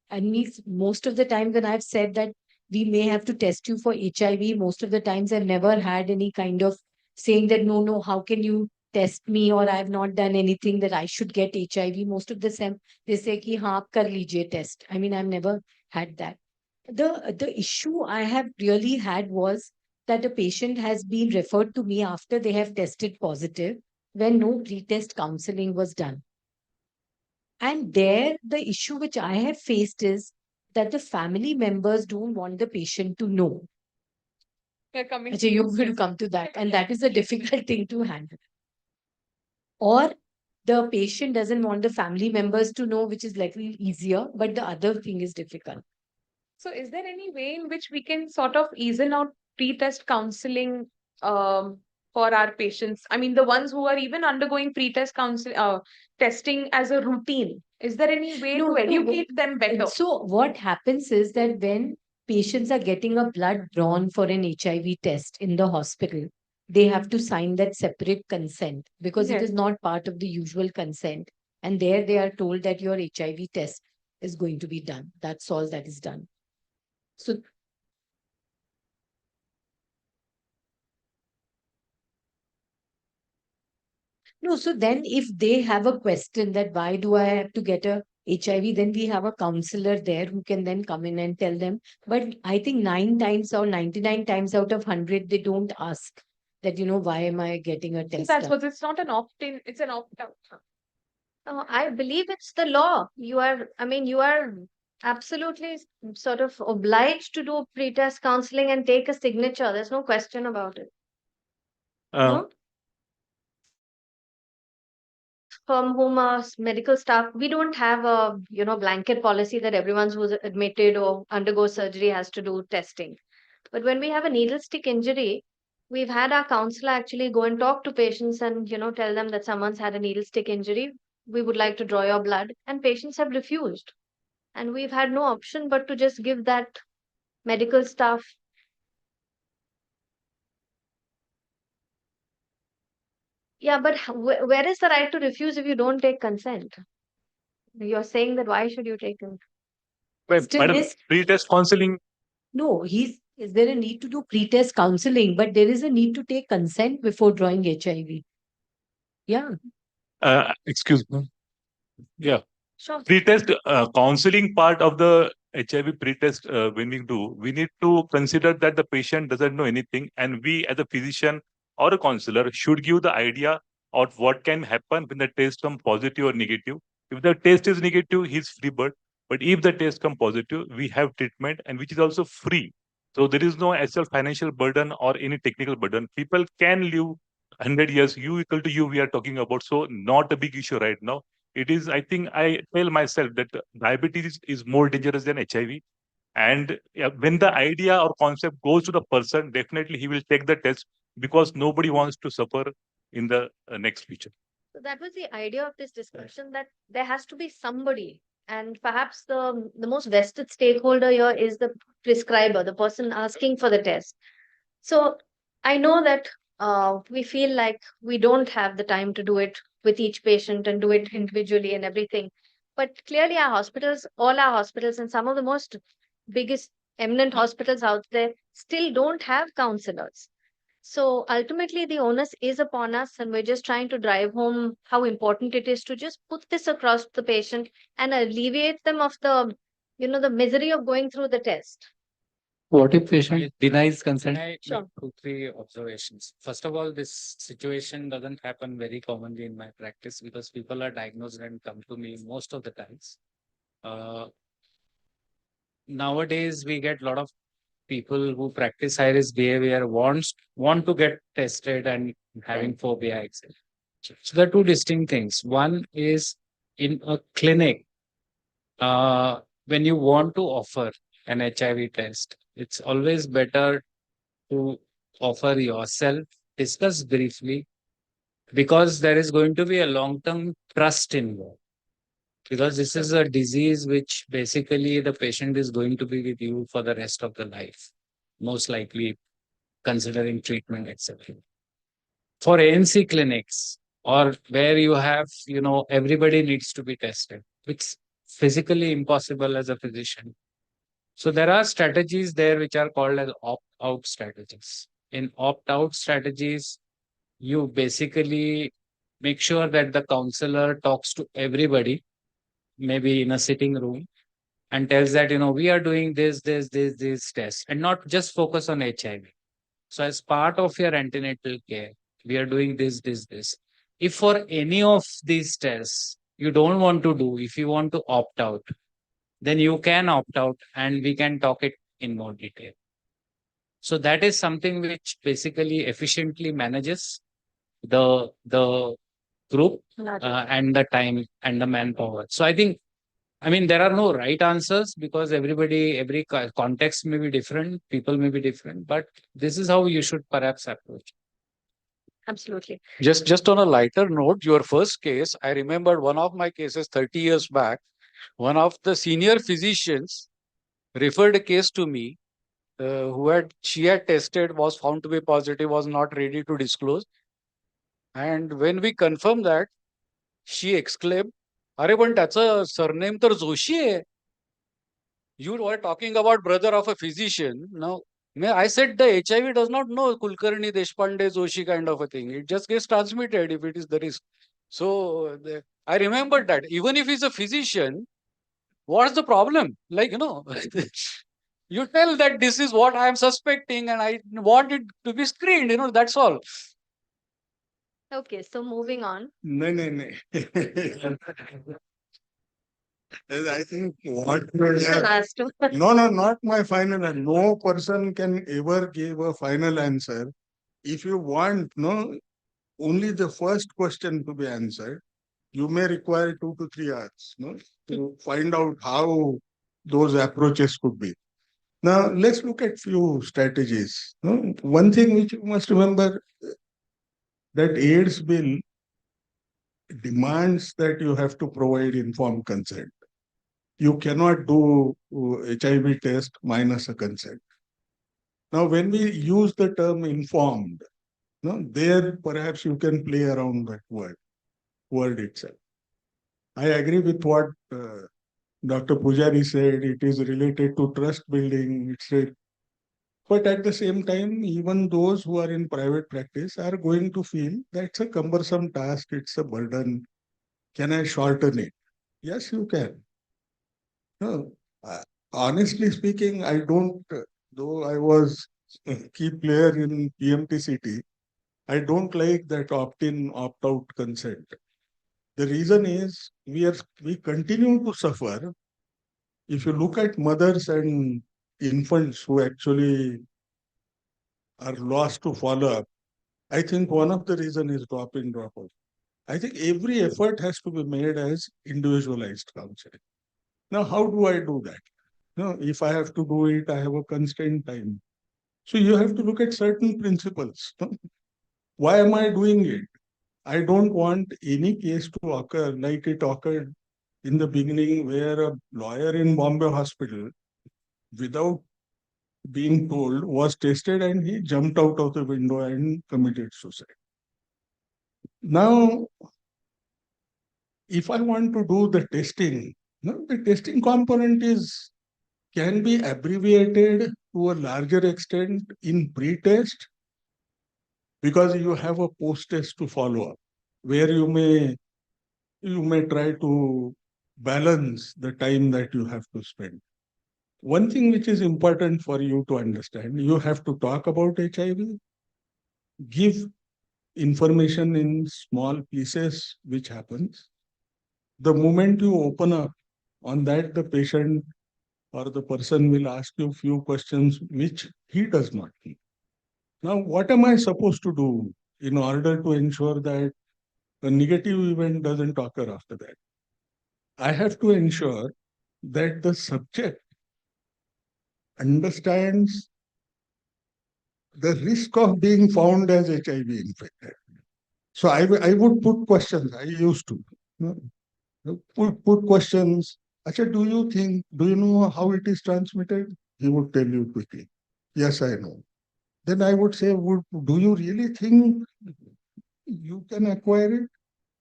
most of the time when I've said that we may have to test you for HIV, most of the times I've never had any kind of saying that, no, how can you test me, or I've not done anything that I should get HIV. Most of the time they say ki haan aap kar lijiye test. I mean, I've never had that. The issue I have really had was that a patient has been referred to me after they have tested positive when no pre-test counseling was done. And there, the issue which I have faced is that the family members don't want the patient to know. We're coming Ajay, to you will come to that. And that is a difficult thing to handle. or the patient doesn't want the family members to know, which is likely easier, but the other thing is difficult. So is there any way in which we can sort of easen out pre-test counseling for our patients? I mean, the ones who are even undergoing pre-test testing as a routine. Is there any way No, to educate them better? So what happens is that when patients are getting a blood drawn for an HIV test in the hospital, they have to sign that separate consent because it Yes. is not part of the usual consent. And there they are told that your HIV test is going to be done. That's all that is done. So no, so then if they have a question that why do I have to get a HIV, then we have a counselor there who can then come in and tell them. But I think 9 times or 99 times out of 100, they don't ask that, why am I getting a test That's done? what it's not an opt-in, it's an opt-out. I believe it's the law. You are absolutely sort of obliged to do pre-test counseling and take a signature. There's no question about it. No? From whom medical staff, we don't have a blanket policy that everyone who's admitted or undergoes surgery has to do testing. But when we have a needle stick injury, we've had our counselor actually go and talk to patients and tell them that someone's had a needle stick injury. We would like to draw your blood, and patients have refused. And we've had no option but to just give that medical staff. Yeah, but where is the right to refuse if you don't take consent? You're saying that why should you take it? Still Madam, this- pre-test counseling. No, is there a need to do pre-test counseling, but there is a need to take consent before drawing HIV. Yeah. Excuse me. Yeah. Sure. Pre-test counseling part of the HIV pre-test when we do, we need to consider that the patient doesn't know anything, and we as a physician or a counselor should give the idea of what can happen when the test comes positive or negative. If the test is negative, he's free bird. But if the test comes positive, we have treatment and which is also free. So there is no actual financial burden or any technical burden. People can live 100 years. You equal to you, we are talking about. So not a big issue right now. It is, I think, I tell myself that diabetes is more dangerous than HIV. And when the idea or concept goes to the person, definitely he will take the test because nobody wants to suffer in the next future. So that was the idea of this discussion, that there has to be somebody, and perhaps the most vested stakeholder here is the prescriber, the person asking for the test. So I know that we feel like we don't have the time to do it with each patient and do it individually and everything. But clearly, our hospitals, all our hospitals, and some of the most biggest eminent hospitals out there still don't have counselors. So ultimately, the onus is upon us, and we're just trying to drive home how important it is to just put this across to the patient and alleviate them of the misery of going through the test. What if patient denies consent? Can I Sure. make 2, 3 observations? First of all, this situation doesn't happen very commonly in my practice because people are diagnosed and come to me most of the times. Nowadays, we get a lot of people who practice high risk behavior want to get tested and having phobia, etc. So there are two distinct things. One is in a clinic, when you want to offer an HIV test, it's always better to offer yourself, discuss briefly, because there is going to be a long-term trust involved. Because this is a disease which basically the patient is going to be with you for the rest of the life, most likely considering treatment, etc. For ANC clinics or where you have, everybody needs to be tested, which is physically impossible as a physician. So there are strategies there which are called as opt-out strategies. In opt-out strategies, you basically make sure that the counselor talks to everybody, maybe in a sitting room, and tells that, we are doing this test, and not just focus on HIV. So as part of your antenatal care, we are doing this. If for any of these tests you don't want to do, if you want to opt out, then you can opt out and we can talk it in more detail. So that is something which basically efficiently manages the group and the time and the manpower. So I think, I mean, there are no right answers because every context may be different, people may be different, but this is how you should perhaps approach. Absolutely. Just on a lighter note, your first case, I remembered one of my cases 30 years back. One of the senior physicians referred a case to me she had tested, was found to be positive, was not ready to disclose. And when we confirmed that, she exclaimed, "अरे पण त्याचं surname तर जोशी आहे." You were talking about brother of a physician. Now, I said the HIV does not know Kulkarni, Deshpande, Joshi kind of a thing. It just gets transmitted if it is the risk. So I remembered that even if he's a physician, what's the problem? Like, you tell that this is what I am suspecting and I want it to be screened, that's all. Okay, so moving on. No, no, no. I think what Last one. no, not my final answer. No person can ever give a final answer. If you want, only the first question to be answered, you may require 2 to 3 hours, to find out how those approaches could be. Now, let's look at few strategies. One thing which you must remember, that AIDS bill demands that you have to provide informed consent. You cannot do HIV test minus a consent. Now, when we use the term informed, there perhaps you can play around that word itself. I agree with what Dr. Pujari said. It is related to trust building. But at the same time, even those who are in private practice are going to feel that's a cumbersome task. It's a burden. Can I shorten it? Yes, you can. No, honestly speaking, I don't, though I was a key player in PMTCT, I don't like that opt-in, opt-out consent. The reason is we continue to suffer. If you look at mothers and infants who actually are lost to follow-up, I think one of the reasons is drop-in, drop-out. I think every effort has to be made as individualized counseling. Now, how do I do that? If I have to do it, I have a constrained time. So you have to look at certain principles. Why am I doing it? I don't want any case to occur like it occurred in the beginning, where a lawyer in Bombay hospital, without being told, was tested and he jumped out of the window and committed suicide. Now, if I want to do the testing, the testing component can be abbreviated to a larger extent in pre-test, because you have a post-test to follow up, where you may try to balance the time that you have to spend. One thing which is important for you to understand, you have to talk about HIV, give information in small pieces, which happens. The moment you open up on that, the patient or the person will ask you a few questions which he does not need. Now, what am I supposed to do in order to ensure that a negative event doesn't occur after that? I have to ensure that the subject understands the risk of being found as HIV infected. So I would put questions. I used to put questions. Acha, do you know how it is transmitted? He would tell you quickly. Yes, I know. Then I would say, do you really think you can acquire it?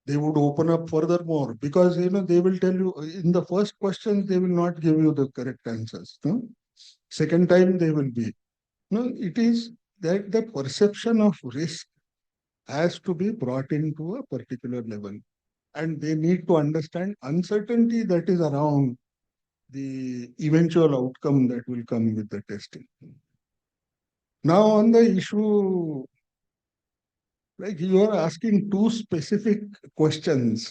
They would open up furthermore, because they will tell you in the first question they will not give you the correct answers. Second time they will be. It is that the perception of risk has to be brought into a particular level, and they need to understand uncertainty that is around the eventual outcome that will come with the testing. Now, on the issue, like you are asking two specific questions,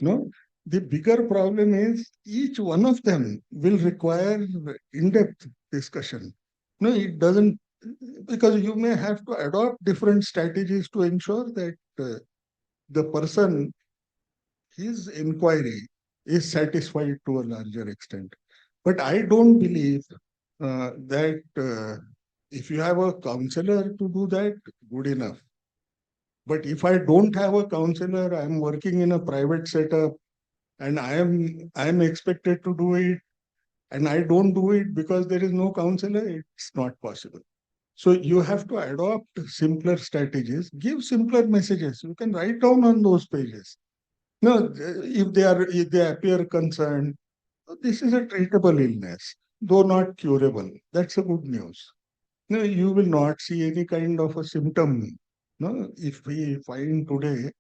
the bigger problem is each one of them will require in-depth discussion. It doesn't, because you may have to adopt different strategies to ensure that the person his inquiry is satisfied to a larger extent. But I don't believe that if you have a counselor to do that, good enough. But if I don't have a counselor, I'm working in a private setup, and I am expected to do it, and I don't do it because there is no counselor, it's not possible. So you have to adopt simpler strategies, give simpler messages. You can write down on those pages. No, if they appear concerned, this is a treatable illness, though not curable. That's a good news. No, you will not see any kind of a symptom. No, if we find today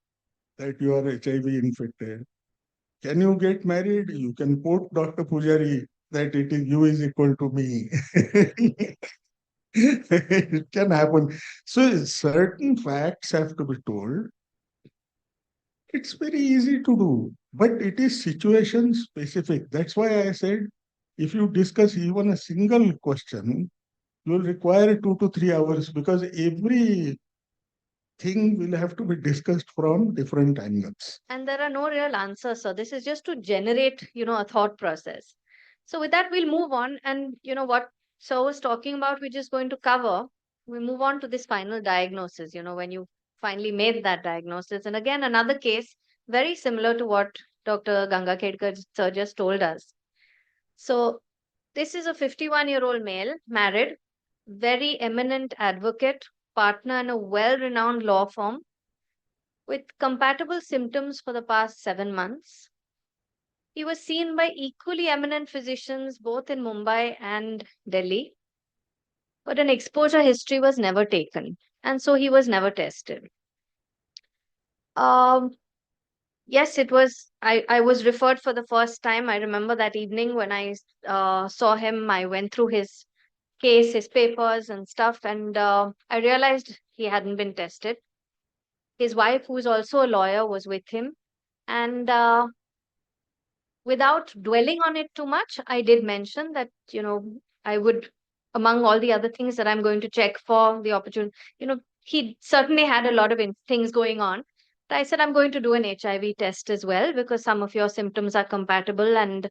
that you are HIV infected, can you get married? You can quote Dr. Pujari that it is you is equal to me. It can happen. So certain facts have to be told. It's very easy to do, but it is situation specific. That's why I said if you discuss even a single question, you will require 2 to 3 hours because every thing will have to be discussed from different angles. And there are no real answers. So this is just to generate, a thought process. So with that, we'll move on. And what Sir was talking about, we're just going to cover. We move on to this final diagnosis, when you finally made that diagnosis. And again, another case very similar to what Dr. Ganga Kedkar sir just told us. So this is a 51-year-old male, married, very eminent advocate, partner in a well-renowned law firm with compatible symptoms for the past 7 months. He was seen by equally eminent physicians both in Mumbai and Delhi, but an exposure history was never taken, and so he was never tested. Yes, it was. I was referred for the first time. I remember that evening when I saw him, I went through his case, his papers, and stuff, and I realized he hadn't been tested. His wife, who is also a lawyer, was with him, and without dwelling on it too much, I did mention that, I would, among all the other things that I'm going to check for the opportunity, he certainly had a lot of things going on. But I said, I'm going to do an HIV test as well because some of your symptoms are compatible. And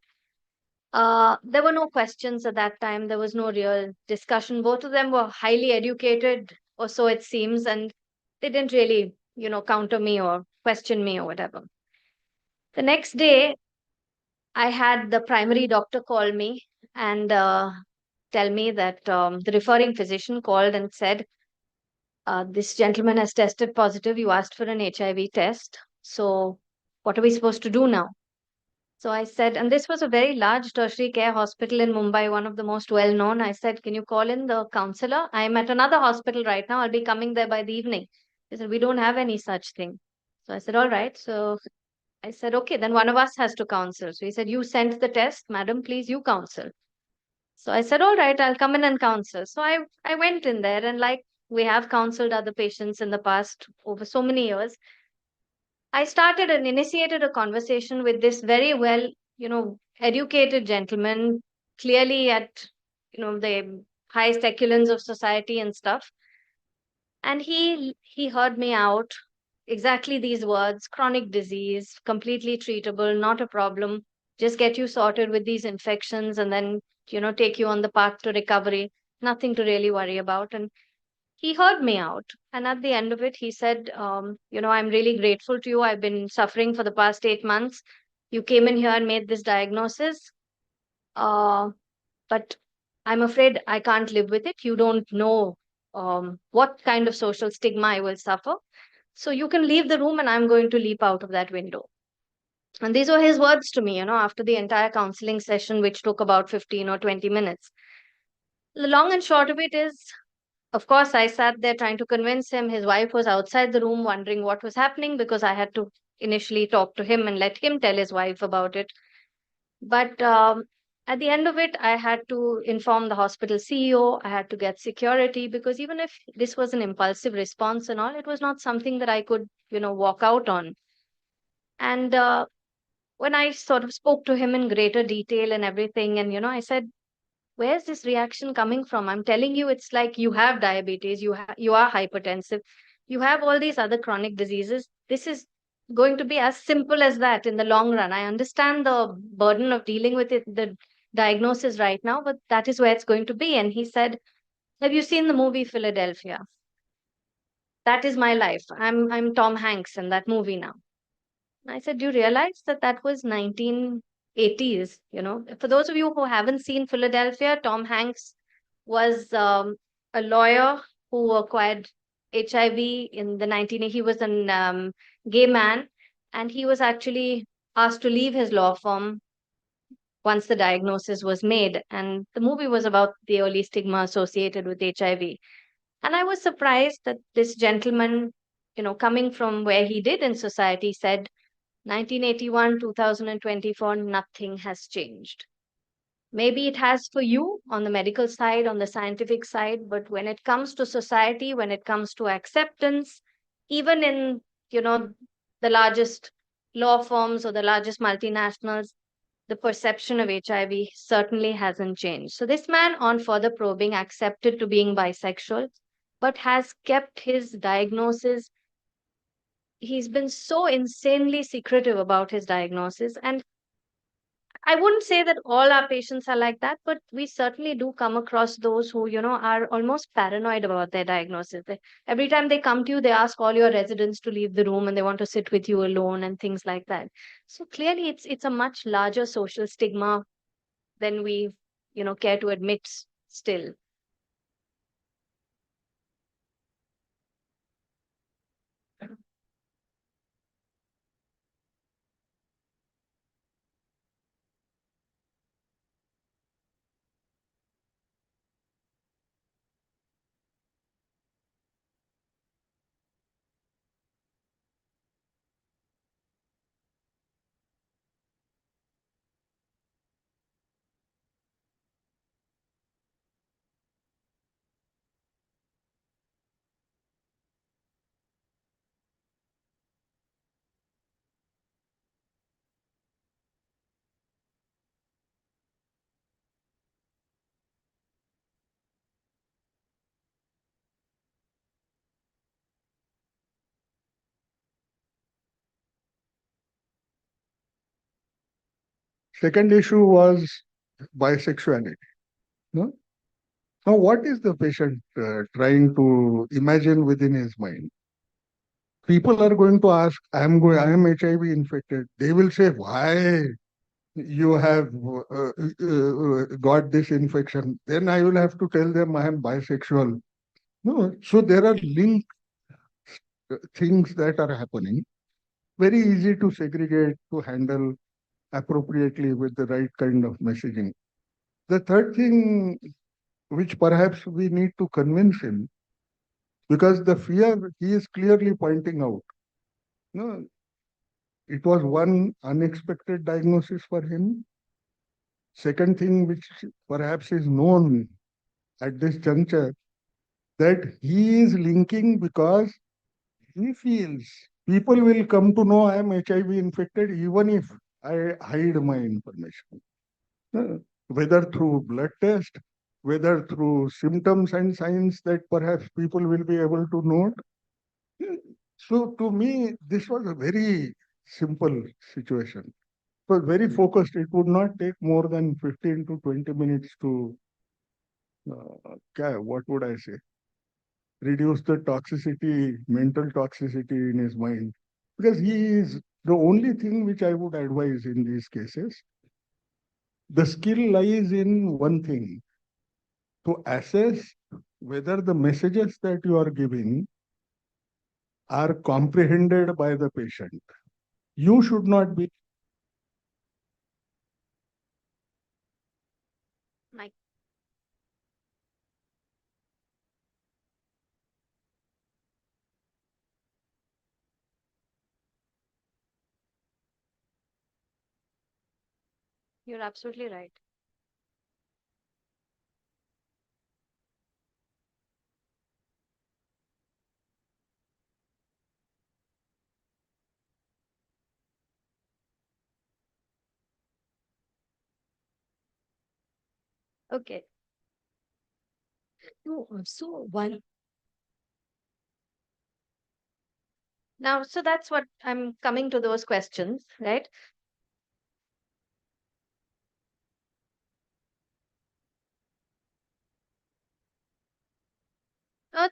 there were no questions at that time. There was no real discussion. Both of them were highly educated, or so it seems, and they didn't really, counter me or question me or whatever. The next day, I had the primary doctor call me and tell me that the referring physician called and said, this gentleman has tested positive. You asked for an HIV test. So what are we supposed to do now? So I said, and this was a very large tertiary care hospital in Mumbai, one of the most well known. I said, can you call in the counselor? I'm at another hospital right now. I'll be coming there by the evening. He said, we don't have any such thing. So I said, all right. So I said, okay, then one of us has to counsel. So he said, you sent the test, madam, please you counsel. So I said, all right, I'll come in and counsel. So I went in there, and like we have counseled other patients in the past over so many years, I started and initiated a conversation with this very well, educated gentleman, clearly at, the highest echelons of society and stuff. And he heard me out. Exactly these words: chronic disease, completely treatable, not a problem. Just get you sorted with these infections and then, take you on the path to recovery. Nothing to really worry about. And he heard me out. And at the end of it, he said, I'm really grateful to you. I've been suffering for the past 8 months. You came in here and made this diagnosis. But I'm afraid I can't live with it. You don't know what kind of social stigma I will suffer. So you can leave the room and I'm going to leap out of that window. And these were his words to me, after the entire counseling session, which took about 15 or 20 minutes. The long and short of it is, of course, I sat there trying to convince him. His wife was outside the room wondering what was happening because I had to initially talk to him and let him tell his wife about it. But at the end of it, I had to inform the hospital CEO. I had to get security because even if this was an impulsive response and all, it was not something that I could, walk out on. And when I sort of spoke to him in greater detail and everything, and, I said, where's this reaction coming from? I'm telling you, it's like you have diabetes, you are hypertensive, you have all these other chronic diseases. This is going to be as simple as that in the long run. I understand the burden of dealing with it, the diagnosis right now, but that is where it's going to be. And he said, have you seen the movie Philadelphia? That is my life. I'm Tom Hanks in that movie now. I said, do you realize that that was 1980s? You know, for those of you who haven't seen Philadelphia, Tom Hanks was a lawyer who acquired HIV in the 1980s. He was a gay man, and he was actually asked to leave his law firm once the diagnosis was made. And the movie was about the early stigma associated with HIV. And I was surprised that this gentleman, you know, coming from where he did in society, said, 1981, 2024, nothing has changed. Maybe it has for you on the medical side, on the scientific side, but when it comes to society, when it comes to acceptance, even in, you know, the largest law firms or the largest multinationals, the perception of HIV certainly hasn't changed. So this man, on further probing, accepted to being bisexual, but has kept his diagnosis. He's been so insanely secretive about his diagnosis. And I wouldn't say that all our patients are like that, but we certainly do come across those who, you know, are almost paranoid about their diagnosis. Every time they come to you, they ask all your residents to leave the room and they want to sit with you alone and things like that. So clearly it's a much larger social stigma than we, you know, care to admit still. Second issue was bisexuality. No? Now, what is the patient trying to imagine within his mind? People are going to ask, I am HIV infected. They will say, why you have got this infection? Then I will have to tell them I am bisexual. No, so there are linked things that are happening. Very easy to segregate, to handle appropriately with the right kind of messaging. The third thing, which perhaps we need to convince him, because the fear he is clearly pointing out. No, it was one unexpected diagnosis for him. Second thing, which perhaps is known at this juncture, that he is linking because he feels people will come to know I am HIV infected even if I hide my information. Whether through blood test, whether through symptoms and signs that perhaps people will be able to note. So to me, this was a very simple situation. It was very focused. It would not take more than 15 to 20 minutes to, what would I say, reduce the toxicity, mental toxicity in his mind. Because he is the only thing which I would advise in these cases. The skill lies in one thing, to assess whether the messages that you are giving are comprehended by the patient. You should not be. Mike. You're absolutely right. Okay. No, so one Now, so that's what I'm coming to those questions, right? Uh,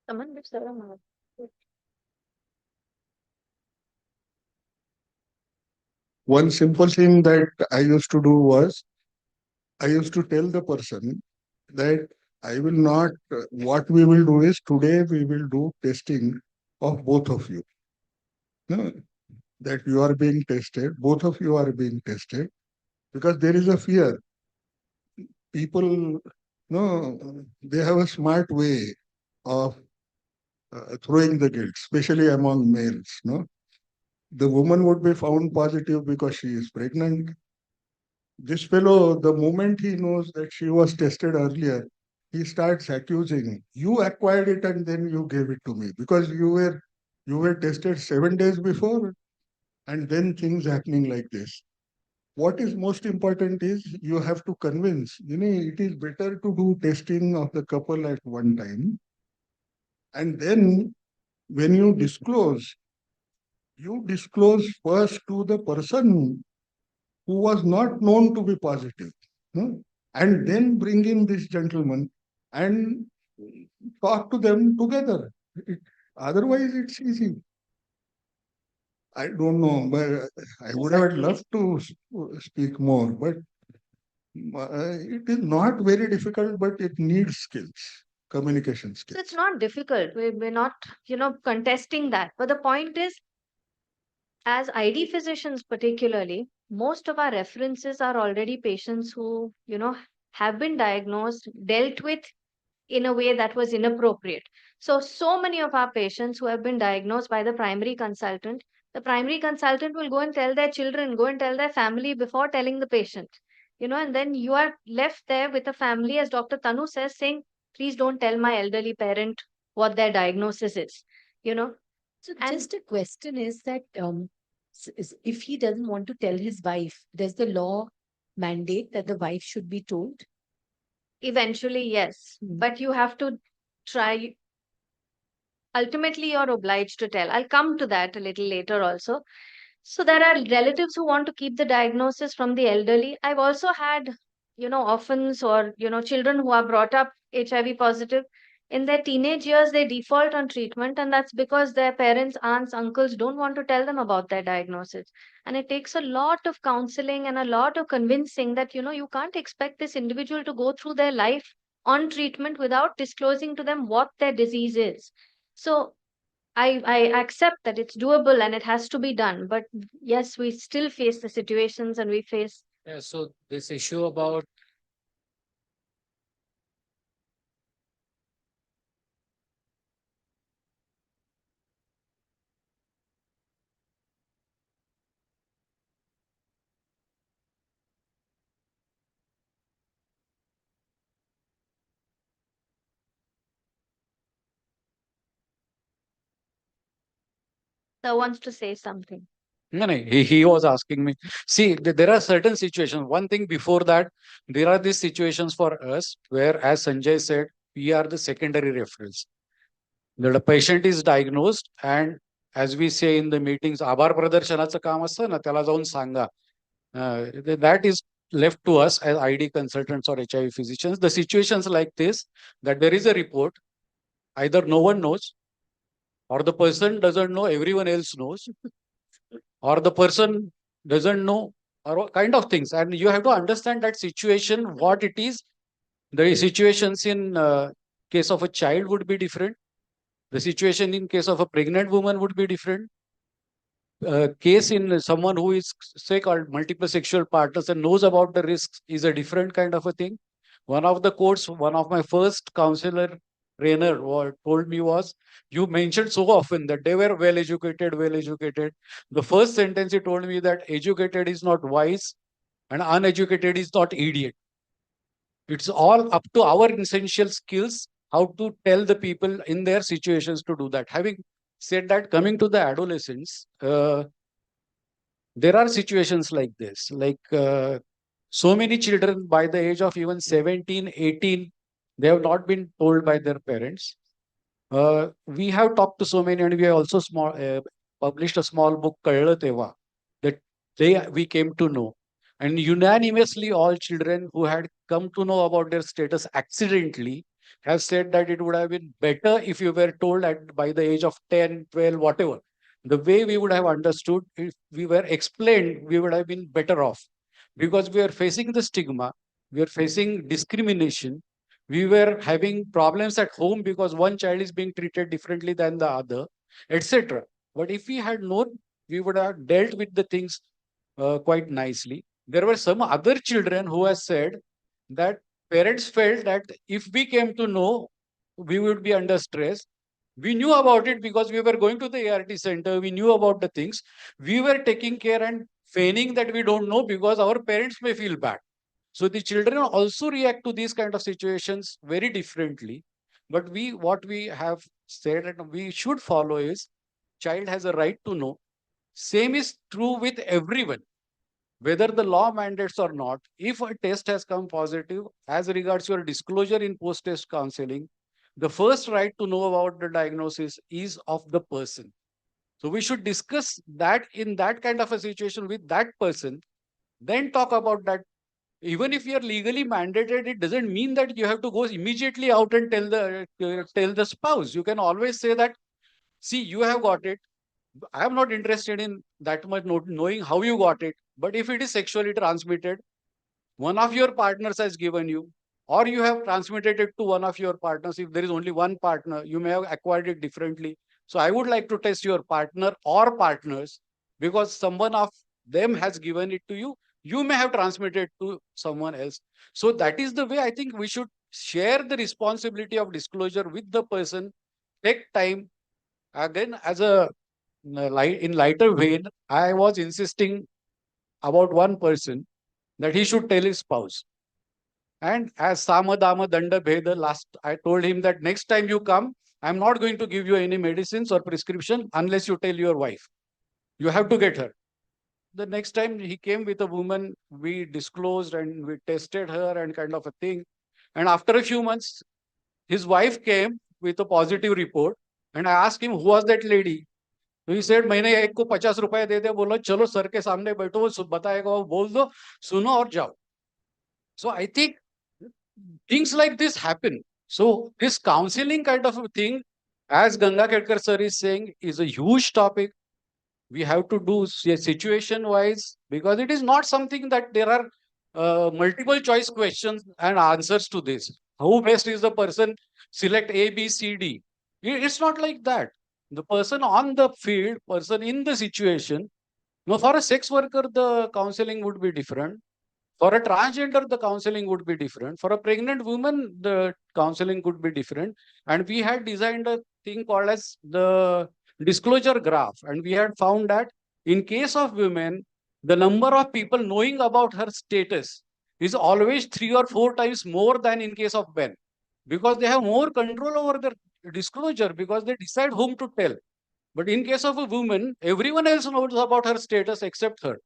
Someone gives her a mark. One simple thing that I used to do was I used to tell the person that I will not, what we will do is today we will do testing of both of you. No, that you are being tested, both of you are being tested, because there is a fear. People, no, they have a smart way of throwing the guilt, especially among males. No, the woman would be found positive because she is pregnant. This fellow, the moment he knows that she was tested earlier, he starts accusing, you acquired it and then you gave it to me because you were tested 7 days before, and then things happening like this. What is most important is you have to convince, it is better to do testing of the couple at one time. And then when you disclose first to the person who was not known to be positive, no? And then bring in this gentleman and talk to them together. Otherwise, it's easy. I don't know, but I would have loved to speak more, but it is not very difficult, but it needs skills, communication So skills. it's not difficult. We're not, contesting that. But the point is, as ID physicians particularly, most of our references are already patients who, have been diagnosed, dealt with in a way that was inappropriate. So many of our patients who have been diagnosed by the primary consultant will go and tell their children, go and tell their family before telling the patient, and then you are left there with a family, as Dr. Tanu says, saying, please don't tell my elderly parent what their diagnosis is, you know. So And just a question is that if he doesn't want to tell his wife, does the law mandate that the wife should be told? eventually, yes, but you have to try. Ultimately, you're obliged to tell. I'll come to that a little later also. So there are relatives who want to keep the diagnosis from the elderly. I've also had, orphans or, children who are brought up HIV positive. In their teenage years, they default on treatment, and that's because their parents, aunts, uncles don't want to tell them about their diagnosis. And it takes a lot of counseling and a lot of convincing that, you can't expect this individual to go through their life on treatment without disclosing to them what their disease is. So I accept that it's doable and it has to be done. But yes, we still face the situations and we face. Yeah, so this issue about Sir wants to say something. No, no, he was asking me. See, there are certain situations. One thing before that, there are these situations for us where, as Sanjay said, we are the secondary referrals. The patient is diagnosed, and as we say in the meetings, आभार प्रदर्शनाचं काम असतं ना, त्याला जाऊन सांगा. That is left to us as ID consultants or HIV physicians. The situations like this, that there is a report, either no one knows, or the person doesn't know, everyone else knows, or the person doesn't know, or what kind of things. And you have to understand that situation, what it is. The situations in case of a child would be different. The situation in case of a pregnant woman would be different. Case in someone who is, say, called multiple sexual partners and knows about the risks is a different kind of a thing. One of the quotes, one of my first counselor trainer told me was, you mentioned so often that they were well educated, well educated. The first sentence he told me that educated is not wise and uneducated is not idiot. It's all up to our essential skills, how to tell the people in their situations to do that. Having said that, coming to the adolescents, there are situations like this, like so many children by the age of even 17, 18, they have not been told by their parents. We have talked to so many, and we have also published a small book, Kallat Teva, that we came to know. And unanimously, all children who had come to know about their status accidentally have said that it would have been better if you were told by the age of 10, 12, whatever. The way we would have understood, if we were explained, we would have been better off. Because we are facing the stigma, we are facing discrimination, we were having problems at home because one child is being treated differently than the other, etc. But if we had known, we would have dealt with the things quite nicely. There were some other children who have said that parents felt that if we came to know, we would be under stress. We knew about it because we were going to the ART center. We knew about the things. We were taking care and feigning that we don't know because our parents may feel bad. So the children also react to these kind of situations very differently. But what we have said and we should follow is child has a right to know. Same is true with everyone, whether the law mandates or not. If a test has come positive, as regards your disclosure in post-test counseling, the first right to know about the diagnosis is of the person. So we should discuss that in that kind of a situation with that person, then talk about that. Even if you are legally mandated, it doesn't mean that you have to go immediately out and tell the spouse. You can always say that, see, you have got it. I am not interested in that much knowing how you got it. But if it is sexually transmitted, one of your partners has given you, or you have transmitted it to one of your partners. If there is only one partner, you may have acquired it differently. So I would like to test your partner or partners because someone of them has given it to you. You may have transmitted to someone else. So that is the way I think we should share the responsibility of disclosure with the person. Take time. Again, as a in lighter vein, I was insisting about one person that he should tell his spouse. And as Sama Dama Danda Bheda, last I told him that next time you come, I'm not going to give you any medicines or prescription unless you tell your wife. You have to get her. The next time he came with a woman, we disclosed and we tested her and kind of a thing. And after a few months, his wife came with a positive report. And I asked him, who was that lady? So he said, मैंने एक को 50 रुपए दे दिया, बोला चलो sir के सामने बैठो, वो बताएगा, वो बोल दो, सुनो और जाओ. So I think things like this happen. So this counseling kind of a thing, as Ganga Kedkar sir is saying, is a huge topic. We have to do situation wise because it is not something that there are multiple choice questions and answers to this. How best is the person? Select A, B, C, D. It's not like that. The person on the field, person in the situation. Now, for a sex worker, the counseling would be different. For a transgender, the counseling would be different. For a pregnant woman, the counseling could be different. And we had designed a thing called as the disclosure graph. And we had found that in case of women, the number of people knowing about her status is always 3 or 4 times more than in case of men. Because they have more control over their disclosure because they decide whom to tell. But in case of a woman, everyone else knows about her status except her.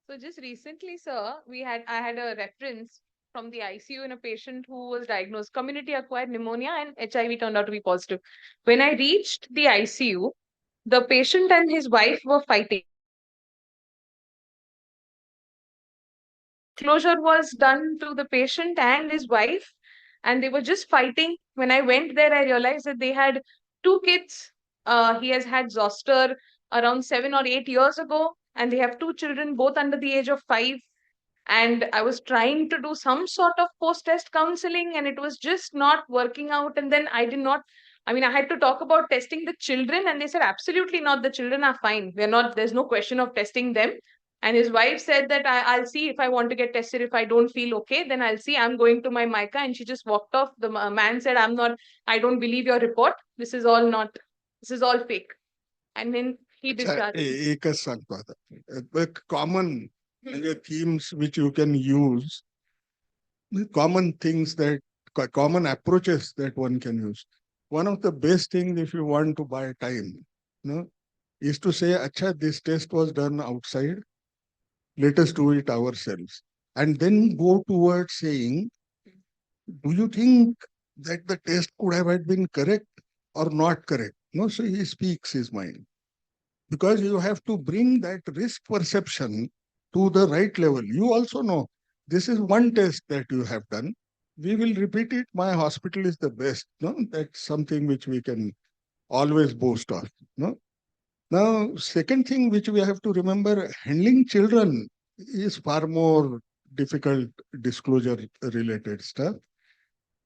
So just recently, sir, I had a reference from the ICU in a patient who was diagnosed community acquired pneumonia and HIV turned out to be positive. When I reached the ICU, the patient and his wife were fighting. Closure was done to the patient and his wife, and they were just fighting. When I went there, I realized that they had 2 kids. He has had zoster around 7 or 8 years ago, and they have 2 children, both under the age of 5. And I was trying to do some sort of post-test counseling, and it was just not working out. And then I did not I mean, I had to talk about testing the children, and they said, absolutely not. The children are fine. We're not, there's no question of testing them. And his wife said that I'll see if I want to get tested. If I don't feel okay, then I'll see. I'm going to my Mica. And she just walked off. The man said, I don't believe your report. This is all fake. And then he discharged. एकच सांगतो आता common म्हणजे themes which you can use, common things that common approaches that one can use. One of the best things if you want to buy time, is to say, "Acha, this test was done outside. Let us do it ourselves," and then go towards saying, "Do you think that the test could have been correct or not correct?" No, so he speaks his mind. Because you have to bring that risk perception to the right level. You also know this is one test that you have done. We will repeat it. My hospital is the best. No, that's something which we can always boast of. No. Now, second thing which we have to remember, handling children is far more difficult disclosure related stuff.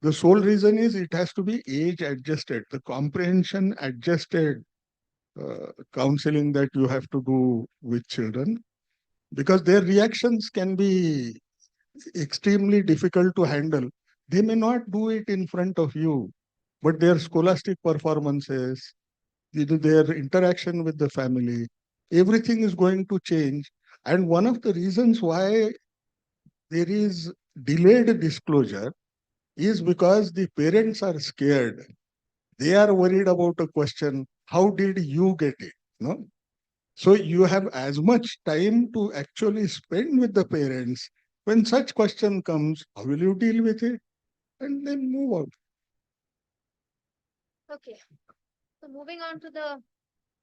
The sole reason is it has to be age adjusted, the comprehension adjusted counseling that you have to do with children, because their reactions can be extremely difficult to handle. They may not do it in front of you, but their scholastic performances, their interaction with the family, everything is going to change. And one of the reasons why there is delayed disclosure is because the parents are scared. They are worried about a question, how did you get it? No? So you have as much time to actually spend with the parents. When such question comes, how will you deal with it? And then move on. Okay. So moving on to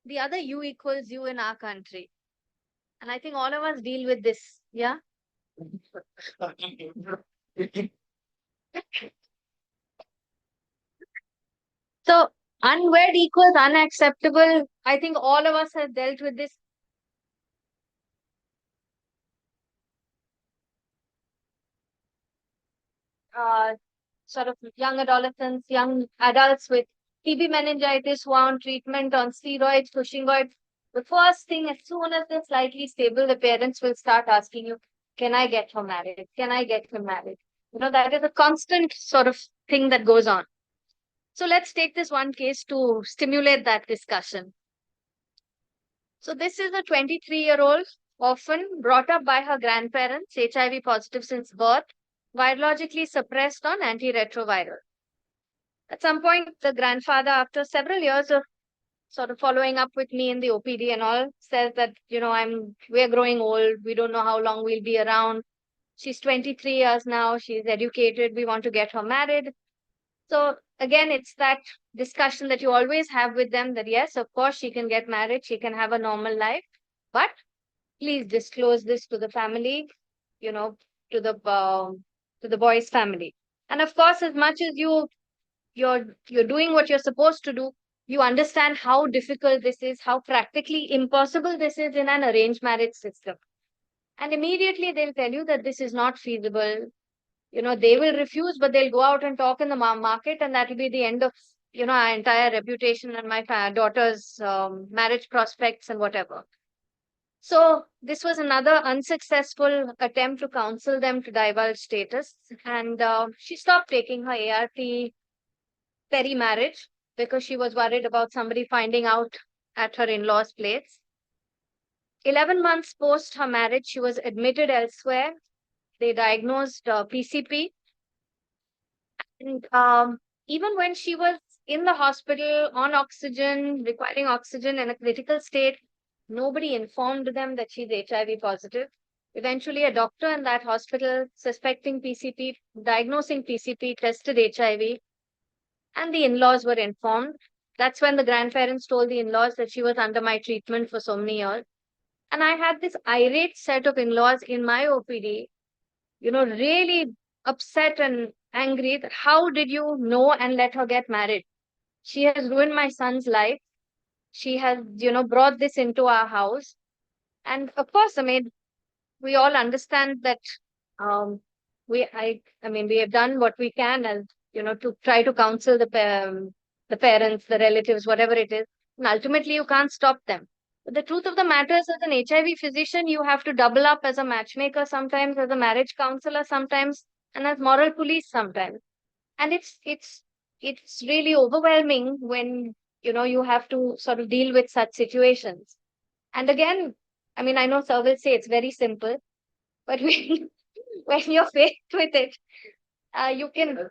the other U equals U in our country. And I think all of us deal with this. Yeah. So unwed equals unacceptable. I think all of us have dealt with this. Sort of young adolescents, young adults with TB meningitis who are on treatment on steroids, Cushingoids. The first thing, as soon as they're slightly stable, the parents will start asking you, can I get her married? Can I get him married? That is a constant sort of thing that goes on. So let's take this one case to stimulate that discussion. So this is a 23-year-old orphan brought up by her grandparents, HIV positive since birth, virologically suppressed on antiretroviral. At some point, the grandfather, after several years of sort of following up with me in the OPD and all, says that, we're growing old. We don't know how long we'll be around. She's 23 years now. She's educated. We want to get her married. So again, it's that discussion that you always have with them that, yes, of course, she can get married. She can have a normal life. But please disclose this to the family, to the boy's family. And of course, as much as you're doing what you're supposed to do, you understand how difficult this is, how practically impossible this is in an arranged marriage system. And immediately they'll tell you that this is not feasible. They will refuse, but they'll go out and talk in the market, and that will be the end of, our entire reputation and my daughter's marriage prospects and whatever. So this was another unsuccessful attempt to counsel them to divulge status. And she stopped taking her ART peri-marriage because she was worried about somebody finding out at her in-laws' place. 11 months post her marriage, she was admitted elsewhere. They diagnosed PCP. And even when she was in the hospital on oxygen, requiring oxygen in a critical state, nobody informed them that she's HIV positive. Eventually, a doctor in that hospital suspecting PCP, diagnosing PCP, tested HIV, and the in-laws were informed. That's when the grandparents told the in-laws that she was under my treatment for so many years. And I had this irate set of in-laws in my OPD, really upset and angry that how did you know and let her get married? She has ruined my son's life. She has, brought this into our house. And of course, we all understand that we have done what we can as, to try to counsel the the parents, the relatives, whatever it is. And ultimately, you can't stop them. But the truth of the matter is, as an HIV physician, you have to double up as a matchmaker sometimes, as a marriage counselor sometimes, and as moral police sometimes. And it's really overwhelming when you have to sort of deal with such situations. And again, I mean, I know sir will say it's very simple, but when you're faced with it, you can.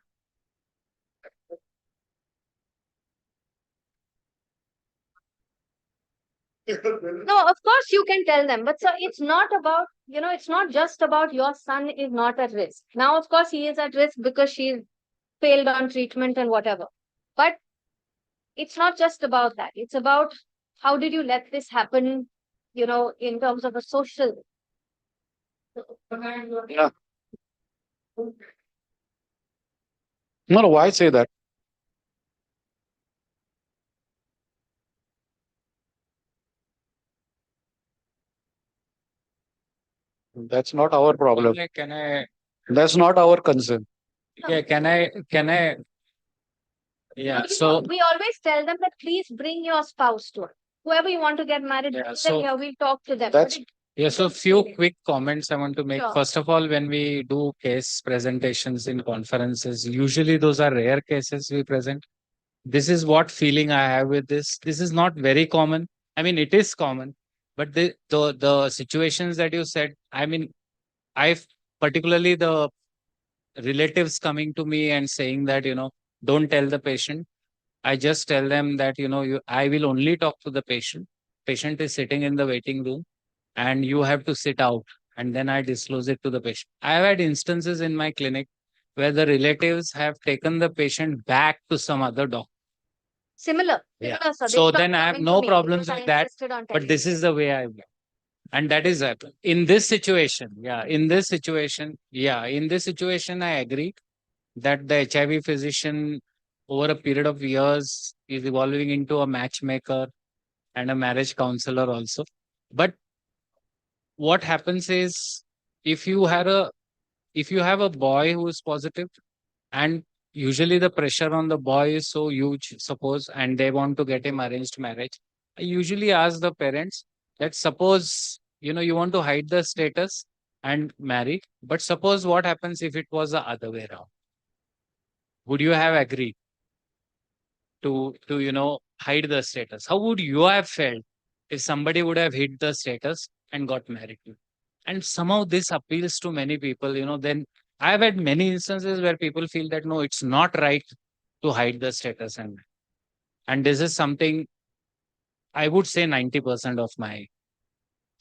No, of course you can tell them, but sir, it's not about, it's not just about your son is not at risk. Now, of course, he is at risk because she's failed on treatment and whatever. But it's not just about that. It's about how did you let this happen, in terms of a social. Yeah. No, why say that? That's not our problem. Can I? That's not our concern. Yeah, can I? Yeah. So We always tell them that please bring your spouse to us. Whoever you want to get married, Yeah, bring them so here, we'll talk to them. That's yeah, so few quick comments I want to make. Sure. First of all, when we do case presentations in conferences, usually those are rare cases we present. This is what feeling I have with this. This is not very common. I mean, it is common, but the situations that you said, I mean, I've particularly the relatives coming to me and saying that, don't tell the patient. I just tell them that, I will only talk to the patient. Patient is sitting in the waiting room and you have to sit out. And then I disclose it to the patient. I've had instances in my clinic where the relatives have taken the patient back to some other doctor. Similar. Yeah. Similar, sir. They So stopped then I have coming to no me problems because I with that. insisted on But telling this them. is the way I work. And that is in this situation. Yeah. In this situation. Yeah. In this situation, I agree that the HIV physician over a period of years is evolving into a matchmaker and a marriage counselor also. But what happens is if you have a boy who is positive, and usually the pressure on the boy is so huge, suppose, and they want to get him arranged marriage, I usually ask the parents that suppose you want to hide the status and marry, but suppose what happens if it was the other way around? Would you have agreed to hide the status? How would you have felt if somebody would have hid the status and got married to you? And somehow this appeals to many people. Then I've had many instances where people feel that no, it's not right to hide the status, and this is something I would say 90% of my,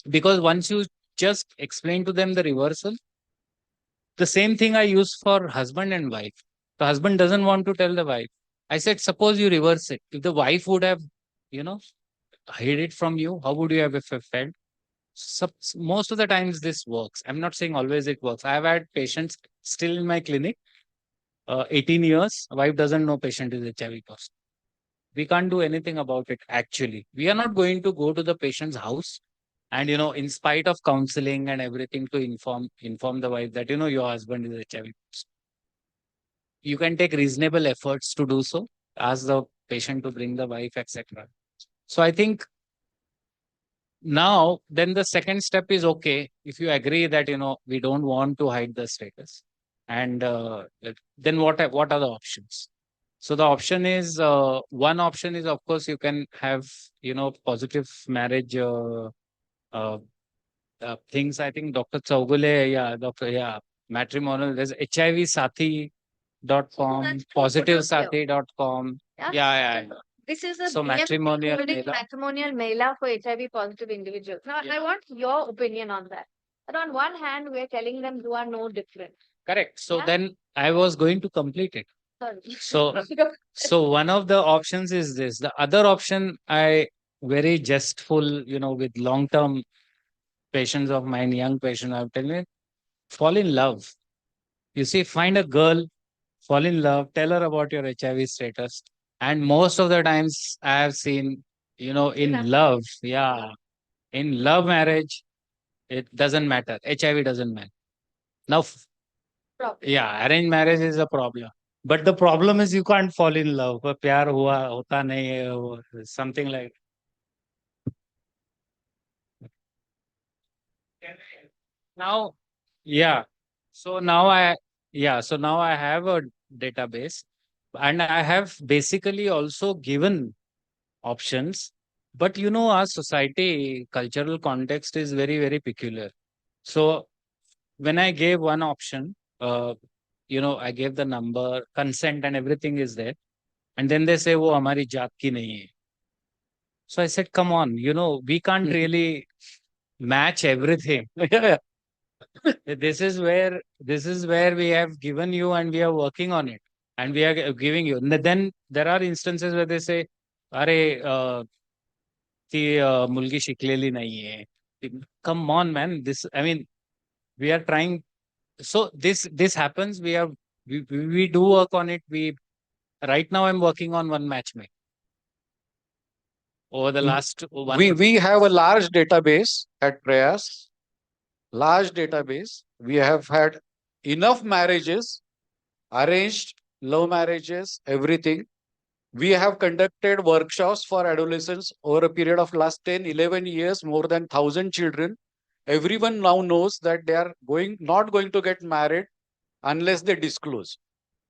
because once you just explain to them the reversal, the same thing I use for husband and wife. The husband doesn't want to tell the wife. I said, suppose you reverse it. If the wife would have, you know, hid it from you, how would you have felt? Most of the times this works. I'm not saying always it works. I've had patients still in my clinic, 18 years, wife doesn't know patient is HIV positive. We can't do anything about it actually. We are not going to go to the patient's house and, in spite of counseling and everything, to inform the wife that, your husband is HIV positive. You can take reasonable efforts to do so, ask the patient to bring the wife, etc. So I think now then the second step is, okay, if you agree that we don't want to hide the status, and then what are the options? So the option is, one option is, of course, you can have positive marriage things. I think Dr. Chaugule, matrimonial, there's HIVSathi.com, positivesathi.com. Yeah. This is a So BMC matrimonial holding Mela. matrimonial Mela for HIV positive individuals. Now, I want your opinion on that. But on one hand, we're telling them you are no different. Correct. So then I was going to complete it. Sorry. So one of the options is this. The other option, I very jestful, with long-term patients of mine, young patient, I've told me, fall in love. You see, find a girl, fall in love, tell her about your HIV status. And most of the times I have seen, in love, in love marriage, it doesn't matter. HIV doesn't matter. Now, arranged marriage is a problem. But the problem is you can't fall in love. प्यार हुआ होता नहीं है, something like. Now, yeah. So now I have a database, and I have basically also given options. But our society cultural context is very, very peculiar. So when I gave one option, I gave the number, consent, and everything is there. And then they say, wo hamari jaat ki nahi hai. So I said, come on, we can't really match everything. This is where we have given you and we are working on it. And we are giving you. And then there are instances where they say, Are, ती मुलगी शिकलेली नाहीये. Come on, man. We are trying. So this happens. We do work on it. Right now I'm working on one matchmake. Over the last one. We have a large database at Prayas. Large database. We have had enough marriages, arranged, love marriages, everything. We have conducted workshops for adolescents over a period of last 10, 11 years, more than 1,000 children. Everyone now knows that they are not going to get married unless they disclose.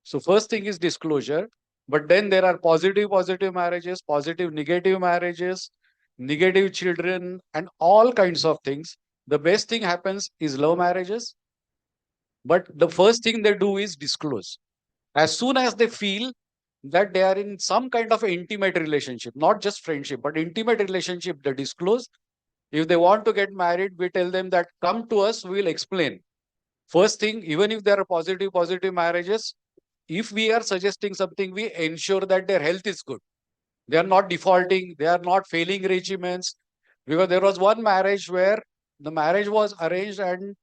So first thing is disclosure, but then there are positive marriages, positive negative marriages, negative children, and all kinds of things. The best thing happens is love marriages, but the first thing they do is disclose. As soon as they feel that they are in some kind of intimate relationship, not just friendship, but intimate relationship, they disclose. If they want to get married, we tell them that come to us, we will explain. First thing, even if there are positive marriages, if we are suggesting something, we ensure that their health is good. They are not defaulting, they are not failing regimens. Because there was one marriage where the marriage was arranged, and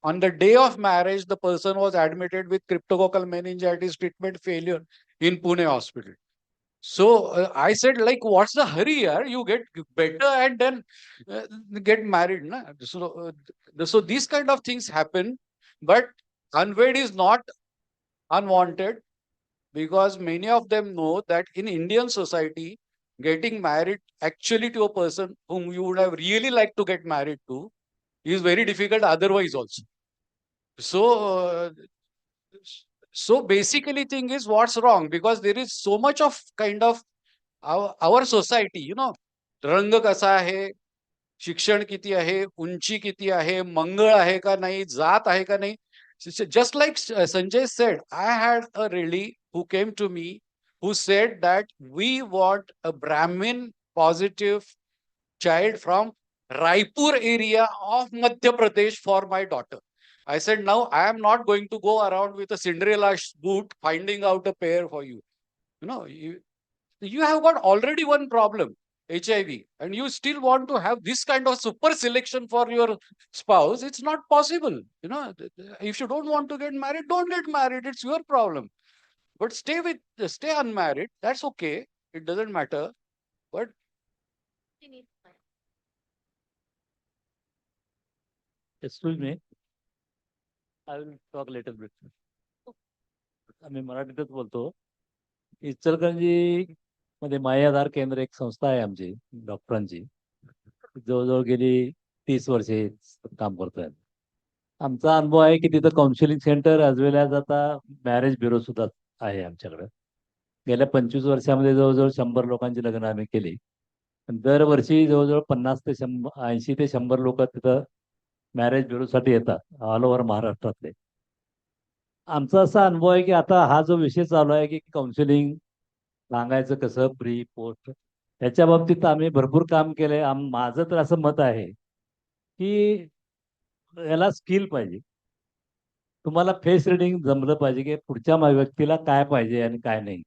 on the day of marriage, the person was admitted with cryptococcal meningitis treatment failure in Pune hospital. So I said, like, what's the hurry, yaar? You get better and then get married. Na? So these kind of things happen, but unwed is not unwanted, because many of them know that in Indian society, getting married actually to a person whom you would have really liked to get married to is very difficult otherwise also. So basically thing is what's wrong, because there is so much of kind of our society, रंग कसा आहे, शिक्षण किती आहे, उंची किती आहे, मंगळ आहे का नाही, जात आहे का नाही. Just like Sanjay said, I had a lady who came to me who said that we want a Brahmin positive child from Raipur area of Madhya Pradesh for my daughter. I said, now I am not going to go around with a Cinderella boot finding out a pair for you. You have got already one problem, HIV, and you still want to have this kind of super selection for your spouse. It's not possible. If you don't want to get married, don't get married. It's your problem. But stay unmarried. That's okay. It doesn't matter. But Excuse me. I will talk a little bit. आम्ही मराठीतच बोलतो. इचलकरंजी मध्ये मायाधार केंद्र एक संस्था आहे आमची डॉक्टरांची. जवळजवळ गेली 30 वर्षे काम करतोय. आमचा अनुभव आहे की तिथं counselling centre as well as आता मॅरेज ब्युरो सुद्धा आहे आमच्याकडे. गेल्या 25 वर्षामध्ये जवळजवळ 100 लोकांची लग्न आम्ही केली. दरवर्षी जवळजवळ 50 ते 80 ते 100 लोक तिथं मॅरेज ब्युरोसाठी येतात ऑल ओव्हर महाराष्ट्रातले. आमचा असा अनुभव आहे की आता हा जो विषय चालू आहे की काउन्सिलिंग सांगायचं कसं, प्री पोस्ट, त्याच्या बाबतीत आम्ही भरपूर काम केलंय. माझं तर असं मत आहे की याला स्किल पाहिजे. तुम्हाला फेस रिडिंग जमलं पाहिजे की पुढच्या व्यक्तीला काय पाहिजे आणि काय नाही.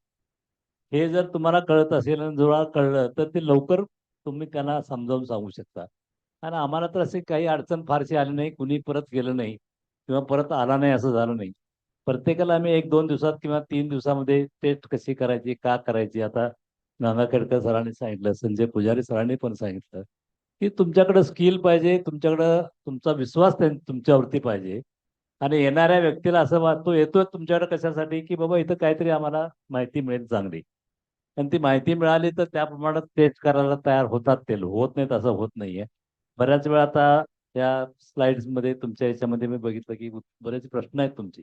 हे जर तुम्हाला कळत असेल आणि जरा कळलं तर ते लवकर तुम्ही त्यांना समजावून सांगू शकता. आणि आम्हाला तर असे काही अडचण फारशी आली नाही, कुणी परत गेलं नाही किंवा परत आला नाही असं झालं नाही. प्रत्येकाला आम्ही 1-2 दिवसात किंवा 3 दिवसामध्ये टेस्ट कशी करायची, का करायची. आता गंगाखेडकर सरांनी सांगितलं, संजय पुजारी सरांनी पण सांगितलं की तुमच्याकडे स्किल पाहिजे, तुमच्याकडं तुमचा विश्वास तुमच्यावरती पाहिजे आणि येणाऱ्या व्यक्तीला असं वाटतो येतोय तुमच्याकडे कशासाठी की बाबा इथं काहीतरी आम्हाला माहिती मिळेल चांगली, आणि ती माहिती मिळाली तर त्या प्रमाणात टेस्ट करायला तयार होतात ते लोक. होत नाहीत असं होत नाहीये. बऱ्याच वेळा आता या स्लाइड्स मध्ये तुमच्या याच्यामध्ये मी बघितलं की बरेच प्रश्न आहेत तुमचे,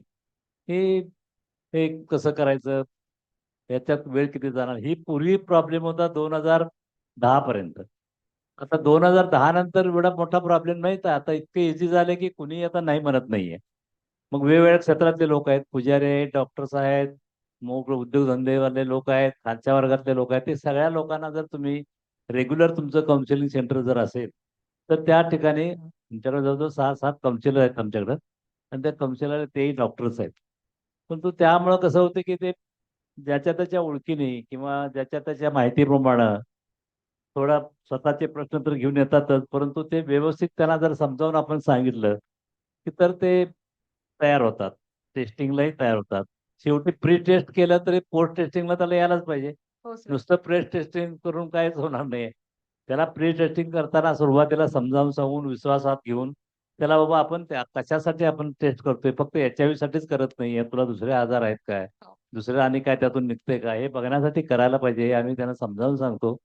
हे हे कसं करायचं, याच्यात वेळ किती जाणार. ही पूर्वी प्रॉब्लेम होता 2010 पर्यंत. आता 2010 नंतर एवढा मोठा प्रॉब्लेम नाही, तर आता इतके इझी झाले की कुणी आता नाही म्हणत नाहीये. मग वेगवेगळ्या क्षेत्रातले लोक आहेत, पुजारी आहेत, डॉक्टर्स आहेत, मग उद्योगधंदेवाले लोक आहेत, खालच्या वर्गातले लोक आहेत, ते सगळ्या लोकांना जर तुम्ही रेग्युलर तुमचं काउन्सिलिंग सेंटर जर असेल तर त्या ठिकाणी तुमच्याकडे जवळजवळ 6-7 काउन्सिलर आहेत आमच्याकडं, आणि त्या काउन्सिलर तेही डॉक्टर्स आहेत. परंतु त्यामुळं कसं होतं की ते ज्याच्या त्याच्या ओळखीने किंवा ज्याच्या त्याच्या माहितीप्रमाणे थोडा स्वतःचे प्रश्न तर घेऊन येतातच, परंतु ते व्यवस्थित त्यांना जर समजावून आपण सांगितलं की तर ते तयार होतात, टेस्टिंगलाही तयार होतात. शेवटी प्री टेस्ट केलं तरी पोस्ट टेस्टिंगला त्याला यायलाच पाहिजे. हो सर. नुसतं प्री टेस्टिंग करून काहीच होणार नाही. त्याला प्री टेस्टिंग करताना सुरुवातीला समजावून सांगून विश्वासात घेऊन त्याला बाबा आपण कशासाठी आपण टेस्ट करतोय, फक्त HIV साठीच करत नाहीये, तुला दुसरे आजार आहेत काय, दुसरं आणि काय त्यातून निघतंय का, हे बघण्यासाठी करायला पाहिजे. हे आम्ही त्यांना समजावून सांगतो.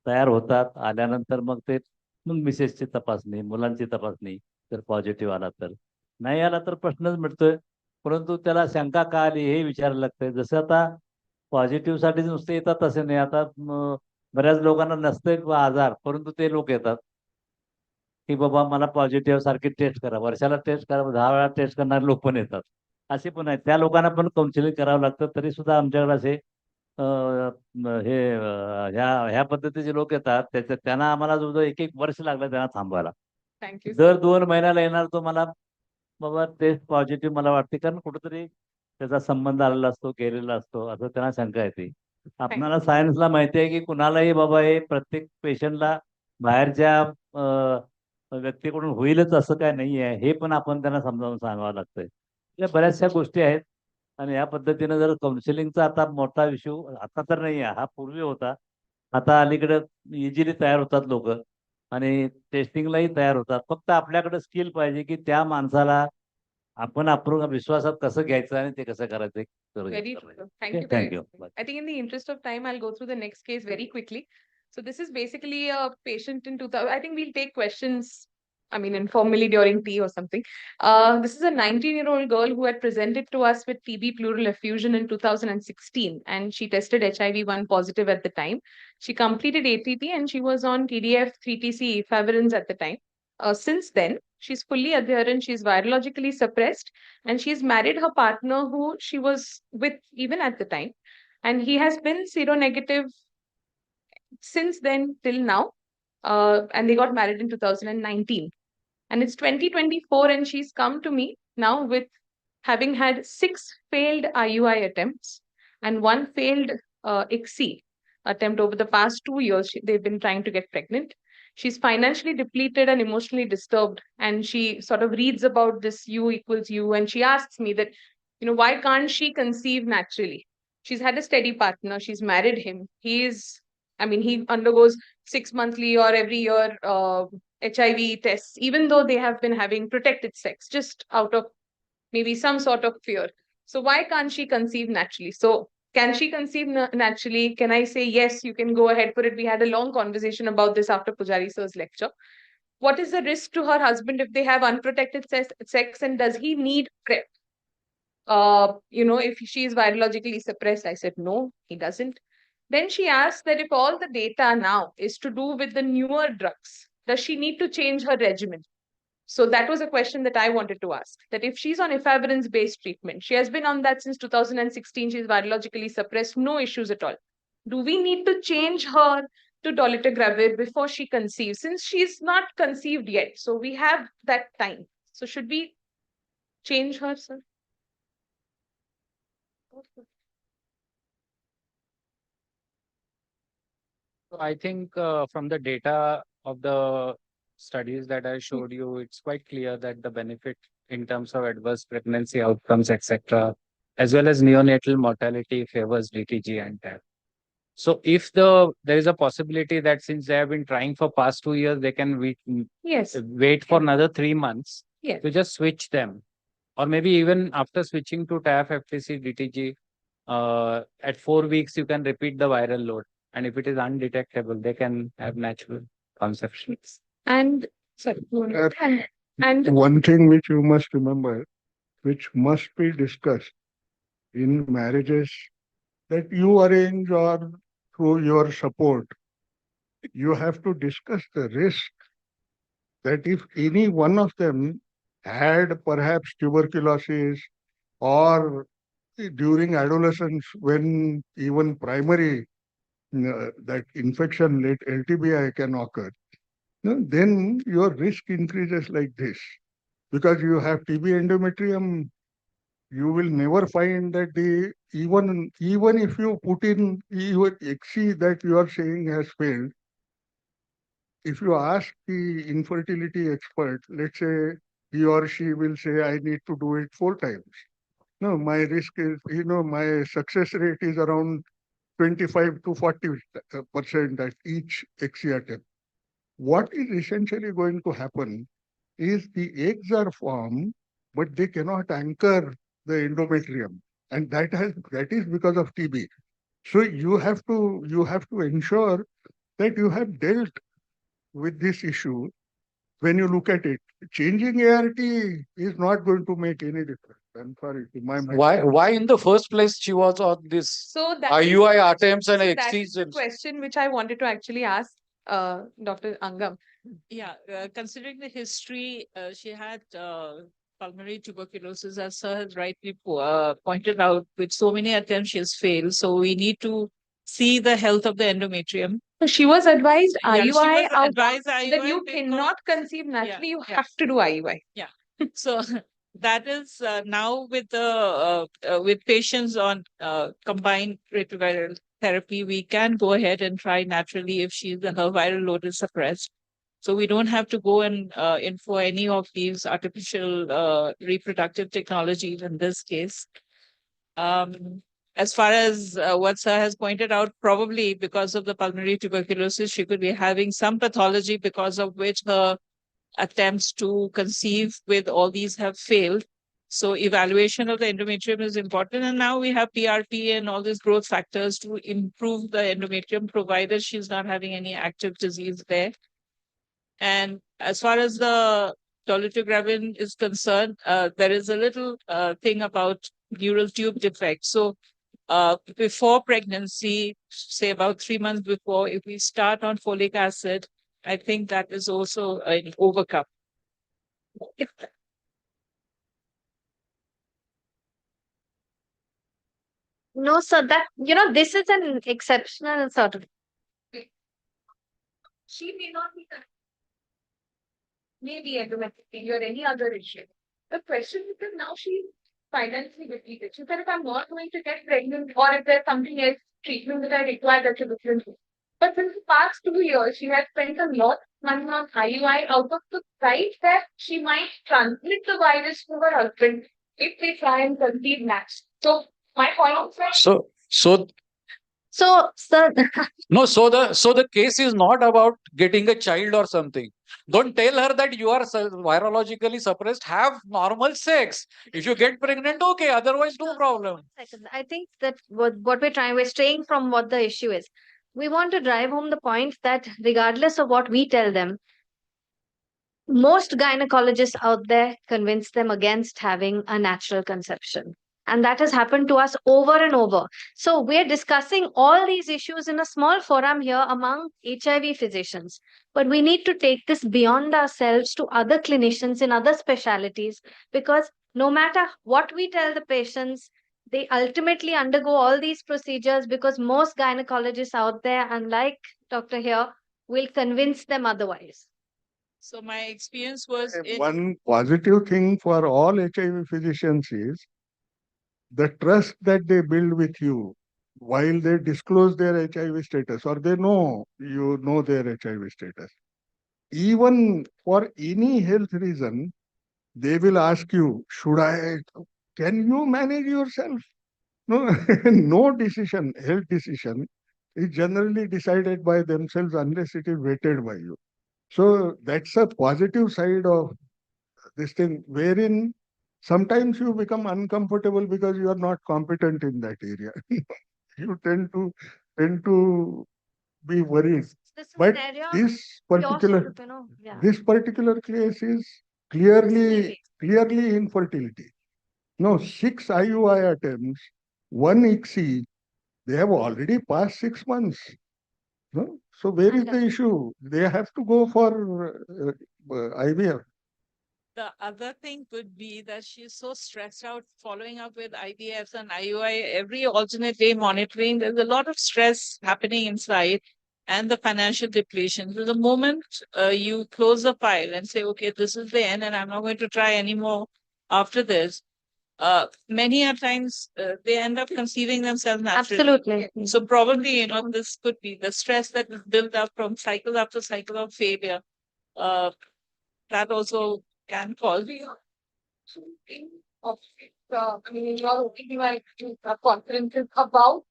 तयार होतात. आल्यानंतर मग ते मग मिसेसची तपासणी, मुलांची तपासणी, जर पॉझिटिव्ह आला तर, नाही आला तर प्रश्नच मिटतोय. परंतु त्याला शंका का आली हे विचारायला लागतंय. जसं आता पॉझिटिव्ह साठी नुसते येतात तसे नाही. आता बऱ्याच लोकांना नसते आजार, परंतु ते लोक येतात की बाबा मला पॉझिटिव्ह सारखी टेस्ट करा, वर्षाला टेस्ट करा, 10 वेळा टेस्ट करणारे लोक पण येतात. असे पण आहेत. त्या लोकांना पण काउन्सिलिंग करावं लागतं. तरी सुद्धा आमच्याकडे असे हे ह्या पद्धतीचे लोक येतात. त्यांना आम्हाला जवळजवळ 1-1 वर्ष लागलं त्यांना थांबवायला. थँक्यू दर 2 महिन्याला येणार तो मला बाबा टेस्ट पॉझिटिव्ह मला वाटते, कारण कुठेतरी त्याचा संबंध आलेला असतो, गेलेला असतो, असं त्यांना शंका येते. आपल्याला सायन्सला माहिती आहे की कुणालाही बाबा हे प्रत्येक पेशंटला बाहेरच्या व्यक्तीकडून होईलच असं काय नाही आहे, हे पण आपण त्यांना समजावून सांगावं लागतंय. या बऱ्याचशा गोष्टी आहेत. आणि या पद्धतीनं जर काउन्सिलिंगचा आता मोठा इश्यू आता तर नाही आहे, हा पूर्वी होता. आता अलीकडे इझिली तयार होतात लोक आणि टेस्टिंगलाही तयार होतात. फक्त आपल्याकडे स्किल पाहिजे की त्या माणसाला आपण विश्वासात कसं घ्यायचं आणि ते कसं करायचं हे करू Very शकलं true. पाहिजे. Thank you very thank you. much. I think in the interest of time, I'll go through the next case very quickly. So this is basically a patient in 2000. I think we'll take questions, I mean, informally during tea or something. This is a 19-year-old girl who had presented to us with TB pleural effusion in 2016, and she tested HIV-1 positive at the time. She completed ATT and she was on TDF 3TC efavirenz at the time. Since then, she's fully adherent, she's virologically suppressed, and she's married her partner who she was with even at the time. And he has been seronegative since then till now. And they got married in 2019. And it's 2024, and she's come to me now with having had 6 failed IUI attempts and 1 failed ICSI attempt over the past 2 years. They've been trying to get pregnant. She's financially depleted and emotionally disturbed. And she sort of reads about this U equals U. And she asks me that, why can't she conceive naturally? She's had a steady partner. She's married him. He undergoes 6 monthly or every year HIV tests, even though they have been having protected sex, just out of maybe some sort of fear. So why can't she conceive naturally? So can she conceive naturally? Can I say, yes, you can go ahead for it? We had a long conversation about this after Pujari sir's lecture. What is the risk to her husband if they have unprotected sex, and does he need PrEP? If she is virologically suppressed, I said, no, he doesn't. Then she asked that if all the data now is to do with the newer drugs, does she need to change her regimen? So that was a question that I wanted to ask, that if she's on efavirenz-based treatment, she has been on that since 2016, she's virologically suppressed, no issues at all. Do we need to change her to dolutegravir before she conceives, since she's not conceived yet? So we have that time. So should we change her, sir? So I think from the data of the studies that I showed you, it's quite clear that the benefit in terms of adverse pregnancy outcomes, etc., as well as neonatal mortality favors DTG and TAP. So if there is a possibility that since they have been trying for past 2 years, they can wait Yes. for another 3 months Yes. to just switch them Or maybe even after switching to TAF, FTC, DTG, at 4 weeks, you can repeat the viral load. And if it is undetectable, they can have natural conceptions. And sorry, and One thing which you must remember, which must be discussed in marriages that you arrange or through your support, you have to discuss the risk that if any one of them had perhaps tuberculosis or during adolescence when even primary that infection late LTBI can occur, then your risk increases like this. Because you have TB endometrium, you will never find that even if you put in even XC that you are saying has failed, if you ask the infertility expert, let's say he or she will say, I need to do it 4 times. No, my risk is, my success rate is around 25 to 40% at each XC attempt. What is essentially going to happen is the eggs are formed, but they cannot anchor the endometrium. And that is because of TB. So you have to ensure that you have dealt with this issue when you look at it. Changing ART is not going to make any difference. I'm sorry, to my mind. Why in the first place she was on this so that IUI attempts and that is the XCs? question which I wanted to actually ask Dr. Angam. Yeah, considering the history, she had pulmonary tuberculosis, as Sir has rightly pointed out, with so many attempts she has failed. So we need to see the health of the endometrium. So she was advised Yeah, she IUI was out advised that IUI you because- cannot conceive naturally, you yeah. have to do IUI. Yeah. So that is now with the with patients on combined retroviral therapy, we can go ahead and try naturally if her viral load is suppressed. So we don't have to go and in for any of these artificial reproductive technologies in this case. As far as what Sir has pointed out, probably because of the pulmonary tuberculosis, she could be having some pathology because of which her attempts to conceive with all these have failed. So evaluation of the endometrium is important. And now we have PRP and all these growth factors to improve the endometrium, provided she's not having any active disease there. And as far as the dolutegravir is concerned, there is a little thing about neural tube defect. So before pregnancy, say about 3 months before, if we start on folic acid, I think that is also an overcome. No, sir, this is an exceptional sort of. She may not be maybe endometrium or any other issue. The question is that now she's financially depleted. She said, if I'm not going to get pregnant or if there's something else treatment that I require, that's a different thing. But since the past 2 years, she has spent a lot of money on IUI out of the pride that she might transmit the virus to her husband if they try and conceive next. So my point is that So, sir, No, so the case is not about getting a child or something. Don't tell her that you are virologically suppressed. Have normal sex. If you get pregnant, okay. Otherwise, no problem. I think that what we're straying from what the issue is. We want to drive home the point that regardless of what we tell them, most gynecologists out there convince them against having a natural conception. And that has happened to us over and over. So we're discussing all these issues in a small forum here among HIV physicians. But we need to take this beyond ourselves to other clinicians in other specialties, because no matter what we tell the patients, they ultimately undergo all these procedures because most gynecologists out there, unlike Dr. here, will convince them otherwise. So my experience was One positive thing for all HIV physicians is the trust that they build with you while they disclose their HIV status, or they know you know their HIV status. Even for any health reason, they will ask you, can you manage yourself? No, no health decision is generally decided by themselves unless it is vetted by you. So that's a positive side of this thing, wherein sometimes you become uncomfortable because you are not competent in that area. You tend to be worried. This is But an area of this pure particular sort of, yeah. this particular case is clearly infertility. No, 6 IUI attempts, 1 ICSI, they have already passed 6 months. No? So where is the issue? They have to go for IVF. The other thing could be that she's so stressed out following up with IVFs and IUI every alternate day monitoring. There's a lot of stress happening inside and the financial depletion. So the moment you close the file and say, okay, this is the end and I'm not going to try anymore after this, many a times they end up conceiving themselves naturally. Absolutely. So probably, this could be the stress that is built up from cycle after cycle of failure. That also can cause confidence about,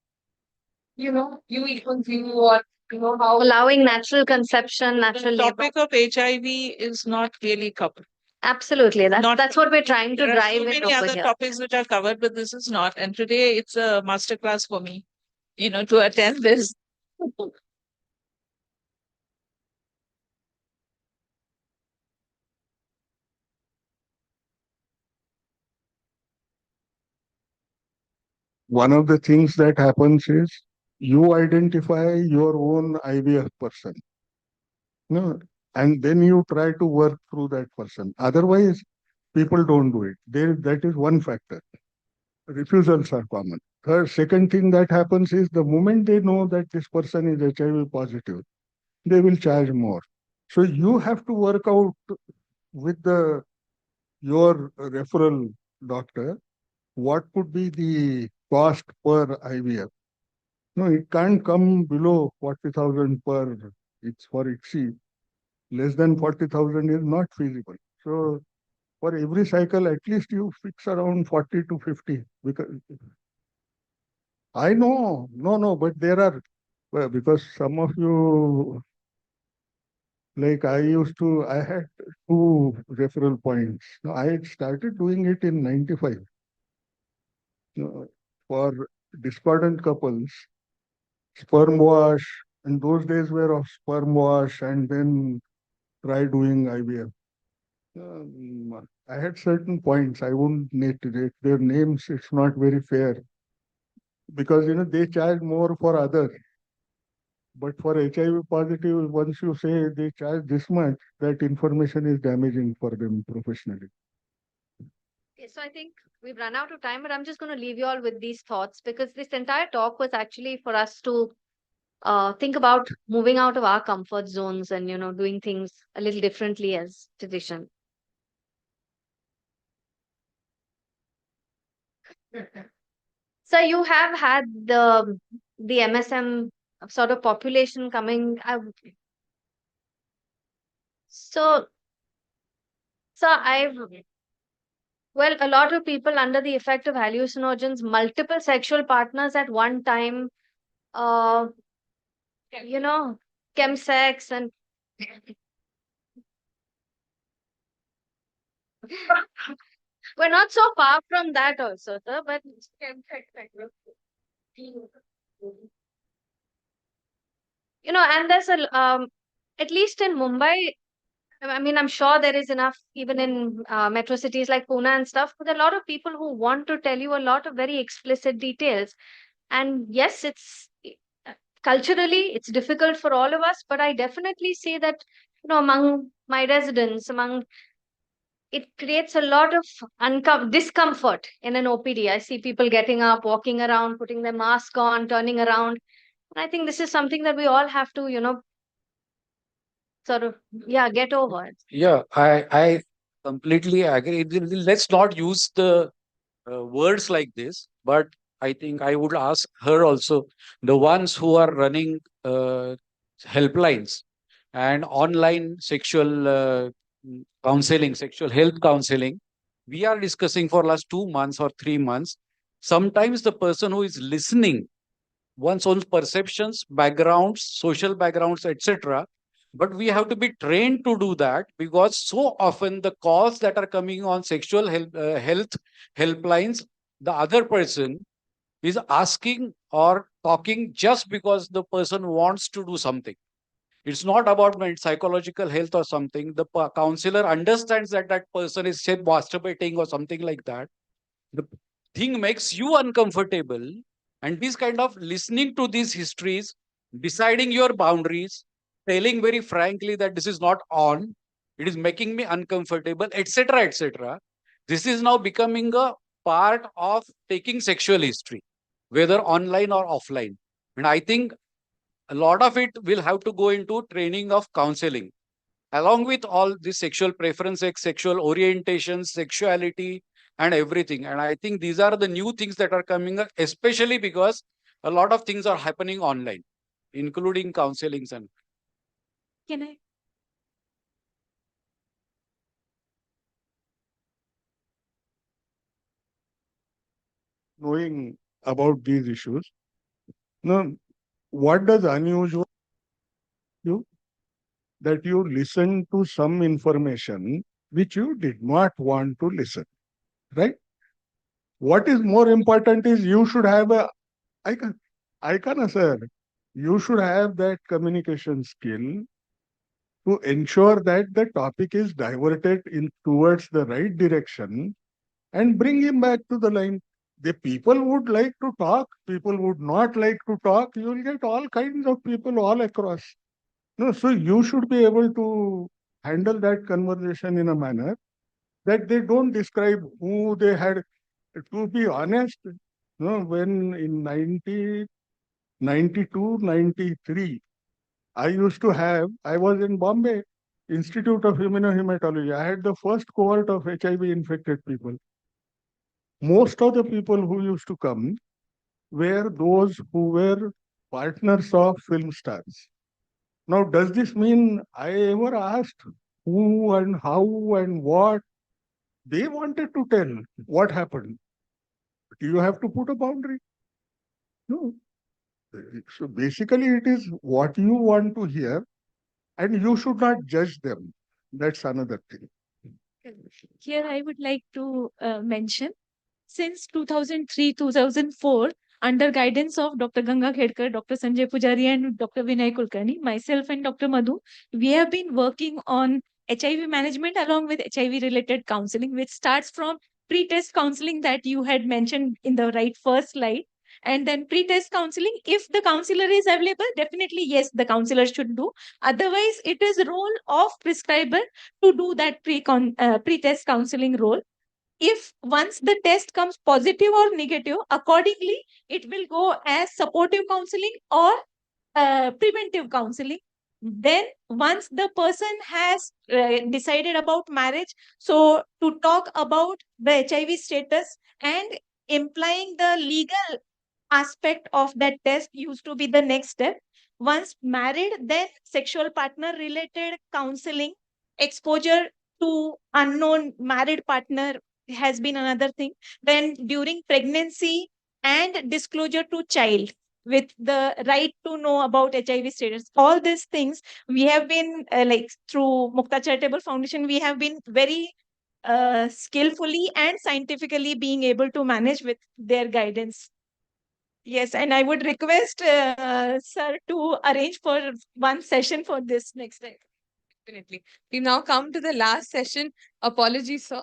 you equals you or, how. Allowing natural conception, natural the labor. topic of HIV is not really covered. Absolutely. Not- That's what we're trying to There are drive so in many over other here. topics which are covered, but this is not. And today it's a masterclass for me, to attend this. One of the things that happens is you identify your own IVF person. No, and then you try to work through that person. Otherwise, people don't do it. That is one factor. Refusals are common. Second thing that happens is the moment they know that this person is HIV positive, they will charge more. So you have to work out with your referral doctor what could be the cost per IVF. No, it can't come below 40,000 per. It's for ICSI. Less than 40,000 is not feasible. So for every cycle, at least you fix around 40 to 50. Because I know, no, but there are, well, because some of you, like I had 2 referral points. No, I had started doing it in 95. For discordant couples, sperm wash, and those days were of sperm wash and then try doing IVF. I had certain points. I won't need to take their names. It's not very fair because they charge more for others. But for HIV positive, once you say they charge this much, that information is damaging for them professionally. Okay, so I think we've run out of time, but I'm just going to leave you all with these thoughts because this entire talk was actually for us to think about moving out of our comfort zones and doing things a little differently as physicians. So you have had the MSM sort of population coming. So well, a lot of people under the effect of hallucinogens, multiple sexual partners at one time, chemsex and we're not so far from that also, sir, but and there's at least in Mumbai, I mean, I'm sure there is enough even in metro cities like Pune and stuff, but there are a lot of people who want to tell you a lot of very explicit details. And yes, culturally, it's difficult for all of us, but I definitely say that, among my residents, it creates a lot of discomfort in an OPD. I see people getting up, walking around, putting their mask on, turning around. And I think this is something that we all have to, sort of, get over. Yeah, I completely agree. Let's not use the words like this, but I think I would ask her also, the ones who are running helplines and online sexual counseling, sexual health counseling, we are discussing for last 2 months or 3 months. Sometimes the person who is listening, one's own perceptions, backgrounds, social backgrounds, etc., But we have to be trained to do that, because so often the calls that are coming on sexual health helplines, the other person is asking or talking just because the person wants to do something. It's not about psychological health or something. The counselor understands that that person is, say, masturbating or something like that. The thing makes you uncomfortable. And this kind of listening to these histories, deciding your boundaries, telling very frankly that this is not on, it is making me uncomfortable, etc., etc. This is now becoming a part of taking sexual history, whether online or offline. And I think a lot of it will have to go into training of counseling, along with all the sexual preferences, sexual orientation, sexuality, and everything. And I think these are the new things that are coming up, especially because a lot of things are happening online, including counselings. And Can I? Knowing about these issues. Now, what does unusual you? That you listen to some information which you did not want to listen, right? What is more important is you should have a icon, sir. You should have that communication skill to ensure that the topic is diverted in towards the right direction and bring him back to the line. The people would like to talk, people would not like to talk. You will get all kinds of people all across. No, so you should be able to handle that conversation in a manner that they don't describe who they had. To be honest, no, when in 1992, 93, I was in Bombay Institute of Immunohematology. I had the first cohort of HIV infected people. Most of the people who used to come were those who were partners of film stars. Now, does this mean I ever asked who and how and what? They wanted to tell what happened. Do you have to put a boundary? No. So basically, it is what you want to hear, and you should not judge them. That's another thing. Here, I would like to mention, since 2003, 2004, under guidance of Dr. Ganga Khedkar, Dr. Sanjay Pujari, and Dr. Vinay Kulkarni, myself and Dr. Madhu, we have been working on HIV management along with HIV-related counseling, which starts from pre-test counseling that you had mentioned in the right first slide. And then pre-test counseling, if the counselor is available, definitely, yes, the counselor should do. Otherwise, it is role of prescriber to do that pre-test counseling role. If once the test comes positive or negative, accordingly, it will go as supportive counseling or preventive counseling. Then once the person has decided about marriage, so to talk about the HIV status and implying the legal aspect of that test used to be the next step. Once married, then sexual partner related counseling, exposure to unknown married partner has been another thing. Then during pregnancy and disclosure to child with the right to know about HIV status, all these things we have been like through Mukta Charitable Foundation, we have been very skillfully and scientifically being able to manage with their guidance. Yes, and I would request sir to arrange for one session for this next time. Definitely. We now come to the last session. Apologies, sir.